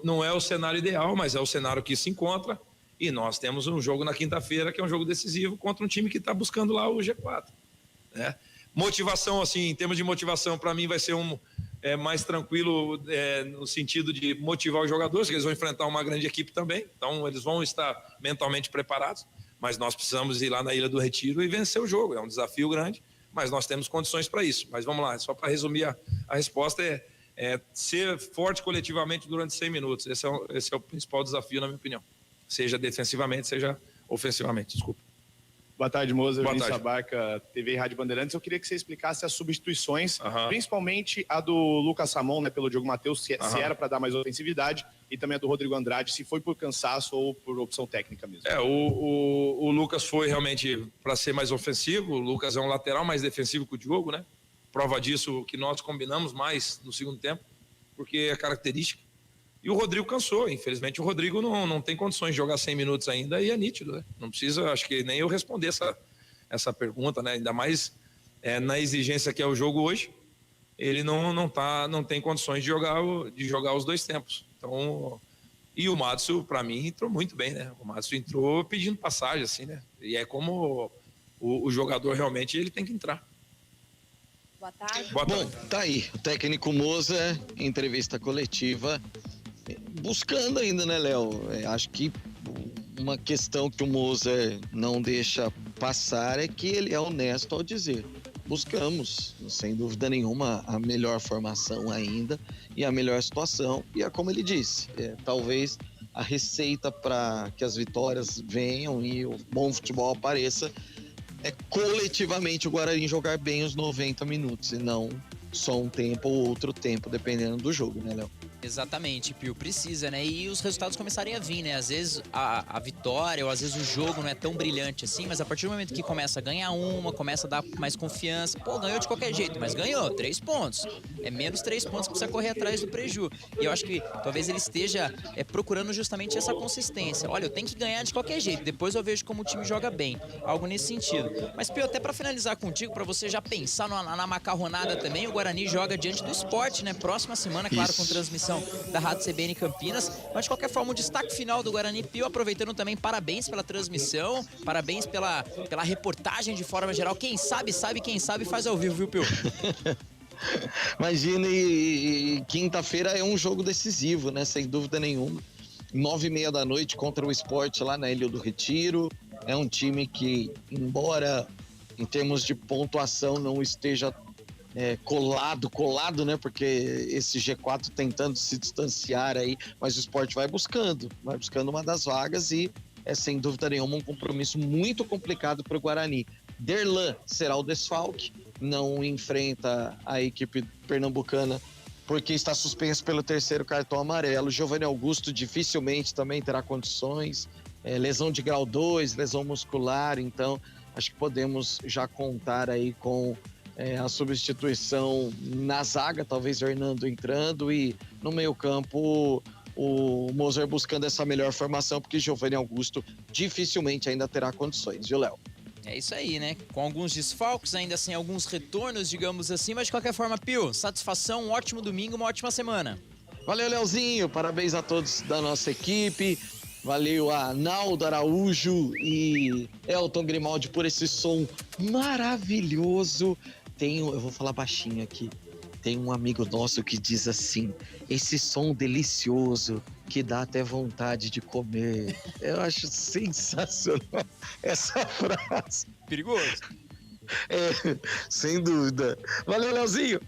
Não é o cenário ideal, mas é o cenário que se encontra, e nós temos um jogo na quinta-feira que é um jogo decisivo contra um time que está buscando lá o G4. Motivação, assim, em termos de motivação, para mim vai ser mais tranquilo no sentido de motivar os jogadores, que eles vão enfrentar uma grande equipe também, então eles vão estar mentalmente preparados, mas nós precisamos ir lá na Ilha do Retiro e vencer o jogo. É um desafio grande, mas nós temos condições para isso. Mas vamos lá, só para resumir a resposta ser forte coletivamente durante 100 minutos. Esse é o principal desafio, na minha opinião. Seja defensivamente, seja ofensivamente. Desculpa. Boa tarde, Moser. Boa Vinícius tarde. Abarca, TV e Rádio Bandeirantes. Eu queria que você explicasse as substituições, principalmente a do Lucas Ramon, né, pelo Diogo Matheus, se era para dar mais ofensividade, e também a do Rodrigo Andrade, se foi por cansaço ou por opção técnica mesmo. O Lucas foi realmente para ser mais ofensivo. O Lucas é um lateral mais defensivo que o Diogo, né? Prova disso que nós combinamos mais no segundo tempo, porque é característica. E o Rodrigo cansou, infelizmente o Rodrigo não tem condições de jogar 100 minutos ainda, e é nítido, né? Não precisa, acho que nem eu responder essa pergunta, né? Ainda mais na exigência que é o jogo hoje, ele não tem condições de jogar os dois tempos. Então, e o Madison, para mim, entrou muito bem, né? O Madison entrou pedindo passagem, assim, né? E é como o jogador realmente ele tem que entrar. Boa tarde. Boa tarde. Bom, tá aí, o técnico Moser, entrevista coletiva, buscando ainda, né, Léo? Acho que uma questão que o Moser não deixa passar é que ele é honesto ao dizer: buscamos, sem dúvida nenhuma, a melhor formação ainda e a melhor situação. E é como ele disse, talvez a receita para que as vitórias venham e o bom futebol apareça é coletivamente o Guarani jogar bem os 90 minutos e não só um tempo ou outro tempo, dependendo do jogo, né, Léo? Exatamente, Pio, precisa, né? E os resultados começarem a vir, né? Às vezes a vitória ou às vezes o jogo não é tão brilhante assim, mas a partir do momento que começa a ganhar começa a dar mais confiança, ganhou de qualquer jeito, mas ganhou 3 pontos. É menos 3 pontos que precisa correr atrás do preju. E eu acho que talvez ele esteja procurando justamente essa consistência. Olha, eu tenho que ganhar de qualquer jeito, depois eu vejo como o time joga bem. Algo nesse sentido. Mas, Pio, até pra finalizar contigo, pra você já pensar na macarronada também, o Guarani joga diante do Sport, né? Próxima semana, claro, com transmissão da Rádio CBN Campinas. Mas, de qualquer forma, o destaque final do Guarani, Pio, aproveitando também, parabéns pela transmissão, parabéns pela reportagem de forma geral. Quem sabe, faz ao vivo, viu, Pio? Imagina, e quinta-feira é um jogo decisivo, né? Sem dúvida nenhuma. 9h30 da noite contra o Sport lá na Ilha do Retiro. É um time que, embora em termos de pontuação não esteja colado, né? Porque esse G4 tentando se distanciar aí, mas o Sport vai buscando uma das vagas e é sem dúvida nenhuma um compromisso muito complicado para o Guarani. Derlan será o desfalque, não enfrenta a equipe pernambucana porque está suspenso pelo 3º cartão amarelo. Giovanni Augusto dificilmente também terá condições, lesão de grau 2, lesão muscular, então acho que podemos já contar aí com a substituição na zaga, talvez o Hernando entrando, e no meio-campo o Moser buscando essa melhor formação, porque Giovanni Augusto dificilmente ainda terá condições, viu, Léo? É isso aí, né? Com alguns desfalques, ainda sem alguns retornos, digamos assim, mas de qualquer forma, Pio, satisfação, um ótimo domingo, uma ótima semana. Valeu, Leozinho, parabéns a todos da nossa equipe, valeu a Naldo Araújo e Elton Grimaldi por esse som maravilhoso. Eu vou falar baixinho aqui, tem um amigo nosso que diz assim, esse som delicioso que dá até vontade de comer. Eu acho sensacional essa frase. Perigoso. Sem dúvida. Valeu, Leozinho.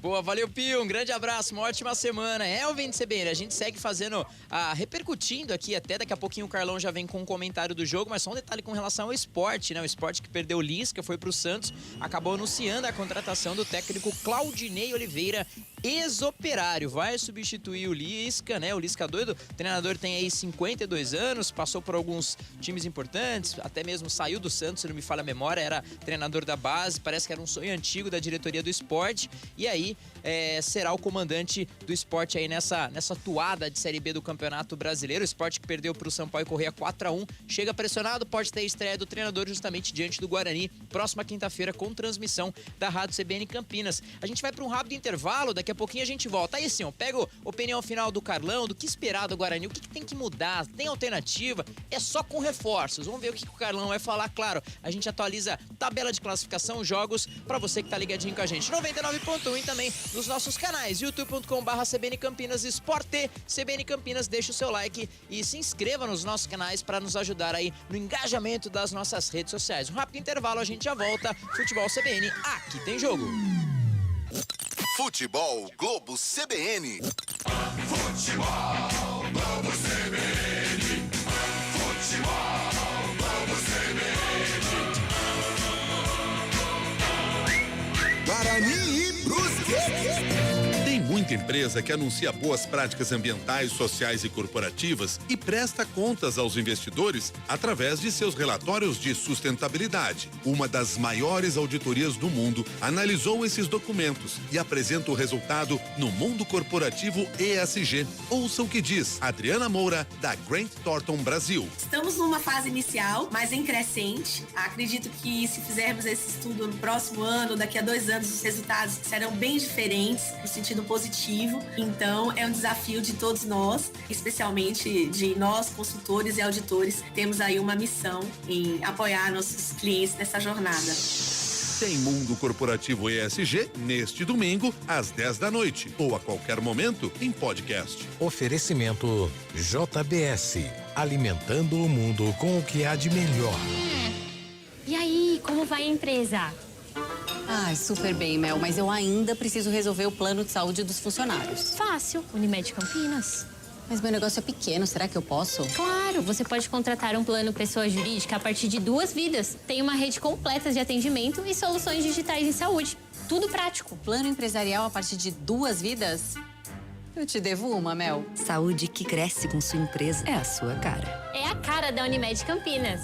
Boa, valeu, Pio, um grande abraço, uma ótima semana. Elvin CBN, a gente segue fazendo, repercutindo aqui, até daqui a pouquinho o Carlão já vem com um comentário do jogo, mas só um detalhe com relação ao esporte, né? O esporte que perdeu o Lisca, foi pro Santos, acabou anunciando a contratação do técnico Claudinei Oliveira, ex-operário, vai substituir o Lisca, né? O Lisca doido, o treinador tem aí 52 anos, passou por alguns times importantes, até mesmo saiu do Santos, se não me falha a memória, era treinador da base, parece que era um sonho antigo da diretoria do esporte, e aí será o comandante do esporte aí nessa toada de Série B do Campeonato Brasileiro. O esporte que perdeu para o Sampaio Corrêa 4-1, chega pressionado, pode ter estreia do treinador justamente diante do Guarani, próxima quinta-feira com transmissão da Rádio CBN Campinas. A gente vai para um rápido intervalo, daqui a pouquinho a gente volta. Aí sim, pega a opinião final do Carlão, do que esperar do Guarani, o que tem que mudar, tem alternativa, é só com reforços. Vamos ver o que o Carlão vai falar, claro, a gente atualiza tabela de classificação, jogos, para você que tá ligadinho com a gente. 99.1 e também nos nossos canais, youtube.com/CBN Campinas Sport T, CBN Campinas, deixa o seu like e se inscreva nos nossos canais para nos ajudar aí no engajamento das nossas redes sociais. Um rápido intervalo, a gente já volta. Futebol CBN, aqui tem jogo. Futebol Globo CBN. Futebol Globo CBN. Futebol Globo CBN. Guarani e Brusque. Tem muita empresa que anuncia boas práticas ambientais, sociais e corporativas e presta contas aos investidores através de seus relatórios de sustentabilidade. Uma das maiores auditorias do mundo analisou esses documentos e apresenta o resultado no Mundo Corporativo ESG. Ouça o que diz Adriana Moura, da Grant Thornton Brasil. Estamos numa fase inicial, mas em crescente. Acredito que se fizermos esse estudo no próximo ano, daqui a 2 anos, os resultados serão bem diferentes, no sentido positivo. Então, é um desafio de todos nós, especialmente de nós, consultores e auditores. Temos aí uma missão em apoiar nossos clientes nessa jornada. Tem Mundo Corporativo ESG neste domingo, às 10 da noite, ou a qualquer momento em podcast. Oferecimento JBS, alimentando o mundo com o que há de melhor. E aí, como vai a empresa? Ai, super bem, Mel, mas eu ainda preciso resolver o plano de saúde dos funcionários. Fácil, Unimed Campinas. Mas meu negócio é pequeno, será que eu posso? Claro, você pode contratar um plano pessoa jurídica a partir de 2 vidas. Tem uma rede completa de atendimento e soluções digitais em saúde. Tudo prático. Plano empresarial a partir de 2 vidas? Eu te devo uma, Mel. Saúde que cresce com sua empresa é a sua cara. É a cara da Unimed Campinas.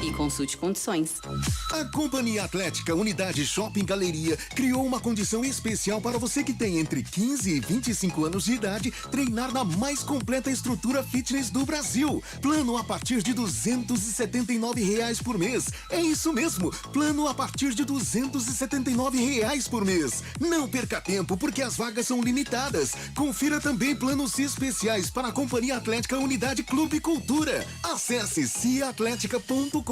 E consulte condições. A Companhia Atlética Unidade Shopping Galeria criou uma condição especial para você que tem entre 15 e 25 anos de idade treinar na mais completa estrutura fitness do Brasil. Plano a partir de R$ 279 por mês. É isso mesmo, plano a partir de R$ 279 por mês. Não perca tempo, porque as vagas são limitadas. Confira também planos especiais para a Companhia Atlética Unidade Clube Cultura. Acesse ciatletica.com.br.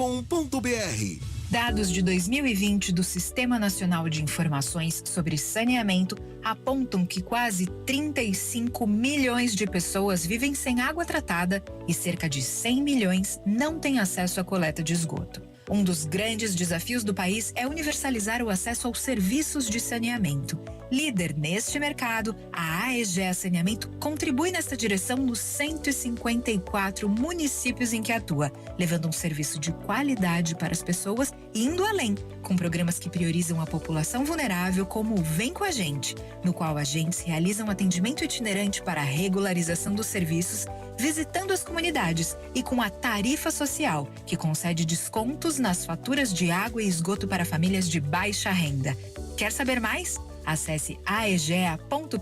Dados de 2020 do Sistema Nacional de Informações sobre Saneamento apontam que quase 35 milhões de pessoas vivem sem água tratada e cerca de 100 milhões não têm acesso à coleta de esgoto. Um dos grandes desafios do país é universalizar o acesso aos serviços de saneamento. Líder neste mercado, a AEGEA Saneamento contribui nessa direção nos 154 municípios em que atua, levando um serviço de qualidade para as pessoas e indo além, com programas que priorizam a população vulnerável como o Vem Com a Gente, no qual agentes realizam atendimento itinerante para a regularização dos serviços, visitando as comunidades e com a tarifa social, que concede descontos nas faturas de água e esgoto para famílias de baixa renda. Quer saber mais? Acesse aegea.com.br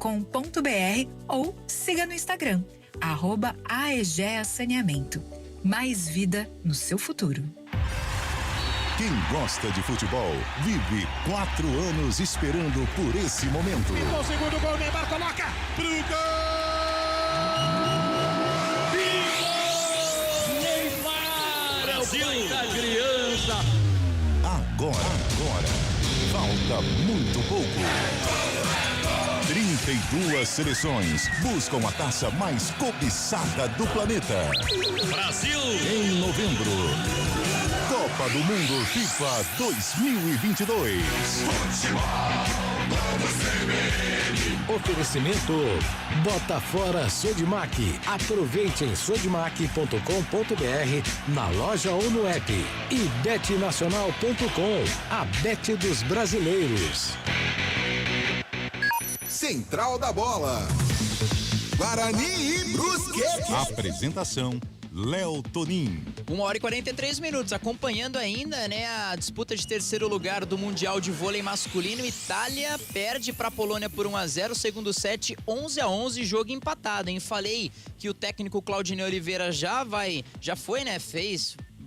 ou siga no Instagram, @AEGEA Saneamento. Mais vida no seu futuro. Quem gosta de futebol vive 4 anos esperando por esse momento. O segundo gol, Neymar coloca pro gol! Neymar! Brasil da criança! Agora, falta muito pouco. 32 seleções buscam a taça mais cobiçada do planeta. Brasil! Em novembro, Copa do Mundo FIFA 2022. Oferecimento Bota Fora Sodimac. Aproveite em sodimac.com.br, na loja ou no app. E betnacional.com, a bet dos brasileiros. Central da Bola. Guarani e Brusque. Apresentação: Léo Tonin. 1h43, acompanhando ainda, né, a disputa de terceiro lugar do Mundial de Vôlei Masculino. Itália perde para a Polônia por 1-0, segundo set 11-11, jogo empatado, hein? Falei que o técnico Claudinei Oliveira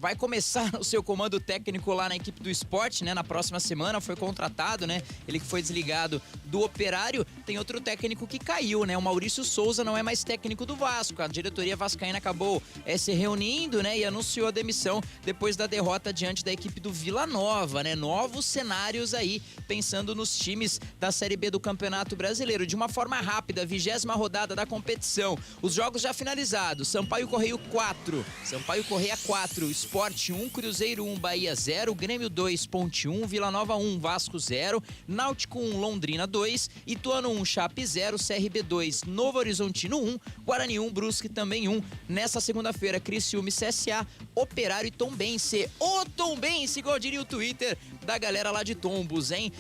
vai começar o seu comando técnico lá na equipe do Sport, né? Na próxima semana, foi contratado, né? Ele que foi desligado do Operário. Tem outro técnico que caiu, né? O Maurício Souza não é mais técnico do Vasco. A diretoria vascaína acabou se reunindo, né? E anunciou a demissão depois da derrota diante da equipe do Vila Nova, né? Novos cenários aí, pensando nos times da Série B do Campeonato Brasileiro. De uma forma rápida, 20ª rodada da competição. Os jogos já finalizados. Sampaio Correia 4, Sport 1, Cruzeiro 1, Bahia 0, Grêmio 2, Ponte 1, Vila Nova 1, Vasco 0, Náutico 1, Londrina 2, Ituano 1, Chape 0, CRB 2, Novo Horizontino 1, Guarani 1, Brusque também 1. Nessa segunda-feira, Criciúma e CSA, Operário e Tombense. Ô Tombense, igual diria o Twitter da galera lá de Tombos, hein?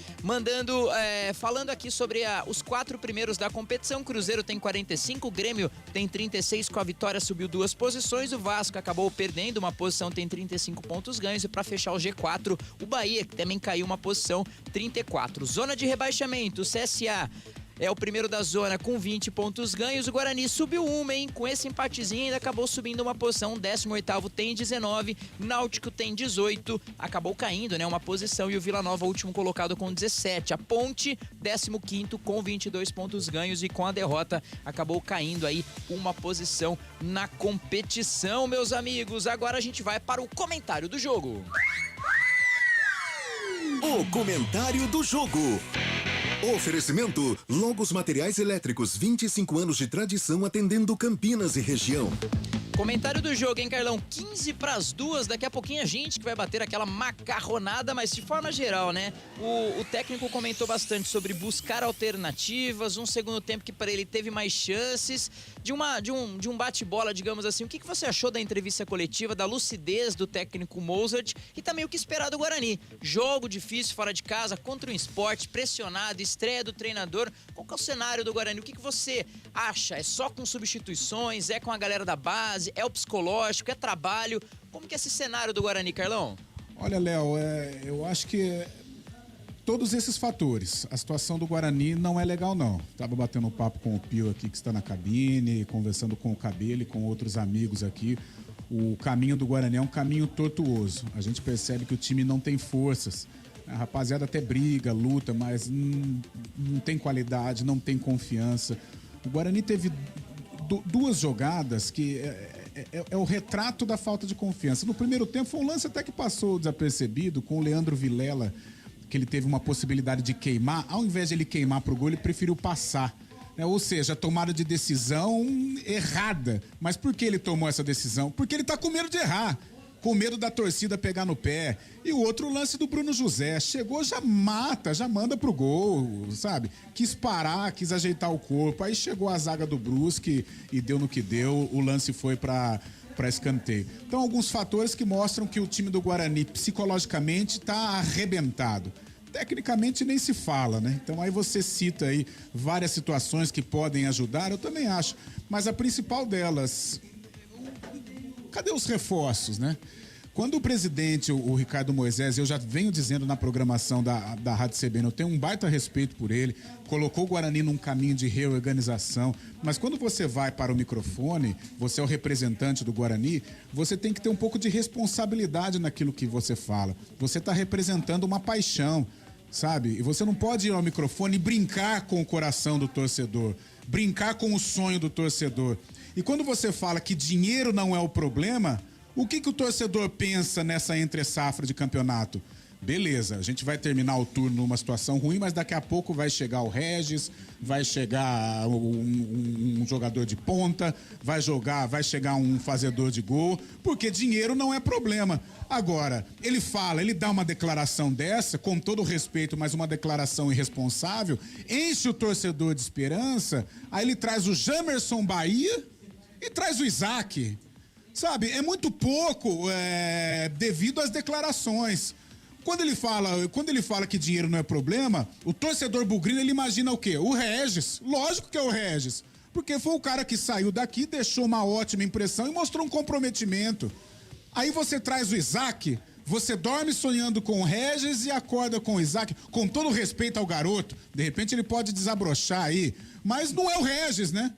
Falando aqui sobre os 4 primeiros da competição. Cruzeiro tem 45, Grêmio tem 36, com a vitória subiu 2 posições, o Vasco acabou perdendo uma posição, tem 35 pontos ganhos, e para fechar o G4, o Bahia, que também caiu uma posição, 34. Zona de rebaixamento, o CSA é o primeiro da zona com 20 pontos ganhos. O Guarani subiu uma, hein? Com esse empatezinho ainda acabou subindo uma posição. 18º tem 19, Náutico tem 18, acabou caindo, né? Uma posição. E o Vila Nova, último colocado, com 17. A Ponte, 15º com 22 pontos ganhos, e com a derrota acabou caindo aí uma posição na competição, meus amigos. Agora a gente vai para o comentário do jogo. O comentário do jogo. Oferecimento Logos Materiais Elétricos, 25 anos de tradição atendendo Campinas e região. Comentário do jogo, hein, Carlão? 11:45, daqui a pouquinho a gente que vai bater aquela macarronada, mas de forma geral, né? O técnico comentou bastante sobre buscar alternativas, um segundo tempo que para ele teve mais chances, de um bate-bola, digamos assim. O que você achou da entrevista coletiva, da lucidez do técnico Mozart e também o que esperar do Guarani? Jogo difícil fora de casa, contra um Sport, pressionado, estreia do treinador. Qual que é o cenário do Guarani? O que você acha? É só com substituições? É com a galera da base? É o psicológico? É trabalho? Como que é esse cenário do Guarani, Carlão? Olha, Léo, eu acho que todos esses fatores. A situação do Guarani não é legal, não. Tava batendo um papo com o Pio aqui, que está na cabine, conversando com o Cabelo e com outros amigos aqui. O caminho do Guarani é um caminho tortuoso. A gente percebe que o time não tem forças. A rapaziada até briga, luta, mas não tem qualidade, não tem confiança. O Guarani teve 2 jogadas que é o retrato da falta de confiança. No primeiro tempo foi um lance até que passou desapercebido, com o Leandro Vilela, que ele teve uma possibilidade de queimar. Ao invés de ele queimar pro gol, ele preferiu passar. Ou seja, tomada de decisão errada. Mas por que ele tomou essa decisão? Porque ele tá com medo de errar. com medo da torcida pegar no pé. E o outro lance do Bruno José, chegou, já mata, já manda pro gol, sabe? Quis parar, quis ajeitar o corpo, aí chegou a zaga do Brusque e deu no que deu, o lance foi para escanteio. Então, alguns fatores que mostram que o time do Guarani psicologicamente tá arrebentado. Tecnicamente nem se fala, né? Então aí você cita aí várias situações que podem ajudar, eu também acho. Mas a principal delas, cadê os reforços, né? Quando o presidente, o Ricardo Moisés, eu já venho dizendo na programação da Rádio CBN, eu tenho um baita respeito por ele, colocou o Guarani num caminho de reorganização, mas quando você vai para o microfone, você é o representante do Guarani, você tem que ter um pouco de responsabilidade naquilo que você fala. Você está representando uma paixão, sabe? E você não pode ir ao microfone e brincar com o coração do torcedor, brincar com o sonho do torcedor. E quando você fala que dinheiro não é o problema, o que o torcedor pensa nessa entre-safra de campeonato? Beleza, a gente vai terminar o turno numa situação ruim, mas daqui a pouco vai chegar o Regis, vai chegar um jogador de ponta, vai chegar um fazedor de gol, porque dinheiro não é problema. Agora, ele dá uma declaração dessa, com todo respeito, mas uma declaração irresponsável, enche o torcedor de esperança, aí ele traz o Jamerson Bahia e traz o Isaac. Sabe, é muito pouco devido às declarações. Quando ele fala que dinheiro não é problema, o torcedor bugrino, ele imagina o quê? O Regis. Lógico que é o Regis. Porque foi o cara que saiu daqui, deixou uma ótima impressão e mostrou um comprometimento. Aí você traz o Isaac, você dorme sonhando com o Regis e acorda com o Isaac, com todo respeito ao garoto. De repente ele pode desabrochar aí, mas não é o Regis, né?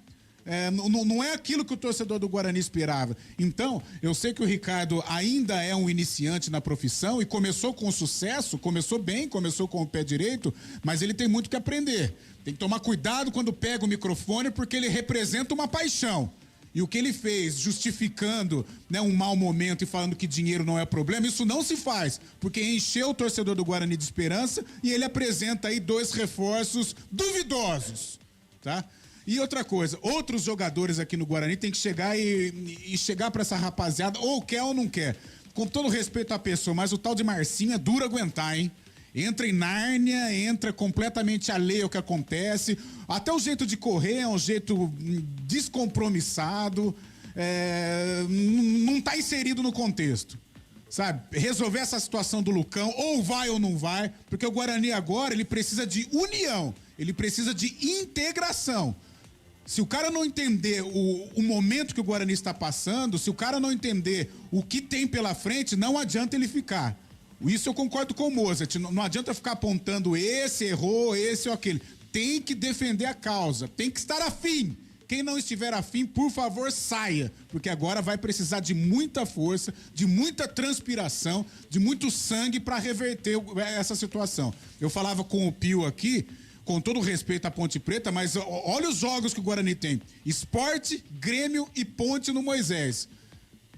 Não é aquilo que o torcedor do Guarani esperava. Então, eu sei que o Ricardo ainda é um iniciante na profissão e começou com sucesso, começou bem, começou com o pé direito, mas ele tem muito que aprender. Tem que tomar cuidado quando pega o microfone, porque ele representa uma paixão. E o que ele fez, justificando, né, um mau momento e falando que dinheiro não é problema, isso não se faz, porque encheu o torcedor do Guarani de esperança e ele apresenta aí 2 reforços duvidosos, tá? E outra coisa, outros jogadores aqui no Guarani tem que chegar e chegar pra essa rapaziada, ou quer ou não quer. Com todo respeito à pessoa, mas o tal de Marcinho é duro aguentar, hein? Entra em Nárnia, entra completamente alheio ao que acontece. Até o jeito de correr é um jeito descompromissado, não tá inserido no contexto. Sabe? Resolver essa situação do Lucão, ou vai ou não vai, porque o Guarani agora, ele precisa de união, ele precisa de integração. Se o cara não entender o momento que o Guarani está passando, se o cara não entender o que tem pela frente, não adianta ele ficar. Isso eu concordo com o Mozart. Não adianta ficar apontando esse errou, esse ou aquele. Tem que defender a causa, tem que estar afim. Quem não estiver afim, por favor, saia. Porque agora vai precisar de muita força, de muita transpiração, de muito sangue para reverter essa situação. Eu falava com o Pio aqui, com todo respeito à Ponte Preta, mas olha os jogos que o Guarani tem. Sport, Grêmio e Ponte no Moisés.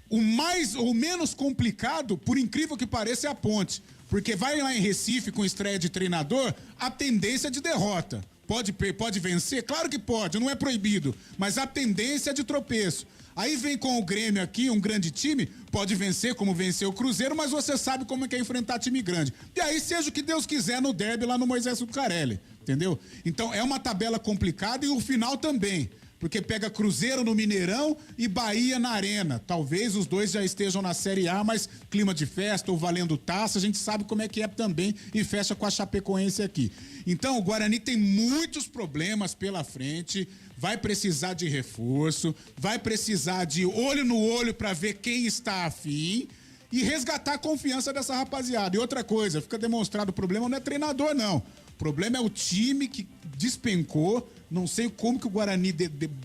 O menos complicado, por incrível que pareça, é a Ponte. Porque vai lá em Recife com estreia de treinador, a tendência é de derrota. Pode vencer? Claro que pode, não é proibido. Mas a tendência é de tropeço. Aí vem com o Grêmio aqui, um grande time, pode vencer como venceu o Cruzeiro, mas você sabe como é que é enfrentar time grande. E aí seja o que Deus quiser no derby lá no Moisés Lucarelli, entendeu? Então é uma tabela complicada e o final também, porque pega Cruzeiro no Mineirão e Bahia na Arena. Talvez os dois já estejam na Série A, mas clima de festa ou valendo taça, a gente sabe como é que é também e fecha com a Chapecoense aqui. Então o Guarani tem muitos problemas pela frente, vai precisar de reforço, vai precisar de olho no olho para ver quem está afim e resgatar a confiança dessa rapaziada. E outra coisa, fica demonstrado, o problema não é treinador, não. O problema é o time que despencou. Não sei como que o Guarani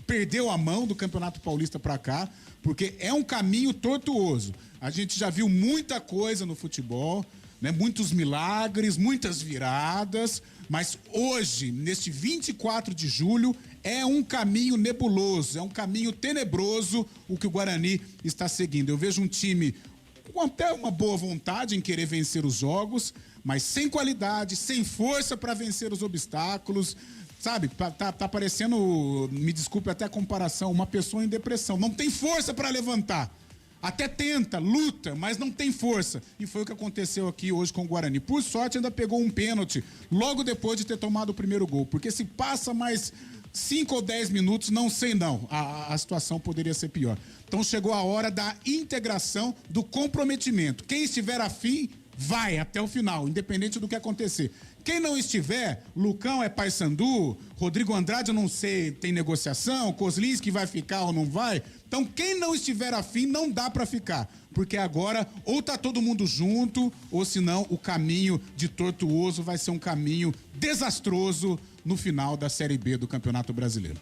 perdeu a mão do Campeonato Paulista para cá, porque é um caminho tortuoso. A gente já viu muita coisa no futebol, né? Muitos milagres, muitas viradas, mas hoje, neste 24 de julho, é um caminho nebuloso, é um caminho tenebroso o que o Guarani está seguindo. Eu vejo um time com até uma boa vontade em querer vencer os jogos, mas sem qualidade, sem força para vencer os obstáculos. Sabe, tá parecendo, me desculpe até a comparação, uma pessoa em depressão. Não tem força para levantar. até tenta, luta, mas não tem força. E foi o que aconteceu aqui hoje com o Guarani. Por sorte, ainda pegou um pênalti logo depois de ter tomado o primeiro gol. Porque se passa mais 5 ou 10 minutos, não sei não. A situação poderia ser pior. Então chegou a hora da integração, do comprometimento. Quem estiver afim, vai até o final, independente do que acontecer. Quem não estiver, Lucão é Paysandu, Rodrigo Andrade, eu não sei, tem negociação, Kozlinski vai ficar ou não vai. Então, quem não estiver afim, não dá pra ficar. Porque agora, ou tá todo mundo junto, ou senão o caminho de Tortuoso vai ser um caminho desastroso no final da Série B do Campeonato Brasileiro.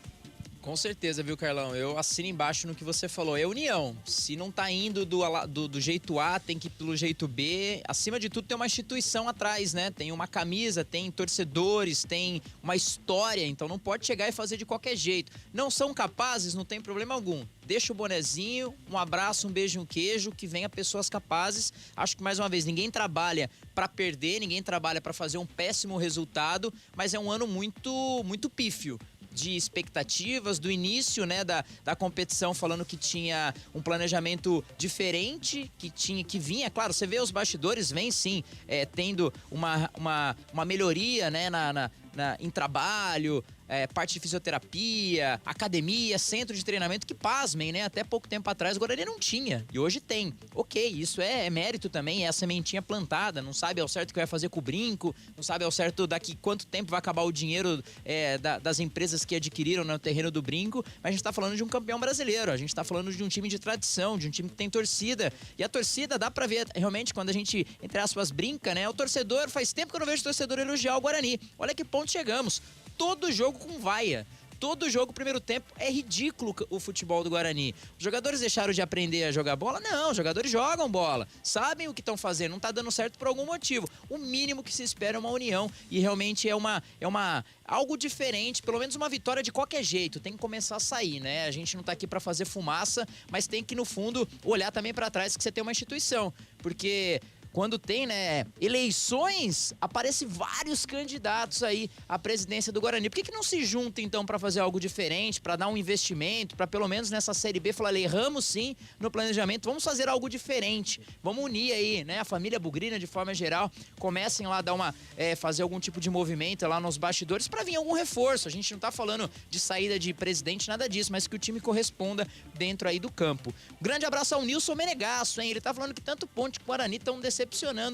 Com certeza, viu, Carlão? Eu assino embaixo no que você falou. É união. Se não tá indo do jeito A, tem que ir pelo jeito B. Acima de tudo, tem uma instituição atrás, né? Tem uma camisa, tem torcedores, tem uma história. Então não pode chegar e fazer de qualquer jeito. Não são capazes, não tem problema algum. Deixa o bonezinho, um abraço, um beijo e um queijo, que venha pessoas capazes. Acho que, mais uma vez, ninguém trabalha pra perder, ninguém trabalha pra fazer um péssimo resultado, mas é um ano muito pífio de expectativas do início, né, da competição, falando que tinha um planejamento diferente, que vinha, claro, você vê os bastidores, vem sim, tendo uma melhoria, né, em trabalho, parte de fisioterapia, academia, centro de treinamento, que pasmem, né? Até pouco tempo atrás o Guarani não tinha, e hoje tem. Ok, isso é mérito também, é a sementinha plantada, não sabe ao certo o que vai fazer com o Brinco, não sabe ao certo daqui quanto tempo vai acabar o dinheiro das empresas que adquiriram no terreno do Brinco, mas a gente tá falando de um campeão brasileiro, a gente tá falando de um time de tradição, de um time que tem torcida, e a torcida dá pra ver, realmente, quando a gente, entre aspas, brinca, né? O torcedor, faz tempo que eu não vejo o torcedor elogiar o Guarani. Olha que ponto chegamos. Todo jogo com vaia. Todo jogo, primeiro tempo, é ridículo o futebol do Guarani. Os jogadores deixaram de aprender a jogar bola? Não, os jogadores jogam bola. Sabem o que estão fazendo, não tá dando certo por algum motivo. O mínimo que se espera é uma união. E realmente é algo diferente, pelo menos uma vitória de qualquer jeito. Tem que começar a sair, né? A gente não tá aqui pra fazer fumaça, mas tem que, no fundo, olhar também pra trás que você tem uma instituição. Porque quando tem, né, eleições, aparecem vários candidatos aí à presidência do Guarani. Por que não se junta, então, para fazer algo diferente, para dar um investimento, para pelo menos nessa Série B falar, erramos sim no planejamento, vamos fazer algo diferente, vamos unir aí, né, a família bugrina de forma geral, comecem lá a dar fazer algum tipo de movimento lá nos bastidores para vir algum reforço. A gente não tá falando de saída de presidente, nada disso, mas que o time corresponda dentro aí do campo. Grande abraço ao Nilson Menegasso, hein? Ele tá falando que tanto Ponte e Guarani estão decepcionando.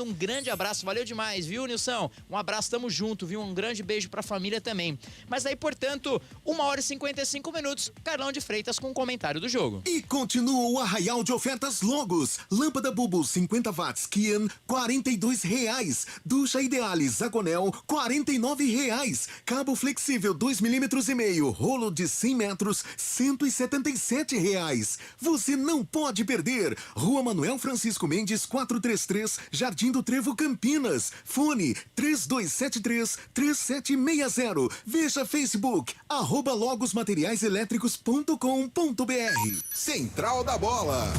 Um grande abraço, valeu demais, viu, Nilson? Um abraço, tamo junto, viu? Um grande beijo pra família também. Mas aí, portanto, 1h55, Carlão de Freitas com o comentário do jogo. E continua o arraial de ofertas Logos. Lâmpada Bulbo 50 watts Kian, R$42. Ducha Idealis Zagonel, R$49. Cabo flexível 2,5 mm, rolo de 100 metros, R$177. Você não pode perder. Rua Manuel Francisco Mendes, 433, Jardim do Trevo, Campinas. Fone 3273-3760. Veja Facebook, @logosmateriaiselétricos.com.br. Central da Bola.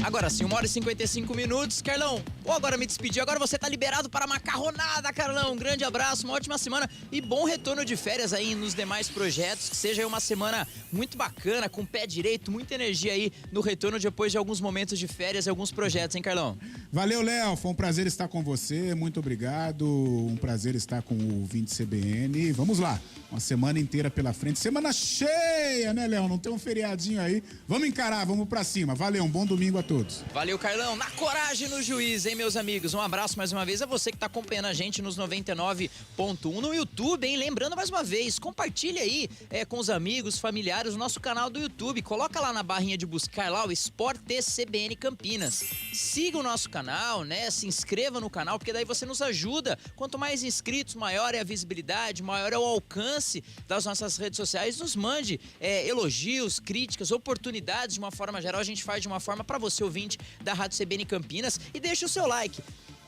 Agora sim, 1h55. Carlão, vou agora me despedir. Agora você tá liberado para a macarronada, Carlão. Um grande abraço, uma ótima semana e bom retorno de férias aí nos demais projetos. Que seja uma semana muito bacana, com o pé direito, muita energia aí no retorno depois de alguns momentos de férias e alguns projetos, hein, Carlão? Valeu, Léo. Foi um prazer estar com você. Muito obrigado. Um prazer estar com o ouvinte CBN. Vamos lá. Uma semana inteira pela frente. Semana cheia, né, Léo? Não tem um feriadinho aí. Vamos encarar, vamos pra cima. Valeu, um bom domingo a todos. Valeu, Carlão. Na coragem no juiz, hein, meus amigos? Um abraço mais uma vez a você que tá acompanhando a gente nos 99.1 no YouTube, hein? Lembrando mais uma vez, compartilha aí com os amigos, familiares, o nosso canal do YouTube. Coloca lá na barrinha de buscar lá o Esporte CBN Campinas. Siga o nosso canal, né? Se inscreva no canal, porque daí você nos ajuda. Quanto mais inscritos, maior é a visibilidade, maior é o alcance das nossas redes sociais. Nos mande elogios, críticas, oportunidades de uma forma geral. A gente faz de uma forma para você, ouvinte da Rádio CBN Campinas, e deixa o seu like.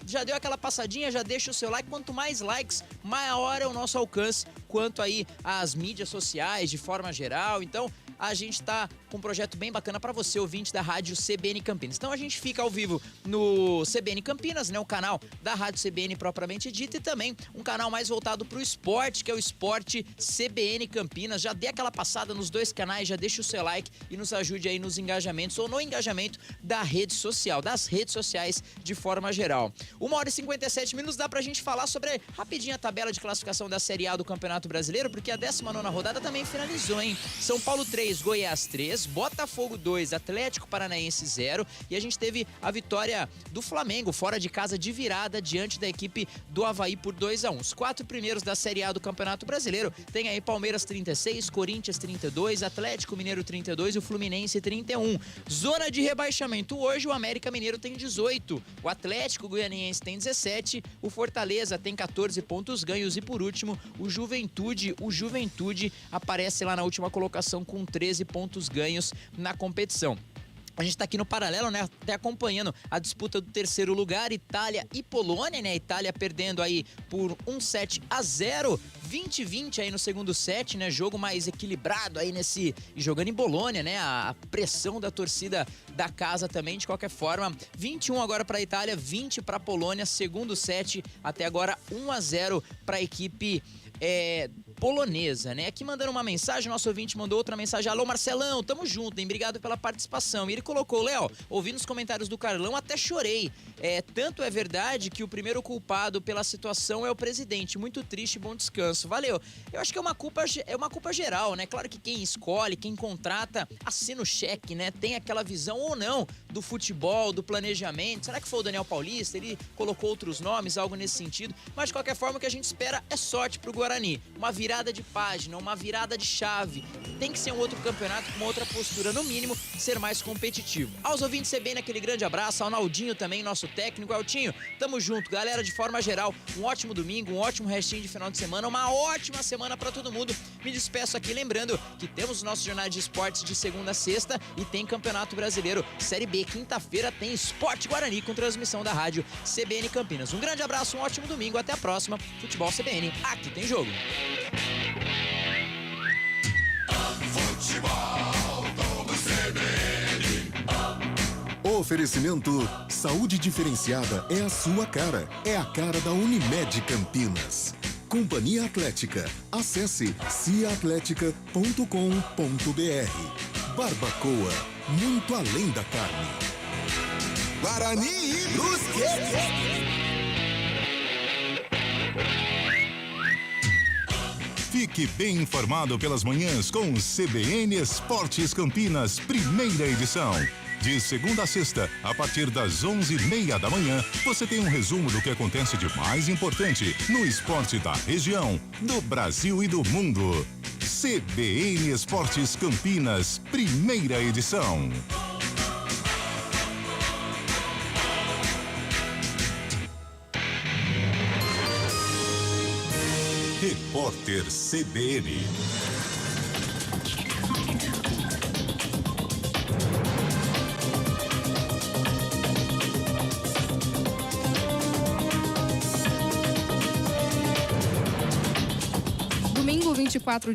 Já deu aquela passadinha, já deixa o seu like. Quanto mais likes, maior é o nosso alcance quanto aí às mídias sociais de forma geral. Então, a gente tá com um projeto bem bacana para você, ouvinte da Rádio CBN Campinas. Então a gente fica ao vivo no CBN Campinas, né? O canal da Rádio CBN propriamente dito, e também um canal mais voltado para o esporte, que é o Esporte CBN Campinas. Já dê aquela passada nos dois canais, já deixa o seu like e nos ajude aí nos engajamentos ou no engajamento da rede social, das redes sociais de forma geral. 1h57 dá pra gente falar sobre rapidinho a tabela de classificação da Série A do Campeonato Brasileiro, porque a 19ª rodada também finalizou, hein? São Paulo 3, Goiás 3, Botafogo 2, Atlético Paranaense 0, e a gente teve a vitória do Flamengo fora de casa de virada diante da equipe do Avaí por 2-1. Os 4 primeiros da Série A do Campeonato Brasileiro tem aí Palmeiras 36, Corinthians 32, Atlético Mineiro 32 e o Fluminense 31. Zona de rebaixamento hoje, o América Mineiro tem 18, o Atlético Goianiense tem 17, o Fortaleza tem 14 pontos ganhos e por último o Juventude aparece lá na última colocação com 13 pontos ganhos na competição. A gente tá aqui no paralelo, né, até acompanhando a disputa do terceiro lugar, Itália e Polônia, né, Itália perdendo aí por 7-0, 20-20 aí no segundo set, né, jogo mais equilibrado aí jogando em Bolônia, né, a pressão da torcida da casa também, de qualquer forma, 21 agora para a Itália, 20 para a Polônia, segundo set, até agora 1-0 para a equipe polonesa, né? Aqui mandando uma mensagem, nosso ouvinte mandou outra mensagem. Alô, Marcelão, tamo junto, hein? Obrigado pela participação. E ele colocou, Léo, ouvindo os comentários do Carlão, até chorei. Tanto é verdade que o primeiro culpado pela situação é o presidente. Muito triste, bom descanso. Valeu. Eu acho que é uma culpa geral, né? Claro que quem escolhe, quem contrata, assina o cheque, né? Tem aquela visão ou não do futebol, do planejamento. Será que foi o Daniel Paulista? Ele colocou outros nomes, algo nesse sentido. Mas, de qualquer forma, o que a gente espera é sorte pro Guarani. Uma virada de página, uma virada de chave. Tem que ser um outro campeonato com uma outra postura, no mínimo, ser mais competitivo. Aos ouvintes CBN, aquele grande abraço. Ao Naldinho também, nosso técnico. Altinho, tamo junto. Galera, de forma geral, um ótimo domingo, um ótimo restinho de final de semana, uma ótima semana pra todo mundo. Me despeço aqui lembrando que temos o nosso jornal de esportes de segunda a sexta e tem Campeonato Brasileiro Série B. Quinta-feira tem Esporte Guarani com transmissão da Rádio CBN Campinas. Um grande abraço, um ótimo domingo. Até a próxima. Futebol CBN, aqui tem jogo. Oferecimento Saúde Diferenciada é a sua cara. É a cara da Unimed Campinas. Companhia Atlética. Acesse ciaatletica.com.br. Barbacoa, muito além da carne. Guarani e Brusque. Fique bem informado pelas manhãs com CBN Esportes Campinas, primeira edição. De segunda a sexta, a partir das 11h30 da manhã, você tem um resumo do que acontece de mais importante no esporte da região, do Brasil e do mundo. CBN Esportes Campinas, primeira edição. Repórter CBN. Domingo 24 de